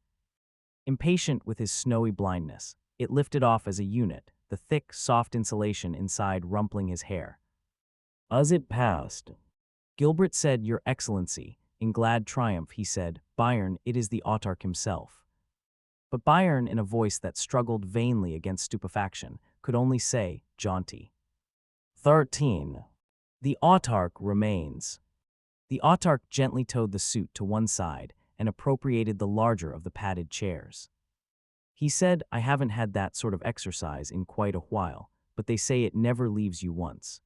impatient with his snowy blindness. It lifted off as a unit, the thick, soft insulation inside rumpling his hair. As it passed, Gilbert said, "Your Excellency." In glad triumph he said, "Byron, it is the autarch himself." But Byron, in a voice that struggled vainly against stupefaction, could only say, "Jaunty." 13. The autarch remains. The autarch gently towed the suit to one side and appropriated the larger of the padded chairs. He said, "I haven't had that sort of exercise in quite a while, but they say it never leaves you once.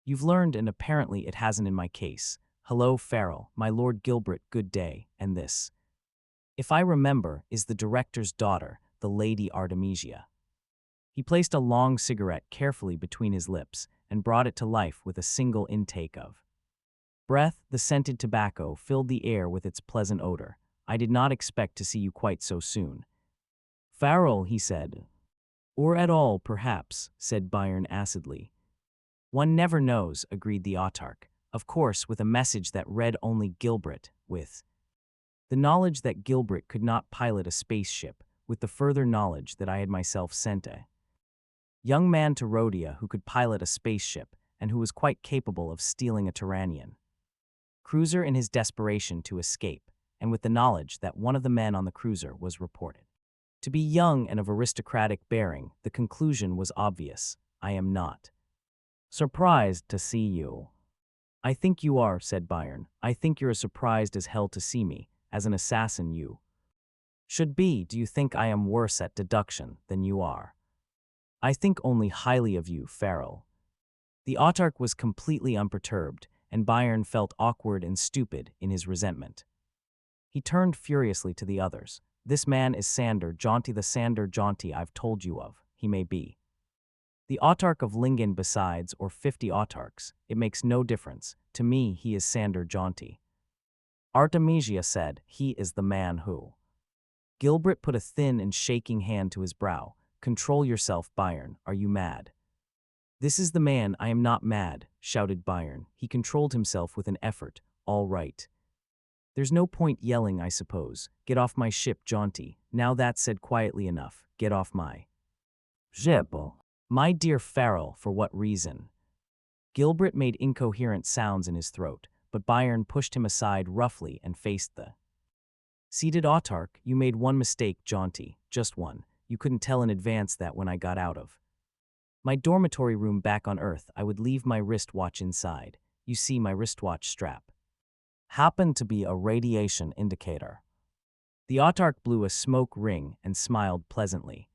You've learned, and apparently it hasn't in my case. Hello, Farrell, my Lord Gilbert, good day, and this, if I remember, is the director's daughter, the Lady Artemisia." He placed a long cigarette carefully between his lips and brought it to life with a single intake of breath. The scented tobacco filled the air with its pleasant odor. "I did not expect to see you quite so soon, Farrell," he said. "Or at all, perhaps," said Byron acidly. "One never knows," agreed the autarch. "Of course, with a message that read only Gilbert, with the knowledge that Gilbert could not pilot a spaceship, with the further knowledge that I had myself sent a young man to Rhodia who could pilot a spaceship and who was quite capable of stealing a Turanian cruiser in his desperation to escape, and with the knowledge that one of the men on the cruiser was reported to be young and of aristocratic bearing, the conclusion was obvious. I am not surprised to see you." "I think you are," said Byron. "I think you're as surprised as hell to see me. As an assassin you should be. Do you think I am worse at deduction than you are?" "I think only highly of you, Farrell." The autarch was completely unperturbed, and Byron felt awkward and stupid in his resentment. He turned furiously to the others. "This man is Sander Jaunty, the Sander Jaunty I've told you of. He may be the autarch of Lingen besides, or 50 autarchs. It makes no difference. To me, he is Sander Jaunty." Artemisia said, "He is the man who—" Gilbert put a thin and shaking hand to his brow. "Control yourself, Byron. Are you mad?" "This is the man." "I am not mad," shouted Byron. He controlled himself with an effort. "All right. There's no point yelling, I suppose. Get off my ship, Jaunty. Now that's said quietly enough. Get off my ship." "My dear Farrell, for what reason?" Gilbert made incoherent sounds in his throat, but Byron pushed him aside roughly and faced the seated autarch. "You made one mistake, Jaunty. Just one. You couldn't tell in advance that when I got out of My dormitory room back on Earth, I would leave my wristwatch inside. You see, my wristwatch strap happened to be a radiation indicator. The autarch blew a smoke ring and smiled pleasantly.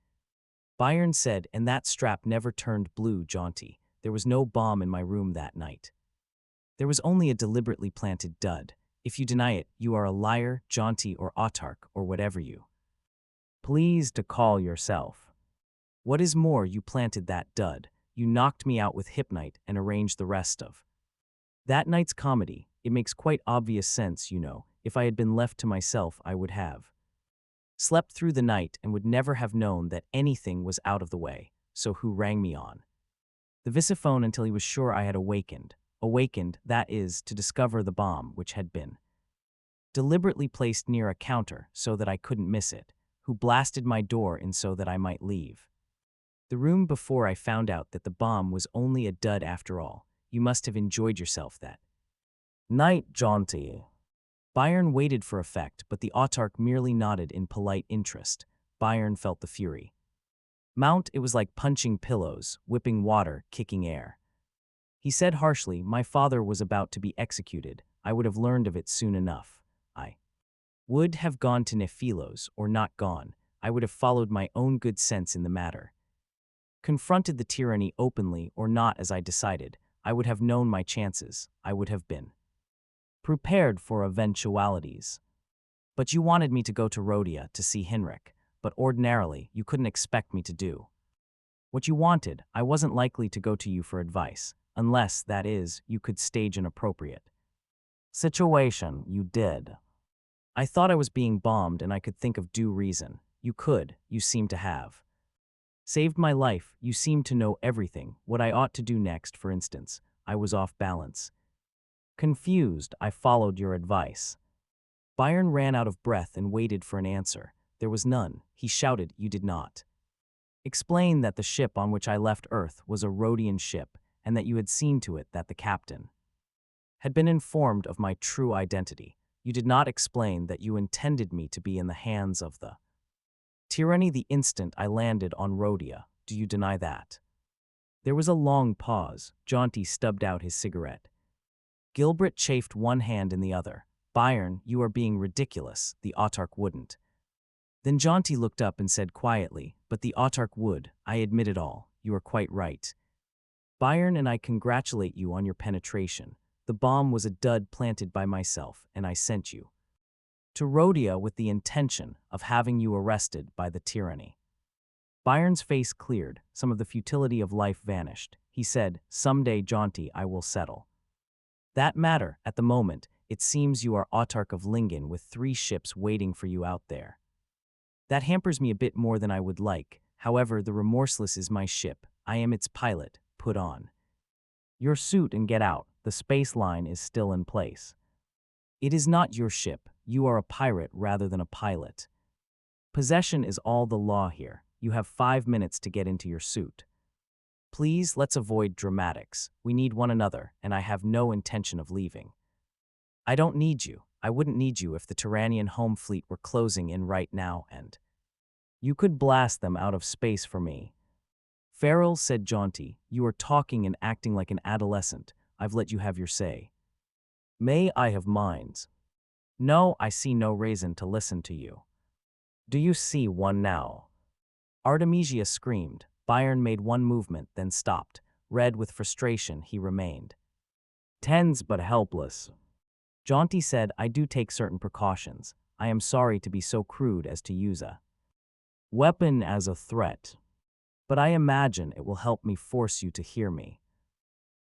Byron said, and that strap never turned blue, Jaunty. There was no bomb in my room that night. There was only a deliberately planted dud. If you deny it, you are a liar, Jaunty, or autarch, or whatever you please to call yourself. What is more, you planted that dud. You knocked me out with hypnite and arranged the rest of that night's comedy. It makes quite obvious sense, you know. If I had been left to myself, I would have slept through the night and would never have known that anything was out of the way. So who rang me on the visiphone until he was sure I had awakened? Awakened, that is, to discover the bomb, which had been deliberately placed near a counter so that I couldn't miss it, who blasted my door in so that I might leave the room before I found out that the bomb was only a dud after all. You must have enjoyed yourself that night, Jaunty. Byron waited for effect, but the autarch merely nodded in polite interest. Byron felt the fury mount. It was like punching pillows, whipping water, kicking air. He said harshly, my father was about to be executed. I would have learned of it soon enough. I would have gone to Nephilos, or not gone. I would have followed my own good sense in the matter. Confronted the tyranny openly or not as I decided. I would have known my chances. I would have been prepared for eventualities. But you wanted me to go to Rhodia to see Henrik, but ordinarily you couldn't expect me to do what you wanted. I wasn't likely to go to you for advice, unless, that is, you could stage an appropriate situation. You did. I thought I was being bombed and I could think of due reason. You could, you seem to have saved my life. You seem to know everything, what I ought to do next, for instance. I was off balance. Confused, I followed your advice. Byron ran out of breath and waited for an answer. There was none. He shouted, you did not explain that the ship on which I left Earth was a Rhodian ship, and that you had seen to it that the captain had been informed of my true identity. You did not explain that you intended me to be in the hands of the tyranny the instant I landed on Rhodia. Do you deny that? There was a long pause. Jaunty stubbed out his cigarette. Gilbert chafed one hand in the other. Byron, you are being ridiculous. The autarch wouldn't. Then Jaunty looked up and said quietly, but the autarch would. I admit it all. You are quite right. Byron, and I congratulate you on your penetration. The bomb was a dud planted by myself, and I sent you to Rhodia with the intention of having you arrested by the tyranny. Byron's face cleared. Some of the futility of life vanished. He said, someday, Jaunty, I will settle that matter. At the moment, it seems you are autarch of Lingen with 3 ships waiting for you out there. That hampers me a bit more than I would like. However, the Remorseless is my ship. I am its pilot. Put on your suit and get out. The space line is still in place. It is not your ship. You are a pirate rather than a pilot. Possession is all the law here. You have 5 minutes to get into your suit. Please, let's avoid dramatics. We need one another, and I have no intention of leaving. I don't need you. I wouldn't need you if the Tyrannian home fleet were closing in right now, and you could blast them out of space for me. Farrell, said Jaunty, you are talking and acting like an adolescent. I've let you have your say. May I have mines? No, I see no reason to listen to you. Do you see one now? Artemisia screamed. Byron made one movement, then stopped. Red with frustration, he remained tense but helpless. Jaunty said, I do take certain precautions. I am sorry to be so crude as to use a weapon as a threat, but I imagine it will help me force you to hear me.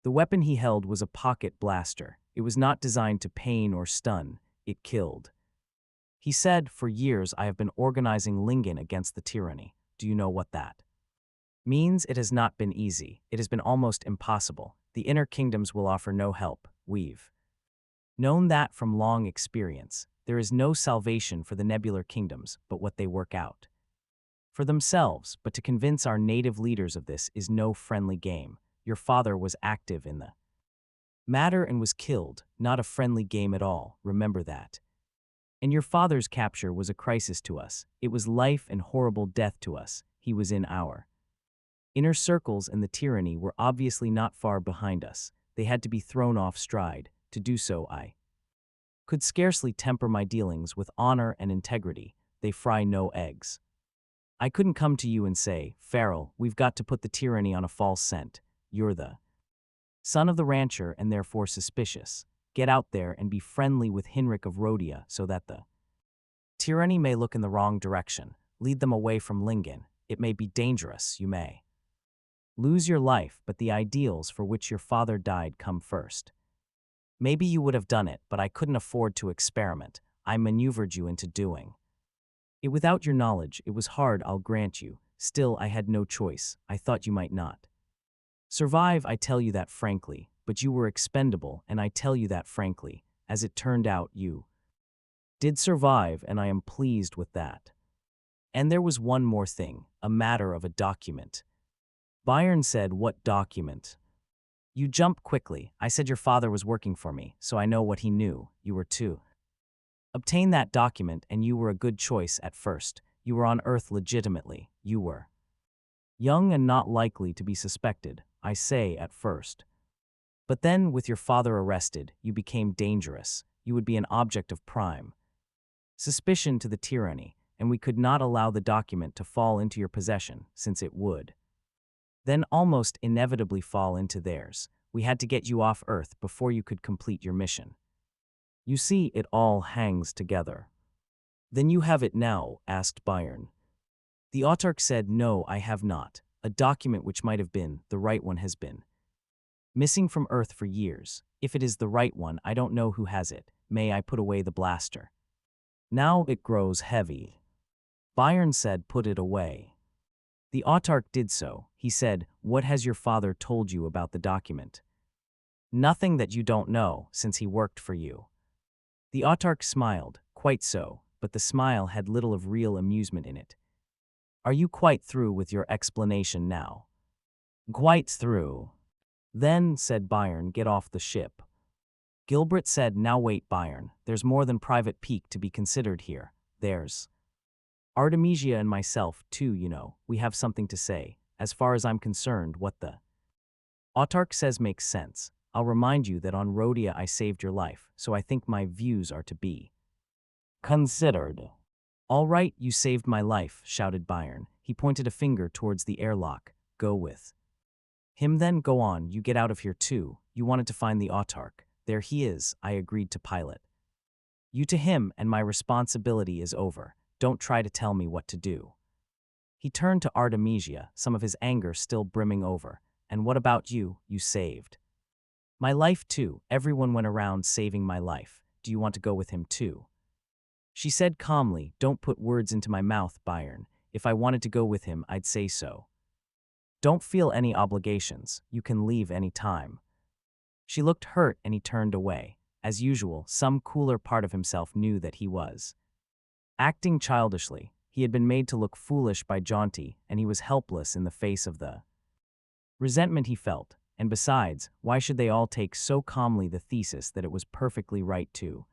The weapon he held was a pocket blaster. It was not designed to pain or stun. It killed. He said, for years I have been organizing Lingen against the tyranny. Do you know what that means? It has not been easy. It has been almost impossible. The inner kingdoms will offer no help. We've known that from long experience. There is no salvation for the nebular kingdoms but what they work out for themselves, but to convince our native leaders of this is no friendly game. Your father was active in the matter and was killed, not a friendly game at all, remember that. And your father's capture was a crisis to us. It was life and horrible death to us. He was in our Inner circles and the tyranny were obviously not far behind us. They had to be thrown off stride. To do so, I could scarcely temper my dealings with honor and integrity. They fry no eggs. I couldn't come to you and say, Farrell, we've got to put the tyranny on a false scent. You're the son of the rancher and therefore suspicious. Get out there and be friendly with Hinrich of Rhodia so that the tyranny may look in the wrong direction. Lead them away from Lingen. It may be dangerous, you may lose your life, but the ideals for which your father died come first. Maybe you would have done it, but I couldn't afford to experiment. I maneuvered you into doing it without your knowledge. It was hard, I'll grant you. Still, I had no choice. I thought you might not survive, I tell you that frankly, but you were expendable, and I tell you that frankly. As it turned out, you did survive, and I am pleased with that. And there was one more thing, a matter of a document. Byron said, What document? You jumped quickly. I said your father was working for me, so I know what he knew. You were to obtain that document, and you were a good choice at first. You were on Earth legitimately. You were young and not likely to be suspected, I say at first. But then, with your father arrested, you became dangerous. You would be an object of prime suspicion to the tyranny, and we could not allow the document to fall into your possession, since it would then almost inevitably fall into theirs. We had to get you off Earth before you could complete your mission. You see, it all hangs together. Then you have it now? Asked Byron. The autarch said, No, I have not. A document which might have been, the right one has been missing from Earth for years. If it is the right one, I don't know who has it. May I put away the blaster? Now it grows heavy. Byron said, Put it away. The autarch did so. He said, What has your father told you about the document? Nothing that you don't know, since he worked for you. The autarch smiled. Quite so, but the smile had little of real amusement in it. Are you quite through with your explanation now? Quite through. Then, said Byron, get off the ship. Gilbert said, Now wait, Byron. There's more than Private Peak to be considered here. There's Artemisia and myself, too, you know. We have something to say. As far as I'm concerned, what the autarch says makes sense. I'll remind you that on Rhodia I saved your life, so I think my views are to be considered. All right, you saved my life, shouted Byron. He pointed a finger towards the airlock. Go with him then, go on, you get out of here too. You wanted to find the autarch. There he is, I agreed to pilot you to him, and my responsibility is over. Don't try to tell me what to do. He turned to Artemisia, some of his anger still brimming over. And what about you? You saved my life too. Everyone went around saving my life. Do you want to go with him too? She said calmly, Don't put words into my mouth, Byron. If I wanted to go with him, I'd say so. Don't feel any obligations. You can leave any time. She looked hurt and he turned away. As usual, some cooler part of himself knew that he was acting childishly. He had been made to look foolish by Jaunty, and he was helpless in the face of the resentment he felt. And besides, why should they all take so calmly the thesis that it was perfectly right to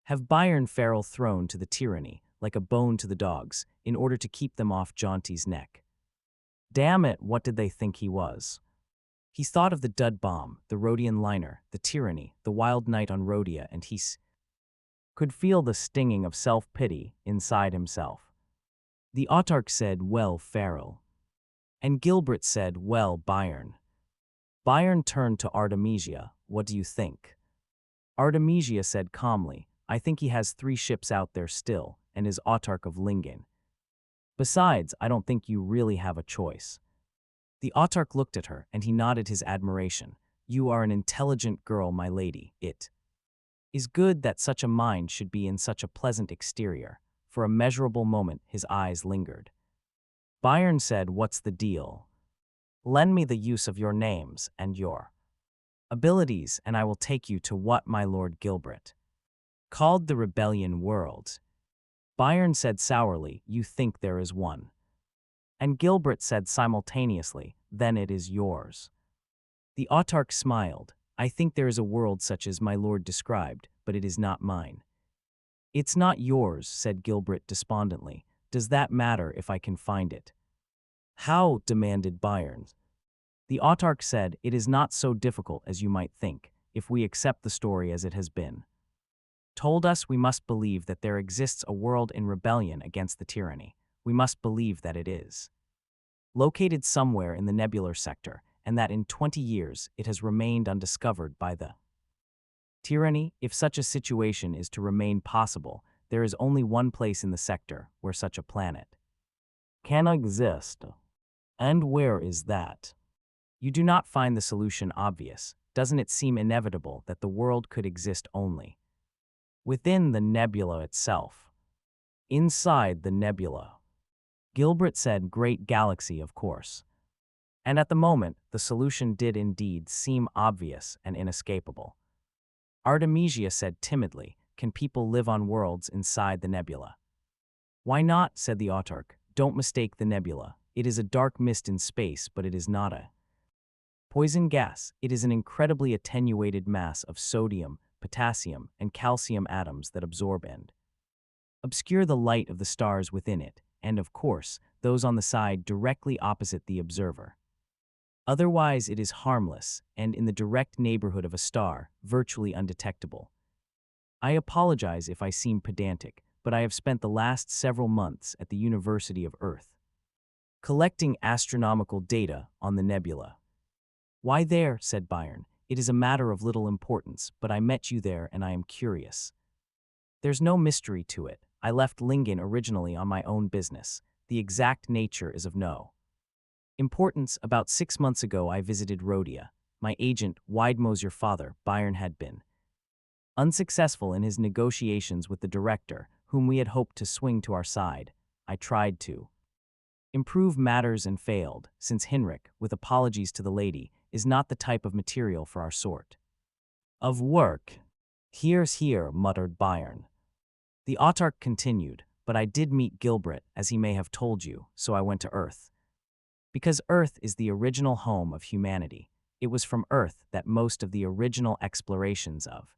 have Byron Farrell thrown to the tyranny, like a bone to the dogs, in order to keep them off Jaunty's neck? Damn it, what did they think he was? He thought of the dud bomb, the Rhodian liner, the tyranny, the wild night on Rhodia, and he could feel the stinging of self-pity inside himself. The autarch said, Well, Farrell. And Gilbert said, Well, Byron. Byron turned to Artemisia. What do you think? Artemisia said calmly, I think he has 3 ships out there still, and is autarch of Lingen. Besides, I don't think you really have a choice. The autarch looked at her, and he nodded his admiration. You are an intelligent girl, my lady. It is good that such a mind should be in such a pleasant exterior. For a measurable moment his eyes lingered. Byron said, What's the deal? Lend me the use of your names and your abilities, and I will take you to what my Lord Gilbert called the rebellion world. Byron said sourly, You think there is one. And Gilbert said simultaneously, Then it is yours. The autarch smiled. I think there is a world such as my lord described, but it is not mine. It's not yours, said Gilbert despondently. Does that matter if I can find it? How? Demanded Byron. The autarch said, it is not so difficult as you might think, if we accept the story as it has been told us. We must believe that there exists a world in rebellion against the tyranny. We must believe that it is located somewhere in the nebular sector, and that in 20 years it has remained undiscovered by the tyranny. If such a situation is to remain possible, there is only one place in the sector where such a planet can exist. And where is that? You do not find the solution obvious. Doesn't it seem inevitable that the world could exist only within the nebula itself? Inside the nebula. Gilbert said, great galaxy, of course. And at the moment, the solution did indeed seem obvious and inescapable. Artemisia said timidly, can people live on worlds inside the nebula? Why not? Said the autarch. Don't mistake the nebula. It is a dark mist in space, but it is not a poison gas. It is an incredibly attenuated mass of sodium, potassium, and calcium atoms that absorb and obscure the light of the stars within it, and of course, those on the side directly opposite the observer. Otherwise, it is harmless, and in the direct neighborhood of a star, virtually undetectable. I apologize if I seem pedantic, but I have spent the last several months at the University of Earth collecting astronomical data on the nebula. Why there? Said Byron. It is a matter of little importance, but I met you there and I am curious. There's no mystery to it. I left Lingen originally on my own business. The exact nature is of no importance. About 6 months ago I visited Rhodia. My agent, Widemose, your father, Byron, had been unsuccessful in his negotiations with the director, whom we had hoped to swing to our side. I tried to improve matters and failed, since Hinrich, with apologies to the lady, is not the type of material for our sort of work. Here's here, muttered Byron. The autarch continued, but I did meet Gilbert, as he may have told you, so I went to Earth. Because Earth is the original home of humanity. It was from Earth that most of the original explorations of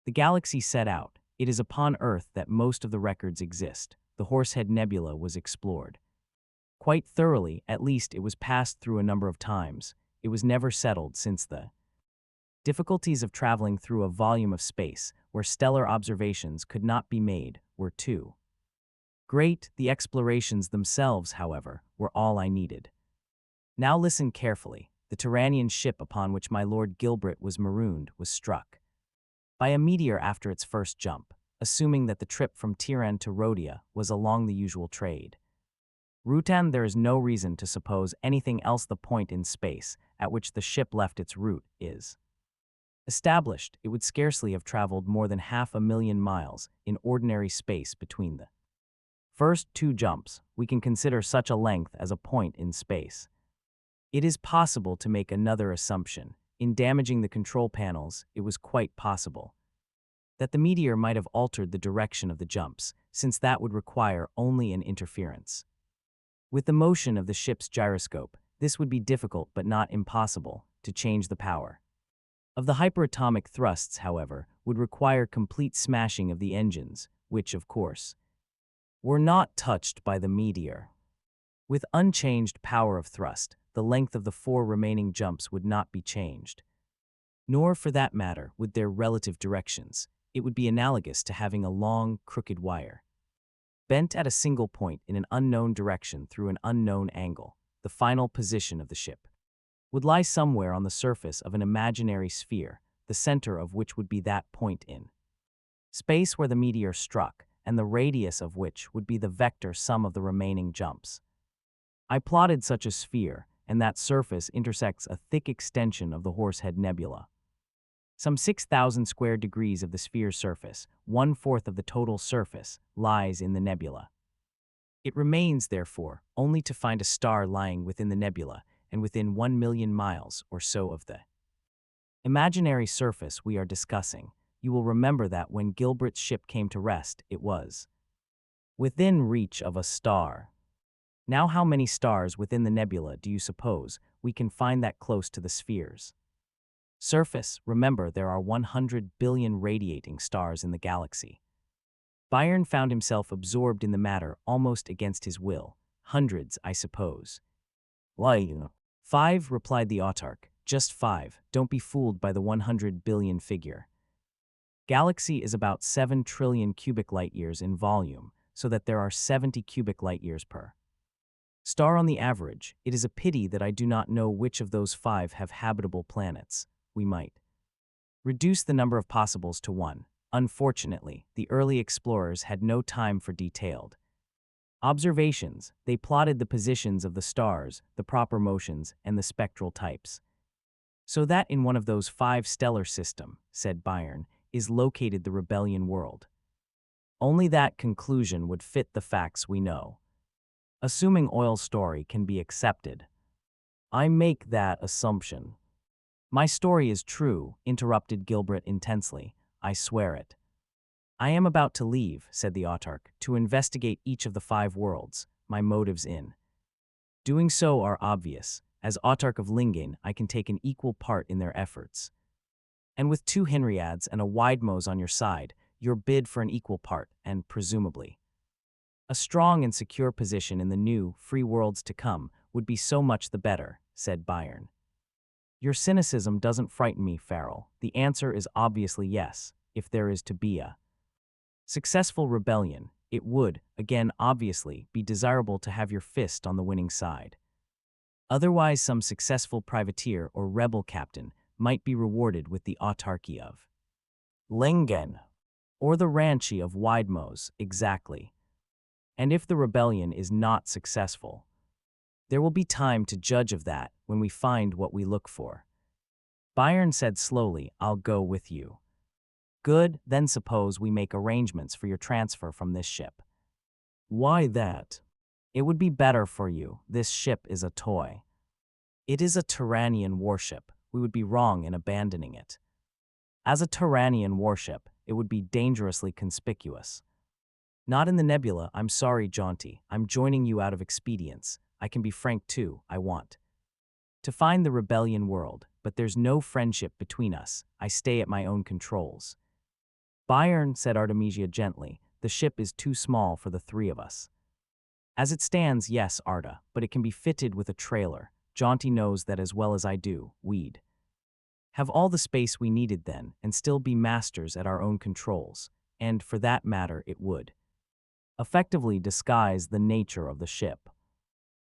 the galaxy set out. It is upon Earth that most of the records exist. The Horsehead Nebula was explored quite thoroughly. At least it was passed through a number of times. It was never settled, since the difficulties of traveling through a volume of space where stellar observations could not be made were too great. The explorations themselves, however, were all I needed. Now listen carefully. The Tyrannian ship upon which my Lord Gilbert was marooned was struck by a meteor after its first jump, assuming that the trip from Tiran to Rhodia was along the usual trade route. There is no reason to suppose anything else. The point in space at which the ship left its route is established. It would scarcely have traveled more than 500,000 miles in ordinary space between the first 2 jumps. We can consider such a length as a point in space. It is possible to make another assumption. In damaging the control panels, it was quite possible that the meteor might have altered the direction of the jumps, since that would require only an interference with the motion of the ship's gyroscope. This would be difficult but not impossible to change. The power of the hyperatomic thrusts, however, would require complete smashing of the engines, which, of course, were not touched by the meteor. With unchanged power of thrust, the length of the 4 remaining jumps would not be changed. Nor, for that matter, would their relative directions. It would be analogous to having a long, crooked wire bent at a single point in an unknown direction through an unknown angle. The final position of the ship would lie somewhere on the surface of an imaginary sphere, the center of which would be that point in space where the meteor struck, and the radius of which would be the vector sum of the remaining jumps. I plotted such a sphere, and that surface intersects a thick extension of the Horsehead Nebula. Some 6,000 square degrees of the sphere's surface, 1/4 of the total surface, lies in the nebula. It remains, therefore, only to find a star lying within the nebula and within 1,000,000 miles or so of the imaginary surface we are discussing. You will remember that when Gilbert's ship came to rest, it was within reach of a star. Now, how many stars within the nebula do you suppose we can find that close to the sphere's surface? Remember, there are 100 billion radiating stars in the galaxy. Byron found himself absorbed in the matter almost against his will. Hundreds, I suppose. Why? 5, replied the autarch. Just 5. Don't be fooled by the 100 billion figure. Galaxy is about 7 trillion cubic light years in volume, so that there are 70 cubic light years per star on the average. It is a pity that I do not know which of those 5 have habitable planets. We might reduce the number of possibles to 1. Unfortunately, the early explorers had no time for detailed observations. They plotted the positions of the stars, the proper motions, and the spectral types. So that in one of those 5 stellar system, said Byron, is located the rebellion world. Only that conclusion would fit the facts we know. Assuming oil's story can be accepted. I make that assumption. My story is true, interrupted Gilbert intensely. I swear it. I am about to leave, said the autarch, to investigate each of the 5 worlds. My motives in doing so are obvious. As autarch of Lingen, I can take an equal part in their efforts. And with 2 Henriads and a Widemose on your side, your bid for an equal part, and, presumably, a strong and secure position in the new, free worlds to come, would be so much the better, said Byron. Your cynicism doesn't frighten me, Farrell. The answer is obviously yes, if there is to be a successful rebellion. It would, again obviously, be desirable to have your fist on the winning side. Otherwise, some successful privateer or rebel captain might be rewarded with the autarky of Lingen, or the ranchie of Widemose, exactly. And if the rebellion is not successful, there will be time to judge of that when we find what we look for. Byron said slowly, I'll go with you. Good, then suppose we make arrangements for your transfer from this ship. Why that? It would be better for you. This ship is a toy. It is a Tyrannian warship. We would be wrong in abandoning it. As a Tyrannian warship, it would be dangerously conspicuous. Not in the nebula, I'm sorry, Jaunty. I'm joining you out of expedience. I can be frank too, I want to find the rebellion world, but there's no friendship between us. I stay at my own controls. Byron, said Artemisia gently, the ship is too small for the 3 of us. As it stands, yes, Arta, but it can be fitted with a trailer. Jaunty knows that as well as I do. We'd have all the space we needed then, and still be masters at our own controls, and, for that matter, it would effectively disguise the nature of the ship.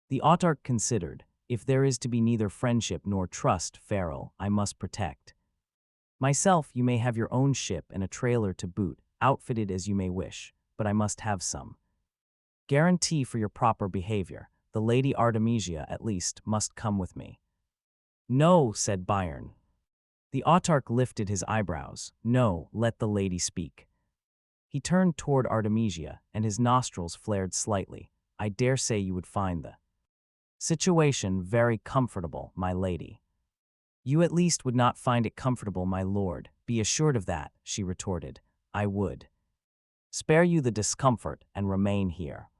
The autarch considered, if there is to be neither friendship nor trust, Farrell, I must protect myself. You may have your own ship and a trailer to boot, outfitted as you may wish, but I must have some guarantee for your proper behavior. The Lady Artemisia, at least, must come with me. No, said Byron. The autarch lifted his eyebrows. No, let the lady speak. He turned toward Artemisia, and his nostrils flared slightly. I dare say you would find the situation very comfortable, my lady. You at least would not find it comfortable, my lord. Be assured of that, she retorted. I would spare you the discomfort and remain here.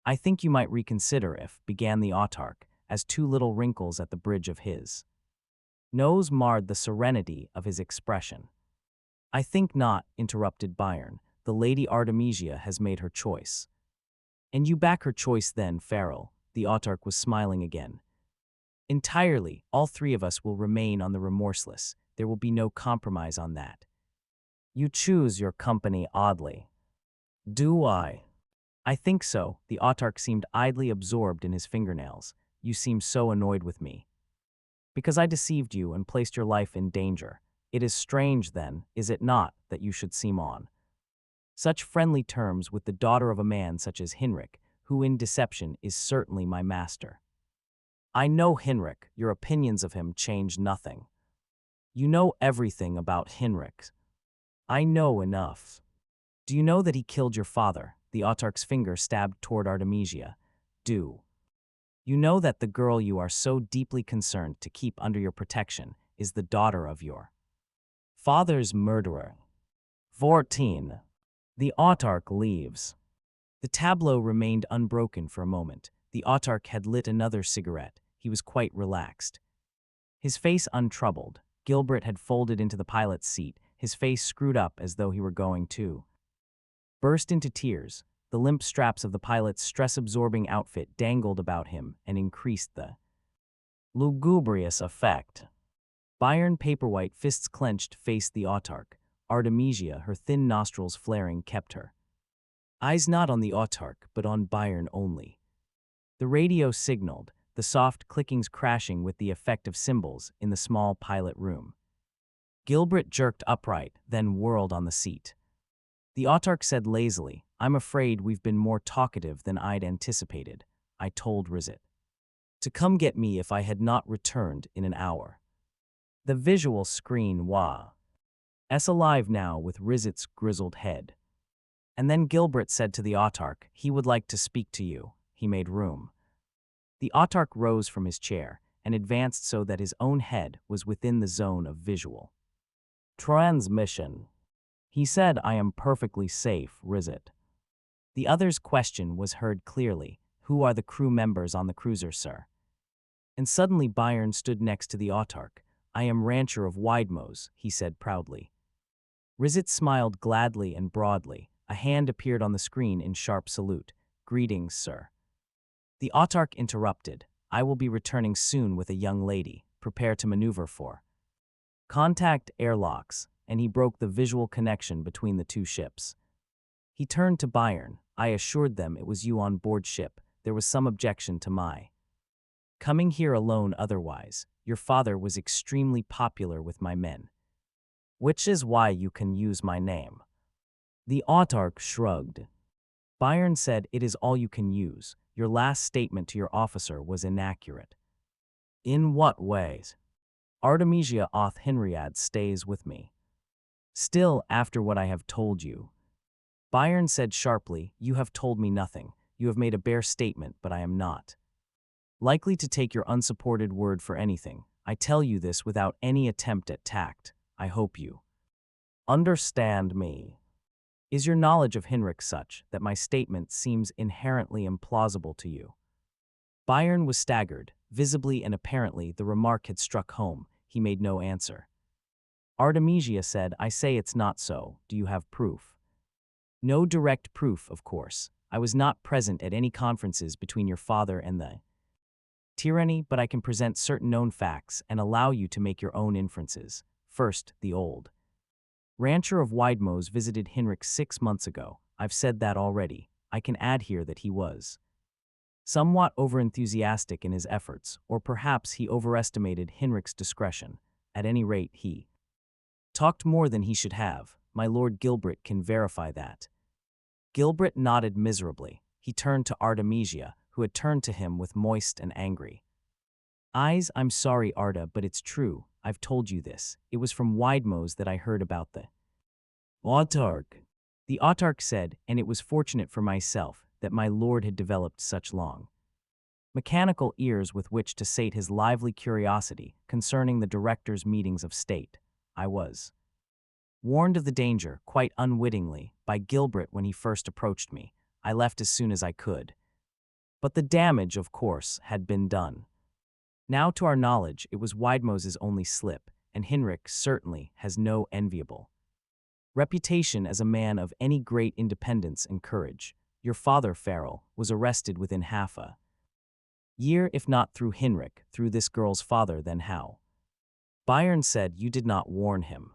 I think you might reconsider if, began the autarch, as 2 little wrinkles at the bridge of his nose marred the serenity of his expression. I think not, interrupted Byron. The Lady Artemisia has made her choice. And you back her choice then, Farrell? The autarch was smiling again. Entirely, all 3 of us will remain on the Remorseless. There will be no compromise on that. You choose your company oddly. Do I? I think so. The autarch seemed idly absorbed in his fingernails. You seem so annoyed with me. Because I deceived you and placed your life in danger. It is strange, then, is it not, that you should seem on such friendly terms with the daughter of a man such as Hinrik, who in deception is certainly my master. I know Hinrik. Your opinions of him change nothing. You know everything about Hinrik. I know enough. Do you know that he killed your father? The autarch's finger stabbed toward Artemisia. Do you know that the girl you are so deeply concerned to keep under your protection is the daughter of your father's murderer? 14. The autarch leaves. The tableau remained unbroken for a moment. The autarch had lit another cigarette. He was quite relaxed. His face untroubled. Gilbert had folded into the pilot's seat, his face screwed up as though he were going to burst into tears. The limp straps of the pilot's stress-absorbing outfit dangled about him and increased the Lugubrious effect. Byron, paperwhite, fists clenched, faced the autarch. Artemisia, her thin nostrils flaring, kept her eyes not on the autarch, but on Byron only. The radio signaled, the soft clickings crashing with the effect of cymbals in the small pilot room. Gilbert jerked upright, then whirled on the seat. The autarch said lazily, "I'm afraid we've been more talkative than I'd anticipated. I told Rizet to come get me if I had not returned in an hour." The visual screen was alive now with Rizet's grizzled head. And then Gilbert said to the autarch, "He would like to speak to you." He made room. The autarch rose from his chair and advanced so that his own head was within the zone of visual transmission. He said, "I am perfectly safe, Rizet." The other's question was heard clearly. "Who are the crew members on the cruiser, sir?" And suddenly Byron stood next to the autarch. "I am rancher of Widemose," he said proudly. Rizet smiled gladly and broadly. A hand appeared on the screen in sharp salute. "Greetings, sir." The autarch interrupted. "I will be returning soon with a young lady. Prepare to maneuver for contact airlocks," and he broke the visual connection between the two ships. He turned to Byron. "I assured them it was you on board ship. There was some objection to my coming here alone otherwise. Your father was extremely popular with my men, which is why you can use my name." The autarch shrugged. Byron said, "It is all you can use. Your last statement to your officer was inaccurate." "In what ways?" "Artemisia Oth Henriad stays with me. Still, after what I have told you." Byron said sharply, "You have told me nothing. You have made a bare statement, but I am not likely to take your unsupported word for anything. I tell you this without any attempt at tact. I hope you understand me. Is your knowledge of Henrik such that my statement seems inherently implausible to you?" Byron was staggered. Visibly and apparently the remark had struck home. He made no answer. Artemisia said, "I say it's not so. Do you have proof?" "No direct proof, of course. I was not present at any conferences between your father and the tyranny, but I can present certain known facts and allow you to make your own inferences. First, the old rancher of Widemose visited Henrik 6 months ago. I've said that already. I can add here that he was somewhat overenthusiastic in his efforts, or perhaps he overestimated Henrik's discretion. At any rate, he talked more than he should have. My Lord Gilbert can verify that." Gilbert nodded miserably. He turned to Artemisia, who had turned to him with moist and angry eyes. "I'm sorry, Arta, but it's true. I've told you this. It was from Widemose that I heard about the autarch." The autarch said, "And it was fortunate for myself that my lord had developed such long mechanical ears with which to sate his lively curiosity concerning the directors' meetings of state. I was warned of the danger, quite unwittingly, by Gilbert when he first approached me. I left as soon as I could. But the damage, of course, had been done. Now, to our knowledge, it was Widemose's only slip, and Henrik certainly has no enviable reputation as a man of any great independence and courage. Your father, Farrell, was arrested within half a year, if not through Henrik, through this girl's father. Then how?" Byron said, "You did not warn him."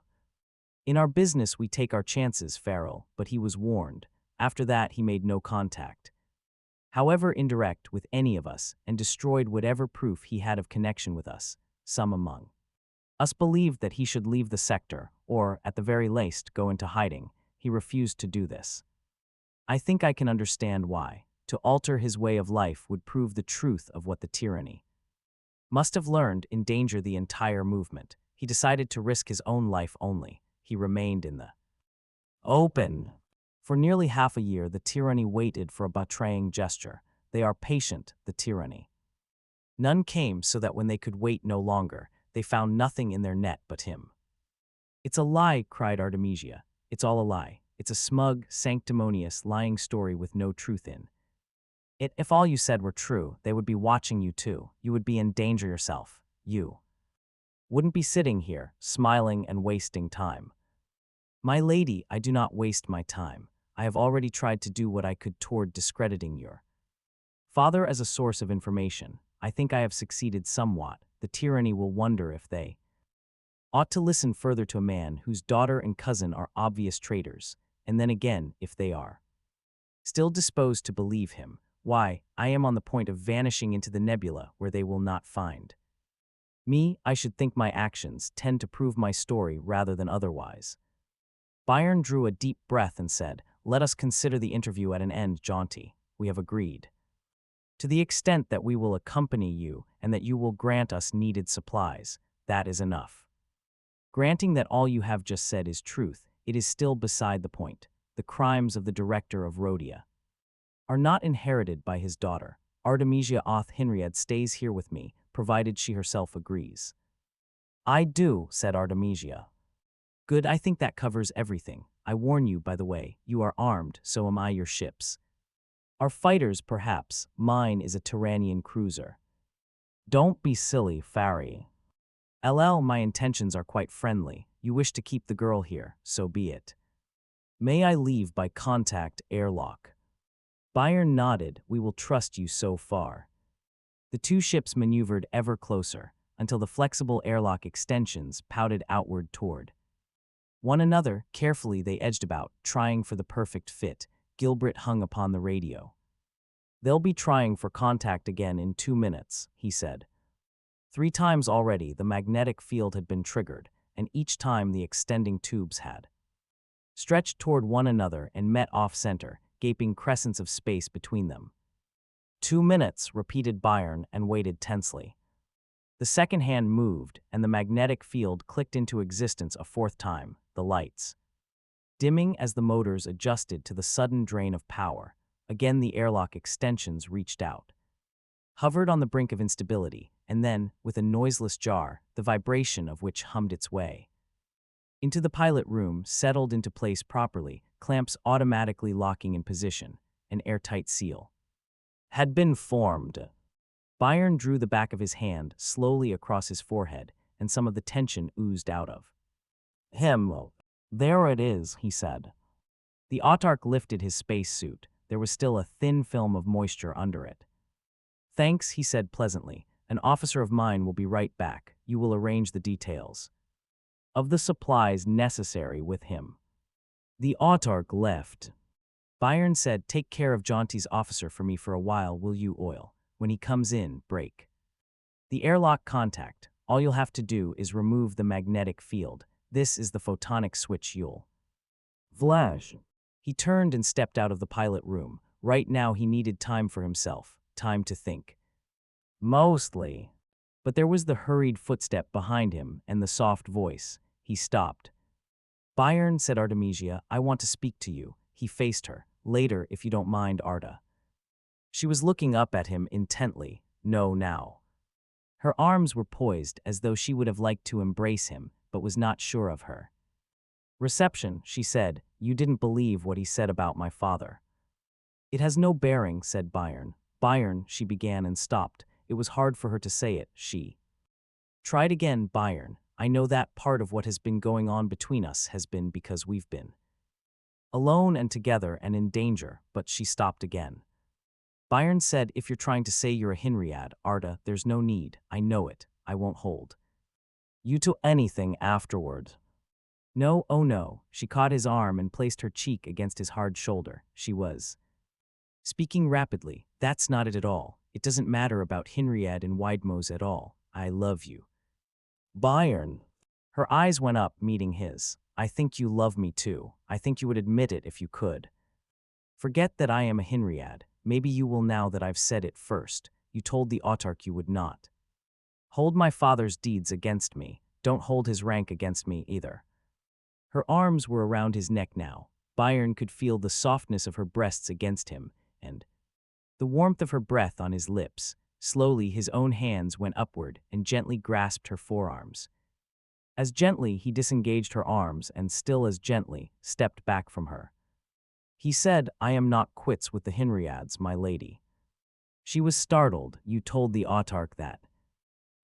"In our business we take our chances, Farrell, but he was warned. After that he made no contact, however indirect, with any of us, and destroyed whatever proof he had of connection with us. Some among us believed that he should leave the sector, or, at the very least, go into hiding. He refused to do this. I think I can understand why. To alter his way of life would prove the truth of what the tyranny must have learned, endanger the entire movement. He decided to risk his own life only. He remained in the open. For nearly half a year, the tyranny waited for a betraying gesture. They are patient, the tyranny. None came, so that when they could wait no longer, they found nothing in their net but him." "It's a lie," cried Artemisia. "It's all a lie. It's a smug, sanctimonious, lying story with no truth in it. If all you said were true, they would be watching you too. You would be in danger yourself. You wouldn't be sitting here, smiling and wasting time." "My lady, I do not waste my time. I have already tried to do what I could toward discrediting your father as a source of information. I think I have succeeded somewhat. The tyranny will wonder if they ought to listen further to a man whose daughter and cousin are obvious traitors, and then again, if they are still disposed to believe him, why, I am on the point of vanishing into the nebula where they will not find me. I should think my actions tend to prove my story rather than otherwise. Byron drew a deep breath and said, "Let us consider the interview at an end, Jaunty. We have agreed. To the extent that we will accompany you and that you will grant us needed supplies, that is enough. Granting that all you have just said is truth, it is still beside the point. The crimes of the director of Rhodia are not inherited by his daughter. Artemisia Oth Hinriad stays here with me, provided she herself agrees." "I do," said Artemisia. "Good, I think that covers everything. I warn you, by the way, you are armed, so am I your ships. Our fighters, perhaps. Mine is a Tyrannian cruiser." "Don't be silly, Farry." "LL, my intentions are quite friendly. You wish to keep the girl here, so be it. May I leave by contact airlock?" Byron nodded. "We will trust you so far." The two ships maneuvered ever closer, until the flexible airlock extensions pouted outward toward one another. Carefully they edged about, trying for the perfect fit. Gilbert hung upon the radio. "They'll be trying for contact again in 2 minutes," he said. 3 times already the magnetic field had been triggered, and each time the extending tubes had stretched toward one another and met off-center, gaping crescents of space between them. 2 minutes, repeated Byron and waited tensely. The second hand moved, and the magnetic field clicked into existence a 4th time, the lights dimming as the motors adjusted to the sudden drain of power. Again the airlock extensions reached out, hovered on the brink of instability, and then, with a noiseless jar, the vibration of which hummed its way into the pilot room, settled into place properly, clamps automatically locking in position. An airtight seal had been formed. Byron drew the back of his hand slowly across his forehead, and some of the tension oozed out of him. "There it is," he said. The autarch lifted his spacesuit. There was still a thin film of moisture under it. "Thanks," he said pleasantly. "An officer of mine will be right back. You will arrange the details of the supplies necessary with him." The autarch left. Byron said, "Take care of Jaunty's officer for me for a while, will you, Oil? When he comes in, break the airlock contact. All you'll have to do is remove the magnetic field. This is the photonic switch you'll flash." He turned and stepped out of the pilot room. Right now he needed time for himself, time to think. Mostly. But there was the hurried footstep behind him and the soft voice. He stopped. "Byron," said Artemisia, "I want to speak to you." He faced her. "Later, if you don't mind, Arta." She was looking up at him intently. "No, now." Her arms were poised as though she would have liked to embrace him, but was not sure of her reception. She said, "You didn't believe what he said about my father." "It has no bearing," said Byron. "Byron," she began and stopped. It was hard for her to say it. She tried again. "Byron, I know that part of what has been going on between us has been because we've been alone and together and in danger," but she stopped again. Byron said, "If you're trying to say you're a Hinriad, Arta, there's no need. I know it. I won't hold you to anything afterward." "No, oh no." She caught his arm and placed her cheek against his hard shoulder. She was speaking rapidly. "That's not it at all. It doesn't matter about Hinriad and Widemose at all. I love you, Byron." Her eyes went up, meeting his. "I think you love me too. I think you would admit it if you could. Forget that I am a Hinriad. Maybe you will now that I've said it first. You told the autarch you would not hold my father's deeds against me. Don't hold his rank against me either." Her arms were around his neck now. Byron could feel the softness of her breasts against him, and the warmth of her breath on his lips. Slowly his own hands went upward and gently grasped her forearms. As gently he disengaged her arms and still as gently stepped back from her. He said, "I am not quits with the Hinriads, my lady." She was startled. "You told the autarch that."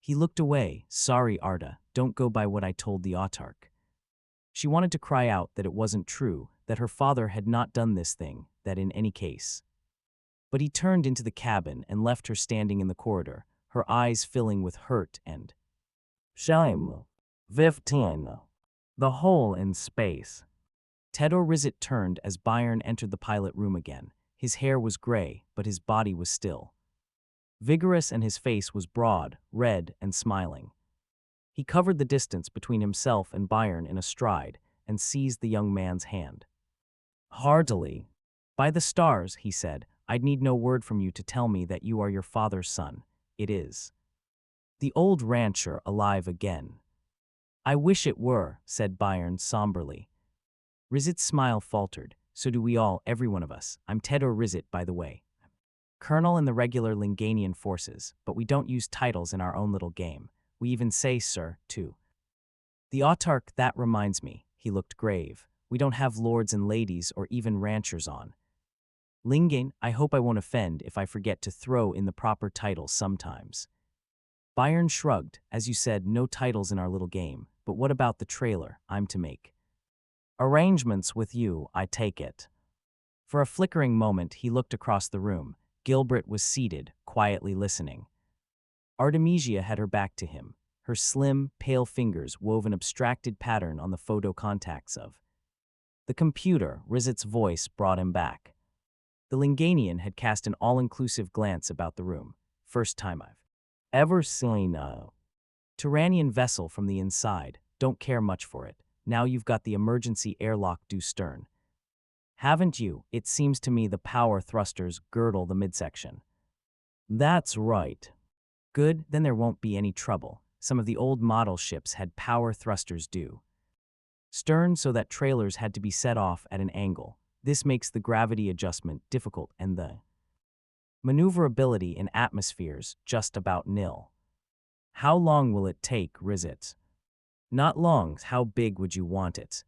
He looked away. "Sorry, Arta, don't go by what I told the autarch." She wanted to cry out that it wasn't true, that her father had not done this thing, that in any case. But he turned into the cabin and left her standing in the corridor, her eyes filling with hurt and shame. 15. The hole in space. Tedor Rizit turned as Byron entered the pilot room again. His hair was gray, but his body was still vigorous, and his face was broad, red, and smiling. He covered the distance between himself and Byron in a stride and seized the young man's hand. Heartily. By the stars, he said, I'd need no word from you to tell me that you are your father's son. It is. The old rancher alive again. I wish it were, said Byron somberly. Rizit's smile faltered. So do we all, every one of us. I'm Tedor Rizit, by the way. Colonel in the regular Linganian forces, but we don't use titles in our own little game. We even say sir, too. The autarch, that reminds me. He looked grave. We don't have lords and ladies or even ranchers on Lingane. I hope I won't offend if I forget to throw in the proper titles sometimes. Byron shrugged. As you said, no titles in our little game, but what about the trailer I'm to make? Arrangements with you, I take it. For a flickering moment, he looked across the room. Gilbert was seated, quietly listening. Artemisia had her back to him. Her slim, pale fingers wove an abstracted pattern on the photo contacts of the computer. Rizit's voice brought him back. The Linganian had cast an all-inclusive glance about the room. First time I've ever seen a Turanian vessel from the inside. Don't care much for it. Now you've got the emergency airlock due stern. Haven't you? It seems to me the power thrusters girdle the midsection. That's right. Good, then there won't be any trouble. Some of the old model ships had power thrusters due stern, so that trailers had to be set off at an angle. This makes the gravity adjustment difficult and the maneuverability in atmospheres just about nil. How long will it take, Rizit? Not long. How big would you want it?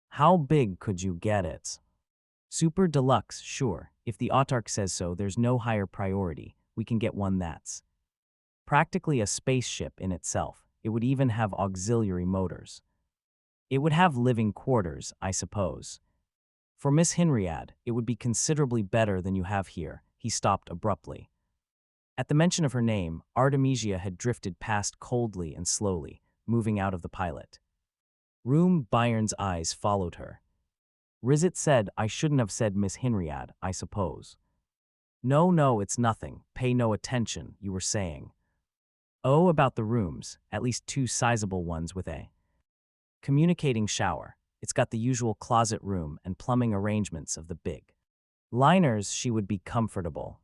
How big could you get it? Super deluxe, sure. If the autarch says so, there's no higher priority. We can get one that's practically a spaceship in itself. It would even have auxiliary motors. It would have living quarters, I suppose. For Miss Hinriad, it would be considerably better than you have here. He stopped abruptly. At the mention of her name, Artemisia had drifted past coldly and slowly, moving out of the pilot room. Byron's eyes followed her. Rizit said, I shouldn't have said Miss Hinriad, I suppose. No, it's nothing. Pay no attention, you were saying. Oh, about the rooms, at least 2 sizable ones with a communicating shower. It's got the usual closet room and plumbing arrangements of the big liners. She would be comfortable.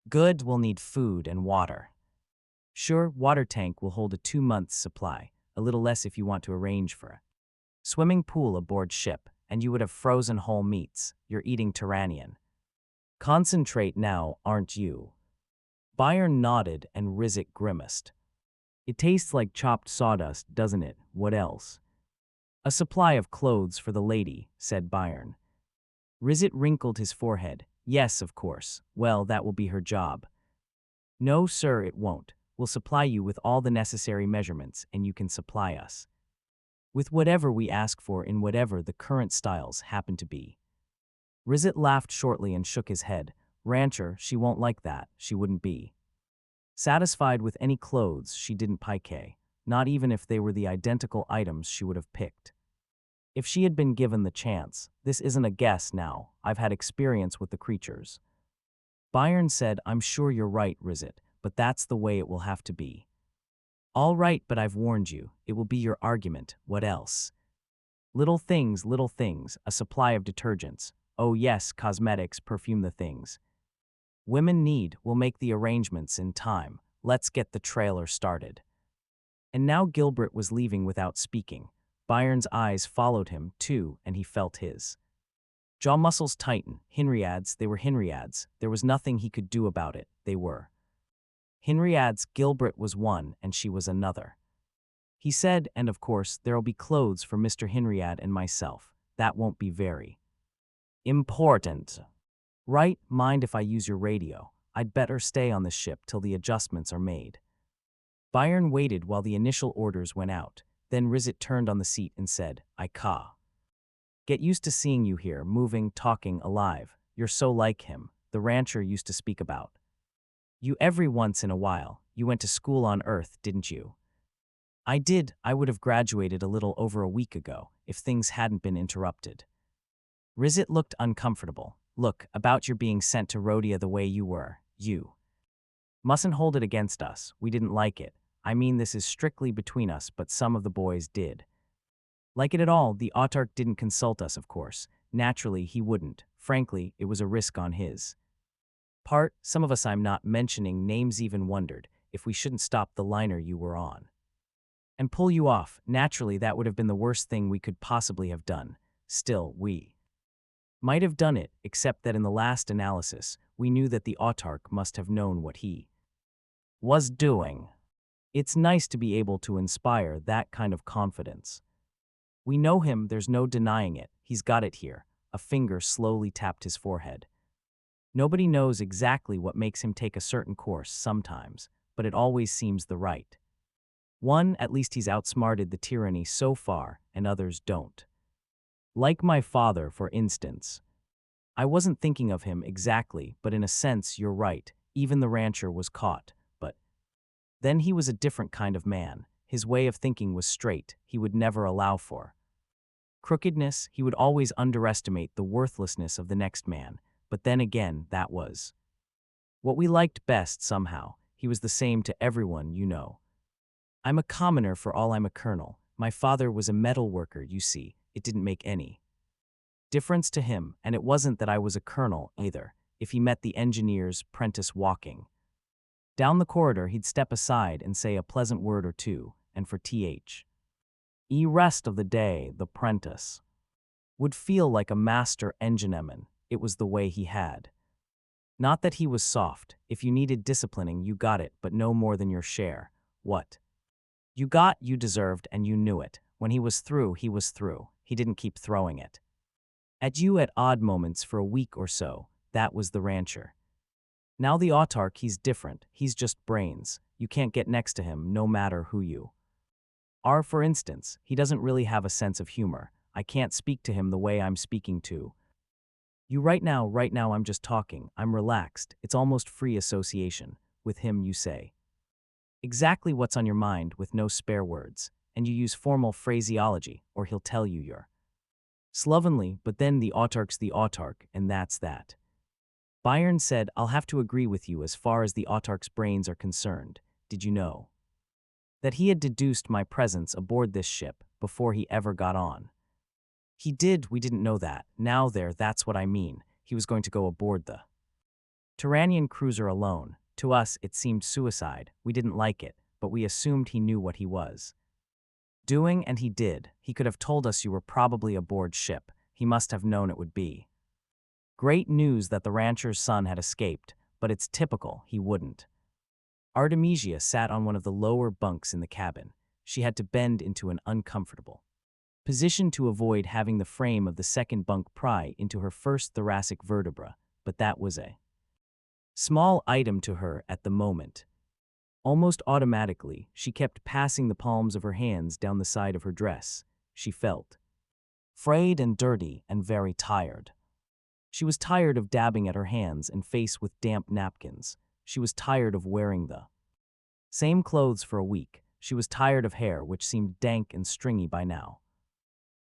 Good, we'll need food and water. Sure, water tank will hold a 2-month supply, a little less if you want to arrange for a swimming pool aboard ship, and you would have frozen whole meats. You're eating Turanian concentrate now, aren't you? Byron nodded and Rizit grimaced. It tastes like chopped sawdust, doesn't it? What else? A supply of clothes for the lady, said Byron. Rizit wrinkled his forehead. Yes, of course. Well, that will be her job. No, sir, it won't. We'll supply you with all the necessary measurements, and you can supply us with whatever we ask for in whatever the current styles happen to be. Rizit laughed shortly and shook his head. Rancher, she won't like that. She wouldn't be satisfied with any clothes she didn't pique, not even if they were the identical items she would have picked if she had been given the chance. This isn't a guess now. I've had experience with the creatures. Byron said, I'm sure you're right, Rizit, but that's the way it will have to be. All right, but I've warned you. It will be your argument. What else? Little things, a supply of detergents. Oh yes, cosmetics, perfume, the things women need. We'll make the arrangements in time. Let's get the trailer started. And now Gilbert was leaving without speaking. Byron's eyes followed him, too, and he felt his jaw muscles tighten. Hinriads, they were Hinriads. There was nothing he could do about it. They were Hinriads. Gilbert was one, and she was another. He said, and of course, there'll be clothes for Mr. Hinriad and myself. That won't be very important. Right? Mind if I use your radio? I'd better stay on the ship till the adjustments are made. Byron waited while the initial orders went out. Then Rizit turned on the seat and said, get used to seeing you here, moving, talking, alive. You're so like him, the rancher used to speak about. You every once in a while. You went to school on Earth, didn't you? I did. I would have graduated a little over a week ago, if things hadn't been interrupted. Rizit looked uncomfortable. Look, about your being sent to Rhodia the way you were. You mustn't hold it against us. We didn't like it. I mean, this is strictly between us, but some of the boys did. Like it at all, the autarch didn't consult us, of course. Naturally, he wouldn't. Frankly, it was a risk on his part. Some of us, I'm not mentioning names, even wondered if we shouldn't stop the liner you were on and pull you off. Naturally, that would have been the worst thing we could possibly have done. Still, we might have done it, except that in the last analysis, we knew that the autarch must have known what he was doing. It's nice to be able to inspire that kind of confidence. We know him, there's no denying it. He's got it here. A finger slowly tapped his forehead. Nobody knows exactly what makes him take a certain course sometimes, but it always seems the right one. At least he's outsmarted the tyranny so far, and others don't. Like my father, for instance. I wasn't thinking of him exactly, but in a sense, you're right. Even the rancher was caught, but then he was a different kind of man. His way of thinking was straight. He would never allow for crookedness. He would always underestimate the worthlessness of the next man. But then again, that was what we liked best somehow. He was the same to everyone, you know. I'm a commoner for all I'm a colonel. My father was a metal worker, you see. It didn't make any difference to him, and it wasn't that I was a colonel either. If he met the engineer's apprentice walking down the corridor, he'd step aside and say a pleasant word or two, and for the rest of the day, the apprentice would feel like a master engineman. It was the way he had. Not that he was soft. If you needed disciplining, you got it, but no more than your share. What you got, you deserved, and you knew it. When he was through, he was through. He didn't keep throwing it at you at odd moments for a week or so. That was the rancher. Now the autarch, he's different. He's just brains. You can't get next to him, no matter who you are. For instance, he doesn't really have a sense of humor. I can't speak to him the way I'm speaking to you right now. Right now I'm just talking. I'm relaxed. It's almost free association. With him you say exactly what's on your mind with no spare words, and you use formal phraseology, or he'll tell you you're slovenly, but then the autarch's the autarch, and that's that. Byron said, I'll have to agree with you as far as the autarch's brains are concerned. Did you know that he had deduced my presence aboard this ship before he ever got on? He did. We didn't know that. Now that's what I mean. He was going to go aboard the Tyrannian cruiser alone. To us, it seemed suicide. We didn't like it, but we assumed he knew what he was doing, and he did. He could have told us you were probably aboard ship. He must have known it would be great news that the rancher's son had escaped, but it's typical, he wouldn't. Artemisia sat on one of the lower bunks in the cabin. She had to bend into an uncomfortable position to avoid having the frame of the second bunk pry into her first thoracic vertebra, but that was a small item to her at the moment. Almost automatically, she kept passing the palms of her hands down the side of her dress. She felt frayed and dirty and very tired. She was tired of dabbing at her hands and face with damp napkins. She was tired of wearing the same clothes for a week. She was tired of hair which seemed dank and stringy by now.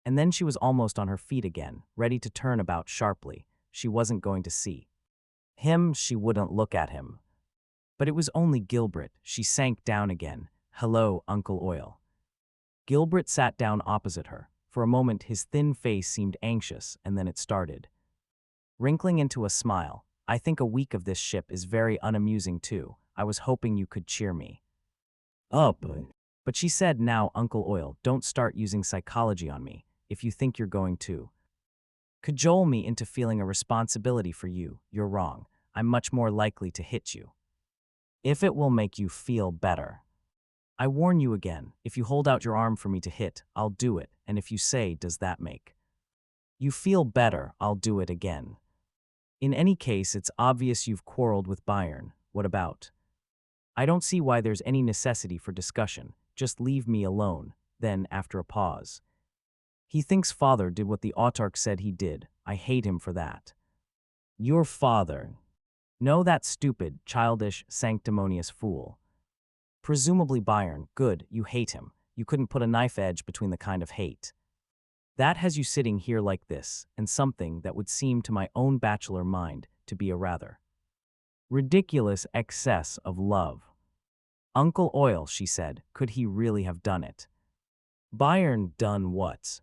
And then she was almost on her feet again, ready to turn about sharply. She wasn't going to see him. She wouldn't look at him. But it was only Gilbert. She sank down again. Hello, Uncle Oil. Gilbert sat down opposite her. For a moment his thin face seemed anxious, and then it started wrinkling into a smile. I think a week of this ship is very unamusing too. I was hoping you could cheer me up. But she said, now, Uncle Oil, don't start using psychology on me. If you think you're going to cajole me into feeling a responsibility for you, you're wrong. I'm much more likely to hit you if it will make you feel better. I warn you again, if you hold out your arm for me to hit, I'll do it, and if you say, does that make you feel better, I'll do it again. In any case, it's obvious you've quarreled with Byron. What about? I don't see why there's any necessity for discussion. Just leave me alone. Then, after a pause, he thinks father did what the autarch said he did. I hate him for that. Your father No, that stupid, childish, sanctimonious fool. Presumably Byron. Good, you hate him. You couldn't put a knife edge between the kind of hate. That has you sitting here like this, and something that would seem to my own bachelor mind to be a rather ridiculous excess of love. Uncle Oil, she said, could he really have done it? Byron done what?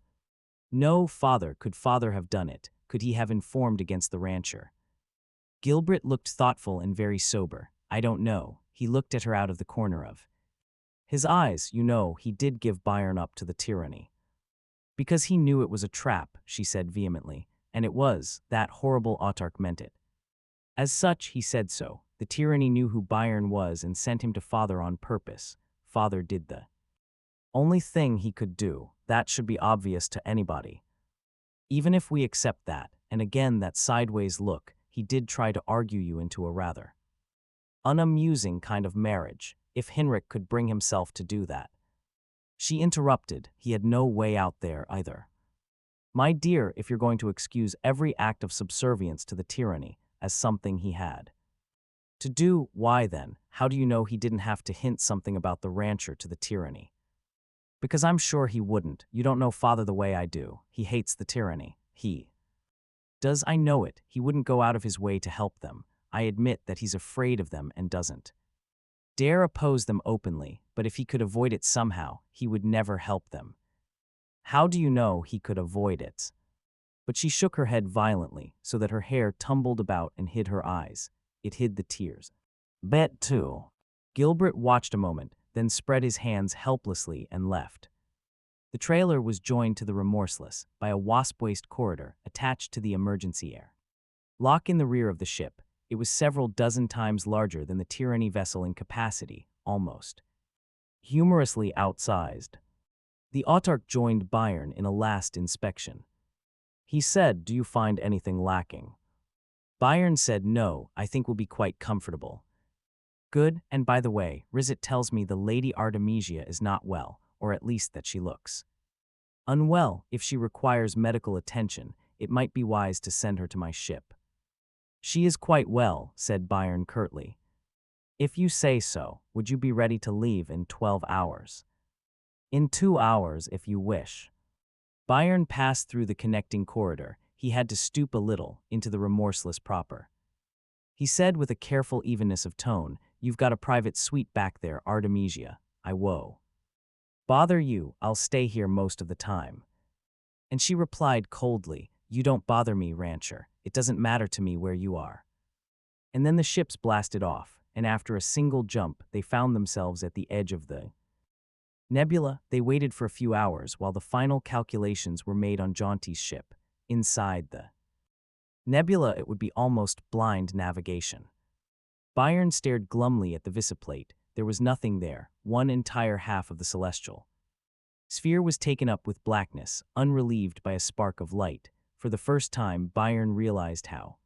No, father, could father have done it? Could he have informed against the rancher? Gilbert looked thoughtful and very sober. I don't know. He looked at her out of the corner of his eyes. You know, he did give Byron up to the tyranny. Because he knew it was a trap, she said vehemently, and it was. That horrible autarch meant it. As such, he said so. The tyranny knew who Byron was and sent him to father on purpose. Father did the only thing he could do. That should be obvious to anybody. Even if we accept that, and again that sideways look, he did try to argue you into a rather unamusing kind of marriage, if Henrik could bring himself to do that. She interrupted. He had no way out there either. My dear, if you're going to excuse every act of subservience to the tyranny as something he had to do, why then, how do you know he didn't have to hint something about the rancher to the tyranny? Because I'm sure he wouldn't. You don't know father the way I do. He hates the tyranny. He does. I know it. He wouldn't go out of his way to help them. I admit that he's afraid of them and doesn't dare oppose them openly, but if he could avoid it somehow, he would never help them. How do you know he could avoid it? But she shook her head violently, so that her hair tumbled about and hid her eyes. It hid the tears. Bet too. Gilbert watched a moment, then spread his hands helplessly and left. The trailer was joined to the Remorseless by a wasp-waist corridor attached to the emergency air lock in the rear of the ship. It was several dozen times larger than the tyranny vessel in capacity, almost humorously outsized. The autarch joined Byron in a last inspection. He said, "Do you find anything lacking?" Byron said, "No, I think we'll be quite comfortable." Good, and by the way, Rizet tells me the Lady Artemisia is not well, or at least that she looks unwell. If she requires medical attention, it might be wise to send her to my ship. She is quite well, said Byron curtly. If you say so, would you be ready to leave in 12 hours? In 2 hours, if you wish. Byron passed through the connecting corridor. He had to stoop a little into the Remorseless proper. He said with a careful evenness of tone, "You've got a private suite back there, Artemisia. I woe. Bother you, I'll stay here most of the time." And she replied coldly, "You don't bother me, rancher. It doesn't matter to me where you are." And then the ships blasted off, and after a single jump, they found themselves at the edge of the nebula. They waited for a few hours while the final calculations were made on Jaunty's ship. Inside the nebula, it would be almost blind navigation. Byron stared glumly at the visiplate. There was nothing there. One entire half of the celestial sphere was taken up with blackness, unrelieved by a spark of light. For the first time, Byron realized how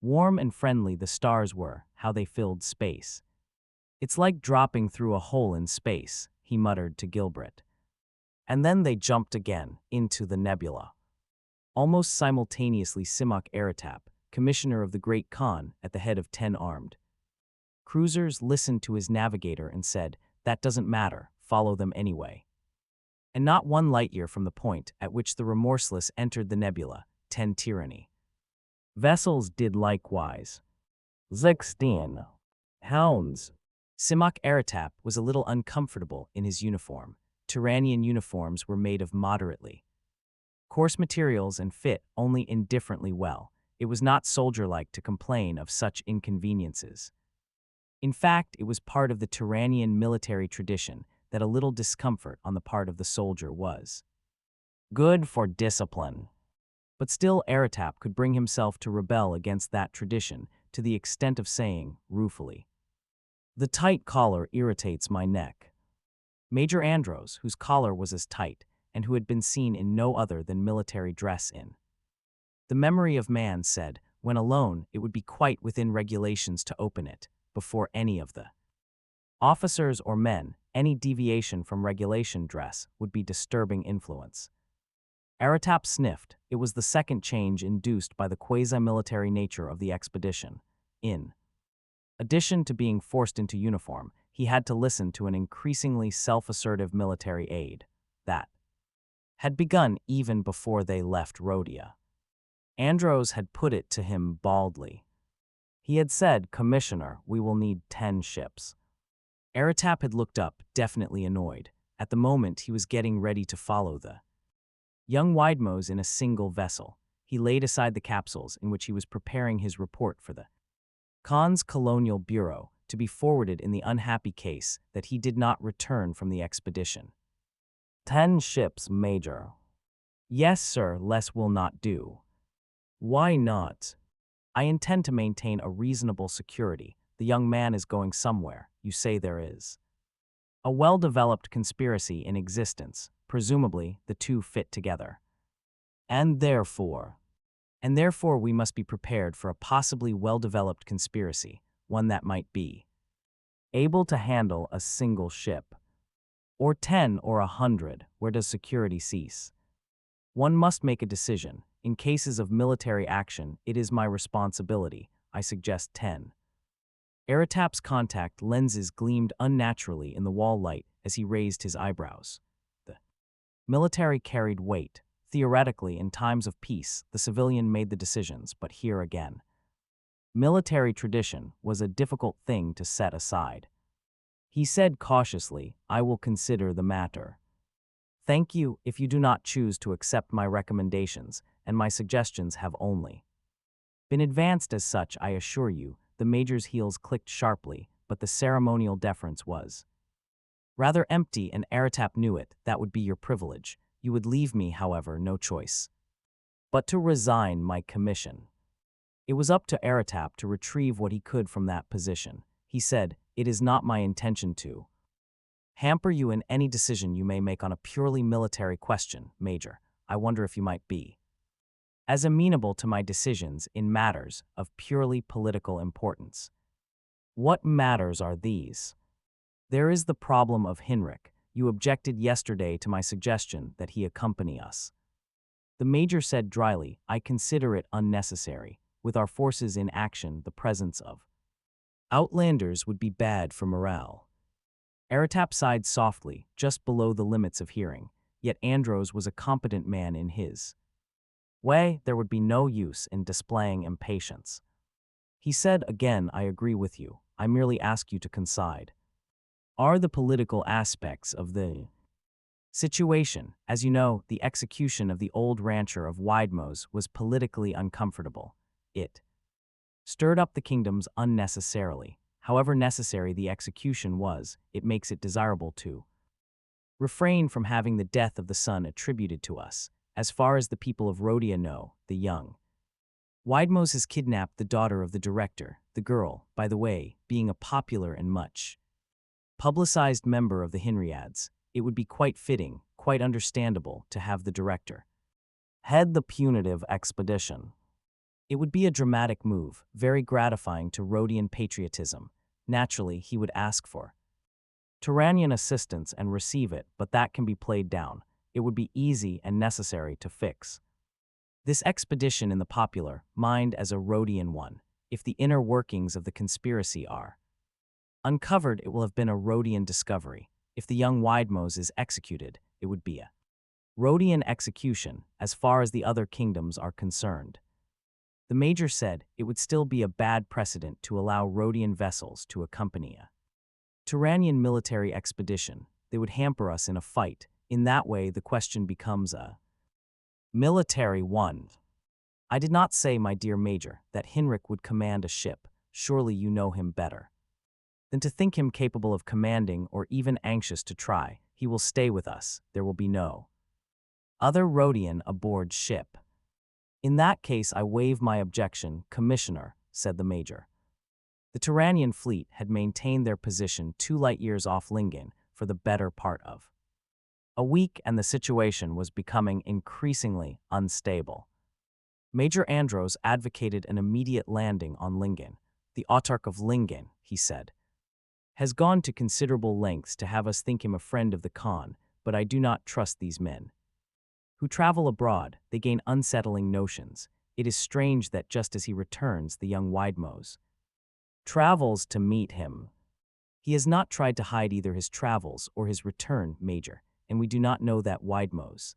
warm and friendly the stars were, how they filled space. "It's like dropping through a hole in space," he muttered to Gilbert. And then they jumped again, into the nebula. Almost simultaneously, Simok Aratap, commissioner of the Great Khan, at the head of 10 armed cruisers, listened to his navigator and said, "That doesn't matter, follow them anyway." And not one light-year from the point at which the Remorseless entered the nebula, 10 tyranny vessels did likewise. 16 hounds. Simok Aratap was a little uncomfortable in his uniform. Tyrannian uniforms were made of moderately coarse materials and fit only indifferently well. It was not soldier-like to complain of such inconveniences. In fact, it was part of the Tyrannian military tradition that a little discomfort on the part of the soldier was good for discipline. But still, Aratap could bring himself to rebel against that tradition to the extent of saying, ruefully, "The tight collar irritates my neck." Major Andros, whose collar was as tight, and who had been seen in no other than military dress in the memory of man, said, when alone, it would be quite within regulations to open it, before any of the officers or men. Any deviation from regulation dress would be disturbing influence. Aratap sniffed. It was the second change induced by the quasi-military nature of the expedition. In addition to being forced into uniform, he had to listen to an increasingly self-assertive military aide that had begun even before they left Rhodia. Andros had put it to him baldly. He had said, "Commissioner, we will need 10 ships." Aratap had looked up, definitely annoyed. At the moment, he was getting ready to follow the young Widemose in a single vessel. He laid aside the capsules in which he was preparing his report for the Khan's Colonial Bureau to be forwarded in the unhappy case that he did not return from the expedition. 10 ships, Major." "Yes, sir, less will not do." "Why not?" "I intend to maintain a reasonable security. The young man is going somewhere. You say there is a well-developed conspiracy in existence. Presumably, the two fit together. And therefore we must be prepared for a possibly well-developed conspiracy, one that might be able to handle a single ship. Or 10 or 100, where does security cease? One must make a decision. In cases of military action, it is my responsibility. I suggest 10. Aratap's contact lenses gleamed unnaturally in the wall light as he raised his eyebrows. The military carried weight. Theoretically, in times of peace, the civilian made the decisions, but here again, military tradition was a difficult thing to set aside. He said cautiously, "I will consider the matter." "Thank you if you do not choose to accept my recommendations, and my suggestions have only been advanced as such, I assure you." The Major's heels clicked sharply, but the ceremonial deference was rather empty, and Aratap knew it. That would be your privilege. You would leave me, however, no choice but to resign my commission. It was up to Aratap to retrieve what he could from that position. He said, "It is not my intention to hamper you in any decision you may make on a purely military question, Major. I wonder if you might be as amenable to my decisions in matters of purely political importance." "What matters are these?" "There is the problem of Hinrich. You objected yesterday to my suggestion that he accompany us." The Major said dryly, "I consider it unnecessary. With our forces in action, the presence of outlanders would be bad for morale." Aratap sighed softly, just below the limits of hearing, yet Andros was a competent man in his way. There would be no use in displaying impatience. He said again, "I agree with you. I merely ask you to concede. Are the political aspects of the situation? As you know, the execution of the old rancher of Widemose was politically uncomfortable. It stirred up the kingdoms unnecessarily. However necessary the execution was, it makes it desirable to refrain from having the death of the son attributed to us. As far as the people of Rhodia know, the young Widemose has kidnapped the daughter of the director, the girl, by the way, being a popular and much publicized member of the Hinriads. It would be quite fitting, quite understandable, to have the director head the punitive expedition. It would be a dramatic move, very gratifying to Rhodian patriotism. Naturally, he would ask for Turanian assistance and receive it, but that can be played down. It would be easy and necessary to fix this expedition in the popular mind as a Rhodian one. If the inner workings of the conspiracy are uncovered, it will have been a Rhodian discovery. If the young Widemose is executed, it would be a Rhodian execution, as far as the other kingdoms are concerned. The Major said it would still be a bad precedent to allow Rhodian vessels to accompany a Turanian military expedition. They would hamper us in a fight. In that way, the question becomes a military one. I did not say, my dear Major, that Hinrich would command a ship. Surely you know him better than to think him capable of commanding or even anxious to try. He will stay with us. There will be no other Rhodian aboard ship. In that case, I waive my objection, Commissioner, said the Major. The Turanian fleet had maintained their position 2 light-years off Lingen for the better part of a week, and the situation was becoming increasingly unstable. Major Andros advocated an immediate landing on Lingen. The autarch of Lingen, he said, has gone to considerable lengths to have us think him a friend of the Khan, but I do not trust these men who travel abroad. They gain unsettling notions. It is strange that just as he returns, the young Widemose Travels to meet him. He has not tried to hide either his travels or his return, Major, and we do not know that Widemose.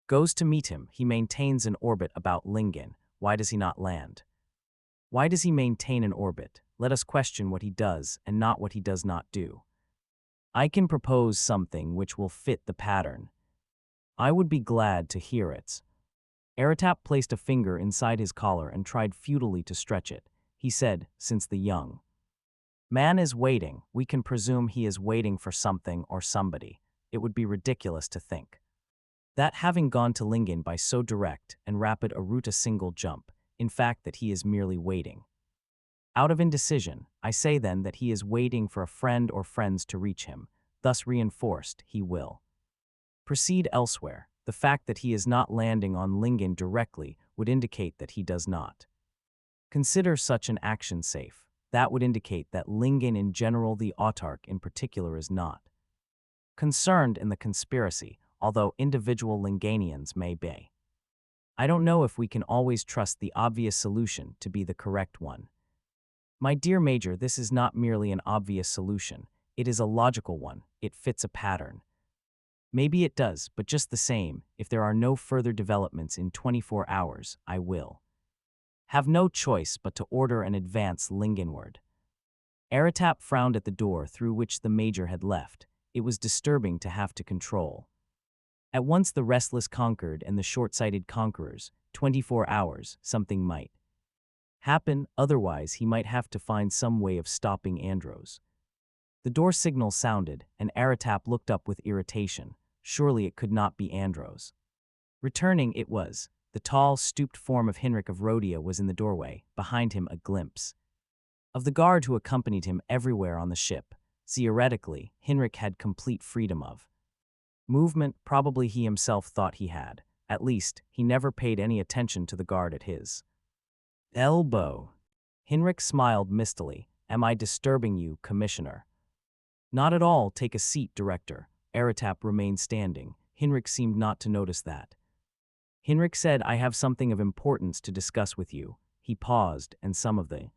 Goes to meet him. He maintains an orbit about Lingen. Why does he not land? Why does he maintain an orbit? Let us question what he does and not what he does not do. I can propose something which will fit the pattern. I would be glad to hear it. Aratap placed a finger inside his collar and tried futilely to stretch it. He said, since the young man is waiting, we can presume he is waiting for something or somebody. It would be ridiculous to think that having gone to Lingen by so direct and rapid a route a single jump, in fact that he is merely waiting. Out of indecision, I say then that he is waiting for a friend or friends to reach him, thus reinforced, he will proceed elsewhere. The fact that he is not landing on Lingen directly would indicate that he does not consider such an action safe. That would indicate that Lingen in general, the autarch in particular, is not concerned in the conspiracy, although individual Linganians may be. I don't know if we can always trust the obvious solution to be the correct one. My dear Major, this is not merely an obvious solution. It is a logical one. It fits a pattern. Maybe it does, but just the same, if there are no further developments in 24 hours, I will have no choice but to order an advance Lingenward. Aratap frowned at the door through which the Major had left. It was disturbing to have to control at once the restless conquered and the short-sighted conquerors. 24 hours, something might happen, otherwise he might have to find some way of stopping Andros. The door signal sounded, and Aratap looked up with irritation. Surely it could not be Andros. Returning it was. The tall, stooped form of Hinrik of Rhodia was in the doorway, behind him a glimpse of the guard who accompanied him everywhere on the ship. Theoretically, Hinrik had complete freedom of movement. Probably he himself thought he had. At least, he never paid any attention to the guard at his elbow. Hinrik smiled mistily. Am I disturbing you, Commissioner? Not at all. Take a seat, Director. Aratap remained standing. Hinrik seemed not to notice that. Hinrik said, I have something of importance to discuss with you. He paused, and some of the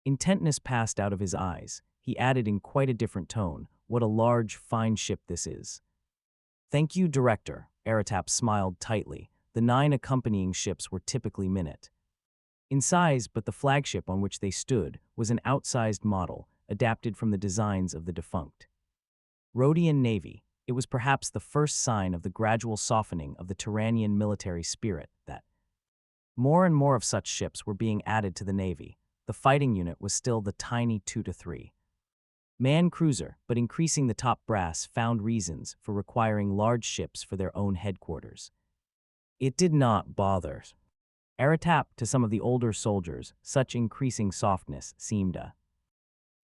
intentness passed out of his eyes. He added in quite a different tone, what a large, fine ship this is. Thank you, Director. Aratap smiled tightly. The 9 accompanying ships were typically minute in size, but the flagship on which they stood was an outsized model, adapted from the designs of the defunct Rhodian Navy. It was perhaps the first sign of the gradual softening of the Tyrannian military spirit that more and more of such ships were being added to the Navy. The fighting unit was still the tiny 2 to 3 man cruiser, but increasing the top brass found reasons for requiring large ships for their own headquarters. It did not bother Aratap. To some of the older soldiers, such increasing softness seemed a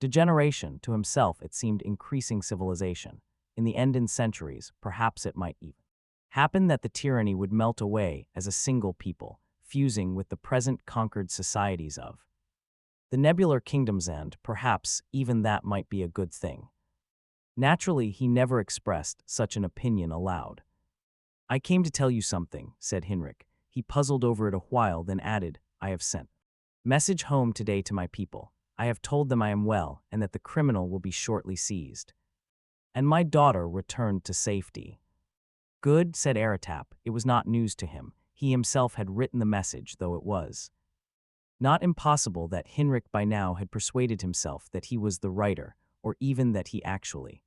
degeneration. To himself it seemed increasing civilization. In the end, in centuries, perhaps it might even happen that the tyranny would melt away as a single people, fusing with the present conquered societies of the nebular kingdoms, and perhaps even that might be a good thing. Naturally, he never expressed such an opinion aloud. I came to tell you something, said Hinrik. He puzzled over it a while, then added, I have sent message home today to my people. I have told them I am well and that the criminal will be shortly seized. And my daughter returned to safety. Good, said Aratap. It was not news to him. He himself had written the message, though it was not impossible that Hinrik by now had persuaded himself that he was the writer, or even that he actually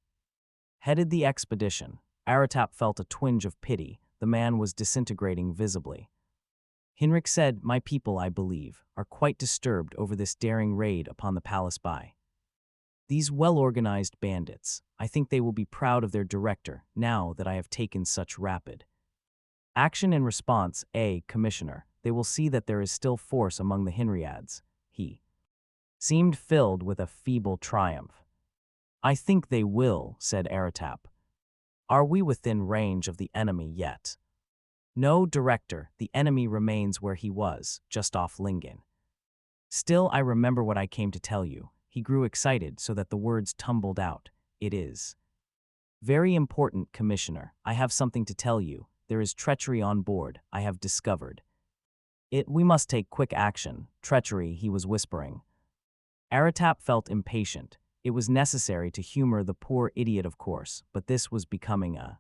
headed the expedition. Aratap felt a twinge of pity. The man was disintegrating visibly. Hinrik said, My people, I believe, are quite disturbed over this daring raid upon the palace by these well-organized bandits. I think they will be proud of their director now that I have taken such rapid action in response. Commissioner, they will see that there is still force among the Hinriads. He seemed filled with a feeble triumph. I think they will, said Aratap. Are we within range of the enemy yet? No, Director, the enemy remains where he was, just off Lingen. Still, I remember what I came to tell you. He grew excited so that the words tumbled out. It is very important, Commissioner. I have something to tell you. There is treachery on board, I have discovered. We must take quick action. Treachery, he was whispering. Aratap felt impatient. It was necessary to humor the poor idiot, of course, but this was becoming a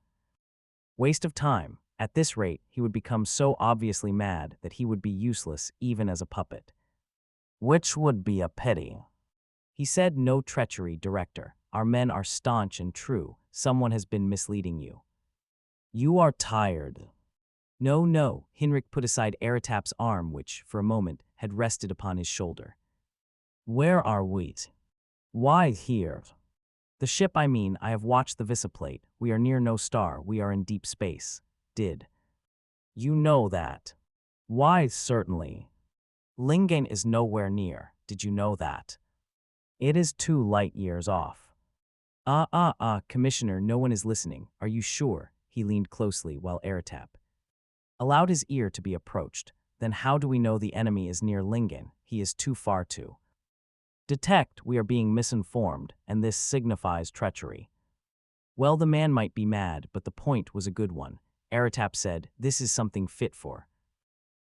waste of time. At this rate, he would become so obviously mad that he would be useless even as a puppet. Which would be a pity. He said, "No treachery, Director. Our men are staunch and true. Someone has been misleading you. You are tired." No, no, Hinrik put aside Aratap's arm, which, for a moment, had rested upon his shoulder. Where are we? Why here? The ship, I mean. I have watched the visiplate. We are near no star. We are in deep space. Did you know that? Why, certainly. Lingen is nowhere near. Did you know that? It is 2 light-years off. Commissioner, no one is listening. Are you sure? He leaned closely while Aratap allowed his ear to be approached. Then how do we know the enemy is near Lingen? He is too far to detect. We are being misinformed, and this signifies treachery. Well, the man might be mad, but the point was a good one. Aratap said, "This is something fit for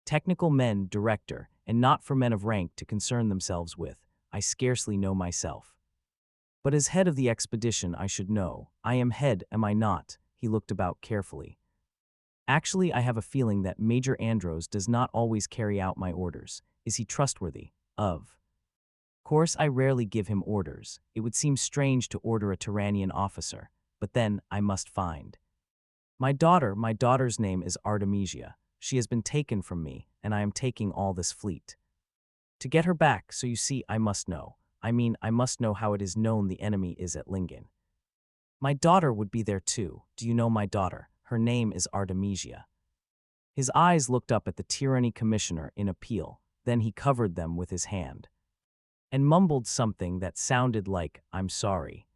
technical men, Director, and not for men of rank to concern themselves with. I scarcely know myself. But as head of the expedition, I should know. I am head, am I not?" He looked about carefully. "Actually, I have a feeling that Major Andros does not always carry out my orders. Is he trustworthy? Of course, I rarely give him orders. It would seem strange to order a Tyrannian officer. But then, I must find my daughter's name is Artemisia. She has been taken from me, and I am taking all this fleet to get her back, so you see, I must know. I must know how it is known the enemy is at Lingen. My daughter would be there too. Do you know my daughter? Her name is Artemisia." His eyes looked up at the Tyranny Commissioner in appeal, then he covered them with his hand and mumbled something that sounded like, "I'm sorry."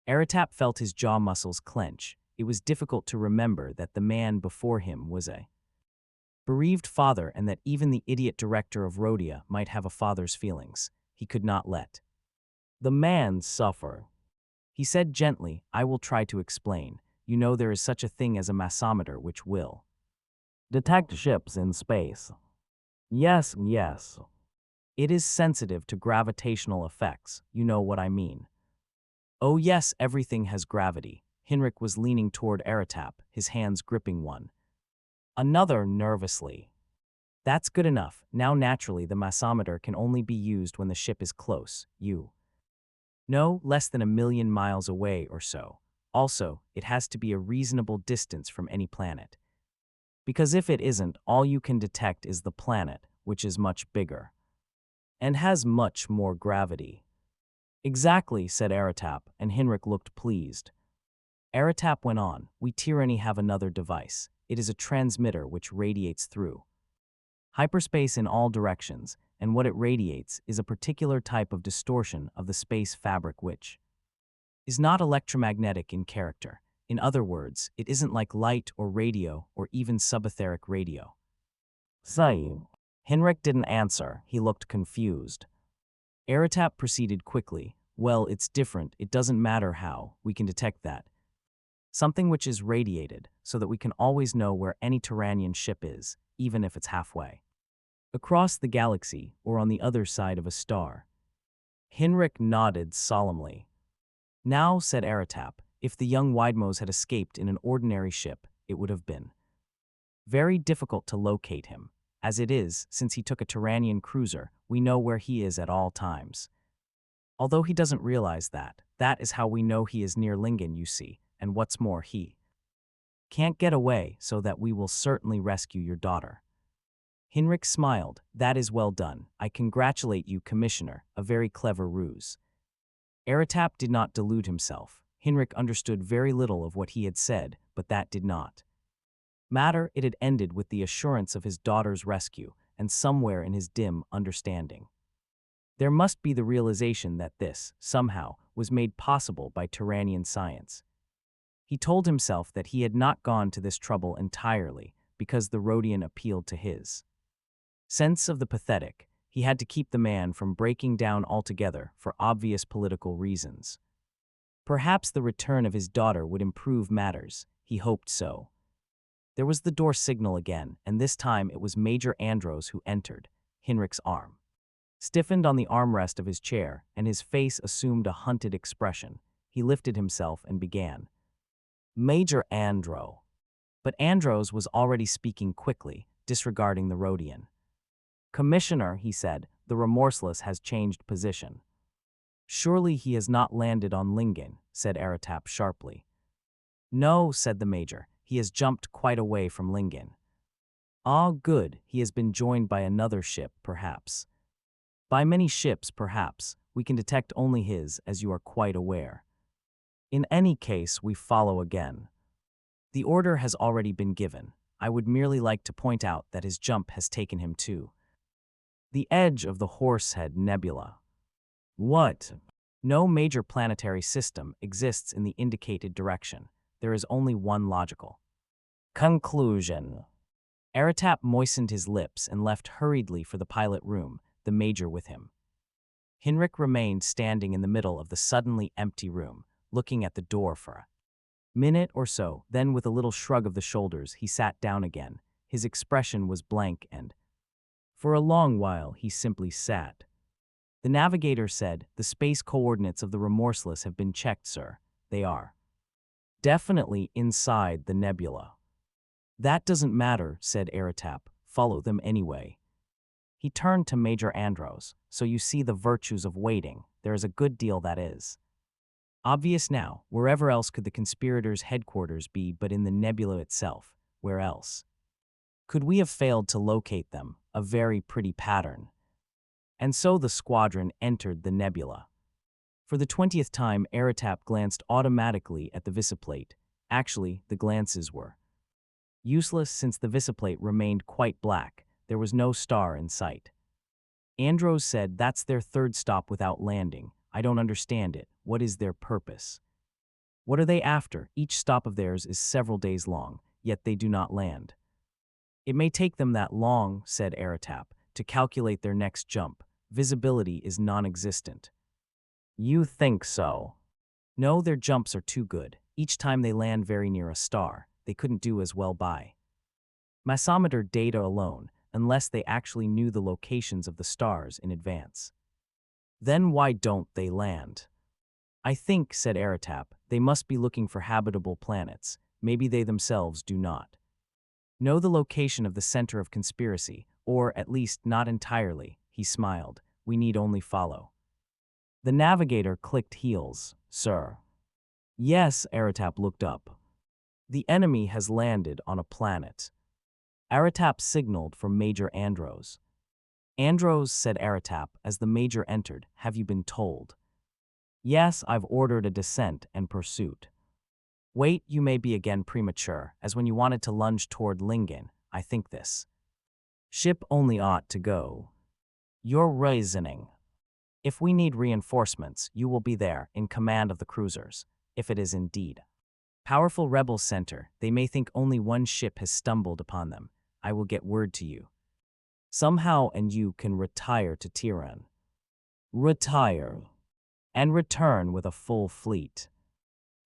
Aratap felt his jaw muscles clench. It was difficult to remember that the man before him was a bereaved father, and that even the idiot director of Rhodia might have a father's feelings. He could not let the man suffer. He said gently, "I will try to explain. You know there is such a thing as a massometer which will detect ships in space." Yes. It is sensitive to gravitational effects. You know what I mean. Oh yes, everything has gravity. Hinrik was leaning toward Aratap, his hands gripping one another nervously. That's good enough. Now naturally the massometer can only be used when the ship is close. You know, less than 1,000,000 miles away or so. Also, it has to be a reasonable distance from any planet. Because if it isn't, all you can detect is the planet, which is much bigger and has much more gravity. Exactly, said Aratap, and Hinrik looked pleased. Aratap went on, "We Tyranny have another device. It is a transmitter which radiates through hyperspace in all directions, and what it radiates is a particular type of distortion of the space fabric which is not electromagnetic in character. In other words, it isn't like light or radio or even subetheric radio." Say, Hinrik didn't answer. He looked confused. Aratap proceeded quickly. "Well, it's different. It doesn't matter how. We can detect that. Something which is radiated, so that we can always know where any Tyrannian ship is, even if it's halfway across the galaxy or on the other side of a star." Hinrik nodded solemnly. "Now," said Aratap, "if the young Widemos had escaped in an ordinary ship, it would have been very difficult to locate him. As it is, since he took a Tyrannian cruiser, we know where he is at all times. Although he doesn't realize that. That is how we know he is near Lingen, you see, and what's more, he can't get away, so that we will certainly rescue your daughter." Hinrik smiled. "That is well done. I congratulate you, Commissioner, a very clever ruse." Aratap did not delude himself. Hinrik understood very little of what he had said, but that did not matter. It had ended with the assurance of his daughter's rescue, and somewhere in his dim understanding there must be the realization that this, somehow, was made possible by Tyrannian science. He told himself that he had not gone to this trouble entirely because the Rhodian appealed to his sense of the pathetic. He had to keep the man from breaking down altogether for obvious political reasons. Perhaps the return of his daughter would improve matters. He hoped so. There was the door signal again, and this time it was Major Andros who entered, Hinrik's arm stiffened on the armrest of his chair, and his face assumed a hunted expression. He lifted himself and began. Major Andro. But Andros was already speaking quickly, disregarding the Rhodian. Commissioner, he said, the Remorseless has changed position. Surely he has not landed on Lingen, said Aratap sharply. No, said the Major, he has jumped quite away from Lingen. Ah, good, he has been joined by another ship, perhaps. By many ships, perhaps, we can detect only his, as you are quite aware. In any case, we follow again. The order has already been given. I would merely like to point out that his jump has taken him to the edge of the Horsehead Nebula. What? No major planetary system exists in the indicated direction. There is only one logical conclusion. Aratap moistened his lips and left hurriedly for the pilot room, the Major with him. Hinrich remained standing in the middle of the suddenly empty room, looking at the door for a minute or so. Then, with a little shrug of the shoulders, he sat down again. His expression was blank and, for a long while, he simply sat. The navigator said, "The space coordinates of the Remorseless have been checked, sir. They are definitely inside the nebula." "That doesn't matter," said Aratap. "Follow them anyway." He turned to Major Andros. "So you see the virtues of waiting. There is a good deal that is obvious now. Wherever else could the conspirators' headquarters be but in the nebula itself? Where else could we have failed to locate them? A very pretty pattern." And so the squadron entered the nebula. For the 20th time, Aratap glanced automatically at the visiplate. Actually, the glances were useless since the visiplate remained quite black. There was no star in sight. Andros said, "That's their third stop without landing. I don't understand it. What is their purpose? What are they after? Each stop of theirs is several days long, yet they do not land." "It may take them that long," said Aratap, "to calculate their next jump. Visibility is non-existent." "You think so?" "No, their jumps are too good. Each time they land very near a star. They couldn't do as well by massometer data alone, unless they actually knew the locations of the stars in advance." "Then why don't they land?" "I think," said Aratap, "they must be looking for habitable planets. Maybe they themselves do not know the location of the center of conspiracy, or at least not entirely." He smiled. "We need only follow." The navigator clicked heels. "Sir." "Yes," Aratap looked up. "The enemy has landed on a planet." Aratap signaled for Major Andros. "Andros," said Aratap as the Major entered, "have you been told?" "Yes, I've ordered a descent and pursuit." "Wait, you may be again premature, as when you wanted to lunge toward Lingen. I think this ship only ought to go." "Your reasoning." "If we need reinforcements, you will be there, in command of the cruisers. If it is indeed powerful rebel center, they may think only one ship has stumbled upon them. I will get word to you somehow, and you can retire to Tiran." "Retire?" "And return with a full fleet."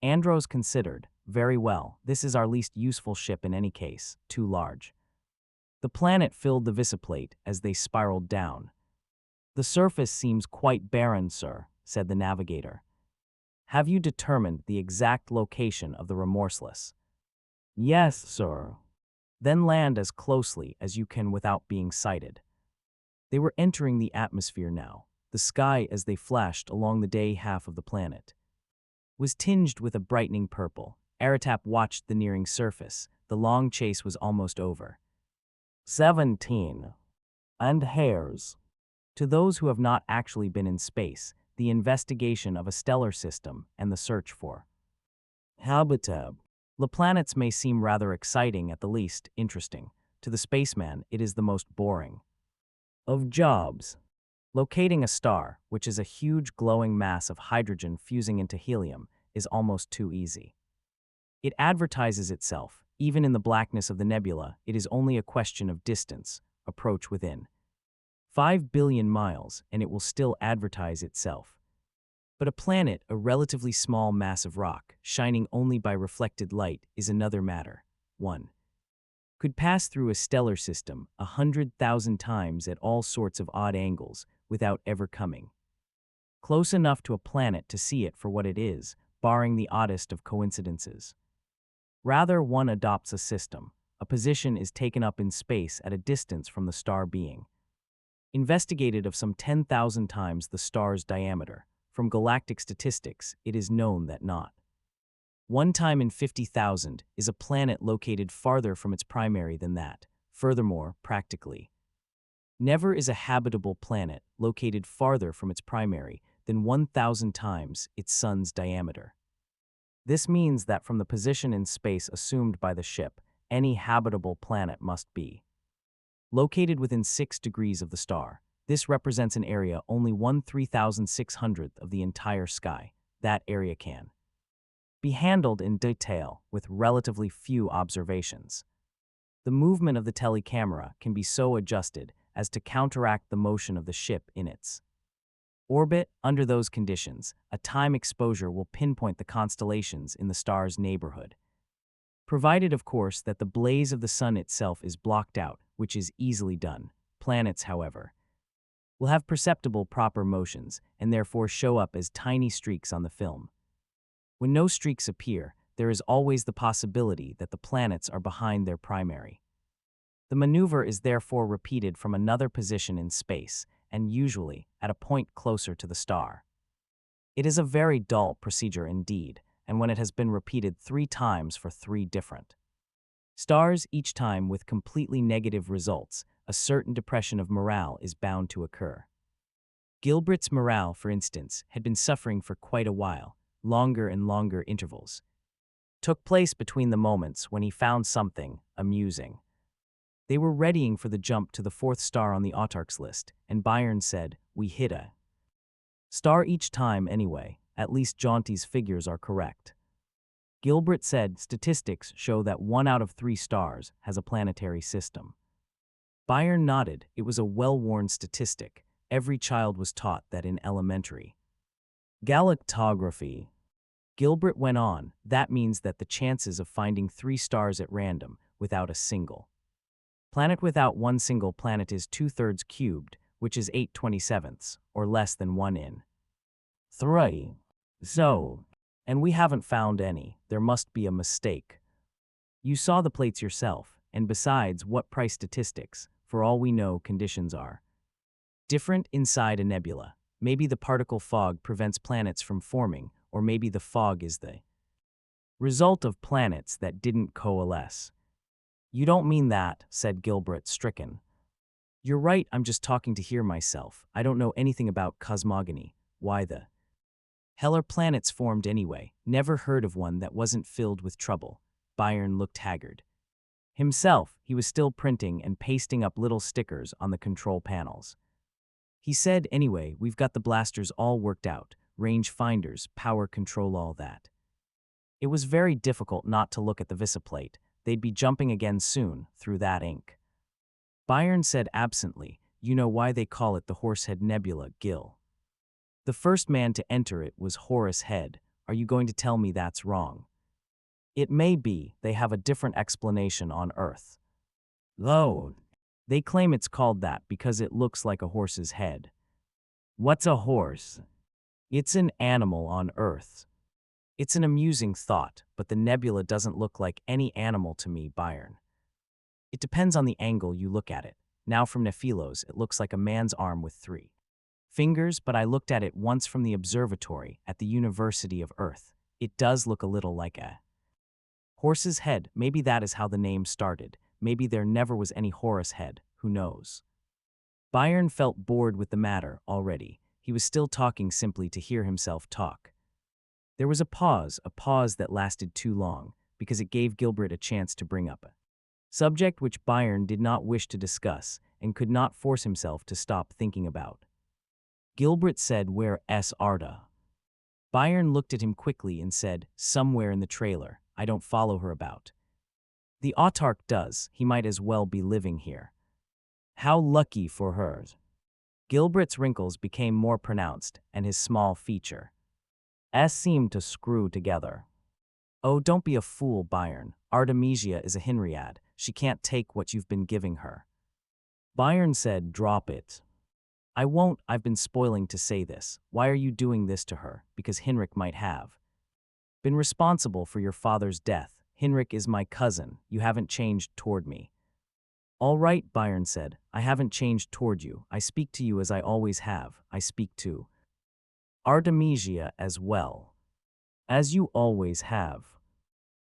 Andros considered. "Very well, this is our least useful ship in any case, too large." The planet filled the visiplate as they spiraled down. "The surface seems quite barren, sir," said the navigator. "Have you determined the exact location of the Remorseless?" "Yes, sir." "Then land as closely as you can without being sighted." They were entering the atmosphere now. The sky, as they flashed along the day half of the planet, was tinged with a brightening purple. Aratap watched the nearing surface. The long chase was almost over. 17 and hairs. To those who have not actually been in space, the investigation of a stellar system and the search for habitat. The planets may seem rather exciting, at the least interesting. To the spaceman, it is the most boring of jobs. Locating a star, which is a huge glowing mass of hydrogen fusing into helium, is almost too easy. It advertises itself. Even in the blackness of the nebula, it is only a question of distance. Approach within 5 billion miles, and it will still advertise itself. But a planet, a relatively small mass of rock, shining only by reflected light, is another matter. One could pass through a stellar system 100,000 times at all sorts of odd angles without ever coming close enough to a planet to see it for what it is, barring the oddest of coincidences. Rather, one adopts a system. A position is taken up in space at a distance from the star being investigated of some 10,000 times the star's diameter. From galactic statistics, it is known that not one time in 50,000 is a planet located farther from its primary than that. Furthermore, practically, never is a habitable planet located farther from its primary than 1,000 times its sun's diameter. This means that from the position in space assumed by the ship, any habitable planet must be located within 6 degrees of the star. This represents an area only 1/3600th of the entire sky. That area can be handled in detail with relatively few observations. The movement of the telecamera can be so adjusted as to counteract the motion of the ship in its orbit. Under those conditions, a time exposure will pinpoint the constellations in the star's neighborhood, provided, of course, that the blaze of the sun itself is blocked out, which is easily done. Planets, however, will have perceptible proper motions and therefore show up as tiny streaks on the film. When no streaks appear, there is always the possibility that the planets are behind their primary. The maneuver is therefore repeated from another position in space, and usually at a point closer to the star. It is a very dull procedure indeed, and when it has been repeated 3 times for 3 different stars, each time with completely negative results, a certain depression of morale is bound to occur. Gilbert's morale, for instance, had been suffering for quite a while. Longer and longer intervals took place between the moments when he found something amusing. They were readying for the jump to the 4th star on the autarchs list, and Byron said, "We hit a star each time anyway, at least Jaunty's figures are correct." Gilbert said, "Statistics show that 1 out of 3 stars has a planetary system." Byron nodded. It was a well-worn statistic. Every child was taught that in elementary galactography. Gilbert went on, "That means that the chances of finding 3 stars at random, without a single planet without one single planet is 2/3 cubed, which is 8/27, or less than 1 in 3. So, and we haven't found any. There must be a mistake. You saw the plates yourself, and besides, what price statistics? For all we know, conditions are different inside a nebula. Maybe the particle fog prevents planets from forming, or maybe the fog is the result of planets that didn't coalesce." "You don't mean that," said Gilbert, stricken. "You're right, I'm just talking to hear myself. I don't know anything about cosmogony. Why the hell are planets formed anyway? Never heard of one that wasn't filled with trouble." Byron looked haggard. Himself, he was still printing and pasting up little stickers on the control panels. He said, "Anyway, we've got the blasters all worked out. Range finders, power control, all that." It was very difficult not to look at the visiplate. They'd be jumping again soon, through that ink. Byron said absently, "You know why they call it the Horsehead Nebula, Gil? The first man to enter it was Horace Head. Are you going to tell me that's wrong?" "It may be. They have a different explanation on Earth, though. They claim it's called that because it looks like a horse's head." "What's a horse?" "It's an animal on Earth." "It's an amusing thought, but the nebula doesn't look like any animal to me, Byron. It depends on the angle you look at it. Now from Nephilos, it looks like a man's arm with 3 fingers, but I looked at it once from the observatory at the University of Earth. It does look a little like a horse's head. Maybe that is how the name started. Maybe there never was any Horus Head. Who knows?" Byron felt bored with the matter already. He was still talking simply to hear himself talk. There was a pause that lasted too long, because it gave Gilbert a chance to bring up a subject which Byron did not wish to discuss and could not force himself to stop thinking about. Gilbert said, "Where is Arda?" Byron looked at him quickly and said, "Somewhere in the trailer. I don't follow her about." "The autarch does. He might as well be living here." "How lucky for her." Gilbert's wrinkles became more pronounced, and his small features seemed to screw together. "Oh, don't be a fool, Byron. Artemisia is a Henriad. She can't take what you've been giving her. Byron said, drop it. I won't, I've been spoiling to say this. Why are you doing this to her? Because Henrik might have been responsible for your father's death. Henrik is my cousin. You haven't changed toward me. All right, Byron said. I haven't changed toward you. I speak to you as I always have. I speak to Artemisia as well. As you always have.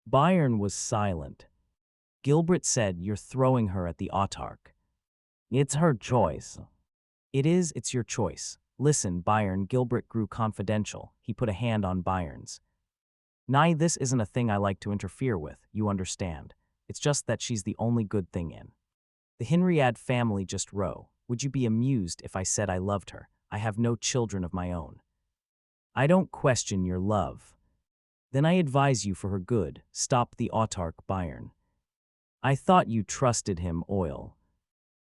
Byron was silent. Gilbert said, you're throwing her at the autarch. It's her choice. It is, it's your choice. Listen, Byron. Gilbert grew confidential. He put a hand on Byron's. Nye, this isn't a thing I like to interfere with, you understand. It's just that she's the only good thing in the Henriad family. Just row. Would you be amused if I said I loved her? I have no children of my own. I don't question your love. Then I advise you for her good, stop the autarch, Byron. I thought you trusted him, Oil.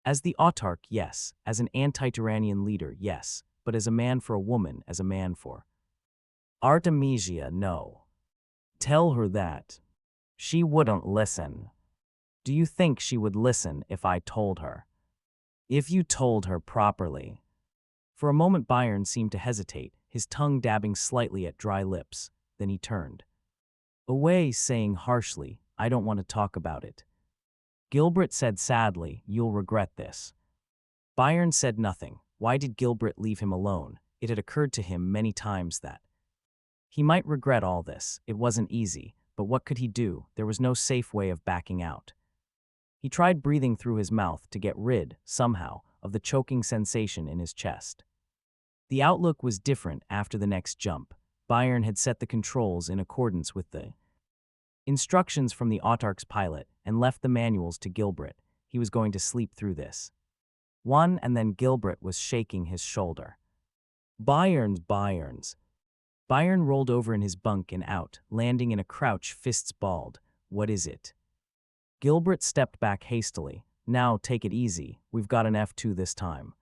As the autarch, yes. As an anti-Tyrannian leader, yes. But as a man for a woman, as a man for Artemisia, no. Tell her that. She wouldn't listen. Do you think she would listen if I told her? If you told her properly. For a moment Byron seemed to hesitate, his tongue dabbing slightly at dry lips. Then he turned away, saying harshly, I don't want to talk about it. Gilbert said sadly, you'll regret this. Byron said nothing. Why did Gilbert leave him alone? It had occurred to him many times that he might regret all this. It wasn't easy, but what could he do? There was no safe way of backing out. He tried breathing through his mouth to get rid, somehow, of the choking sensation in his chest. The outlook was different after the next jump. Byron had set the controls in accordance with the instructions from the autarch's pilot and left the manuals to Gilbert. He was going to sleep through this. And then Gilbert was shaking his shoulder. Byron rolled over in his bunk and out, landing in a crouch, fists balled. What is it? Gilbert stepped back hastily. Now, take it easy. We've got an F2 this time.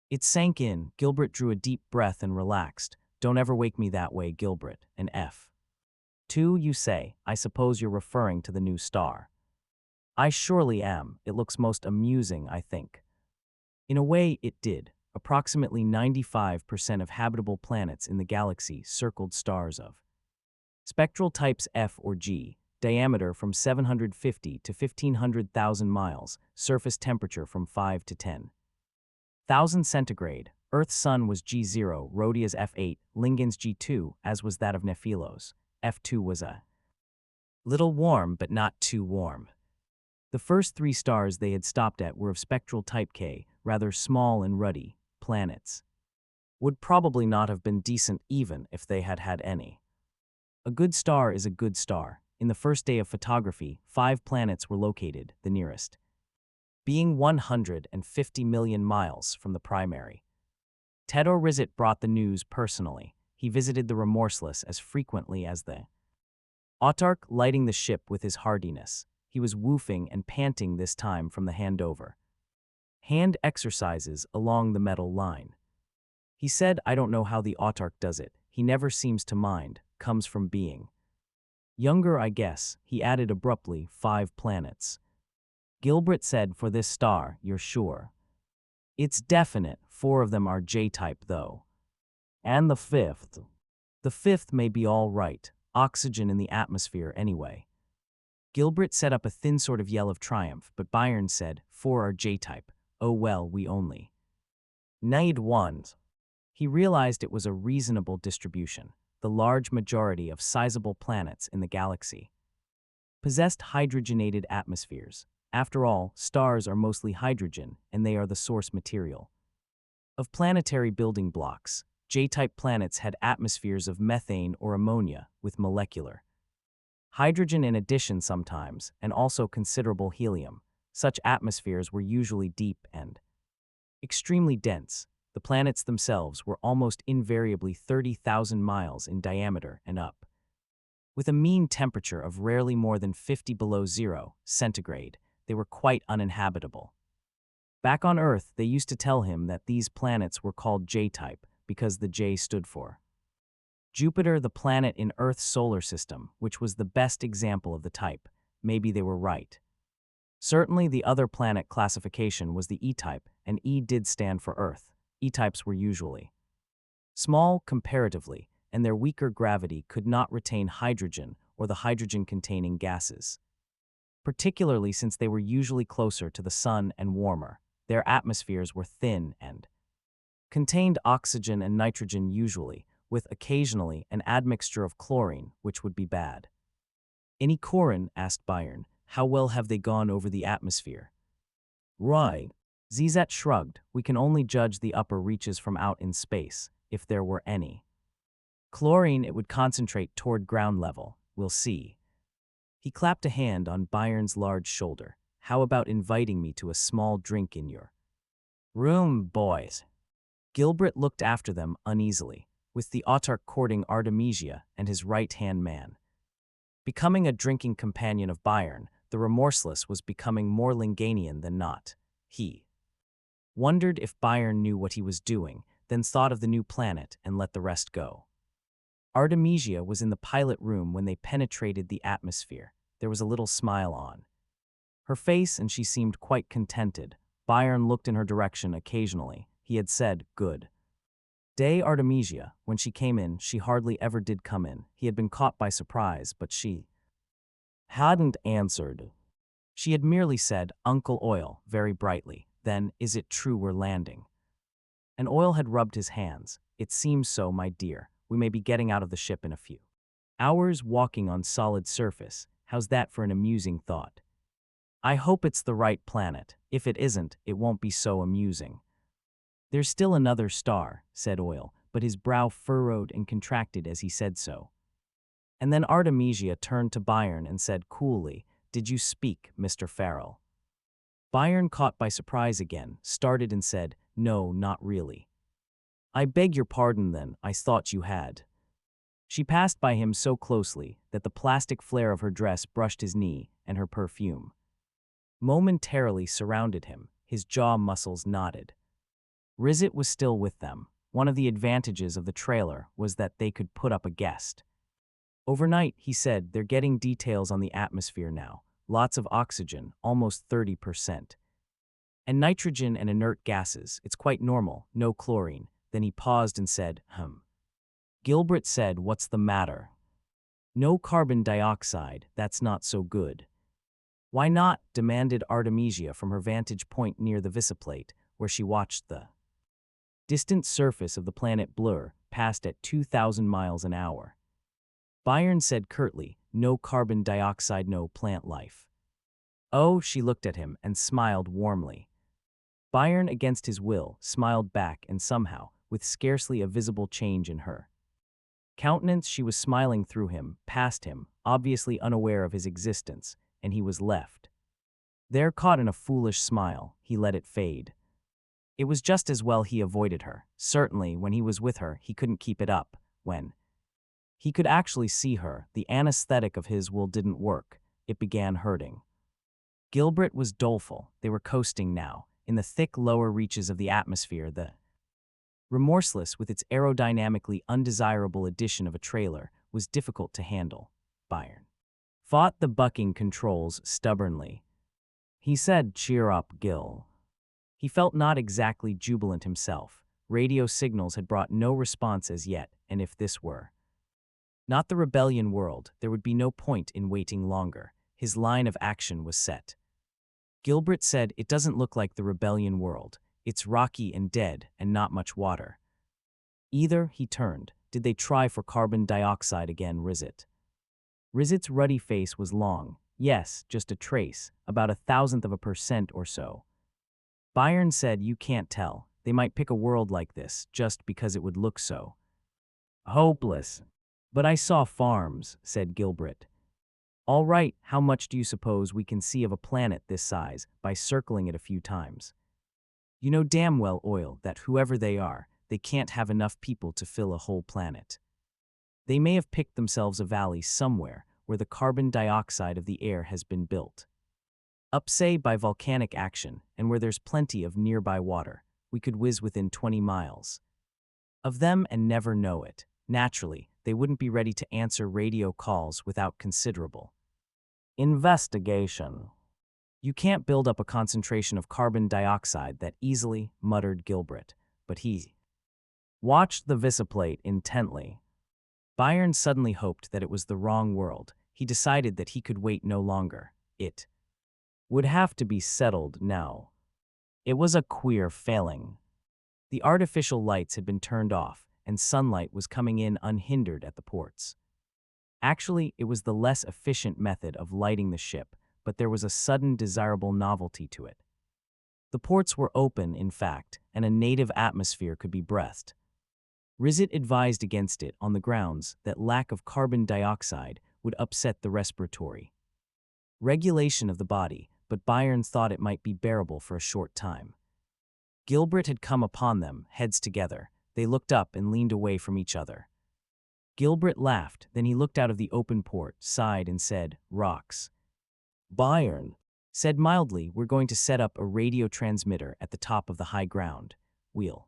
It sank in. Gilbert drew a deep breath and relaxed. Don't ever wake me that way, Gilbert. An F2, you say? I suppose you're referring to the new star. I surely am. It looks most amusing, I think. In a way, it did. Approximately 95% of habitable planets in the galaxy circled stars of spectral types F or G, diameter from 750 to 1,500,000 miles, surface temperature from 5 to 10,000 centigrade. Earth's sun was G0, Rhodia's F8, Lingon's G2, as was that of Nephilos. F2 was a little warm, but not too warm. The first three stars they had stopped at were of spectral type K, rather small and ruddy planets. Would probably not have been decent even if they had had any. A good star is a good star. In the first day of photography, 5 planets were located, the nearest being 150 million miles from the primary. Tedor Rizet brought the news personally. He visited the Remorseless as frequently as the autarch, lighting the ship with his hardiness. He was woofing and panting this time from the handover hand exercises along the metal line. He said, I don't know how the autarch does it. He never seems to mind. Comes from being younger, I guess. He added abruptly, 5 planets. Gilbert said, for this star, you're sure? It's definite. 4 of them are J-type, though. And the 5th? The 5th may be all right. Oxygen in the atmosphere, anyway. Gilbert set up a thin sort of yell of triumph, but Byron said, 4 are J-type. Oh well, we only need 1. He realized it was a reasonable distribution. The large majority of sizable planets in the galaxy possessed hydrogenated atmospheres. After all, stars are mostly hydrogen, and they are the source material of planetary building blocks. J-type planets had atmospheres of methane or ammonia with molecular hydrogen in addition sometimes, and also considerable helium. Such atmospheres were usually deep and extremely dense. The planets themselves were almost invariably 30,000 miles in diameter and up, with a mean temperature of rarely more than 50 below 0 centigrade. They were quite uninhabitable. Back on Earth, they used to tell him that these planets were called J-type because the J stood for Jupiter, the planet in Earth's solar system, which was the best example of the type. Maybe they were right. Certainly the other planet classification was the E-type, and E did stand for Earth. E-types were usually small comparatively, and their weaker gravity could not retain hydrogen or the hydrogen-containing gases. Particularly since they were usually closer to the sun and warmer, their atmospheres were thin and contained oxygen and nitrogen usually, with occasionally an admixture of chlorine, which would be bad. Any Corin, asked Byron, how well have they gone over the atmosphere? Right. Zizat shrugged. We can only judge the upper reaches from out in space, if there were any. Chlorine it would concentrate toward ground level, we'll see. He clapped a hand on Byron's large shoulder. How about inviting me to a small drink in your room, boys? Gilbert looked after them uneasily, with the autarch courting Artemisia and his right-hand man. Becoming a drinking companion of Byron, the remorseless was becoming more Linganian than not. He wondered if Byron knew what he was doing, then thought of the new planet and let the rest go. Artemisia was in the pilot room when they penetrated the atmosphere. There was a little smile on her face, and she seemed quite contented. Byron looked in her direction occasionally. He had said, "Good day, Artemisia." When she came in, she hardly ever did come in. He had been caught by surprise, but she hadn't answered. She had merely said, "Uncle Oil," very brightly. Then, "Is it true we're landing?" And Oil had rubbed his hands. "It seems so, my dear. We may be getting out of the ship in a few hours, walking on solid surface. How's that for an amusing thought? I hope it's the right planet. If it isn't, it won't be so amusing." "There's still another star," said Oil, but his brow furrowed and contracted as he said so. And then Artemisia turned to Byron and said coolly, "Did you speak, Mr. Farrell?" Byron, caught by surprise again, started and said, "No, not really." "I beg your pardon then, I thought you had." She passed by him so closely that the plastic flare of her dress brushed his knee, and her perfume momentarily surrounded him. His jaw muscles knotted. Rizet was still with them. One of the advantages of the trailer was that they could put up a guest. "Overnight," he said, "they're getting details on the atmosphere now. Lots of oxygen, almost 30%. And nitrogen and inert gases, it's quite normal, no chlorine." Then he paused and said, Gilbert said, "What's the matter?" "No carbon dioxide, that's not so good." "Why not?" demanded Artemisia from her vantage point near the visiplate, where she watched the distant surface of the planet blur past at 2,000 miles an hour. Byron said curtly, "No carbon dioxide, no plant life." "Oh," she looked at him and smiled warmly. Byron, against his will, smiled back, and somehow, with scarcely a visible change in her countenance, she was smiling through him, past him, obviously unaware of his existence, and he was left there caught in a foolish smile. He let it fade. It was just as well he avoided her. Certainly, when he was with her, he couldn't keep it up. When he could actually see her, the anesthetic of his will didn't work. It began hurting. Gilbert was doleful. They were coasting now. In the thick lower reaches of the atmosphere, the remorseless, with its aerodynamically undesirable addition of a trailer, was difficult to handle. Byron fought the bucking controls stubbornly. He said, "Cheer up, Gil." He felt not exactly jubilant himself. Radio signals had brought no response as yet, and if this were not the rebellion world, there would be no point in waiting longer. His line of action was set. Gilbert said, "It doesn't look like the rebellion world. It's rocky and dead, and not much water." Either, he turned. Did they try for carbon dioxide again, Rizet? Rizet's ruddy face was long. Yes, just a trace, about 0.001% or so. Byron said, "You can't tell. They might pick a world like this, just because it would look so hopeless." "But I saw farms," said Gilbert. "All right, how much do you suppose we can see of a planet this size by circling it a few times?" "You know damn well, Oil, that whoever they are, they can't have enough people to fill a whole planet. They may have picked themselves a valley somewhere where the carbon dioxide of the air has been built up, say, by volcanic action, and where there's plenty of nearby water. We could whiz within 20 miles of them and never know it. Naturally, they wouldn't be ready to answer radio calls without considerable investigation. You can't build up a concentration of carbon dioxide that easily, muttered Gilbert, but he watched the visiplate intently. Byron suddenly hoped that it was the wrong world. He decided that he could wait no longer. It would have to be settled now. It was a queer failing. The artificial lights had been turned off, and sunlight was coming in unhindered at the ports. Actually, it was the less efficient method of lighting the ship, but there was a sudden desirable novelty to it. The ports were open, in fact, and a native atmosphere could be breathed. Rizet advised against it on the grounds that lack of carbon dioxide would upset the respiratory regulation of the body, but Byron thought it might be bearable for a short time. Gilbert had come upon them, heads together. They looked up and leaned away from each other. Gilbert laughed, then he looked out of the open port, sighed, and said, "Rocks." Byron said mildly, "We're going to set up a radio transmitter at the top of the high ground. We'll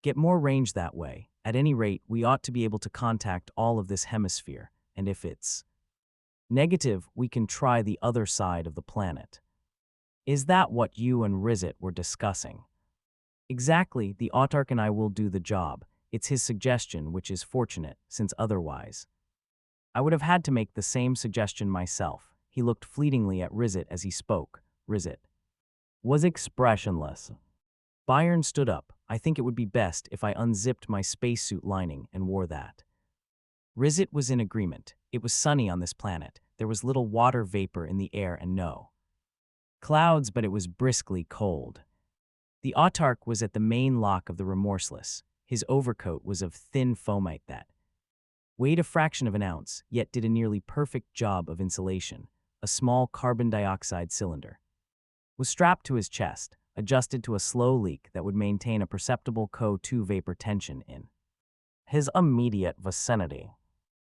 get more range that way. At any rate, we ought to be able to contact all of this hemisphere, and if it's negative, we can try the other side of the planet." "Is that what you and Rizet were discussing?" "Exactly. The autarch and I will do the job. It's his suggestion, which is fortunate, since otherwise I would have had to make the same suggestion myself." He looked fleetingly at Rizet as he spoke. Rizet was expressionless. Byron stood up. "I think it would be best if I unzipped my spacesuit lining and wore that." Rizet was in agreement. It was sunny on this planet. There was little water vapor in the air and no clouds, but it was briskly cold. The autarch was at the main lock of the Remorseless. His overcoat was of thin foamite that weighed a fraction of an ounce, yet did a nearly perfect job of insulation. A small carbon dioxide cylinder was strapped to his chest, adjusted to a slow leak that would maintain a perceptible CO2 vapor tension in his immediate vicinity.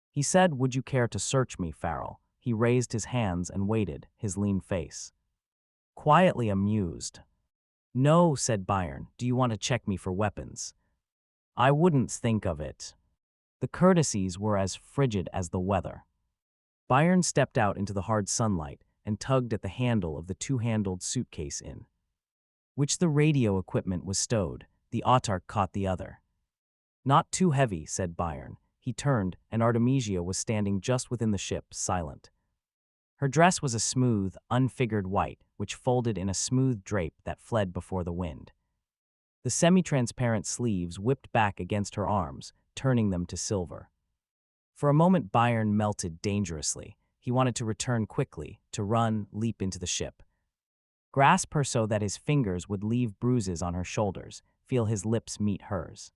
He said, "Would you care to search me, Farrell?" He raised his hands and waited, his lean face quietly amused. "No," said Byron. "Do you want to check me for weapons?" "I wouldn't think of it." The courtesies were as frigid as the weather. Byron stepped out into the hard sunlight and tugged at the handle of the two-handled suitcase in which the radio equipment was stowed. The autarch caught the other. "Not too heavy," said Byron. He turned, and Artemisia was standing just within the ship, silent. Her dress was a smooth, unfigured white, which folded in a smooth drape that fled before the wind. The semi-transparent sleeves whipped back against her arms, turning them to silver. For a moment Byron melted dangerously. He wanted to return quickly, to run, leap into the ship. Grasp her so that his fingers would leave bruises on her shoulders, feel his lips meet hers.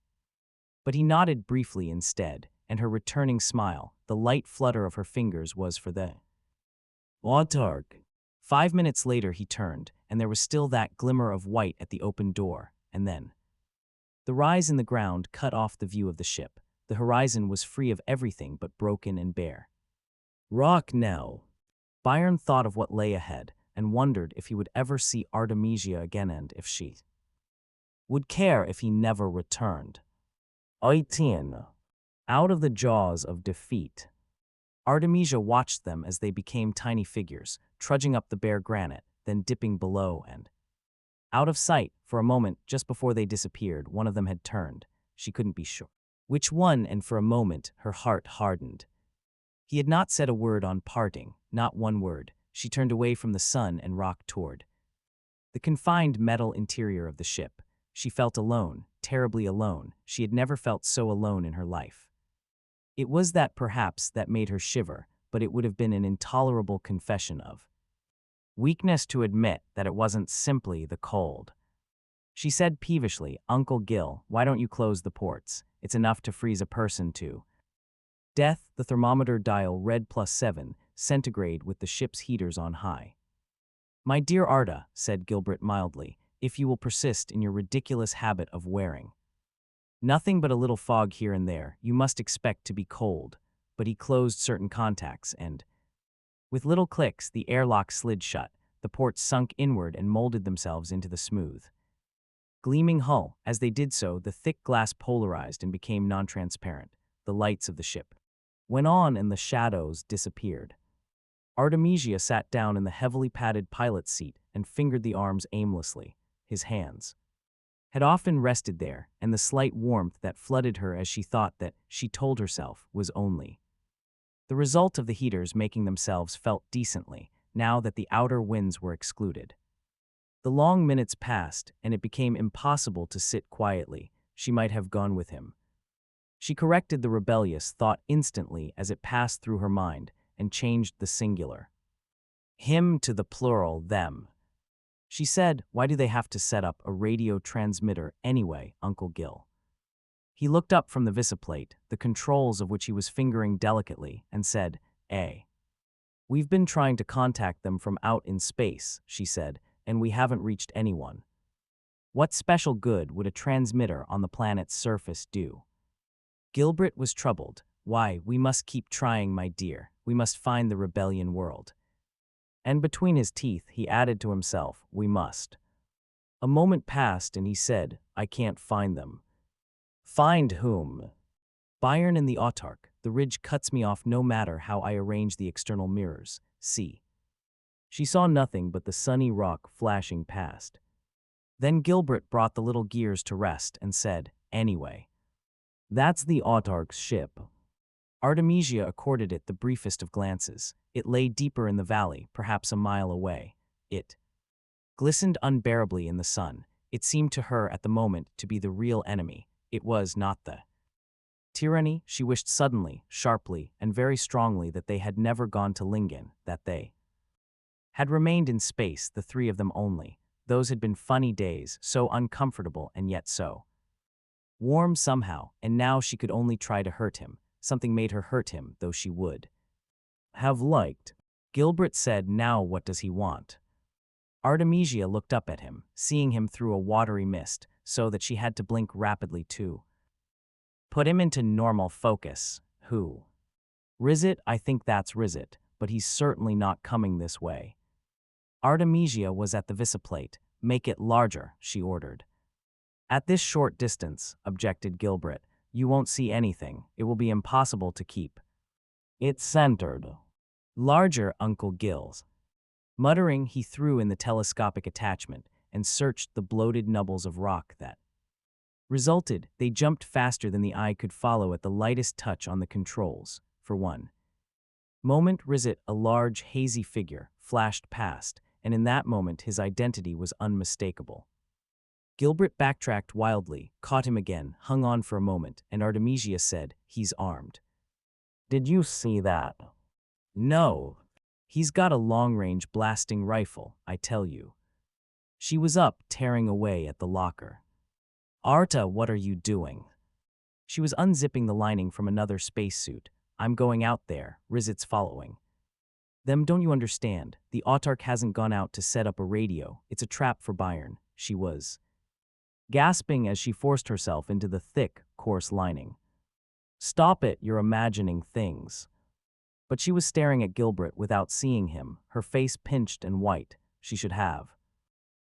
But he nodded briefly instead, and her returning smile, the light flutter of her fingers, was for the autarch. 5 minutes later he turned, and there was still that glimmer of white at the open door, and then the rise in the ground cut off the view of the ship. The horizon was free of everything but broken and bare rock now. Byron thought of what lay ahead, and wondered if he would ever see Artemisia again and if she would care if he never returned. 18. Out of the jaws of defeat. Artemisia watched them as they became tiny figures, trudging up the bare granite, then dipping below and out of sight. For a moment, just before they disappeared, one of them had turned. She couldn't be sure which one, and for a moment her heart hardened. He had not said a word on parting, not one word. She turned away from the sun and rocked toward the confined metal interior of the ship. She felt alone, terribly alone. She had never felt so alone in her life. It was that perhaps that made her shiver, but it would have been an intolerable confession of weakness to admit that it wasn't simply the cold. She said peevishly, "Uncle Gil, why don't you close the ports? It's enough to freeze a person to death." The thermometer dial read +7, centigrade with the ship's heaters on high. "My dear Arta," said Gilbert mildly, "if you will persist in your ridiculous habit of wearing nothing but a little fog here and there, you must expect to be cold." But he closed certain contacts and, with little clicks, the airlock slid shut. The ports sunk inward and molded themselves into the smooth, gleaming hull. As they did so, the thick glass polarized and became non-transparent. The lights of the ship went on and the shadows disappeared. Artemisia sat down in the heavily padded pilot's seat and fingered the arms aimlessly. His hands had often rested there, and the slight warmth that flooded her as she thought that she told herself was only the result of the heaters making themselves felt decently, now that the outer winds were excluded. The long minutes passed, and it became impossible to sit quietly. She might have gone with him. She corrected the rebellious thought instantly as it passed through her mind, and changed the singular him to the plural them. She said, "Why do they have to set up a radio transmitter anyway, Uncle Gil?" He looked up from the visiplate, the controls of which he was fingering delicately, and said, "We've been trying to contact them from out in space," she said, "and we haven't reached anyone. What special good would a transmitter on the planet's surface do?" Gilbert was troubled. "Why, we must keep trying, my dear. We must find the rebellion world." And between his teeth, he added to himself, "We must." A moment passed, and he said, "I can't find them." "Find whom?" "Byron and the autarch. The ridge cuts me off no matter how I arrange the external mirrors. See." She saw nothing but the sunny rock flashing past. Then Gilbert brought the little gears to rest and said, "Anyway, that's the autarch's ship." Artemisia accorded it the briefest of glances. It lay deeper in the valley, perhaps a mile away. It glistened unbearably in the sun. It seemed to her at the moment to be the real enemy. It was not the tyranny. She wished suddenly, sharply, and very strongly that they had never gone to Lingen, that they had remained in space, the three of them only. Those had been funny days, so uncomfortable and yet so warm somehow, and now she could only try to hurt him. Something made her hurt him, though she would have liked. Gilbert said, "Now what does he want?" Artemisia looked up at him, seeing him through a watery mist, so that she had to blink rapidly to put him into normal focus. "Who? Rizit? I think that's Rizit, but he's certainly not coming this way." Artemisia was at the visiplate. "Make it larger," she ordered. "At this short distance," objected Gilbert, "you won't see anything. It will be impossible to keep it centered." "Larger, Uncle Gills." Muttering, he threw in the telescopic attachment and searched the bloated nubbles of rock that resulted. They jumped faster than the eye could follow at the lightest touch on the controls. For one moment, Rizit, a large, hazy figure, flashed past, and in that moment his identity was unmistakable. Gilbert backtracked wildly, caught him again, hung on for a moment, and Artemisia said, "He's armed." "Did you see that?" "No. He's got a long-range blasting rifle, I tell you." She was up, tearing away at the locker. "Arta, what are you doing?" She was unzipping the lining from another spacesuit. "I'm going out there. Rizit's following them, don't you understand? The autarch hasn't gone out to set up a radio. It's a trap for Byron." She was gasping as she forced herself into the thick, coarse lining. "Stop it, you're imagining things." But she was staring at Gilbert without seeing him, her face pinched and white. She should have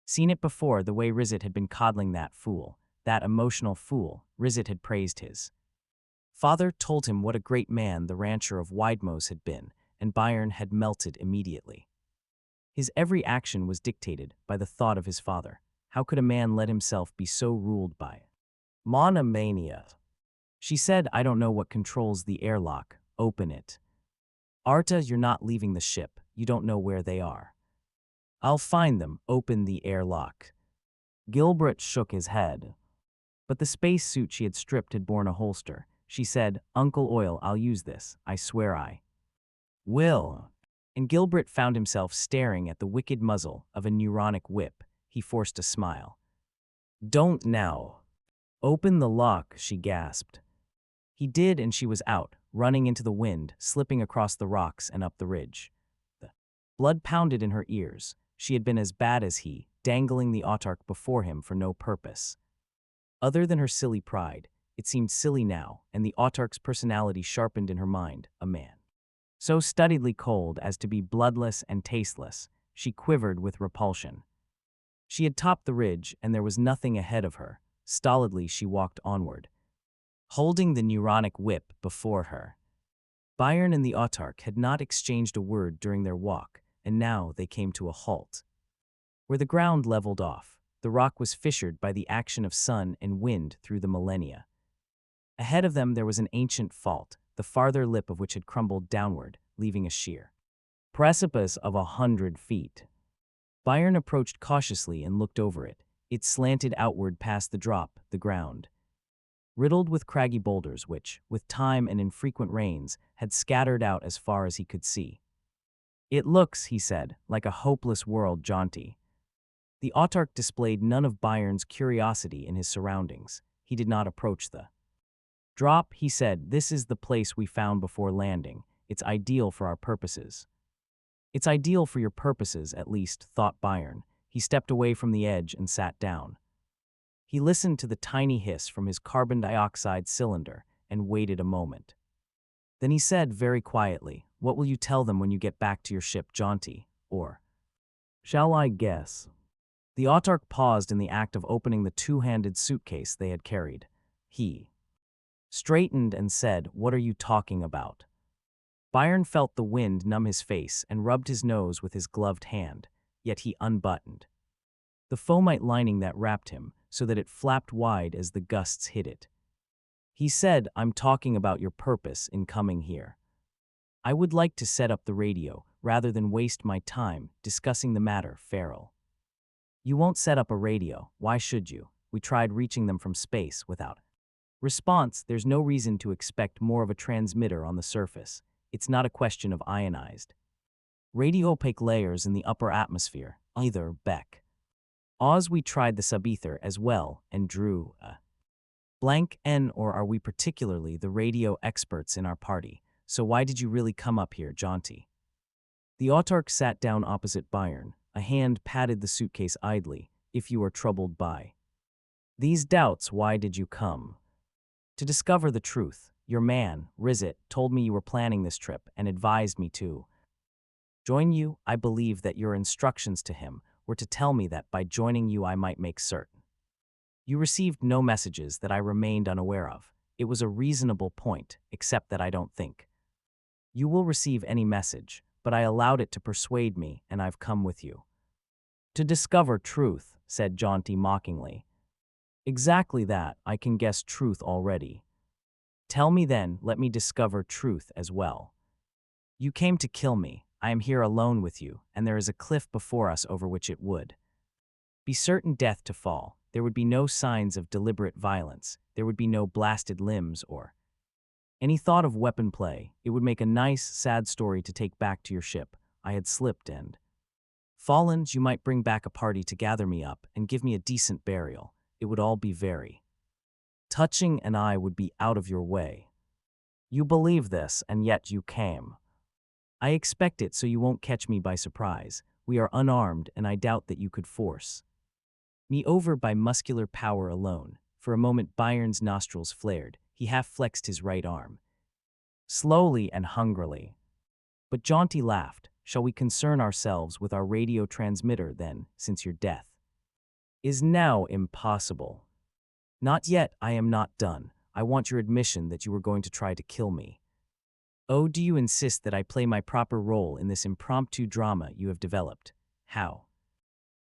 seen it before, the way Rizit had been coddling that fool, that emotional fool. Rizit had praised his father, told him what a great man the rancher of Widemose had been, and Byron had melted immediately. His every action was dictated by the thought of his father. How could a man let himself be so ruled by monomania? She said, "I don't know what controls the airlock. Open it." "Arta, you're not leaving the ship. You don't know where they are." "I'll find them. Open the airlock." Gilbert shook his head. But the spacesuit she had stripped had borne a holster. She said, "Uncle Oil, I'll use this. I swear I will." And Gilbert found himself staring at the wicked muzzle of a neuronic whip. He forced a smile. "Don't now." "Open the lock," she gasped. He did, and she was out, running into the wind, slipping across the rocks and up the ridge. The blood pounded in her ears. She had been as bad as he, dangling the autarch before him for no purpose other than her silly pride. It seemed silly now, and the autarch's personality sharpened in her mind, a man so studiedly cold as to be bloodless and tasteless. She quivered with repulsion. She had topped the ridge, and there was nothing ahead of her. Stolidly she walked onward, holding the neuronic whip before her. Byron and the autarch had not exchanged a word during their walk, and now they came to a halt. Where the ground leveled off, the rock was fissured by the action of sun and wind through the millennia. Ahead of them there was an ancient fault, the farther lip of which had crumbled downward, leaving a sheer precipice of 100 feet. Byron approached cautiously and looked over it. It slanted outward past the drop, the ground, riddled with craggy boulders which, with time and infrequent rains, had scattered out as far as he could see. "It looks," he said, "like a hopeless world, Jaunty." The autarch displayed none of Byron's curiosity in his surroundings. He did not approach the drop. He said, "This is the place we found before landing. It's ideal for our purposes." "It's ideal for your purposes, at least," thought Byron. He stepped away from the edge and sat down. He listened to the tiny hiss from his carbon dioxide cylinder and waited a moment. Then he said very quietly, "What will you tell them when you get back to your ship, Jaunty? Or shall I guess?" The autarch paused in the act of opening the two-handed suitcase they had carried. He straightened and said, "What are you talking about?" Byron felt the wind numb his face and rubbed his nose with his gloved hand, yet he unbuttoned the foamite lining that wrapped him so that it flapped wide as the gusts hit it. He said, "I'm talking about your purpose in coming here. I would like to set up the radio rather than waste my time discussing the matter, Farrell." "You won't set up a radio. Why should you? We tried reaching them from space without response. There's no reason to expect more of a transmitter on the surface. It's not a question of ionized radio-opaque layers in the upper atmosphere, either, Beck. Oz, we tried the subether as well and drew a blank N. Or are we particularly the radio experts in our party? So why did you really come up here, Jaunty?" The autarch sat down opposite Byron. A hand patted the suitcase idly. "If you are troubled by these doubts, why did you come?" "To discover the truth. Your man, Rizet, told me you were planning this trip and advised me to join you. I believe that your instructions to him were to tell me that by joining you I might make certain you received no messages that I remained unaware of. It was a reasonable point, except that I don't think you will receive any message, but I allowed it to persuade me, and I've come with you." "To discover truth," said Jaunty mockingly. "Exactly that. I can guess truth already." "Tell me then, let me discover truth as well." "You came to kill me. I am here alone with you, and there is a cliff before us over which it would be certain death to fall. There would be no signs of deliberate violence. There would be no blasted limbs or any thought of weapon play. It would make a nice, sad story to take back to your ship. I had slipped and fallen. You might bring back a party to gather me up and give me a decent burial. It would all be very touching, and I would be out of your way. You believe this, and yet you came. I expect it, so you won't catch me by surprise. We are unarmed, and I doubt that you could force me over by muscular power alone." For a moment Byron's nostrils flared. He half flexed his right arm, slowly and hungrily. But Jaunty laughed. "Shall we concern ourselves with our radio transmitter then, since your death is now impossible?" "Not yet. I am not done. I want your admission that you were going to try to kill me." "Oh, do you insist that I play my proper role in this impromptu drama you have developed? How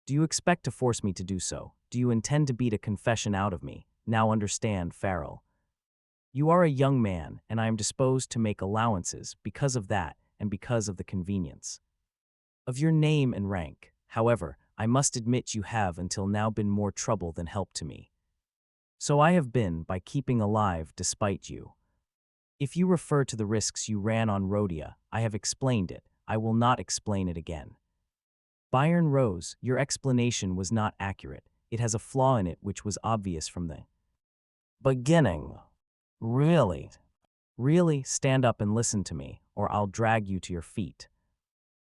do you expect to force me to do so? Do you intend to beat a confession out of me? Now understand, Farrell. You are a young man, and I am disposed to make allowances because of that and because of the convenience of your name and rank. However, I must admit you have until now been more trouble than help to me. So I have been, by keeping alive despite you. If you refer to the risks you ran on Rhodia, I have explained it. I will not explain it again." Byron rose. "Your explanation was not accurate. It has a flaw in it which was obvious from the beginning." "Really?" "Really, stand up and listen to me, or I'll drag you to your feet."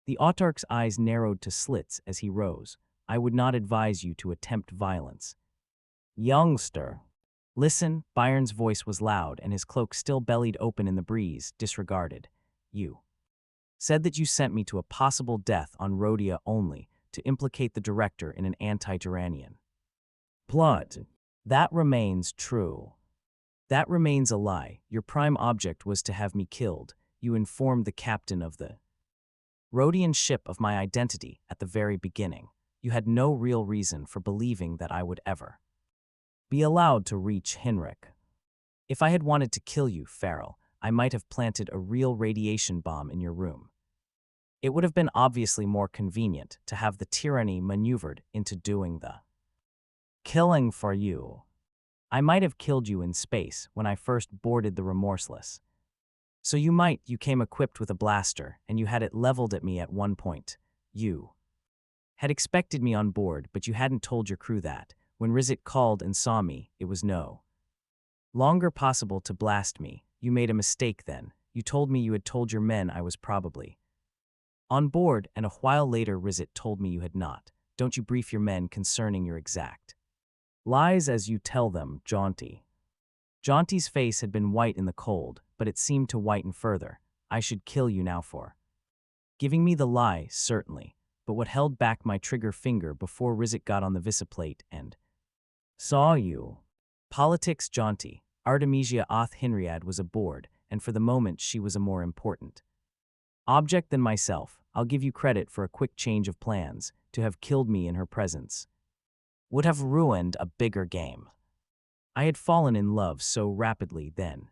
The autarch's eyes narrowed to slits as he rose. "I would not advise you to attempt violence." "Youngster." "Listen." Byron's voice was loud, and his cloak still bellied open in the breeze, disregarded. "You said that you sent me to a possible death on Rhodia only to implicate the director in an anti-Duranian plot. That remains true." "That remains a lie. Your prime object was to have me killed. you informed the captain of the Rhodian ship of my identity at the very beginning. You had no real reason for believing that I would ever be allowed to reach Henrik. If I had wanted to kill you, Farrell, I might have planted a real radiation bomb in your room. It would have been obviously more convenient to have the tyranny maneuvered into doing the killing for you. I might have killed you in space when I first boarded the Remorseless. So you came equipped with a blaster, and you had it leveled at me at one point. You had expected me on board, but you hadn't told your crew that. When Rizit called and saw me, it was no longer possible to blast me. You made a mistake then. You told me you had told your men I was probably on board, and a while later Rizit told me you had not. Don't you brief your men concerning your exact lies as you tell them, Jaunty. Jaunty's face had been white in the cold, but it seemed to whiten further. I should kill you now for giving me the lie, certainly, but what held back my trigger finger before Rizit got on the visiplate and saw you? Politics, Jaunty. Artemisia Oth Hinriad was aboard, and for the moment she was a more important object than myself. I'll give you credit for a quick change of plans. To have killed me in her presence would have ruined a bigger game. I had fallen in love so rapidly then.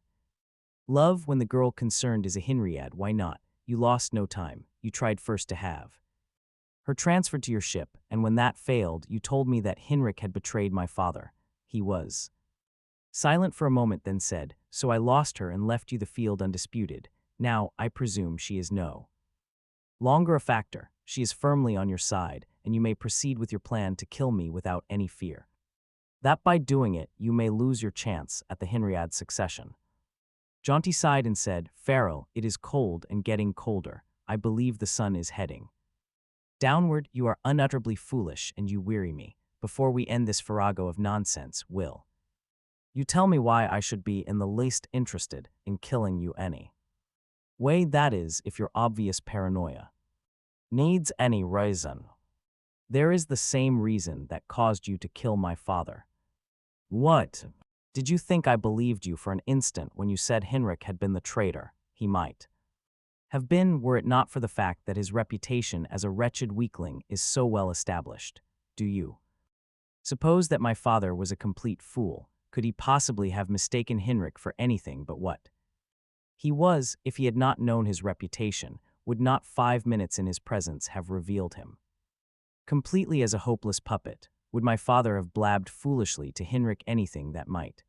Love when the girl concerned is a Hinriad, why not? You lost no time. You tried first to have her transferred to your ship, and when that failed, you told me that Henrik had betrayed my father. He was silent for a moment, then said, so I lost her and left you the field undisputed. Now, I presume she is no longer a factor. She is firmly on your side, and you may proceed with your plan to kill me without any fear that by doing it, you may lose your chance at the Hinriad succession. Jaunty sighed and said, Farrell, it is cold and getting colder. I believe the sun is heading downward. You are unutterably foolish, and you weary me. Before we end this farrago of nonsense, will you tell me why I should be in the least interested in killing you any way, that is, if your obvious paranoia needs any reason? There is the same reason that caused you to kill my father. What? Did you think I believed you for an instant when you said Henrik had been the traitor? He might have been, were it not for the fact that his reputation as a wretched weakling is so well established. Do you suppose that my father was a complete fool? Could he possibly have mistaken Henrik for anything but what he was? If he had not known his reputation, would not 5 minutes in his presence have revealed him completely as a hopeless puppet? Would my father have blabbed foolishly to Henrik anything that might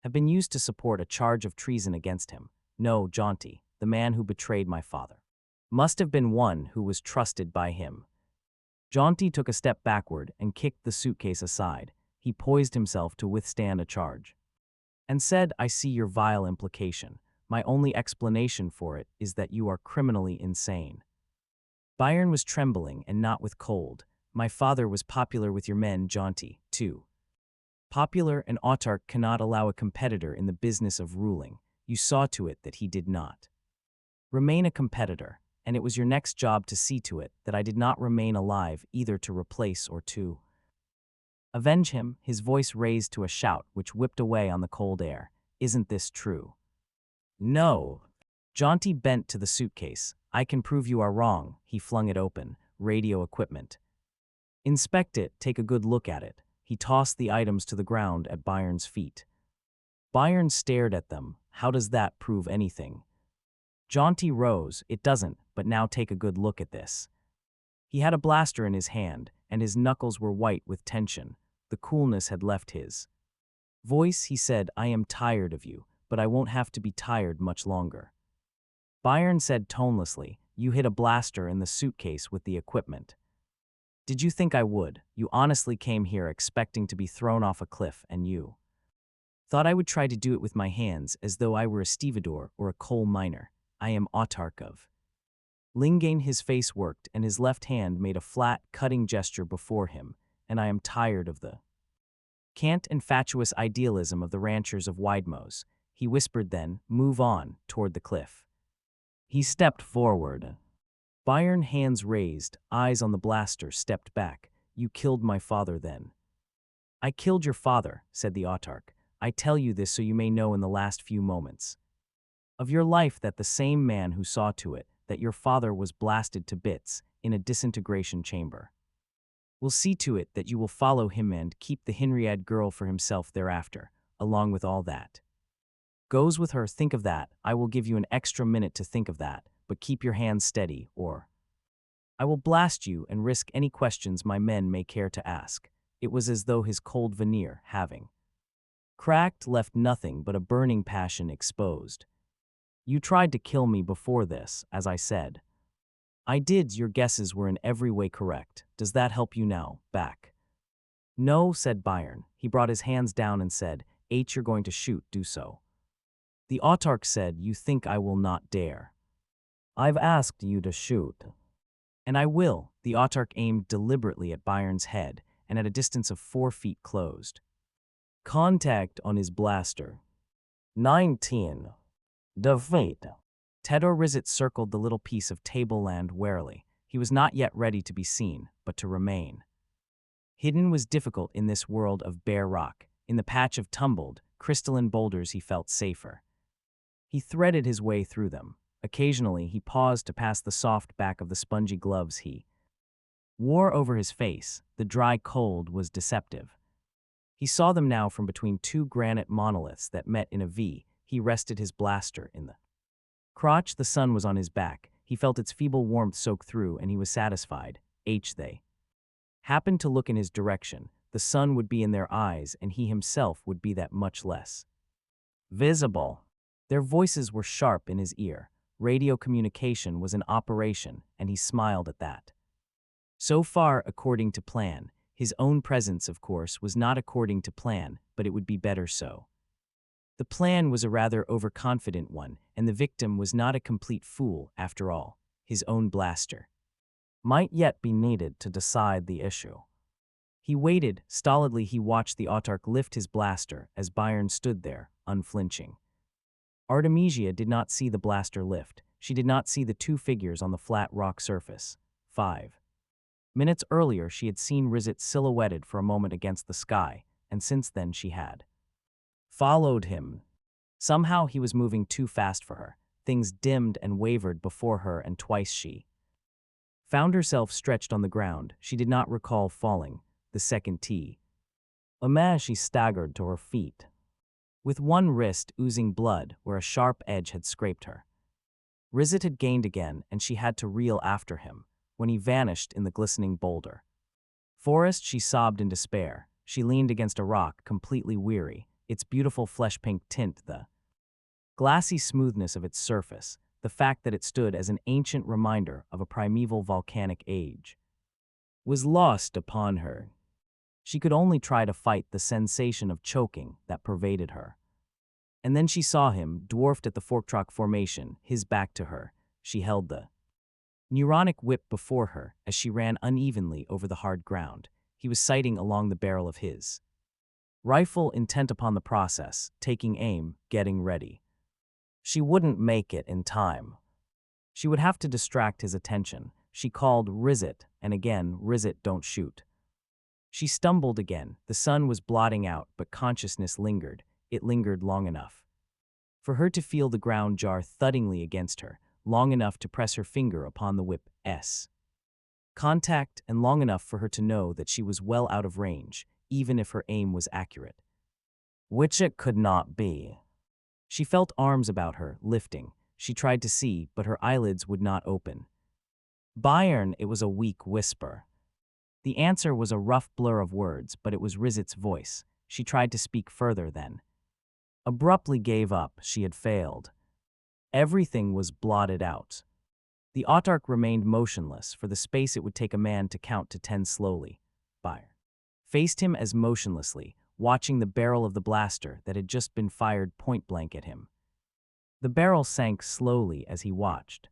have been used to support a charge of treason against him? No, Jaunty, the man who betrayed my father must have been one who was trusted by him. Jaunty took a step backward and kicked the suitcase aside. He poised himself to withstand a charge and said, I see your vile implication. My only explanation for it is that you are criminally insane. Byron was trembling, and not with cold. My father was popular with your men, Jaunty, too. Popular and autarch cannot allow a competitor in the business of ruling. You saw to it that he did not remain a competitor, and it was your next job to see to it that I did not remain alive either to replace or to avenge him. His voice raised to a shout which whipped away on the cold air. Isn't this true? No. Jaunty bent to the suitcase. I can prove you are wrong. He flung it open. Radio equipment. Inspect it. Take a good look at it. He tossed the items to the ground at Byron's feet. Byron stared at them. How does that prove anything? Jaunty rose. It doesn't, but now take a good look at this. He had a blaster in his hand, and his knuckles were white with tension. The coolness had left his voice. He said, I am tired of you, but I won't have to be tired much longer. Byron said tonelessly, you hid a blaster in the suitcase with the equipment. Did you think I would? You honestly came here expecting to be thrown off a cliff, and you thought I would try to do it with my hands as though I were a stevedore or a coal miner. I am autarch of Lingane. His face worked, and his left hand made a flat, cutting gesture before him, and I am tired of the cant and fatuous idealism of the ranchers of Widemoes. He whispered then, move on, toward the cliff. He stepped forward. Byron, hands raised, eyes on the blaster, stepped back. You killed my father then. I killed your father, said the autarch. I tell you this so you may know in the last few moments of your life that the same man who saw to it that your father was blasted to bits in a disintegration chamber will see to it that you will follow him and keep the Henriad girl for himself thereafter, along with all that goes with her. Think of that. I will give you an extra minute to think of that, but keep your hands steady, or I will blast you and risk any questions my men may care to ask. It was as though his cold veneer, having cracked, left nothing but a burning passion exposed. You tried to kill me before this, as I said. I did. Your guesses were in every way correct. Does that help you now, back? No, said Byron. He brought his hands down and said, you're going to shoot, do so. The autarch said, you think I will not dare. I've asked you to shoot. And I will. The autarch aimed deliberately at Byron's head and at a distance of 4 feet closed. Contact on his blaster. 19. Defeat. Tedor Rizet circled the little piece of tableland warily. He was not yet ready to be seen, but to remain. Hidden was difficult in this world of bare rock. In the patch of tumbled, crystalline boulders he felt safer. He threaded his way through them. Occasionally he paused to pass the soft back of the spongy gloves he wore over his face. The dry cold was deceptive. He saw them now from between 2 granite monoliths that met in a V. He rested his blaster in the crotch. The sun was on his back. He felt its feeble warmth soak through, and he was satisfied. They happened to look in his direction. The sun would be in their eyes, and he himself would be that much less visible. Their voices were sharp in his ear. Radio communication was in operation, and he smiled at that. So far, according to plan. His own presence, of course, was not according to plan, but it would be better so. The plan was a rather overconfident one, and the victim was not a complete fool, after all. His own blaster might yet be needed to decide the issue. He waited. Stolidly he watched the autarch lift his blaster as Byron stood there, unflinching. Artemisia did not see the blaster lift. She did not see the 2 figures on the flat rock surface. 5 minutes earlier she had seen Rizet silhouetted for a moment against the sky, and since then she had followed him. Somehow he was moving too fast for her. Things dimmed and wavered before her, and twice she found herself stretched on the ground. She did not recall falling. The second tee. She staggered to her feet, with one wrist oozing blood where a sharp edge had scraped her. Rizet had gained again, and she had to reel after him when he vanished in the glistening boulder forest. She sobbed in despair. She leaned against a rock, completely weary, its beautiful flesh-pink tint, the glassy smoothness of its surface, the fact that it stood as an ancient reminder of a primeval volcanic age, was lost upon her. She could only try to fight the sensation of choking that pervaded her. And then she saw him, dwarfed at the Forktrock formation, his back to her. She held the neuronic whip before her as she ran unevenly over the hard ground. He was sighting along the barrel of his rifle, intent upon the process, taking aim, getting ready. She wouldn't make it in time. She would have to distract his attention. She called, Rizet, and again, Rizet, don't shoot. She stumbled again. The sun was blotting out, but consciousness lingered. It lingered long enough for her to feel the ground jar thuddingly against her, long enough to press her finger upon the whip's contact, and long enough for her to know that she was well out of range, even if her aim was accurate. Which it could not be. She felt arms about her, lifting. She tried to see, but her eyelids would not open. Byron, it was a weak whisper. The answer was a rough blur of words, but it was Rizet's voice. She tried to speak further, then abruptly gave up. She had failed. Everything was blotted out. The autarch remained motionless for the space it would take a man to count to 10 slowly. Byron faced him as motionlessly, watching the barrel of the blaster that had just been fired point-blank at him. The barrel sank slowly as he watched.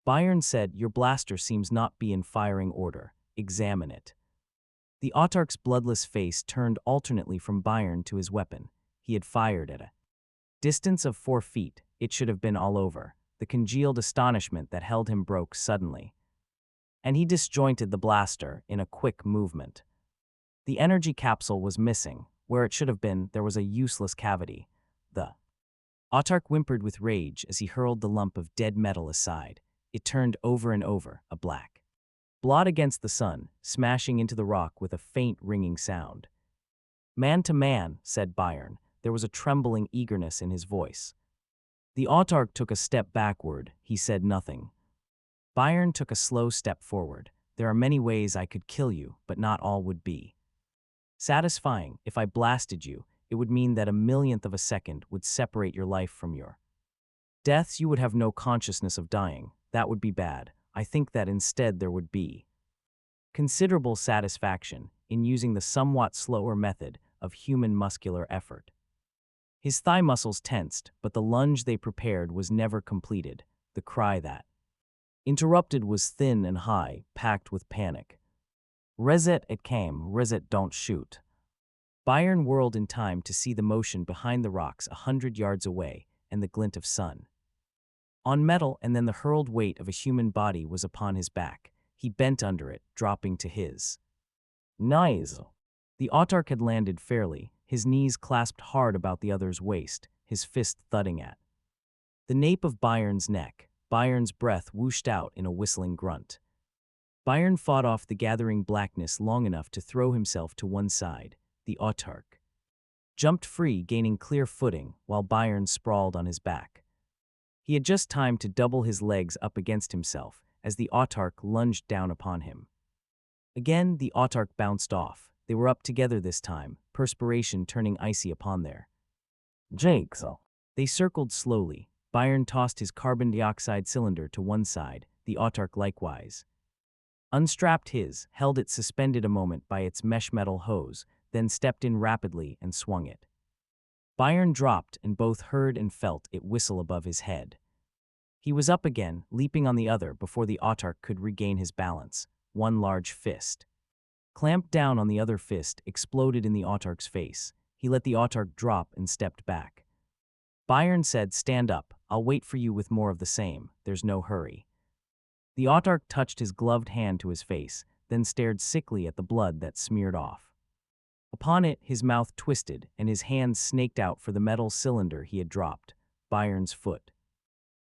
Byron said, your blaster seems not be in firing order. Examine it. The autarch's bloodless face turned alternately from Byron to his weapon. He had fired at a distance of 4 feet. It should have been all over. The congealed astonishment that held him broke suddenly, and he disjointed the blaster in a quick movement. The energy capsule was missing. Where it should have been, there was a useless cavity. The Autark whimpered with rage as he hurled the lump of dead metal aside. It turned over and over, a black blot against the sun, smashing into the rock with a faint ringing sound. "Man to man," said Byron. There was a trembling eagerness in his voice. The Autark took a step backward. He said nothing. Byron took a slow step forward. "There are many ways I could kill you, but not all would be satisfying. If I blasted you, it would mean that a millionth of a second would separate your life from your deaths. You would have no consciousness of dying. That would be bad. I think that instead there would be considerable satisfaction in using the somewhat slower method of human muscular effort." His thigh muscles tensed, but the lunge they prepared was never completed. The cry that interrupted was thin and high, packed with panic. "Reset it came, reset don't shoot." Byron whirled in time to see the motion behind the rocks 100 yards away and the glint of sun on metal, and then the hurled weight of a human body was upon his back. He bent under it, dropping to his knees. The Autark had landed fairly, his knees clasped hard about the other's waist, his fist thudding at the nape of Byron's neck. Byron's breath whooshed out in a whistling grunt. Byron fought off the gathering blackness long enough to throw himself to one side. The Autark jumped free, gaining clear footing, while Byron sprawled on his back. He had just time to double his legs up against himself as the Autark lunged down upon him. Again, the Autark bounced off. They were up together this time, perspiration turning icy upon their cheeks. They circled slowly. Byron tossed his carbon dioxide cylinder to one side, the Autark likewise unstrapped his, held it suspended a moment by its mesh metal hose, then stepped in rapidly and swung it. Byron dropped, and both heard and felt it whistle above his head. He was up again, leaping on the other before the Autark could regain his balance. One large fist clamped down on the other fist, exploded in the Autark's face. He let the Autark drop and stepped back. Byron said, "Stand up, I'll wait for you with more of the same. There's no hurry." The Autark touched his gloved hand to his face, then stared sickly at the blood that smeared off. Upon it, his mouth twisted, and his hands snaked out for the metal cylinder he had dropped. Byron's foot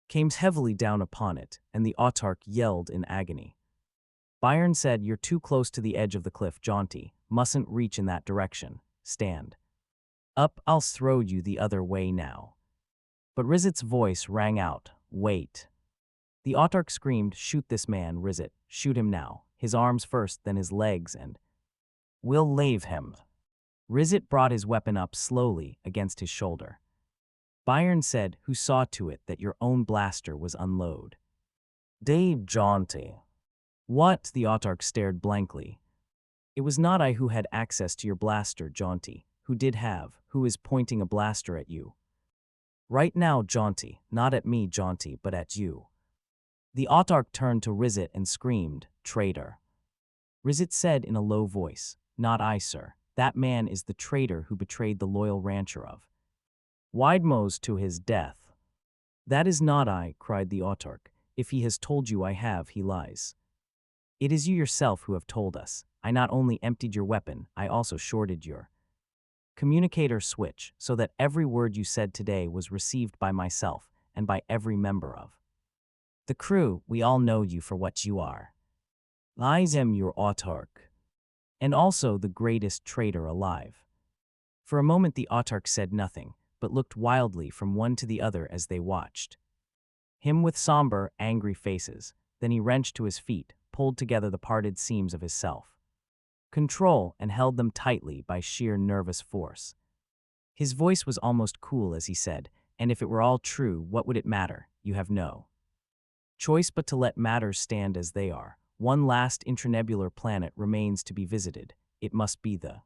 came heavily down upon it, and the Autark yelled in agony. Byron said, "You're too close to the edge of the cliff, Jaunty. Mustn't reach in that direction. Stand up, I'll throw you the other way now." But Rizzet's voice rang out, "Wait." The Autark screamed, "Shoot this man, Rizet. Shoot him now. His arms first, then his legs, and we'll leave him." Rizet brought his weapon up slowly against his shoulder. Byron said, "Who saw to it that your own blaster was unloaded?" "Dave, Jaunty." "What?" The Autark stared blankly. "It was not I who had access to your blaster, Jaunty. Who did have, who is pointing a blaster at you right now, Jaunty. Not at me, Jaunty, but at you." The Autark turned to Rizet and screamed, "Traitor." Rizet said in a low voice, "Not I, sir. That man is the traitor who betrayed the loyal rancher of Widemose to his death." "That is not I," cried the Autark. "If he has told you I have, he lies. It is you yourself who have told us. I not only emptied your weapon, I also shorted your communicator switch, so that every word you said today was received by myself and by every member of the crew. We all know you for what you are. I am your Autark, and also the greatest traitor alive." For a moment the Autark said nothing, but looked wildly from one to the other as they watched him with somber, angry faces. Then he wrenched to his feet, pulled together the parted seams of his self-control, and held them tightly by sheer nervous force. His voice was almost cool as he said, "And if it were all true, what would it matter? You have no choice but to let matters stand as they are. One last intranebular planet remains to be visited. It must be the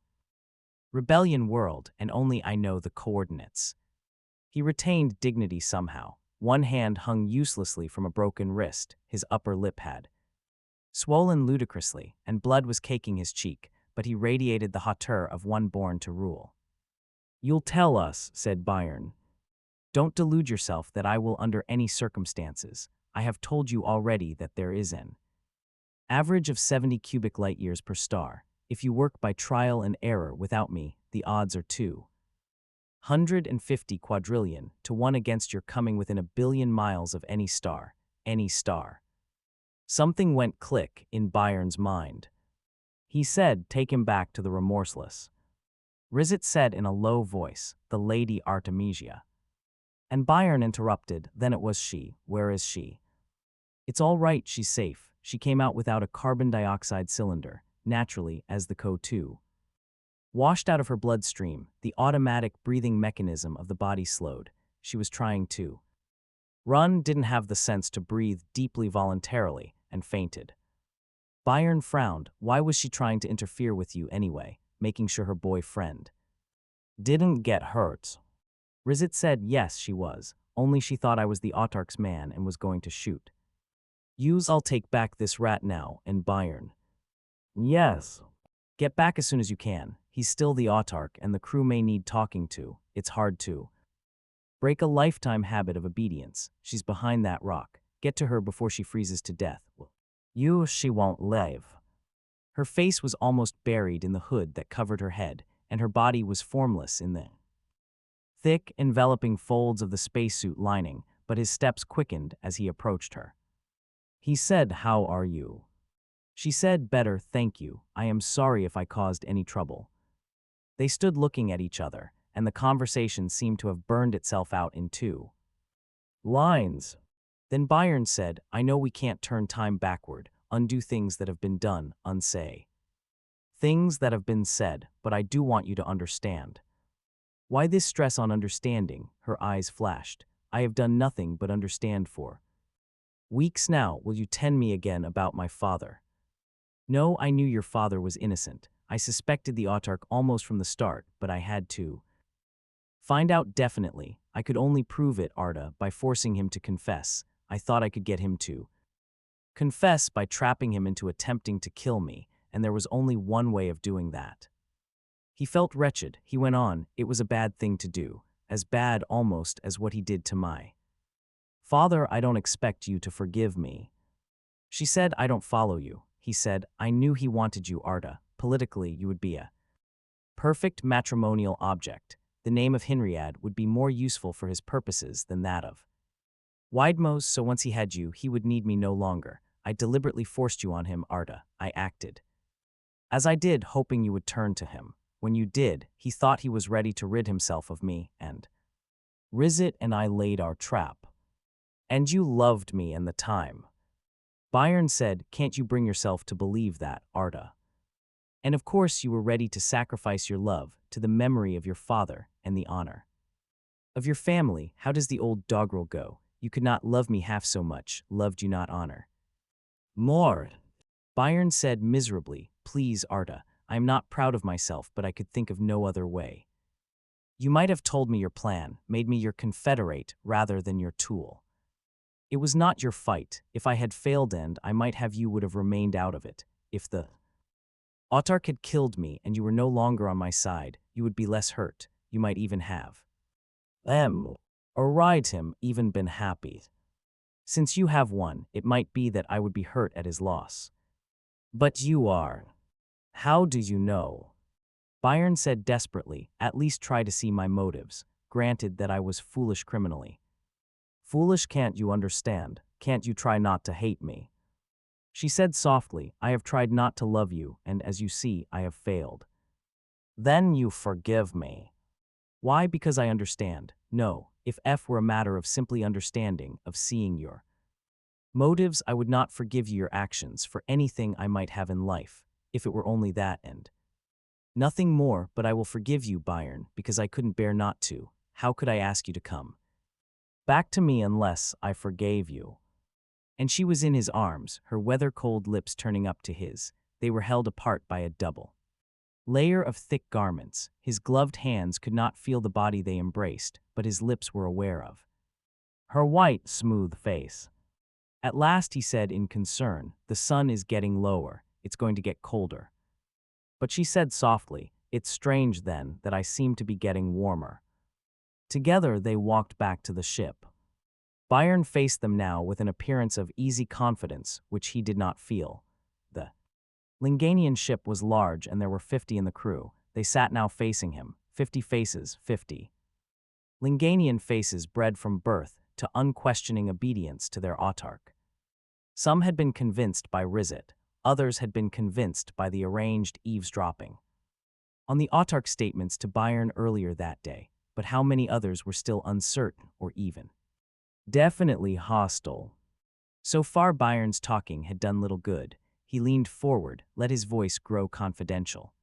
Rebellion world, and only I know the coordinates." He retained dignity somehow. One hand hung uselessly from a broken wrist. His upper lip had swollen ludicrously, and blood was caking his cheek, but he radiated the hauteur of one born to rule. "You'll tell us," said Byron. "Don't delude yourself that I will under any circumstances. I have told you already that there is an average of 70 cubic light years per star. If you work by trial and error without me, the odds are too 150 quadrillion to 1 against your coming within a billion miles of any star, any star. Something went click in Byron's mind. He said, take him back to the remorseless. Rizet said in a low voice, the Lady Artemisia. And Byron interrupted, then it was she. Where is she? It's all right, she's safe. She came out without a carbon dioxide cylinder, naturally, as the CO2. Washed out of her bloodstream, the automatic breathing mechanism of the body slowed. She was trying to run, didn't have the sense to breathe deeply voluntarily, and fainted. Byron frowned. Why was she trying to interfere with you anyway, making sure her boyfriend didn't get hurt? Rizet said yes, she was, only she thought I was the Autarch's man and was going to shoot. I'll take back this rat now, and Byron. Yes. Get back as soon as you can. He's still the Autarch, and the crew may need talking to. It's hard to break a lifetime habit of obedience. She's behind that rock. Get to her before she freezes to death. She won't live. Her face was almost buried in the hood that covered her head, and her body was formless in the thick, enveloping folds of the spacesuit lining, but his steps quickened as he approached her. He said, "How are you?" She said, "Better, thank you. I am sorry if I caused any trouble." They stood looking at each other, and the conversation seemed to have burned itself out in 2 lines. Then Byron said, "I know we can't turn time backward, undo things that have been done, unsay things that have been said, but I do want you to understand." Why this stress on understanding? Her eyes flashed. I have done nothing but understand for weeks now. Will you tell me again about my father? No, I knew your father was innocent. I suspected the Autarch almost from the start, but I had to find out definitely. I could only prove it, Arda, by forcing him to confess. I thought I could get him to confess by trapping him into attempting to kill me, and there was only one way of doing that. He felt wretched. He went on, "It was a bad thing to do, as bad almost as what he did to my father. I don't expect you to forgive me." She said, "I don't follow you." He said, "I knew he wanted you, Arda. Politically, you would be a perfect matrimonial object. The name of Hinriad would be more useful for his purposes than that of Widmos, so once he had you, he would need me no longer. I deliberately forced you on him, Arda. I acted as I did, hoping you would turn to him. When you did, he thought he was ready to rid himself of me, and Rizet and I laid our trap. And you loved me and the time." Byron said, "Can't you bring yourself to believe that, Arda? And of course you were ready to sacrifice your love to the memory of your father and the honor of your family. How does the old doggerel go? You could not love me half so much, loved you not honor more." Byron said miserably, "Please, Arda, I am not proud of myself, but I could think of no other way. You might have told me your plan, made me your confederate rather than your tool. It was not your fight. If I had failed and I might have you would have remained out of it. If the Autarch had killed me and you were no longer on my side, you would be less hurt. You might even have arrived him, even been happy. Since you have one, it might be that I would be hurt at his loss. But you are. How do you know?" Byron said desperately, "At least try to see my motives. Granted that I was foolish criminally. Foolish, can't you understand? Can't you try not to hate me?" She said softly, "I have tried not to love you, and as you see, I have failed." "Then you forgive me." "Why? Because I understand. No, if F were a matter of simply understanding, of seeing your motives, I would not forgive you your actions for anything I might have in life, if it were only that and nothing more, but I will forgive you, Byron, because I couldn't bear not to. How could I ask you to come back to me unless I forgave you?" And she was in his arms, her weather-cold lips turning up to his. They were held apart by a double layer of thick garments. His gloved hands could not feel the body they embraced, but his lips were aware of her white, smooth face. At last he said in concern, "The sun is getting lower. It's going to get colder." But she said softly, "It's strange then that I seem to be getting warmer." Together they walked back to the ship. Byron faced them now with an appearance of easy confidence, which he did not feel. The Linganian ship was large and there were 50 in the crew. They sat now facing him, 50 faces, 50 Linganian faces bred from birth to unquestioning obedience to their autarch. Some had been convinced by Rizet, others had been convinced by the arranged eavesdropping on the autarch statements to Bayern earlier that day, but how many others were still uncertain or even definitely hostile. So far Bayern's talking had done little good. He leaned forward, let his voice grow confidential.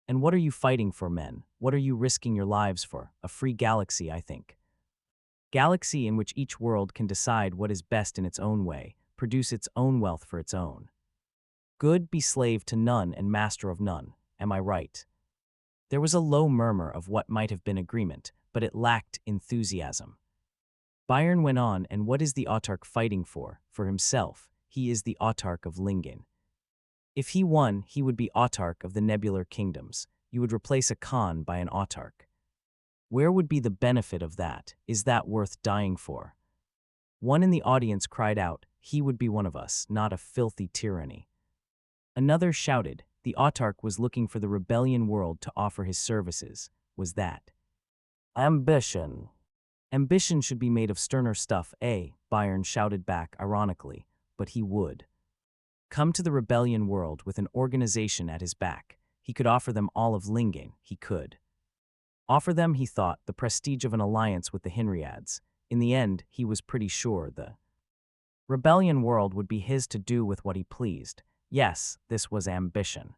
And what are you fighting for, men? What are you risking your lives for? A free galaxy, I think. Galaxy in which each world can decide what is best in its own way, produce its own wealth for its own. Good, be slave to none and master of none. Am I right? There was a low murmur of what might have been agreement, but it lacked enthusiasm. Bayern went on, and what is the autarch fighting for? For himself. He is the autarch of Lingen. If he won, he would be autarch of the nebular kingdoms. You would replace a Khan by an autarch. Where would be the benefit of that? Is that worth dying for? One in the audience cried out, he would be one of us, not a filthy tyranny. Another shouted, the autarch was looking for the rebellion world to offer his services. Was that ambition? Ambition should be made of sterner stuff, Bayern shouted back ironically, but he would come to the rebellion world with an organization at his back. He could offer them all of Lingen, he could offer them, he thought, the prestige of an alliance with the Hinriads. In the end, he was pretty sure the rebellion world would be his to do with what he pleased. Yes, this was ambition.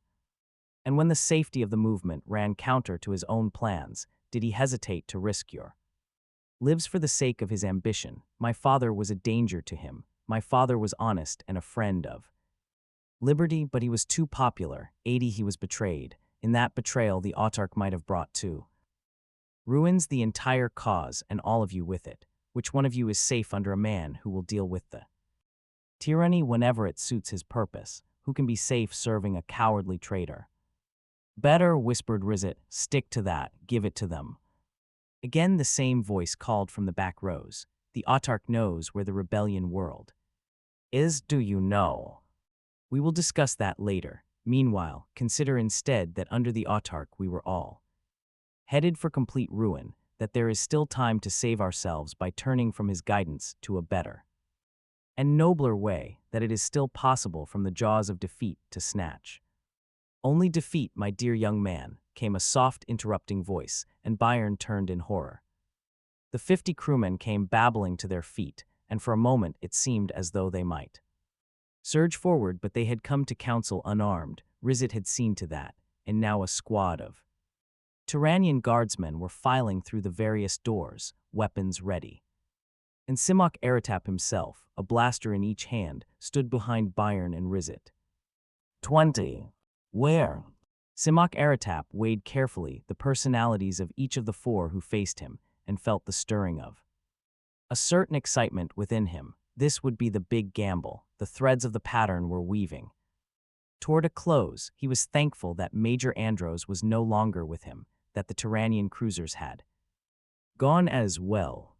And when the safety of the movement ran counter to his own plans, did he hesitate to risk your lives for the sake of his ambition? My father was a danger to him. My father was honest and a friend of liberty, but he was too popular. He was betrayed. In that betrayal, the autarch might have brought to ruins the entire cause and all of you with it. Which one of you is safe under a man who will deal with the tyranny whenever it suits his purpose? Who can be safe serving a cowardly traitor? Better, whispered Rizet, stick to that, give it to them. Again the same voice called from the back rows. The autarch knows where the rebellion world is, do you know? We will discuss that later. Meanwhile, consider instead that under the autarch we were all headed for complete ruin, that there is still time to save ourselves by turning from his guidance to a better and nobler way, that it is still possible from the jaws of defeat to snatch. Only defeat, my dear young man, came a soft interrupting voice, and Bayern turned in horror. The 50 crewmen came babbling to their feet, and for a moment it seemed as though they might surge forward, but they had come to council unarmed. Rizet had seen to that, and now a squad of Tyrannian guardsmen were filing through the various doors, weapons ready. And Simok Eratap himself, a blaster in each hand, stood behind Bayern and Rizet. 20. Where? Simok Eratap weighed carefully the personalities of each of the four who faced him and felt the stirring of a certain excitement within him. This would be the big gamble. The threads of the pattern were weaving toward a close. He was thankful that Major Andros was no longer with him, that the Tyrannian cruisers had gone as well.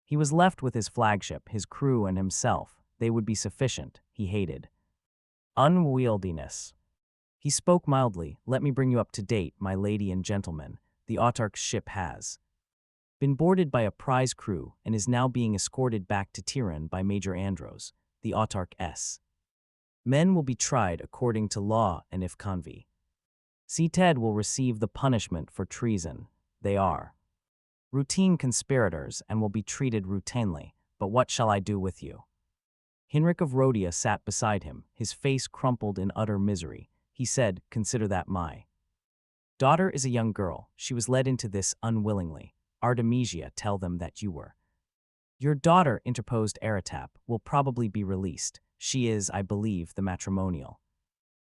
He was left with his flagship, his crew, and himself. They would be sufficient. He hated unwieldiness. He spoke mildly. Let me bring you up to date, my lady and gentlemen. The autarch's ship has been boarded by a prize crew and is now being escorted back to Tiran by Major Andros, the autarch's men will be tried according to law, and if convicted, will receive the punishment for treason. They are routine conspirators and will be treated routinely. But what shall I do with you? Hinrich of Rhodia sat beside him, his face crumpled in utter misery. He said, consider that my daughter is a young girl. She was led into this unwillingly. Artemisia, tell them that you were. Your daughter, interposed Eratap, will probably be released. She is, I believe, the matrimonial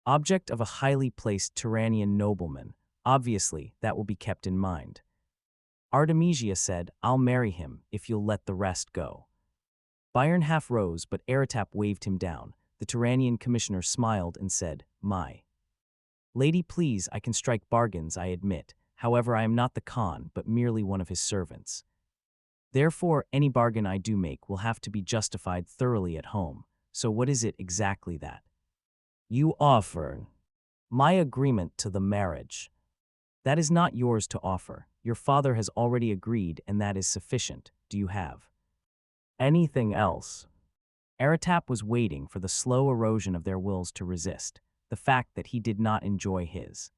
object of a highly placed Tyrannian nobleman. Obviously, that will be kept in mind. Artemisia said, I'll marry him if you'll let the rest go. Bayern half rose, but Eratap waved him down. The Tyrannian commissioner smiled and said, my lady, please, I can strike bargains, I admit. However, I am not the Khan, but merely one of his servants. Therefore, any bargain I do make will have to be justified thoroughly at home. So what is it exactly that you offer? My agreement to the marriage. That is not yours to offer. Your father has already agreed, and that is sufficient. Do you have anything else? Aratap was waiting for the slow erosion of their wills to resist, the fact that he did not enjoy his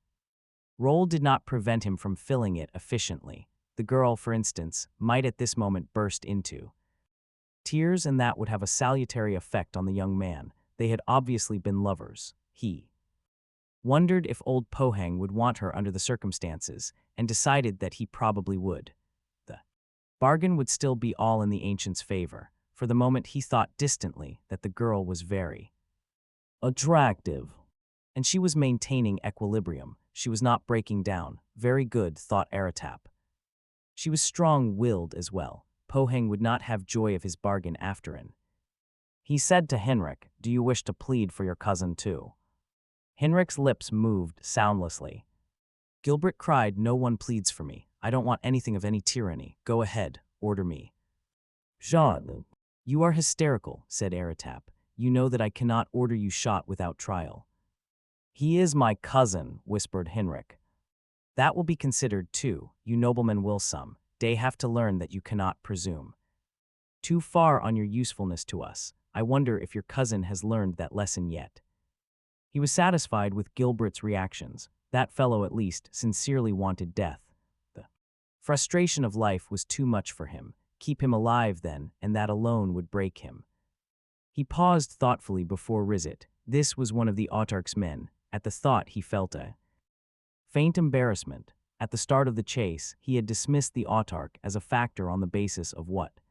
role did not prevent him from filling it efficiently. The girl, for instance, might at this moment burst into tears, and that would have a salutary effect on the young man. They had obviously been lovers. He wondered if old Pohang would want her under the circumstances, and decided that he probably would. The bargain would still be all in the ancient's favor. For the moment he thought distantly that the girl was very attractive, and she was maintaining equilibrium. She was not breaking down. Very good, thought Aratap. She was strong-willed as well. Pohang would not have joy of his bargain afterin. He said to Henrik, "Do you wish to plead for your cousin too?" Henrik's lips moved soundlessly. Gilbert cried, "No one pleads for me. I don't want anything of any tyranny. Go ahead, order me." "Jean, you are hysterical," said Aratap. "You know that I cannot order you shot without trial." "He is my cousin," whispered Henrik. "That will be considered too. You noblemen will some day have to learn that you cannot presume too far on your usefulness to us. I wonder if your cousin has learned that lesson yet." He was satisfied with Gilbert's reactions. That fellow, at least, sincerely wanted death. The frustration of life was too much for him. Keep him alive, then, and that alone would break him. He paused thoughtfully before Rizit. This was one of the autarch's men. At the thought, he felt a faint embarrassment. At the start of the chase, he had dismissed the autarch as a factor on the basis of what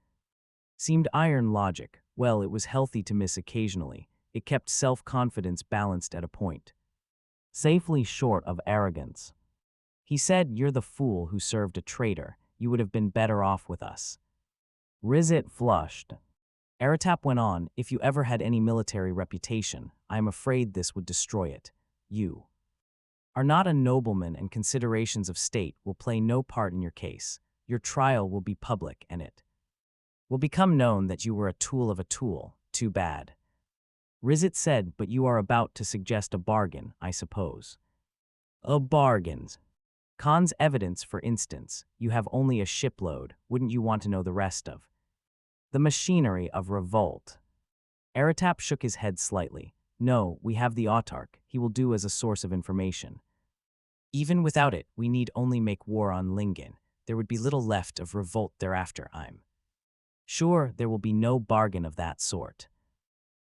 seemed iron logic. Well, it was healthy to miss occasionally. It kept self-confidence balanced at a point safely short of arrogance. He said, "You're the fool who served a traitor. You would have been better off with us." Rizit flushed. Aratap went on, "If you ever had any military reputation, I am afraid this would destroy it. You are not a nobleman, and considerations of state will play no part in your case. Your trial will be public, and it will become known that you were a tool of a tool. Too bad." Rizit said, "But you are about to suggest a bargain, I suppose." "A bargain? Khan's evidence, for instance. You have only a shipload. Wouldn't you want to know the rest of the machinery of revolt?" Aratap shook his head slightly. "No, we have the autarch. He will do as a source of information. Even without it, we need only make war on Lingen. There would be little left of revolt thereafter. I'm sure there will be no bargain of that sort."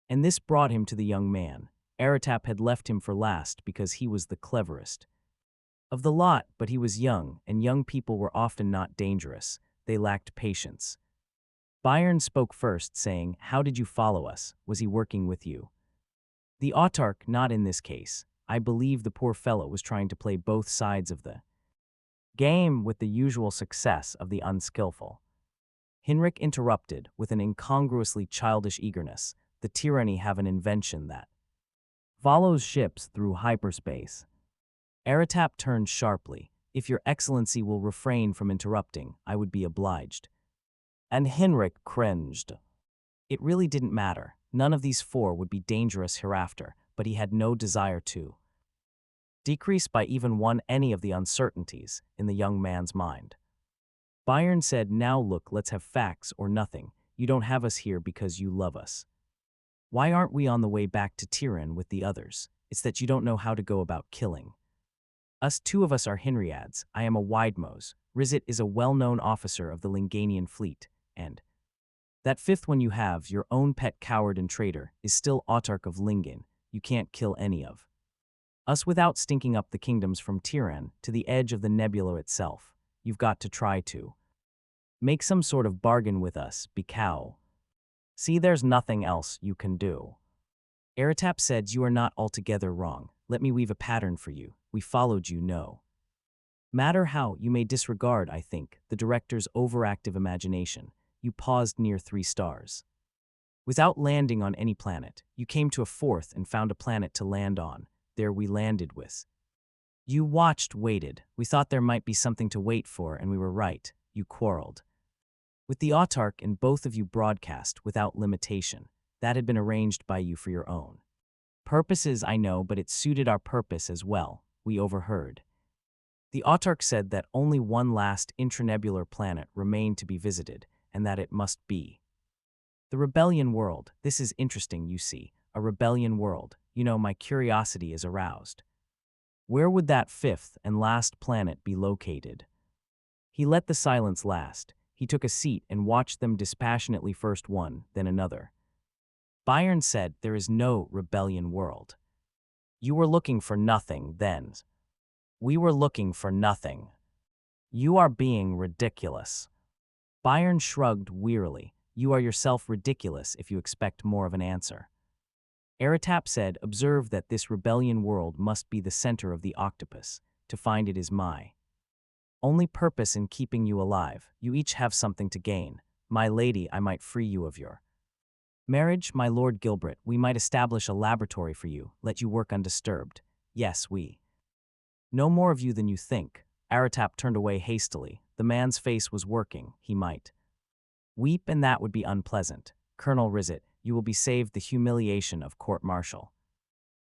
And this brought him to the young man. Aratap had left him for last because he was the cleverest of the lot, but he was young, and young people were often not dangerous. They lacked patience. Bayern spoke first, saying, "How did you follow us? Was he working with you?" "The autarch, not in this case. I believe the poor fellow was trying to play both sides of the game with the usual success of the unskillful." Henrik interrupted with an incongruously childish eagerness. "The tyranny have an invention that follows ships through hyperspace." Aratap turned sharply. "If your excellency will refrain from interrupting, I would be obliged." And Henrik cringed. It really didn't matter. None of these four would be dangerous hereafter, but he had no desire to decrease by even one any of the uncertainties in the young man's mind. Bayern said, "Now look, let's have facts or nothing. You don't have us here because you love us. Why aren't we on the way back to Tiran with the others? It's that you don't know how to go about killing. Us, two of us are Henriads. I am a Widemose. Rizit is a well-known officer of the Linganian fleet, and that fifth one you have, your own pet coward and traitor, is still autarch of Lingen. You can't kill any of us without stinking up the kingdoms from Tiran to the edge of the nebula itself. You've got to try to make some sort of bargain with us, Bikau. See, there's nothing else you can do." Aratap said, "You are not altogether wrong. Let me weave a pattern for you. We followed you, no matter how. You may disregard, I think, the director's overactive imagination. You paused near 3 stars. Without landing on any planet, you came to a 4th and found a planet to land on. There we landed with. You watched, waited. We thought there might be something to wait for, and we were right. You quarreled with the autarch, and both of you broadcast without limitation. That had been arranged by you for your own purposes, I know, but it suited our purpose as well. We overheard The autarch said that only one last intranebular planet remained to be visited, and that it must be the rebellion world. This is interesting, you see. A rebellion world. You know, my curiosity is aroused. Where would that fifth and last planet be located? He let the silence last. He took a seat and watched them dispassionately, first one, then another. Byron said, there is no rebellion world. You were looking for nothing then. We were looking for nothing. You are being ridiculous. Byron shrugged wearily. You are yourself ridiculous if you expect more of an answer. Eratap said, observe that this rebellion world must be the center of the octopus. To find it is my only purpose in keeping you alive. You each have something to gain. My lady, I might free you of your marriage. My Lord Gilbert, we might establish a laboratory for you, let you work undisturbed. Yes, we know more of you than you think. Eratap turned away hastily. The man's face was working. He might weep, and that would be unpleasant. Colonel Rizet, you will be saved the humiliation of court-martial,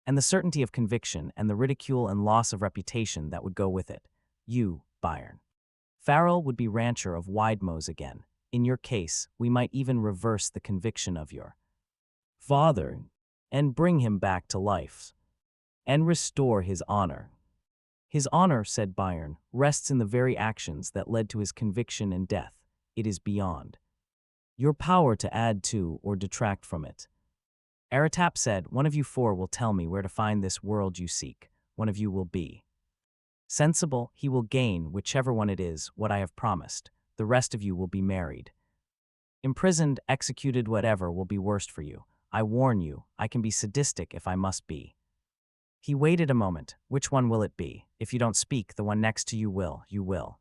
and the certainty of conviction, and the ridicule and loss of reputation that would go with it. You, Byron Farrell, would be rancher of Widemoes again. In your case, we might even reverse the conviction of your father, and bring him back to life, and restore his honor. His honor, said Byron, rests in the very actions that led to his conviction and death. It is beyond your power to add to or detract from it. Eratap said, one of you four will tell me where to find this world you seek. One of you will be sensible. He will gain, whichever one it is, what I have promised. The rest of you will be married, imprisoned, executed, whatever will be worst for you. I warn you, I can be sadistic if I must be. He waited a moment. Which one will it be? If you don't speak, the one next to you will. You will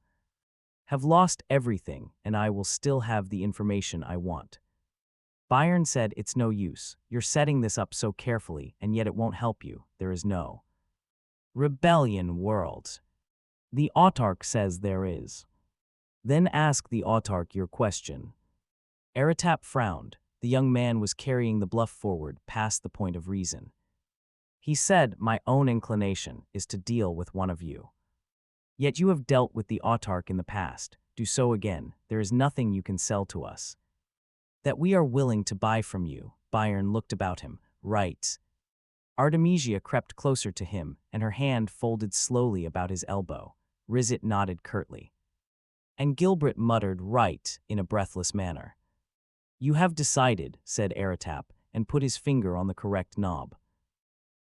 have lost everything, and I will still have the information I want. Byron said, it's no use. You're setting this up so carefully, and yet it won't help you. There is no rebellion world. The autarch says there is. Then ask the autarch your question. Eratap frowned. The young man was carrying the bluff forward past the point of reason. He said, my own inclination is to deal with one of you. Yet you have dealt with the autarch in the past. Do so again. There is nothing you can sell to us that we are willing to buy from you. Byron looked about him. Right. Artemisia crept closer to him, and her hand folded slowly about his elbow. Rizet nodded curtly, and Gilbert muttered right in a breathless manner. You have decided, said Eratap, and put his finger on the correct knob.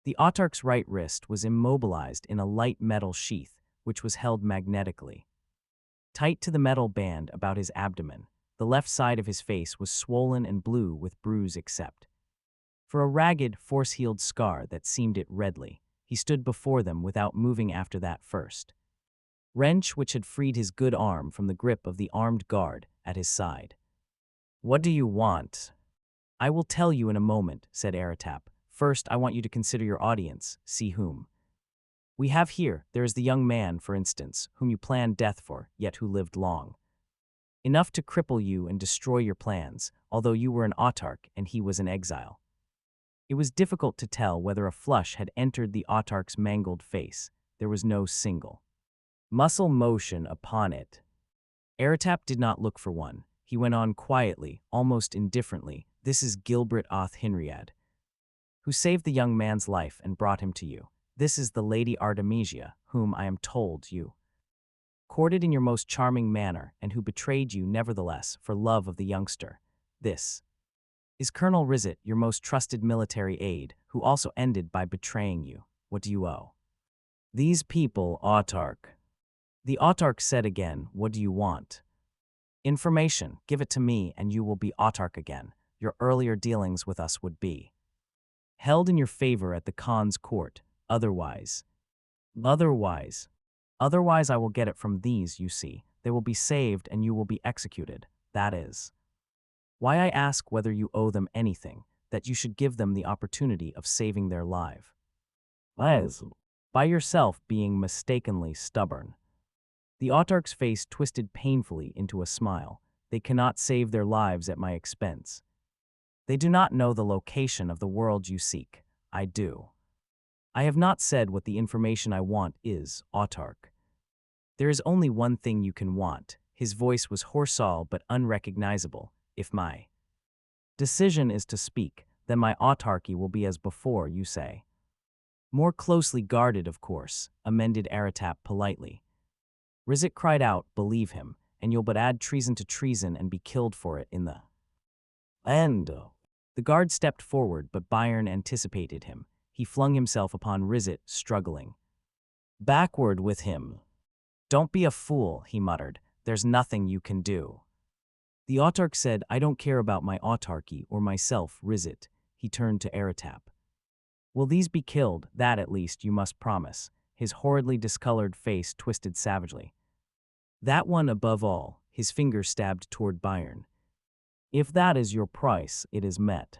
The autarch's right wrist was immobilized in a light metal sheath, which was held magnetically tight to the metal band about his abdomen. The left side of his face was swollen and blue with bruise except for a ragged, force-healed scar that seamed it redly. He stood before them without moving after that first wrench which had freed his good arm from the grip of the armed guard at his side. What do you want? I will tell you in a moment, said Eratap. First, I want you to consider your audience. See whom we have here. There is the young man, for instance, whom you planned death for, yet who lived long enough to cripple you and destroy your plans, although you were an autarch and he was an exile. It was difficult to tell whether a flush had entered the autarch's mangled face. There was no single muscle motion upon it. Eratap did not look for one. He went on quietly, almost indifferently. This is Gilbert Oth Hinriad, who saved the young man's life and brought him to you. This is the Lady Artemisia, whom I am told you courted in your most charming manner, and who betrayed you nevertheless for love of the youngster. This is Colonel Rizet, your most trusted military aide, who also ended by betraying you. What do you owe these people, autarch? The autarch said again, what do you want? Information. Give it to me, and you will be autarch again. Your earlier dealings with us would be held in your favor at the Khan's court. Otherwise, I will get it from these, you see. They will be saved and you will be executed. That is why I ask whether you owe them anything, that you should give them the opportunity of saving their life. By yourself being mistakenly stubborn. The autarch's face twisted painfully into a smile. They cannot save their lives at my expense. They do not know the location of the world you seek. I do. I have not said what the information I want is, autarch. There is only one thing you can want. His voice was horsal but unrecognizable. If my decision is to speak, then my autarky will be as before, you say. More closely guarded, of course, amended Aratap politely. Rizit cried out, believe him, and you'll but add treason to treason and be killed for it in the end. The guard stepped forward, but Byron anticipated him. He flung himself upon Rizit, struggling. Backward with him. Don't be a fool, he muttered. There's nothing you can do. The autarch said, I don't care about my autarky or myself, Rizit. He turned to Aratap. Will these be killed? That at least you must promise. His horridly discolored face twisted savagely. That one above all, his finger stabbed toward Byron. If that is your price, it is met.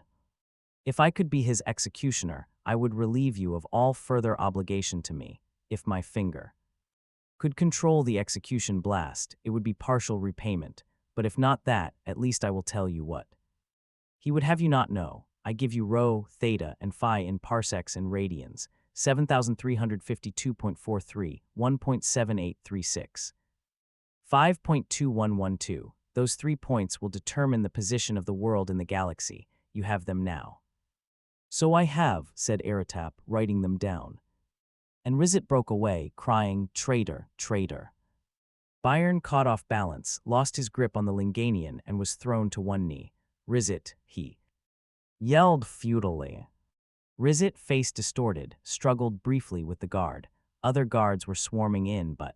If I could be his executioner, I would relieve you of all further obligation to me. If my finger could control the execution blast, it would be partial repayment, but if not that, at least I will tell you what. He would have you not know. I give you rho, theta, and phi in parsecs and radians, 7,352.43, 1.7836. 5.2112. Those 3 points will determine the position of the world in the galaxy. You have them now. So I have, said Aratap, writing them down. And Rizit broke away, crying, traitor, traitor. Byron caught off balance, lost his grip on the Linganian, and was thrown to one knee. Rizit, he yelled futilely. Rizit, face distorted, struggled briefly with the guard. Other guards were swarming in, but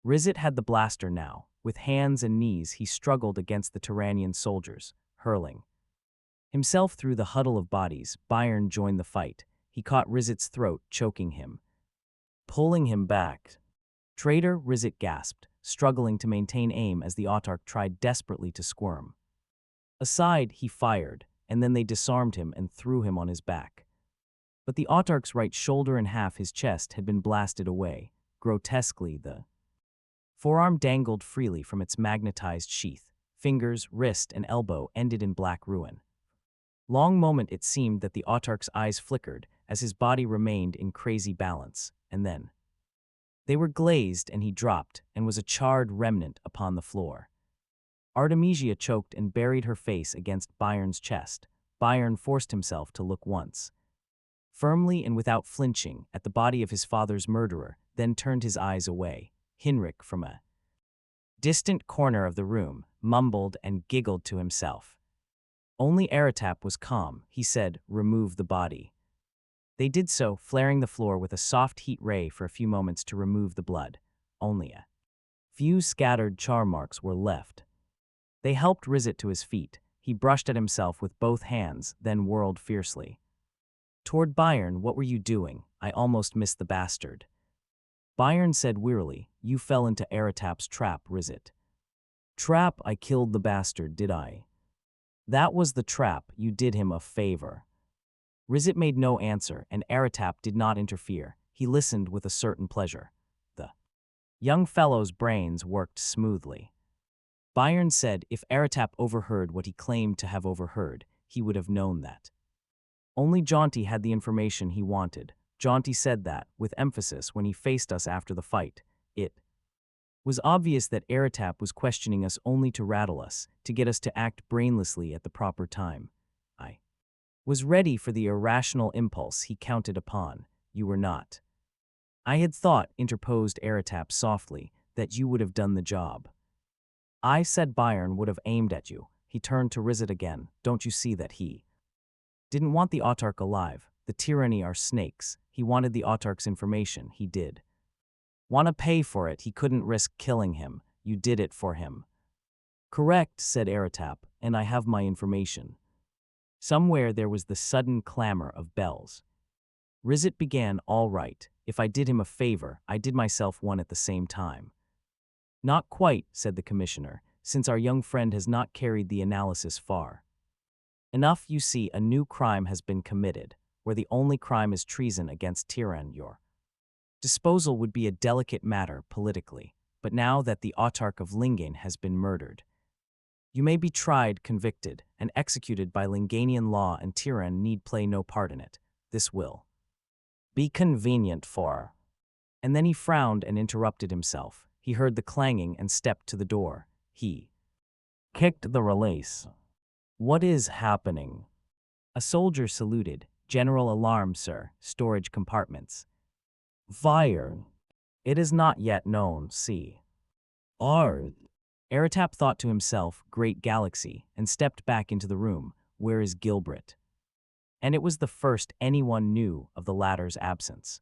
Rizit had the blaster now. With hands and knees, he struggled against the Tyrannian soldiers, hurling himself through the huddle of bodies. Byron joined the fight. He caught Rizit's throat, choking him, pulling him back. Traitor, Rizit gasped, struggling to maintain aim as the autarch tried desperately to squirm. Aside, he fired, and then they disarmed him and threw him on his back. But the autarch's right shoulder and half his chest had been blasted away. Grotesquely, the forearm dangled freely from its magnetized sheath. Fingers, wrist, and elbow ended in black ruin. Long moment it seemed that the autarch's eyes flickered as his body remained in crazy balance, and then they were glazed and he dropped and was a charred remnant upon the floor. Artemisia choked and buried her face against Byron's chest. Byron forced himself to look once, firmly and without flinching, at the body of his father's murderer, then turned his eyes away. Hinrich, from a distant corner of the room, mumbled and giggled to himself. Only Aratap was calm. He said, remove the body. They did so, flaring the floor with a soft heat ray for a few moments to remove the blood. Only a few scattered char marks were left. They helped Rizit to his feet. He brushed at himself with both hands, then whirled fiercely toward Byron. What were you doing? I almost missed the bastard. Byron said wearily, you fell into Aratap's trap, Rizit. Trap? I killed the bastard, did I? That was the trap. You did him a favor. Rizit made no answer, and Aratap did not interfere. He listened with a certain pleasure. The young fellow's brains worked smoothly. Byron said if Aratap overheard what he claimed to have overheard, he would have known that only Jaunty had the information he wanted. Jaunty said that, with emphasis, when he faced us after the fight. It was obvious that Aratap was questioning us only to rattle us, to get us to act brainlessly at the proper time. I was ready for the irrational impulse he counted upon. You were not. I had thought, interposed Aratap softly, that you would have done the job. I said Byron would have aimed at you. He turned to Rizit again. Don't you see that he didn't want the autarch alive? The tyranny are snakes. He wanted the autarch's information. He did want to pay for it. He couldn't risk killing him. You did it for him. Correct, said Aratap, and I have my information. Somewhere there was the sudden clamor of bells. Rizit began, all right. If I did him a favor, I did myself one at the same time. Not quite, said the commissioner, since our young friend has not carried the analysis far. Enough, you see, a new crime has been committed, where the only crime is treason against Tyrann. Your disposal would be a delicate matter politically, but now that the autarch of Lingen has been murdered, you may be tried, convicted, and executed by Linganian law, and Tyrann need play no part in it. This will be convenient for And then he frowned and interrupted himself. He heard the clanging and stepped to the door. He kicked the release. What is happening? A soldier saluted. General alarm, sir. Storage compartments. Fire. It is not yet known, see. R. Aratap thought to himself, great galaxy, and stepped back into the room. Where is Gilbert? And it was the first anyone knew of the latter's absence.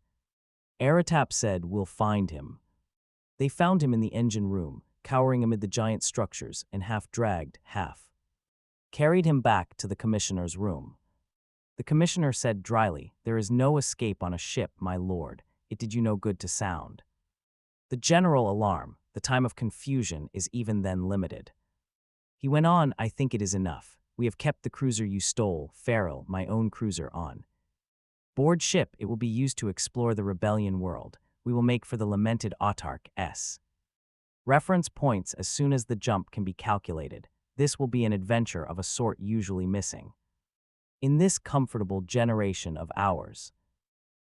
Aratap said, we'll find him. They found him in the engine room, cowering amid the giant structures, and half dragged, half carried him back to the commissioner's room. The commissioner said dryly, there is no escape on a ship, my lord. It did you no good to sound. The general alarm, the time of confusion, is even then limited. He went on, I think it is enough. We have kept the cruiser you stole, Farrell, my own cruiser, on board ship. It will be used to explore the rebellion world. We will make for the lamented Autark S. Reference points as soon as the jump can be calculated. This will be an adventure of a sort usually missing in this comfortable generation of ours.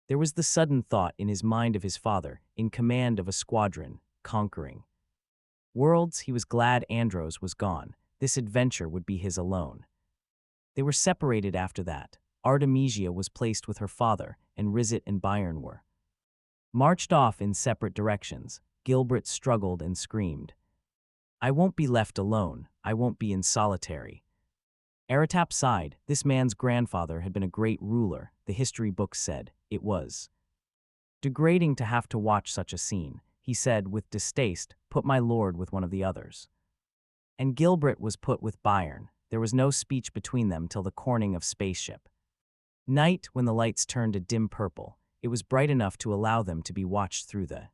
There was the sudden thought in his mind of his father, in command of a squadron, conquering worlds. He was glad Andros was gone. This adventure would be his alone. They were separated after that. Artemisia was placed with her father, and Rizet and Byron were marched off in separate directions. Gilbert struggled and screamed. I won't be left alone. I won't be in solitary. Aratap sighed. This man's grandfather had been a great ruler, the history books said. It was degrading to have to watch such a scene. He said with distaste, put my lord with one of the others. And Gilbert was put with Byron. There was no speech between them till the corning of spaceship. Night, when the lights turned a dim purple, it was bright enough to allow them to be watched through the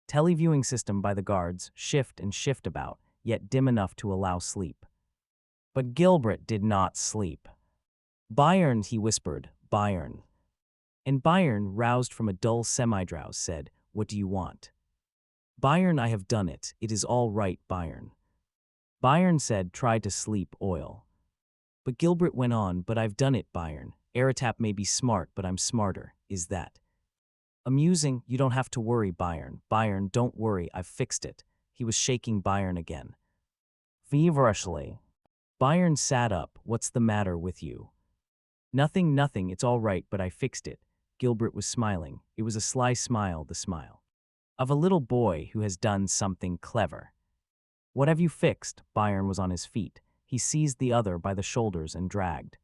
televiewing system by the guards, shift and shift about, yet dim enough to allow sleep. But Gilbert did not sleep. Byron, he whispered, Byron. And Byron, roused from a dull semi-drowse, said, what do you want? Byron, I have done it. It is all right, Byron. Byron said, try to sleep, oil. But Gilbert went on, but I've done it, Byron. Aratap may be smart, but I'm smarter. Is that amusing? You don't have to worry, Byron. Byron, don't worry, I've fixed it. He was shaking Byron again. Feverishly. Byron sat up. What's the matter with you? Nothing, nothing, it's all right, but I fixed it. Gilbert was smiling. It was a sly smile, the smile of a little boy who has done something clever. What have you fixed? Byron was on his feet. He seized the other by the shoulders and dragged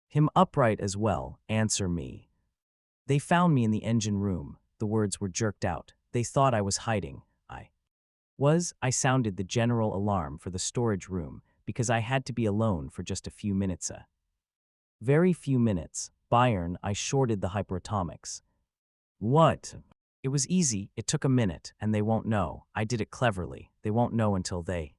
him upright as well. Answer me. They found me in the engine room. The words were jerked out. They thought I was hiding. I sounded the general alarm for the storage room because I had to be alone for just a few minutes. Very few minutes. Byron, I shorted the hyperatomics. What? It was easy. It took a minute, and they won't know. I did it cleverly. They won't know until they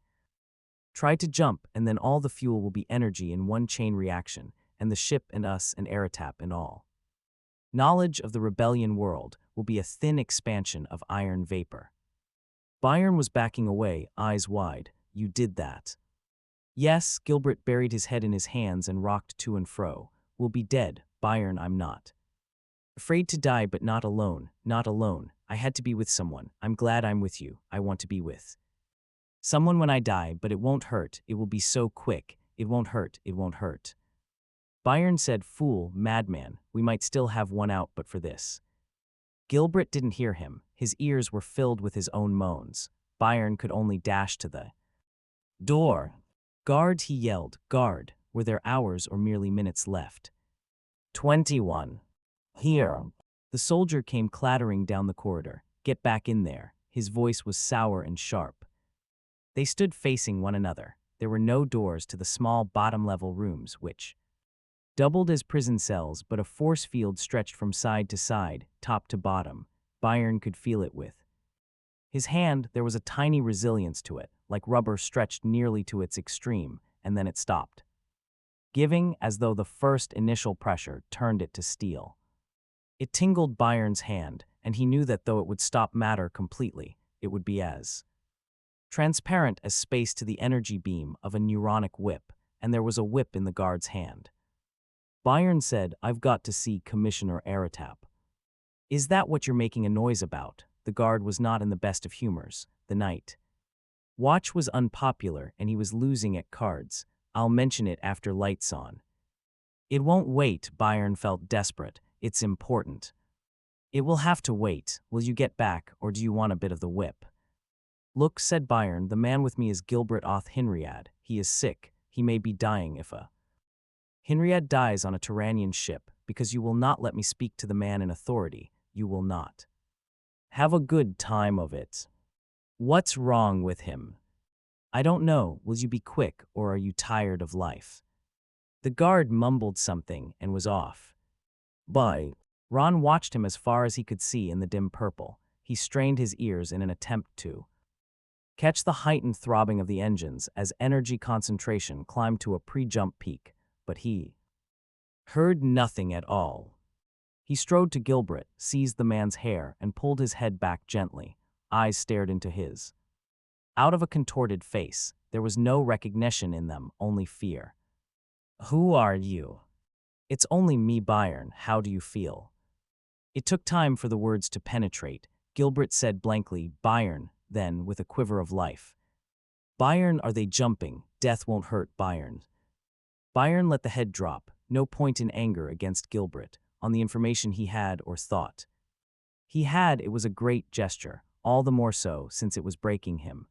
try to jump, and then all the fuel will be energy in one chain reaction, and the ship and us and Aratap and all. Knowledge of the rebellion world will be a thin expansion of iron vapor. Byron was backing away, eyes wide. You did that. Yes, Gilbert buried his head in his hands and rocked to and fro. We'll be dead, Byron, I'm not afraid to die, but not alone, not alone. I had to be with someone. I'm glad I'm with you. I want to be with someone when I die, but it won't hurt. It will be so quick. It won't hurt. It won't hurt. Byron said, fool, madman, we might still have one out but for this. Gilbert didn't hear him. His ears were filled with his own moans. Byron could only dash to the door. Guard, he yelled, guard. Were there hours or merely minutes left? 21. Here. The soldier came clattering down the corridor. Get back in there. His voice was sour and sharp. They stood facing one another. There were no doors to the small bottom-level rooms, which doubled as prison cells, but a force field stretched from side to side, top to bottom. Byron could feel it with his hand. There was a tiny resilience to it, like rubber stretched nearly to its extreme, and then it stopped, giving as though the first initial pressure turned it to steel. It tingled Byron's hand, and he knew that though it would stop matter completely, it would be as transparent as space to the energy beam of a neuronic whip, and there was a whip in the guard's hand. Byron said, I've got to see Commissioner Aratap. Is that what you're making a noise about? The guard was not in the best of humors. The night watch was unpopular and he was losing at cards. I'll mention it after lights on. It won't wait, Byron felt desperate. It's important. It will have to wait. Will you get back, or do you want a bit of the whip? Look, said Byron, the man with me is Gilbert Oth Hinriad. He is sick. He may be dying if a Hinriad dies on a Turanian ship, because you will not let me speak to the man in authority. You will not. Have a good time of it. What's wrong with him? I don't know. Will you be quick, or are you tired of life? The guard mumbled something and was off. Bye. Ron watched him as far as he could see in the dim purple. He strained his ears in an attempt to catch the heightened throbbing of the engines as energy concentration climbed to a pre-jump peak, but he heard nothing at all. He strode to Gilbert, seized the man's hair, and pulled his head back gently. Eyes stared into his. Out of a contorted face, there was no recognition in them, only fear. Who are you? It's only me, Byron. How do you feel? It took time for the words to penetrate. Gilbert said blankly, Byron, then, with a quiver of life. Byron, are they jumping? Death won't hurt Byron. Byron let the head drop, no point in anger against Gilbert, on the information he had or thought. It was a great gesture, all the more so since it was breaking him.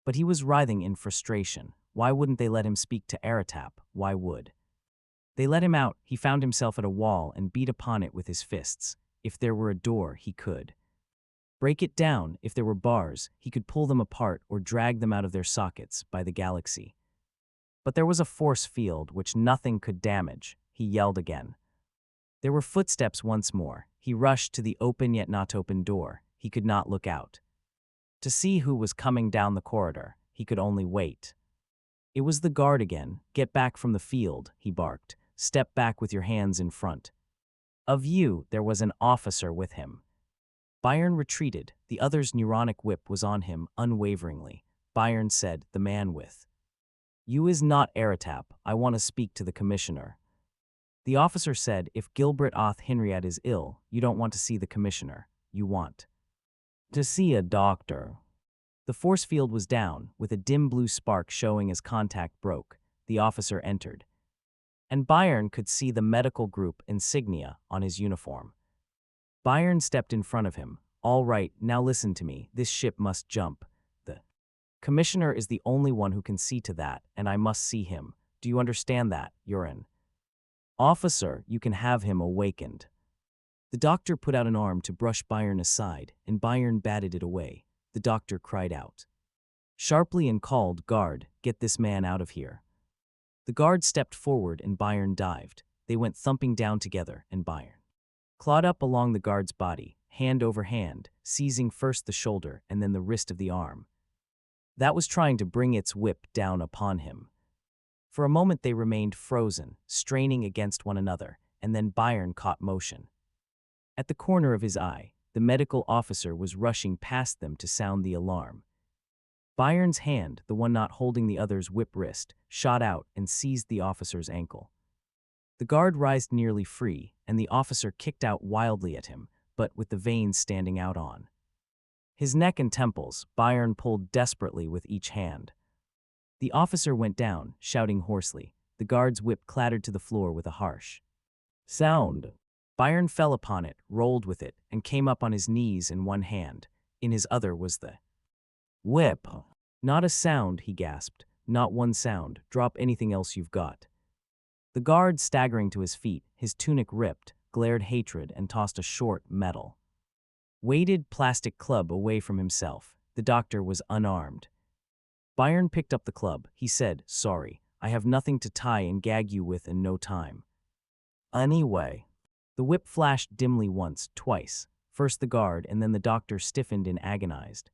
But he was writhing in frustration. Why wouldn't they let him speak to Aratap? Why would they let him out? He found himself at a wall and beat upon it with his fists. If there were a door, he could break it down. If there were bars, he could pull them apart or drag them out of their sockets by the galaxy. But there was a force field which nothing could damage. He yelled again. There were footsteps once more. He rushed to the open yet not open door. He could not look out to see who was coming down the corridor. He could only wait. It was the guard again. Get back from the field, he barked. Step back with your hands in front of you. There was an officer with him. Byron retreated. The other's neuronic whip was on him unwaveringly. Byron said, the man with you is not Aratap. I want to speak to the commissioner. The officer said, if Gilbert Oth Hinriad is ill, you don't want to see the commissioner. You want to see a doctor. The force field was down, with a dim blue spark showing as contact broke. The officer entered, and Byron could see the medical group insignia on his uniform. Byron stepped in front of him. All right, now listen to me. This ship must jump. The commissioner is the only one who can see to that, and I must see him. Do you understand that? You're an officer. You can have him awakened. The doctor put out an arm to brush Byron aside, and Byron batted it away. The doctor cried out sharply and called, guard, get this man out of here. The guard stepped forward and Byron dived. They went thumping down together, and Byron clawed up along the guard's body, hand over hand, seizing first the shoulder and then the wrist of the arm that was trying to bring its whip down upon him. For a moment they remained frozen, straining against one another, and then Byron caught motion. At the corner of his eye, the medical officer was rushing past them to sound the alarm. Byron's hand, the one not holding the other's whip wrist, shot out and seized the officer's ankle. The guard writhed nearly free, and the officer kicked out wildly at him, but with the veins standing out on his neck and temples. Byron pulled desperately with each hand. The officer went down, shouting hoarsely. The guard's whip clattered to the floor with a harsh sound. Byron fell upon it, rolled with it, and came up on his knees in one hand. In his other was the whip. Not a sound, he gasped. Not one sound. Drop anything else you've got. The guard, staggering to his feet, his tunic ripped, glared hatred and tossed a short, metal weighted plastic club away from himself. The doctor was unarmed. Byron picked up the club. He said, sorry, I have nothing to tie and gag you with and no time. Anyway. The whip flashed dimly once, twice. First the guard and then the doctor stiffened in agonized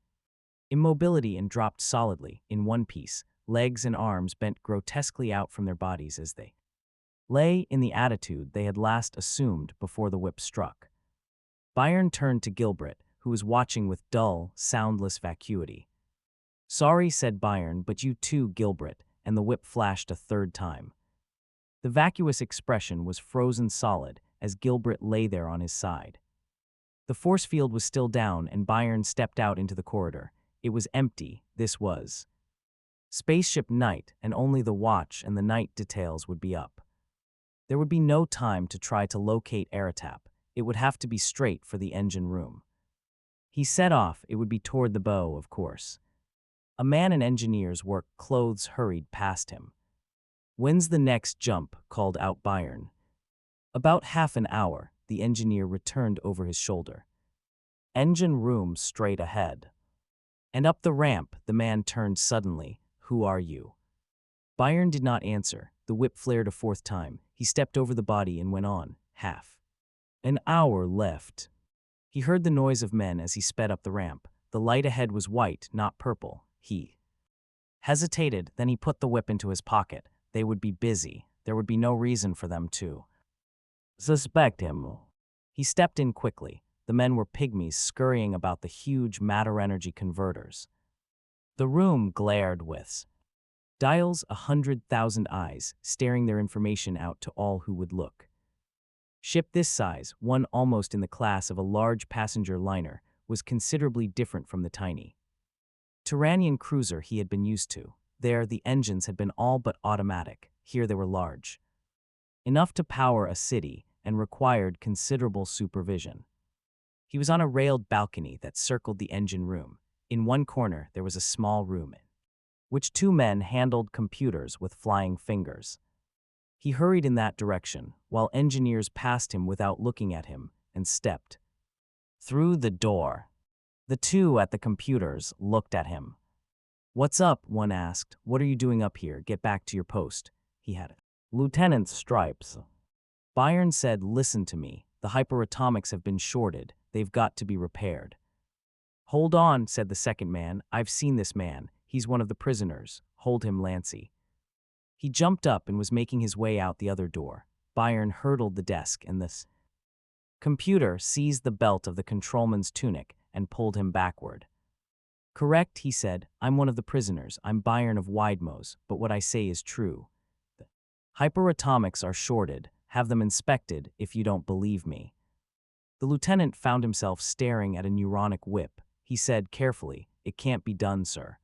immobility and dropped solidly, in one piece. Legs and arms bent grotesquely out from their bodies as they lay in the attitude they had last assumed before the whip struck. Byron turned to Gilbert, who was watching with dull, soundless vacuity. Sorry, said Byron, but you too, Gilbert, and the whip flashed a third time. The vacuous expression was frozen solid as Gilbert lay there on his side. The force field was still down, and Byron stepped out into the corridor. It was empty. This was spaceship night, and only the watch and the night details would be up. There would be no time to try to locate Aratap. It would have to be straight for the engine room. He set off. It would be toward the bow, of course. A man in engineer's work clothes hurried past him. "When's the next jump?" called out Byron. "About half an hour," the engineer returned over his shoulder. "Engine room straight ahead." And up the ramp, the man turned suddenly. "Who are you?" Byron did not answer. The whip flared a fourth time. He stepped over the body and went on. Half an hour left. He heard the noise of men as he sped up the ramp. The light ahead was white, not purple. He hesitated, then he put the whip into his pocket. They would be busy. There would be no reason for them to suspect him. He stepped in quickly. The men were pygmies scurrying about the huge matter-energy converters. The room glared with dials, 100,000 eyes, staring their information out to all who would look. Ship this size, one almost in the class of a large passenger liner, was considerably different from the tiny Turanian cruiser he had been used to. There, the engines had been all but automatic. Here they were large, enough to power a city, and required considerable supervision. He was on a railed balcony that circled the engine room. In one corner, there was a small room in which two men handled computers with flying fingers. He hurried in that direction, while engineers passed him without looking at him, and stepped through the door. The two at the computers looked at him. "What's up?" one asked. "What are you doing up here? Get back to your post." He had lieutenant's stripes. Byron said, "Listen to me. The hyperatomics have been shorted. They've got to be repaired." "Hold on," said the second man. "I've seen this man. He's one of the prisoners. Hold him, Lancy." He jumped up and was making his way out the other door. Byron hurdled the desk, and the computer seized the belt of the controlman's tunic and pulled him backward. "Correct," he said. "I'm one of the prisoners. I'm Byron of Widemose, but what I say is true. The hyperatomics are shorted. Have them inspected if you don't believe me." The lieutenant found himself staring at a neuronic whip. He said carefully, "It can't be done, sir.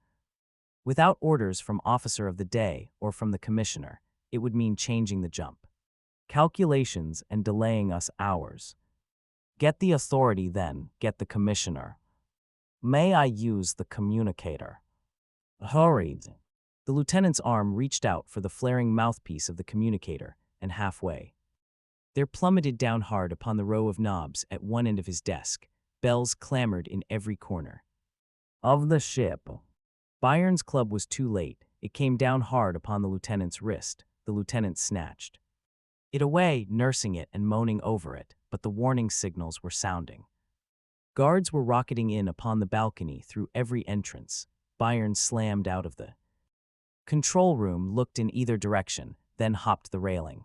Without orders from officer of the day or from the commissioner, it would mean changing the jump calculations and delaying us hours. Get the authority, then get the commissioner. May I use the communicator?" Hurried. The lieutenant's arm reached out for the flaring mouthpiece of the communicator, and halfway there plummeted down hard upon the row of knobs at one end of his desk. Bells clamored in every corner of the ship. Byron's club was too late. It came down hard upon the lieutenant's wrist. The lieutenant snatched it away, nursing it and moaning over it, but the warning signals were sounding. Guards were rocketing in upon the balcony through every entrance. Byron slammed out of the control room, looked in either direction, then hopped the railing.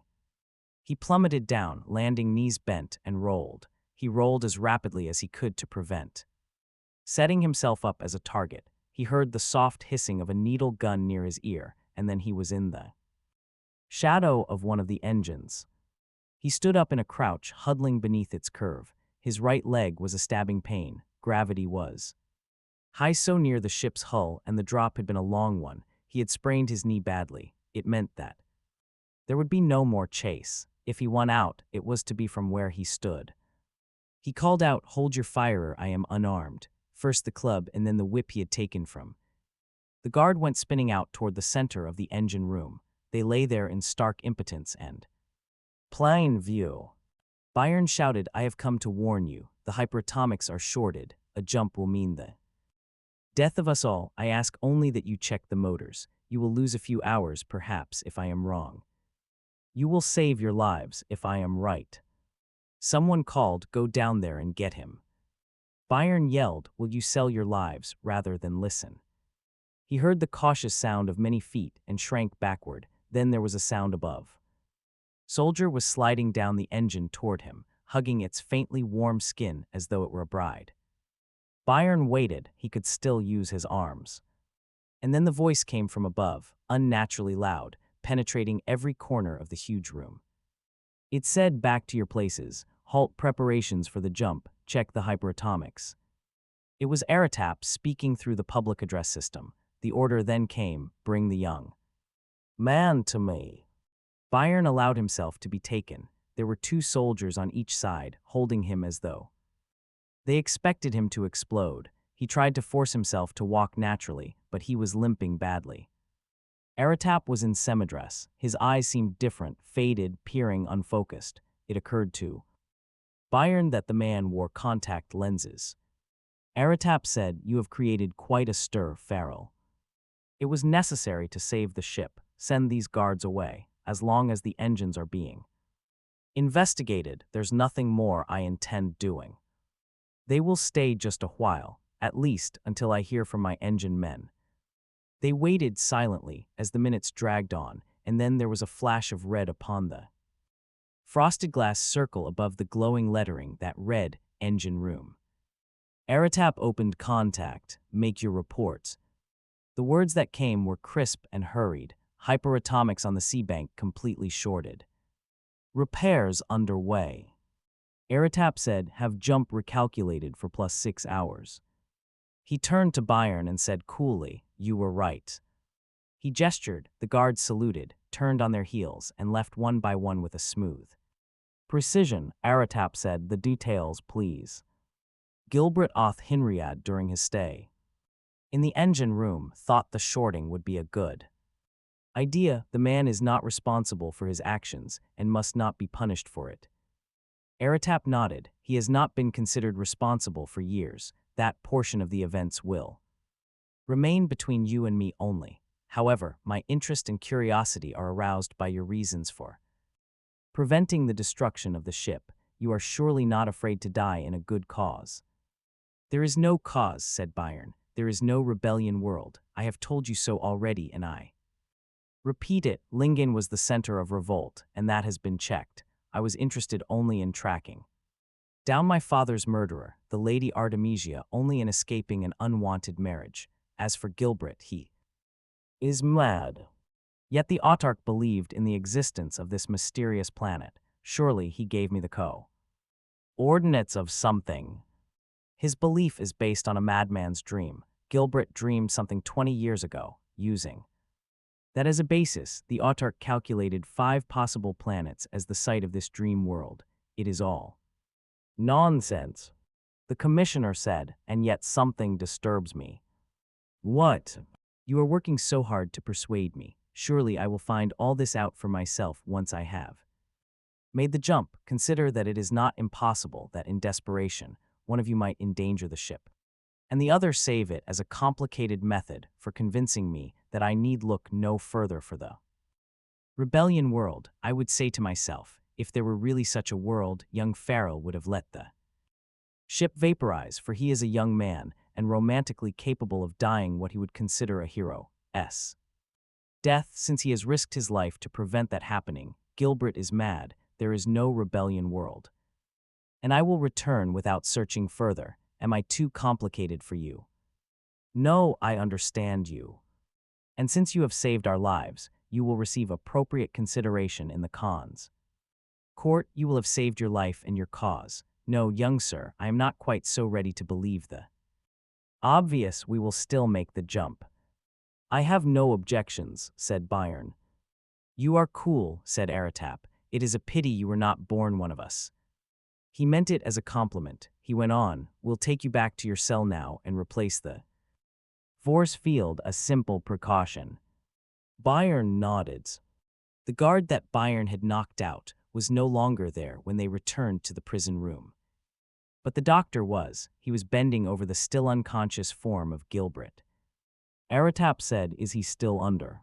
He plummeted down, landing knees bent, and rolled. He rolled as rapidly as he could to prevent setting himself up as a target. He heard the soft hissing of a needle gun near his ear, and then he was in the shadow of one of the engines. He stood up in a crouch, huddling beneath its curve. His right leg was a stabbing pain. Gravity was high so near the ship's hull, and the drop had been a long one. He had sprained his knee badly. It meant that there would be no more chase. If he won out, it was to be from where he stood. He called out, "Hold your fire, I am unarmed." First the club and then the whip he had taken from. The guard went spinning out toward the center of the engine room. They lay there in stark impotence and plain view. Byron shouted, "I have come to warn you. The hyperatomics are shorted. A jump will mean the death of us all. I ask only that you check the motors. You will lose a few hours, perhaps, if I am wrong. You will save your lives if I am right." Someone called, "Go down there and get him." Byron yelled, "Will you sell your lives rather than listen?" He heard the cautious sound of many feet and shrank backward. Then there was a sound above. Soldier was sliding down the engine toward him, hugging its faintly warm skin as though it were a bride. Byron waited. He could still use his arms. And then the voice came from above, unnaturally loud, penetrating every corner of the huge room. It said, "Back to your places. Halt preparations for the jump. check the hyperatomics. It was Eratap speaking through the public address system. The order then came, bring the young man to me. Byron allowed himself to be taken. There were 2 soldiers on each side, holding him as though they expected him to explode. He tried to force himself to walk naturally, but he was limping badly. Eratap was in semidress. His eyes seemed different, faded, peering, unfocused. It occurred to Byron that the man wore contact lenses. Eratap said, "You have created quite a stir, Farrell. It was necessary to save the ship. Send these guards away, as long as the engines are being investigated. There's nothing more I intend doing. They will stay just a while, at least until I hear from my engine men." They waited silently as the minutes dragged on, and then there was a flash of red upon the frosted glass circle above the glowing lettering that read, "Engine Room." Eratap opened contact, "Make your reports." The words that came were crisp and hurried. Hyperatomics on the seabank completely shorted. "Repairs underway." Eratap said, "Have jump recalculated for +6 hours." He turned to Byron and said coolly, "You were right." He gestured, the guards saluted, turned on their heels, and left one by one with a smooth precision. Eratap said, "The details, please." Gilbert Oth Hinriad during his stay in the engine room thought the shorting would be a good idea. The man is not responsible for his actions and must not be punished for it. Eratap nodded. He has not been considered responsible for years. That portion of the events will remain between you and me only. However, my interest and curiosity are aroused by your reasons for preventing the destruction of the ship. You are surely not afraid to die in a good cause. "There is no cause," said Byron. "There is no rebellion world. I have told you so already, and I repeat it. Lingen was the center of revolt, and that has been checked. I was interested only in tracking down my father's murderer, the Lady Artemisia, only in escaping an unwanted marriage. As for Gilbert, he is mad." Yet the autarch believed in the existence of this mysterious planet. Surely he gave me the coordinates of something. His belief is based on a madman's dream. Gilbert dreamed something 20 years ago, using that as a basis. The autarch calculated 5 possible planets as the site of this dream world. It is all nonsense, the commissioner said, and yet something disturbs me. "What?" "You are working so hard to persuade me. Surely I will find all this out for myself once I have made the jump. Consider that it is not impossible that in desperation, one of you might endanger the ship, and the other save it as a complicated method for convincing me that I need look no further for the rebellion world. I would say to myself, if there were really such a world, young Farrell would have let the ship vaporize, for he is a young man and romantically capable of dying what he would consider a hero's death. Since he has risked his life to prevent that happening, Gilbert is mad. There is no rebellion world. And I will return without searching further. Am I too complicated for you?" "No, I understand you. And since you have saved our lives, you will receive appropriate consideration in the cons court. You will have saved your life and your cause. No, young sir, I am not quite so ready to believe the obvious. We will still make the jump." "I have no objections," said Byron. "You are cool," said Eratap. "It is a pity you were not born one of us." He meant it as a compliment. He went on, "We'll take you back to your cell now and replace the force field, a simple precaution." Byron nodded. The guard that Byron had knocked out was no longer there when they returned to the prison room. But the doctor was. He was bending over the still unconscious form of Gilbert. Eratap said, "Is he still under?"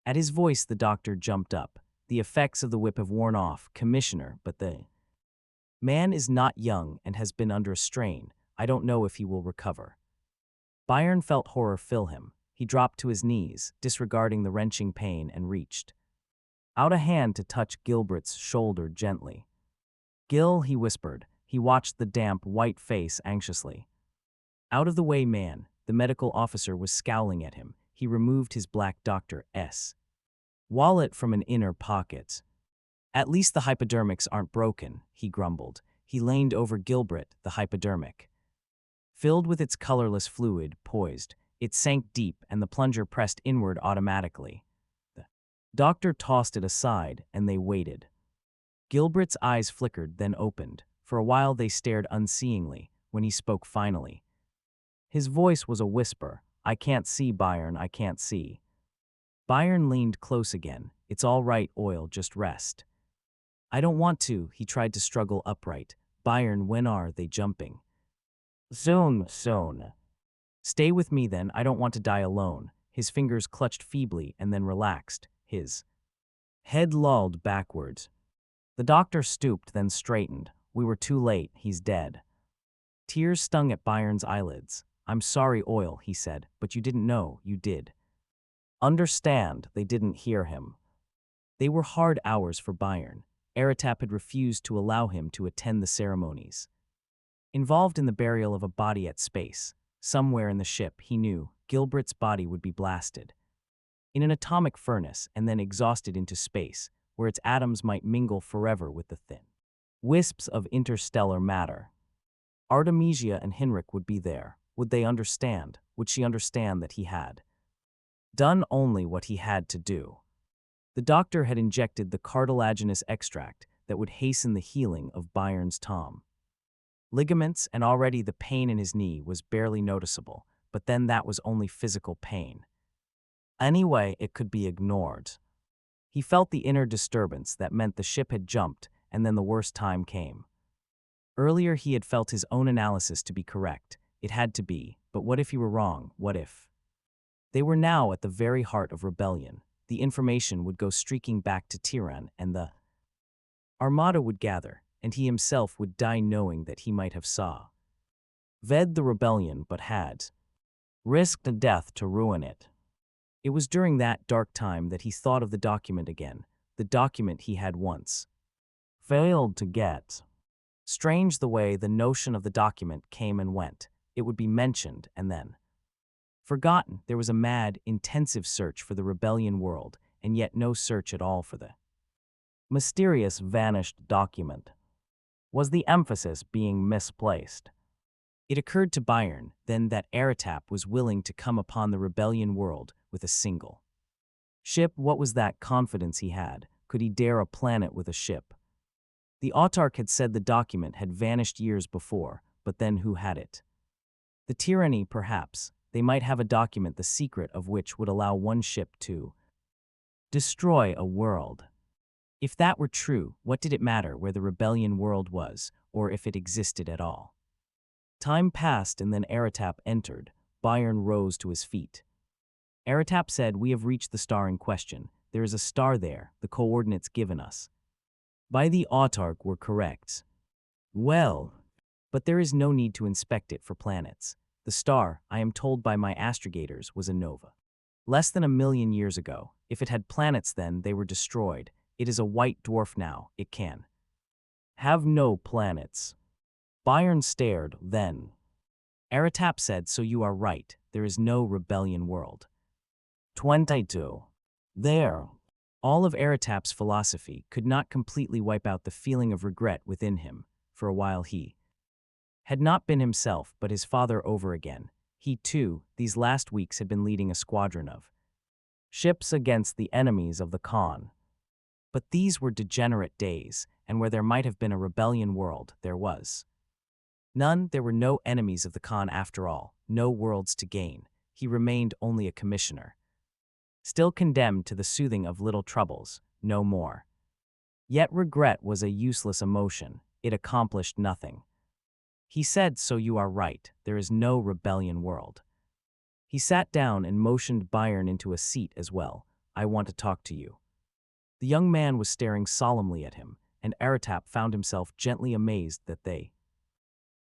At his voice the doctor jumped up. "The effects of the whip have worn off, Commissioner, but the man is not young and has been under a strain. I don't know if he will recover." Byron felt horror fill him. He dropped to his knees, disregarding the wrenching pain, and reached out a hand to touch Gilbert's shoulder gently. "Gil," he whispered. He watched the damp, white face anxiously. "Out of the way, man." The medical officer was scowling at him. He removed his black doctor's wallet from an inner pocket. "At least the hypodermics aren't broken," he grumbled. He leaned over Gilbert, the hypodermic. Filled with its colorless fluid, poised, it sank deep and the plunger pressed inward automatically. The doctor tossed it aside and they waited. Gilbert's eyes flickered, then opened. For a while they stared unseeingly, when he spoke finally. His voice was a whisper. "I can't see, Byron, I can't see." Byron leaned close again. "It's all right, Oil, just rest." "I don't want to," he tried to struggle upright. "Byron, when are they jumping?" "Soon, soon." "Stay with me then, I don't want to die alone." His fingers clutched feebly and then relaxed. His head lolled backwards. The doctor stooped, then straightened. "We were too late, he's dead." Tears stung at Byron's eyelids. "I'm sorry, Oil," he said, "but you didn't know, you did." Understand, they didn't hear him. They were hard hours for Byron. Eratap had refused to allow him to attend the ceremonies. Involved in the burial of a body at space, somewhere in the ship, he knew, Gilbert's body would be blasted. In an atomic furnace and then exhausted into space, where its atoms might mingle forever with the thin wisps of interstellar matter. Artemisia and Henrik would be there. Would they understand? Would she understand that he had done only what he had to do? The doctor had injected the cartilaginous extract that would hasten the healing of Byron's Tom. Ligaments, and already the pain in his knee was barely noticeable, but then that was only physical pain. Anyway, it could be ignored. He felt the inner disturbance that meant the ship had jumped, and then the worst time came. Earlier he had felt his own analysis to be correct. It had to be, but what if he were wrong? What if? They were now at the very heart of rebellion. The information would go streaking back to Tiran, and the Armada would gather, and he himself would die knowing that he might have ved the rebellion but had risked a death to ruin it. It was during that dark time that he thought of the document again, the document he had once failed to get. Strange the way the notion of the document came and went. It would be mentioned and then forgotten. There was a mad, intensive search for the rebellion world, and yet no search at all for the mysterious vanished document. Was the emphasis being misplaced? It occurred to Byron then that Eratap was willing to come upon the rebellion world with a single ship. What was that confidence he had? Could he dare a planet with a ship? The autarch had said the document had vanished years before, but then who had it? The tyranny, perhaps. They might have a document the secret of which would allow one ship to destroy a world. If that were true, what did it matter where the rebellion world was, or if it existed at all? Time passed and then Eratap entered. Byron rose to his feet. Eratap said, "We have reached the star in question. There is a star there, the coordinates given us by the autarch were correct. Well, but there is no need to inspect it for planets. The star, I am told by my astrogators, was a nova. Less than 1,000,000 years ago. If it had planets then, they were destroyed. It is a white dwarf now. It can have no planets." Byron stared, then Eratap said, "So you are right. There is no rebellion world." 22. There. All of Eratap's philosophy could not completely wipe out the feeling of regret within him. For a while he had not been himself, but his father over again. He, too, these last weeks had been leading a squadron of ships against the enemies of the Khan. But these were degenerate days, and where there might have been a rebellion world, there was none. There were no enemies of the Khan after all, no worlds to gain. He remained only a commissioner, still condemned to the soothing of little troubles, no more. Yet regret was a useless emotion. It accomplished nothing. He said, "So you are right. There is no rebellion world." He sat down and motioned Byron into a seat as well. "I want to talk to you." The young man was staring solemnly at him, and Eratap found himself gently amazed that they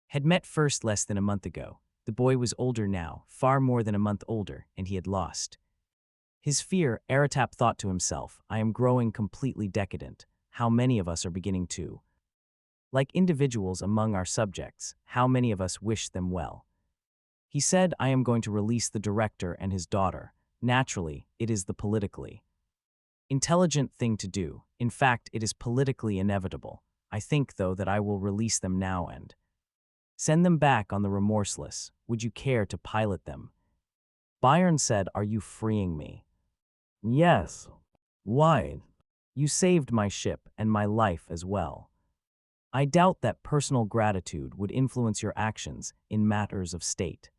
had met first less than a month ago. The boy was older now, far more than a month older, and he had lost his fear. Eratap thought to himself, "I am growing completely decadent. How many of us are beginning to like individuals among our subjects? How many of us wish them well?" He said, "I am going to release the director and his daughter. Naturally, it is the politically intelligent thing to do. In fact, it is politically inevitable. I think, though, that I will release them now and send them back on the Remorseless. Would you care to pilot them? Byron said, Are you freeing me? Yes. Why? You saved my ship and my life as well. I doubt that personal gratitude would influence your actions in matters of state.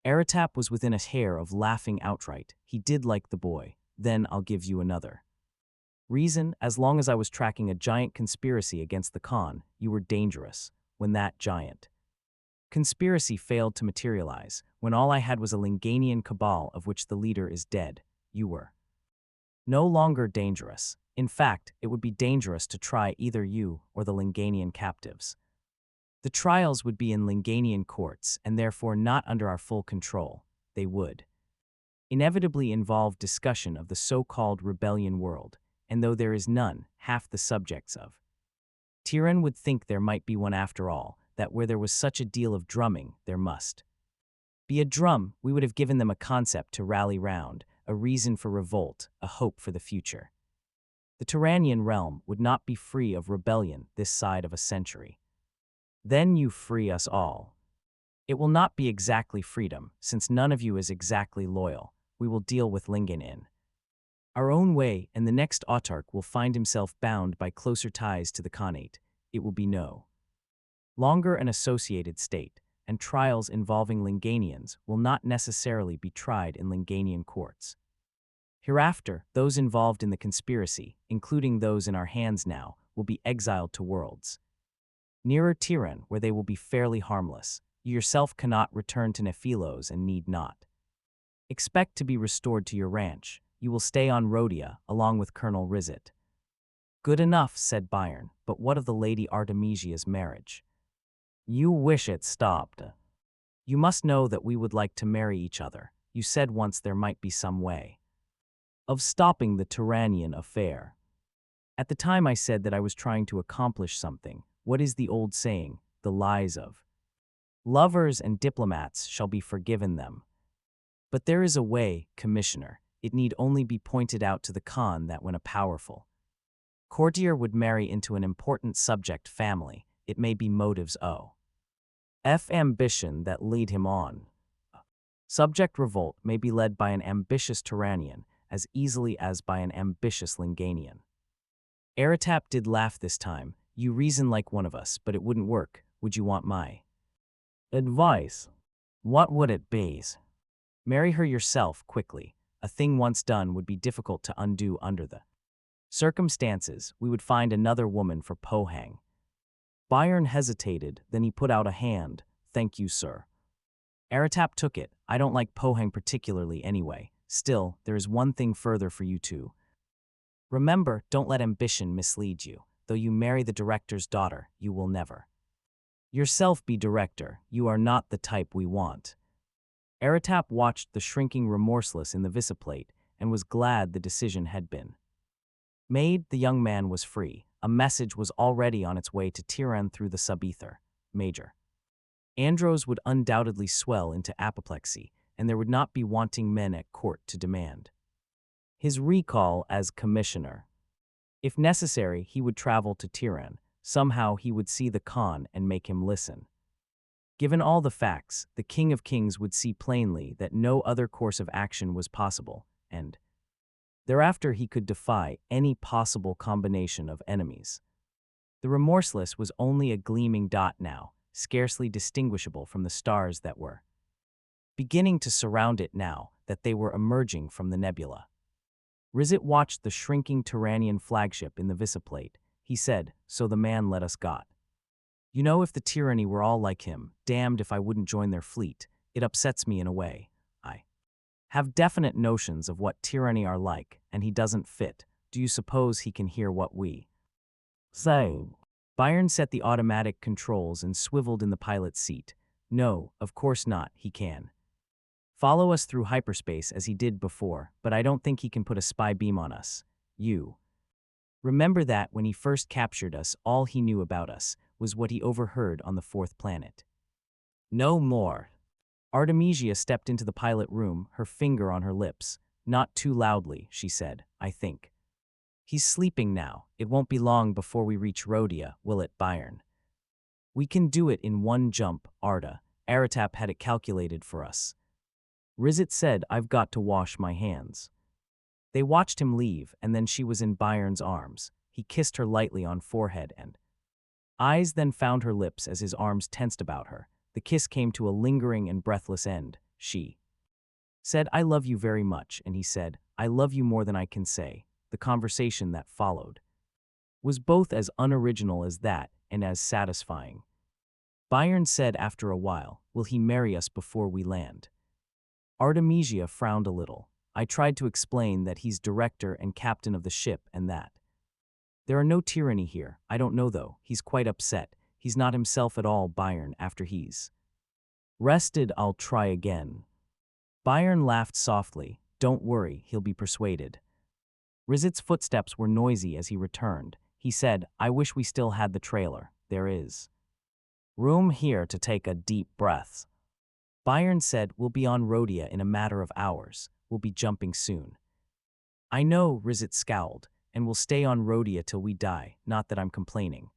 Eritap was within a hair of laughing outright. He did like the boy. Then I'll give you another reason. As long as I was tracking a giant conspiracy against the Khan, you were dangerous. When that giant conspiracy failed to materialize, when all I had was a Linganian cabal of which the leader is dead, you were no longer dangerous. In fact, it would be dangerous to try either you or the Linganian captives. The trials would be in Linganian courts and therefore not under our full control. They would inevitably involve discussion of the so-called rebellion world, and though there is none, half the subjects of Tyrann would think there might be one after all, that where there was such a deal of drumming, there must be a drum. We would have given them a concept to rally round, a reason for revolt, a hope for the future. The Tyrannian realm would not be free of rebellion this side of a century. Then you free us all. It will not be exactly freedom, since none of you is exactly loyal. We will deal with Lingen in our own way, and the next autarch will find himself bound by closer ties to the Khanate. It will be no longer an associated state, and trials involving Linganians will not necessarily be tried in Linganian courts. Hereafter, those involved in the conspiracy, including those in our hands now, will be exiled to worlds nearer Tyrann, where they will be fairly harmless. You yourself cannot return to Nephilos and need not expect to be restored to your ranch. You will stay on Rhodia, along with Colonel Rizet. Good enough, said Byron, but what of the Lady Artemisia's marriage? You wish it stopped. You must know that we would like to marry each other. You said once there might be some way of stopping the Tyrannian affair. At the time I said that I was trying to accomplish something. What is the old saying? The lies of lovers and diplomats shall be forgiven them. But there is a way, Commissioner. It need only be pointed out to the Khan that when a powerful courtier would marry into an important subject family, it may be motives of ambition that lead him on. Subject revolt may be led by an ambitious Tyrannian as easily as by an ambitious Linganian. Eritap did laugh this time. You reason like one of us, but it wouldn't work. Would you want my advice? What would it be? Marry her yourself quickly. A thing once done would be difficult to undo under the circumstances. We would find another woman for Pohang. Byron hesitated, then he put out a hand. Thank you, sir. Eritap took it. I don't like Pohang particularly anyway. Still, there is one thing further for you two. Remember, don't let ambition mislead you. Though you marry the director's daughter, you will never yourself be director. You are not the type we want. Eritap watched the shrinking Remorseless in the visiplate and was glad the decision had been made. The young man was free. A message was already on its way to Tyrann through the subether. Major Andros would undoubtedly swell into apoplexy, and there would not be wanting men at court to demand his recall as commissioner. If necessary, he would travel to Tyrann. Somehow he would see the Khan and make him listen. Given all the facts, the King of Kings would see plainly that no other course of action was possible, and thereafter he could defy any possible combination of enemies. The Remorseless was only a gleaming dot now, scarcely distinguishable from the stars that were beginning to surround it now that they were emerging from the nebula. Rizet watched the shrinking Tyrannian flagship in the visiplate. He said, so the man let us got. You know, if the tyranny were all like him, damned if I wouldn't join their fleet. It upsets me in a way. I have definite notions of what tyranny are like, and he doesn't fit. Do you suppose he can hear what we say? Byron set the automatic controls and swiveled in the pilot's seat. No, of course not, he can follow us through hyperspace as he did before, but I don't think he can put a spy beam on us. You remember that when he first captured us, all he knew about us was what he overheard on the fourth planet. No more. Artemisia stepped into the pilot room, her finger on her lips. Not too loudly, she said, I think. He's sleeping now. It won't be long before we reach Rhodia, will it, Byron? We can do it in one jump, Arda. Aratap had it calculated for us. Rizit said, I've got to wash my hands. They watched him leave, and then she was in Byron's arms. He kissed her lightly on forehead and eyes, then found her lips as his arms tensed about her. The kiss came to a lingering and breathless end. She said, I love you very much, and he said, I love you more than I can say. The conversation that followed was both as unoriginal as that and as satisfying. Byron said after a while, will he marry us before we land? Artemisia frowned a little. I tried to explain that he's director and captain of the ship and that there are no tyranny here. I don't know though. He's quite upset. He's not himself at all, Byron, after he's rested. I'll try again. Byron laughed softly. Don't worry, he'll be persuaded. Rizit's footsteps were noisy as he returned. He said, I wish we still had the trailer. There is room here to take a deep breath. Byron said, we'll be on Rhodia in a matter of hours. We'll be jumping soon. I know, Rizit scowled, and we'll stay on Rhodia till we die, not that I'm complaining.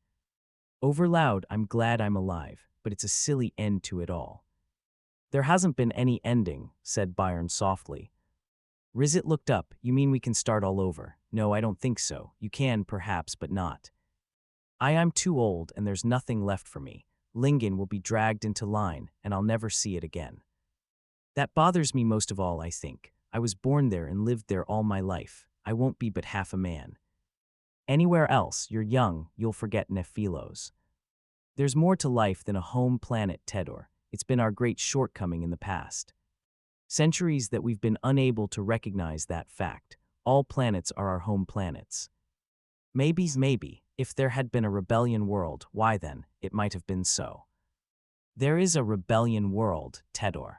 Overloud, I'm glad I'm alive, but it's a silly end to it all. There hasn't been any ending, said Byron softly. Rizit looked up. You mean we can start all over? No, I don't think so. You can, perhaps, but not. I'm too old, and there's nothing left for me. Lingen will be dragged into line, and I'll never see it again. That bothers me most of all, I think. I was born there and lived there all my life. I won't be but half a man. Anywhere else, you're young, you'll forget Nephilos. There's more to life than a home planet, Tedor. It's been our great shortcoming in the past centuries that we've been unable to recognize that fact. All planets are our home planets. Maybe, if there had been a rebellion world, why then, it might have been so. There is a rebellion world, Tedor.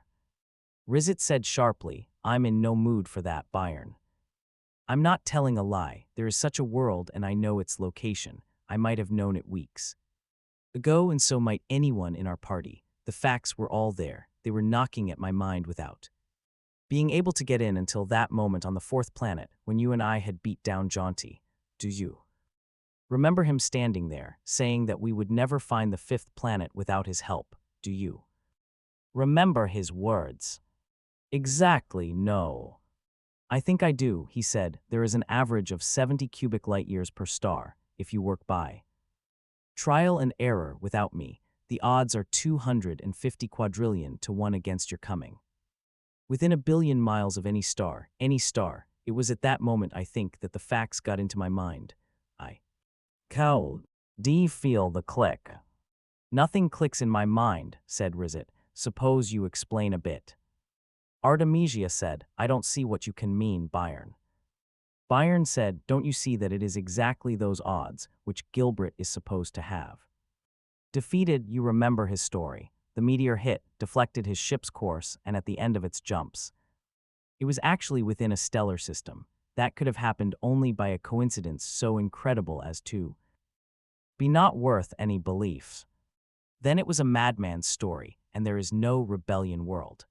Rizit said sharply, I'm in no mood for that, Byron. I'm not telling a lie. There is such a world and I know its location. I might have known it weeks ago, and so might anyone in our party. The facts were all there. They were knocking at my mind without being able to get in until that moment on the fourth planet when you and I had beat down Jaunty. Do you remember him standing there, saying that we would never find the fifth planet without his help? Do you remember his words? Exactly, no. I think I do, he said. There is an average of 70 cubic light years per star, if you work by trial and error without me. The odds are 250 quadrillion to 1 against your coming. Within a billion miles of any star, it was at that moment, I think, that the facts got into my mind. I cowed. Do you feel the click? Nothing clicks in my mind, said Rizit. Suppose you explain a bit. Artemisia said, I don't see what you can mean, Byron. Byron said, don't you see that it is exactly those odds which Gilbert is supposed to have? Defeated, you remember his story. The meteor hit, deflected his ship's course, and at the end of its jumps, it was actually within a stellar system. That could have happened only by a coincidence so incredible as to be not worth any belief. Then it was a madman's story, and there is no rebellion world.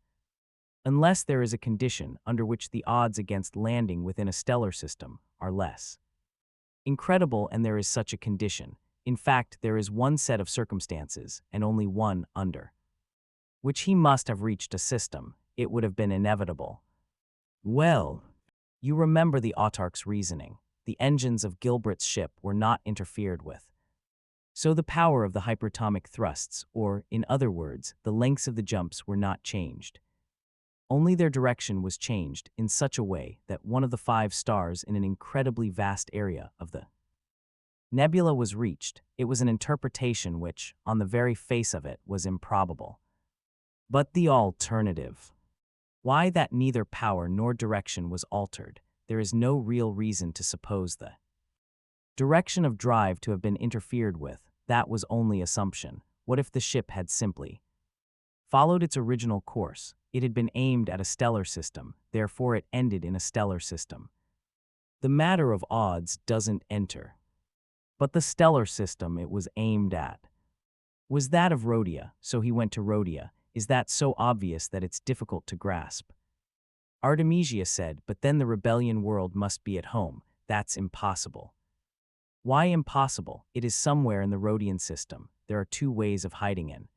Unless there is a condition under which the odds against landing within a stellar system are less incredible, and there is such a condition. In fact, there is one set of circumstances, and only one, under which he must have reached a system. It would have been inevitable. Well, you remember the autarch's reasoning. The engines of Gilbert's ship were not interfered with. So the power of the hyperatomic thrusts, or, in other words, the lengths of the jumps, were not changed. Only their direction was changed in such a way that one of the 5 stars in an incredibly vast area of the nebula was reached. It was an interpretation which, on the very face of it, was improbable. But the alternative? Why, that neither power nor direction was altered. There is no real reason to suppose the direction of drive to have been interfered with. That was only assumption. What if the ship had simply followed its original course? It had been aimed at a stellar system, therefore it ended in a stellar system. The matter of odds doesn't enter. But the stellar system it was aimed at was that of Rhodia, so he went to Rhodia. Is that so obvious that it's difficult to grasp? Artemisia said, but then the rebellion world must be at home. That's impossible. Why impossible? It is somewhere in the Rhodian system. There are two ways of hiding in.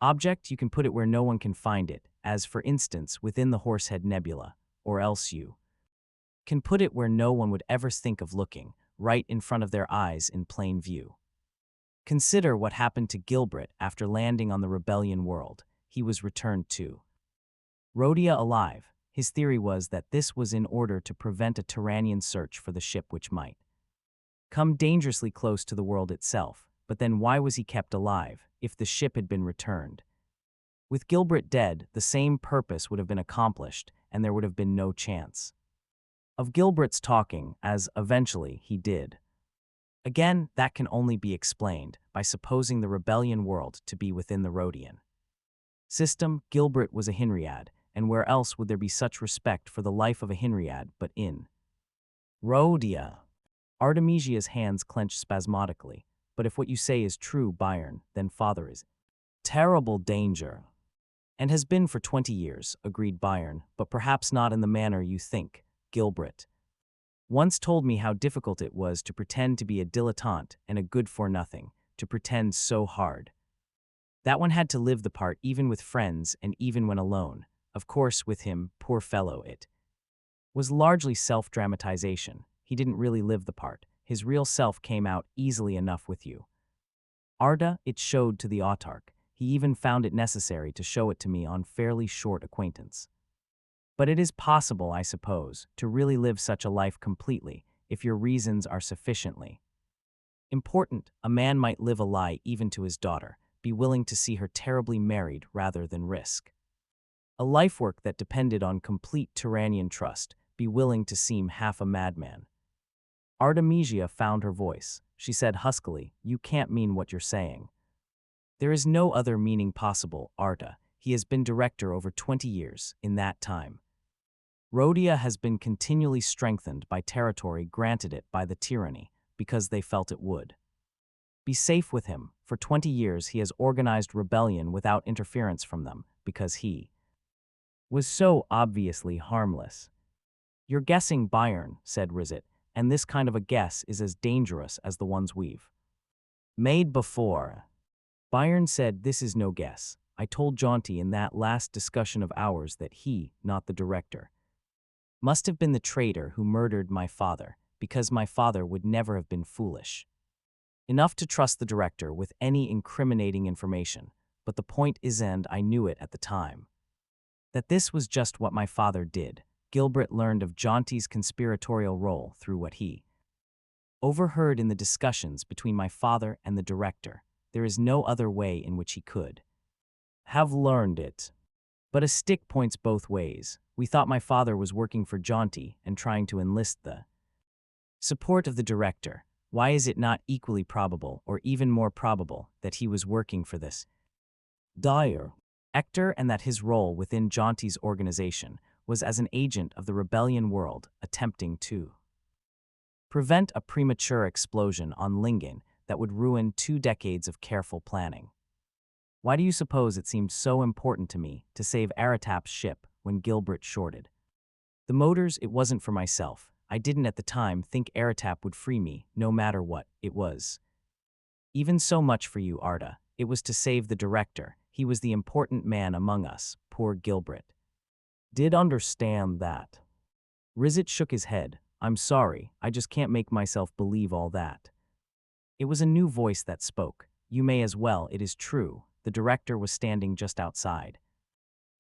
Object, you can put it where no one can find it, as for instance within the Horsehead Nebula, or else you can put it where no one would ever think of looking, right in front of their eyes in plain view. Consider what happened to Gilbert after landing on the Rebellion world. He was returned to Rhodia alive. His theory was that this was in order to prevent a Tyrannian search for the ship which might come dangerously close to the world itself. But then why was he kept alive, if the ship had been returned? With Gilbert dead, the same purpose would have been accomplished, and there would have been no chance of Gilbert's talking, as eventually he did. Again, that can only be explained by supposing the Rebellion world to be within the Rhodian system. Gilbert was a Hinriad, and where else would there be such respect for the life of a Hinriad but in Rhodia? Artemisia's hands clenched spasmodically. But if what you say is true, Byron, then father is terrible danger. And has been for 20 years, agreed Byron, but perhaps not in the manner you think. Gilbert once told me how difficult it was to pretend to be a dilettante and a good-for-nothing, to pretend so hard. That one had to live the part even with friends and even when alone. Of course, with him, poor fellow, it was largely self-dramatization. He didn't really live the part. His real self came out easily enough with you. Arda, it showed to the autarch. He even found it necessary to show it to me on fairly short acquaintance. But it is possible, I suppose, to really live such a life completely, if your reasons are sufficiently important. A man might live a lie even to his daughter, be willing to see her terribly married rather than risk a life work that depended on complete Tyrannian trust, be willing to seem half a madman. Artemisia found her voice. She said huskily, "You can't mean what you're saying." "There is no other meaning possible, Arta. He has been director over 20 years. In that time, Rhodia has been continually strengthened by territory granted it by the tyranny, because they felt it would be safe with him. For 20 years he has organized rebellion without interference from them, because he was so obviously harmless." "You're guessing, Byron," said Rizet, "and this kind of a guess is as dangerous as the ones we've made before." Byron said, "This is no guess. I told Jaunty in that last discussion of ours that he, not the director, must have been the traitor who murdered my father, because my father would never have been foolish enough to trust the director with any incriminating information. But the point is, and I knew it at the time, that this was just what my father did." Gilbert learned of Jaunty's conspiratorial role through what he overheard in the discussions between my father and the director. There is no other way in which he could have learned it. But a stick points both ways. We thought my father was working for Jaunty and trying to enlist the support of the director. Why is it not equally probable, or even more probable, that he was working for this dire Ector, and that his role within Jaunty's organization was as an agent of the Rebellion world, attempting to prevent a premature explosion on Lingen that would ruin 2 decades of careful planning? Why do you suppose it seemed so important to me to save Aratap's ship when Gilbert shorted the motors? It wasn't for myself. I didn't at the time think Aratap would free me, no matter what. It was even so much for you, Arda. It was to save the director. He was the important man among us. Poor Gilbert did understand that. Rizet shook his head. "I'm sorry, I just can't make myself believe all that." It was a new voice that spoke. "You may as well, it is true." The director was standing just outside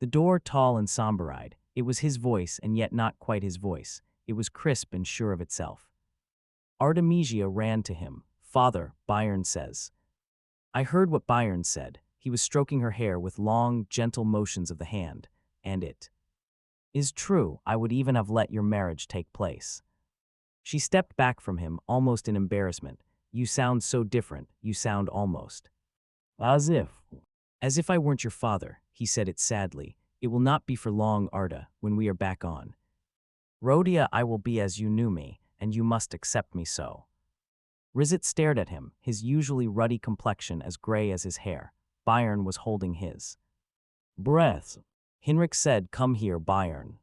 the door, tall and somber-eyed. It was his voice, and yet not quite his voice. It was crisp and sure of itself. Artemisia ran to him. "Father, Byron says." I heard what Byron said. He was stroking her hair with long, gentle motions of the hand. "And it is true. I would even have let your marriage take place." She stepped back from him, almost in embarrassment. "You sound so different. You sound almost as if I weren't your father." He said it sadly. "It will not be for long, Arda, when we are back on Rhodia. I will be as you knew me, and you must accept me so." Rizet stared at him, his usually ruddy complexion as gray as his hair. Byron was holding his breath. Hinrich said, "Come here, Byron."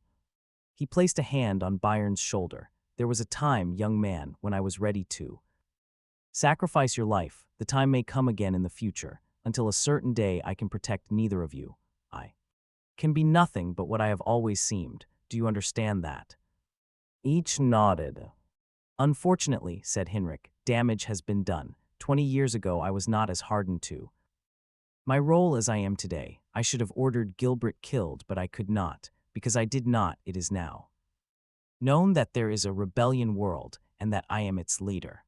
He placed a hand on Byron's shoulder. There was a time, young man, when I was ready to sacrifice your life. The time may come again in the future. Until a certain day, I can protect neither of you. I can be nothing but what I have always seemed. Do you understand that?" Each nodded. "Unfortunately," said Hinrich, "damage has been done. 20 years ago, I was not as hardened to my role as I am today. I should have ordered Gilbert killed, but I could not. Because I did not, it is now known that there is a rebellion world and that I am its leader."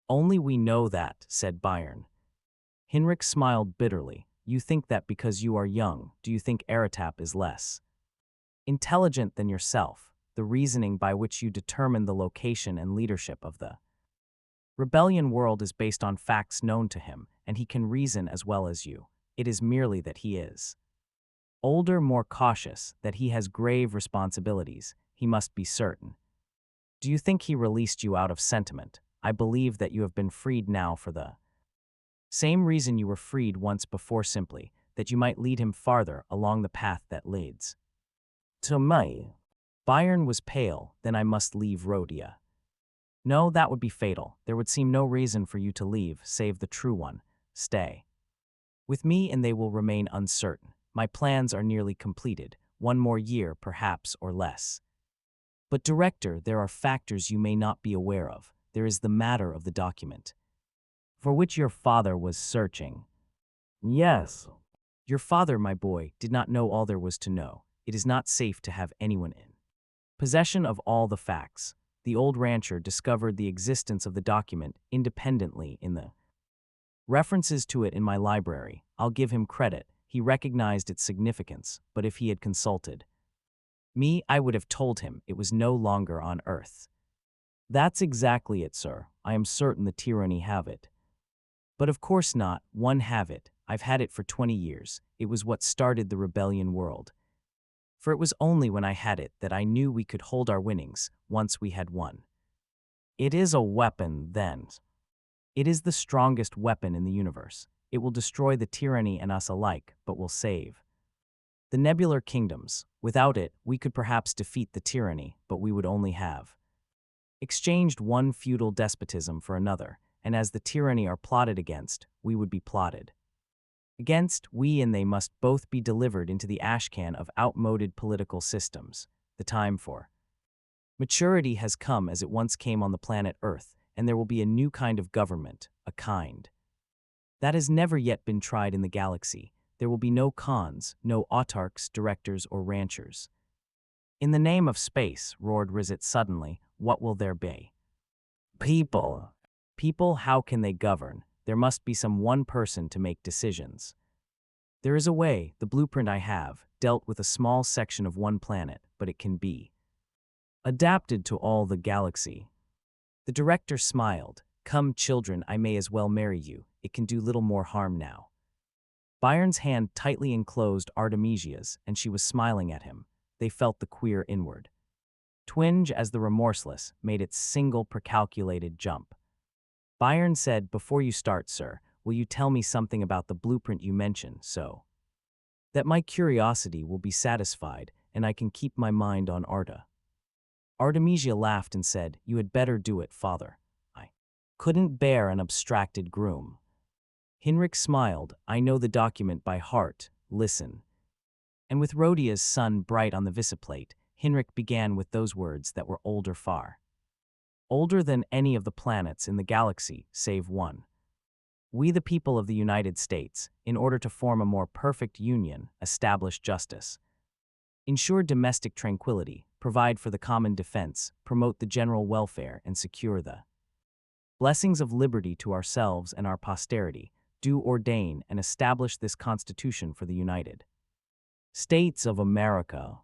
"Only we know that," said Bayern. Hinrich smiled bitterly. "You think that because you are young. Do you think Eratap is less intelligent than yourself? The reasoning by which you determine the location and leadership of the rebellion world is based on facts known to him, and he can reason as well as you. It is merely that he is older, more cautious, that he has grave responsibilities. He must be certain. Do you think he released you out of sentiment? I believe that you have been freed now for the same reason you were freed once before, simply that you might lead him farther along the path that leads to me." Bayern was pale. "Then I must leave Rhodia." "No, that would be fatal. There would seem no reason for you to leave, save the true one. Stay with me and they will remain uncertain. My plans are nearly completed. 1 more year, perhaps, or less. But, Director, there are factors you may not be aware of. There is the matter of the document for which your father was searching." "Yes." "Your father, my boy, did not know all there was to know. It is not safe to have anyone in possession of all the facts. The old rancher discovered the existence of the document independently in the references to it in my library. I'll give him credit. He recognized its significance, but if he had consulted me, I would have told him it was no longer on Earth." "That's exactly it, sir. I am certain the tyranny have it." "But of course not. One have it. I've had it for 20 years. It was what started the rebellion world. For it was only when I had it that I knew we could hold our winnings, once we had won. It is a weapon, then. It is the strongest weapon in the universe. It will destroy the tyranny and us alike, but will save the nebular kingdoms. Without it, we could perhaps defeat the tyranny, but we would only have exchanged one feudal despotism for another, and as the tyranny are plotted against, we would be plotted against. We and they must both be delivered into the ashcan of outmoded political systems. The time for maturity has come as it once came on the planet Earth, and there will be a new kind of government, a kind that has never yet been tried in the galaxy. There will be no khans, no autarchs, directors, or ranchers. "In the name of space," roared Rizet suddenly, "what will there be?" "People." "People, how can they govern? There must be some one person to make decisions. There is a way. The blueprint I have dealt with a small section of one planet, but it can be adapted to all the galaxy." The director smiled. "Come, children, I may as well marry you. It can do little more harm now." Bayern's hand tightly enclosed Artemisia's, and she was smiling at him. They felt the queer inward twinge as the remorseless made its single precalculated jump. Bayern said, "Before you start, sir, will you tell me something about the blueprint you mentioned, so that my curiosity will be satisfied and I can keep my mind on Arta?" Artemisia laughed and said, "You had better do it, father. I couldn't bear an abstracted groom." Hinrich smiled. "I know the document by heart. Listen." And with Rhodia's sun bright on the visiplate, Hinrich began with those words that were older far. Older than any of the planets in the galaxy, save one. "We, the people of the United States, in order to form a more perfect union, establish justice, ensure domestic tranquility, provide for the common defense, promote the general welfare, and secure the blessings of liberty to ourselves and our posterity, do ordain and establish this Constitution for the United States of America."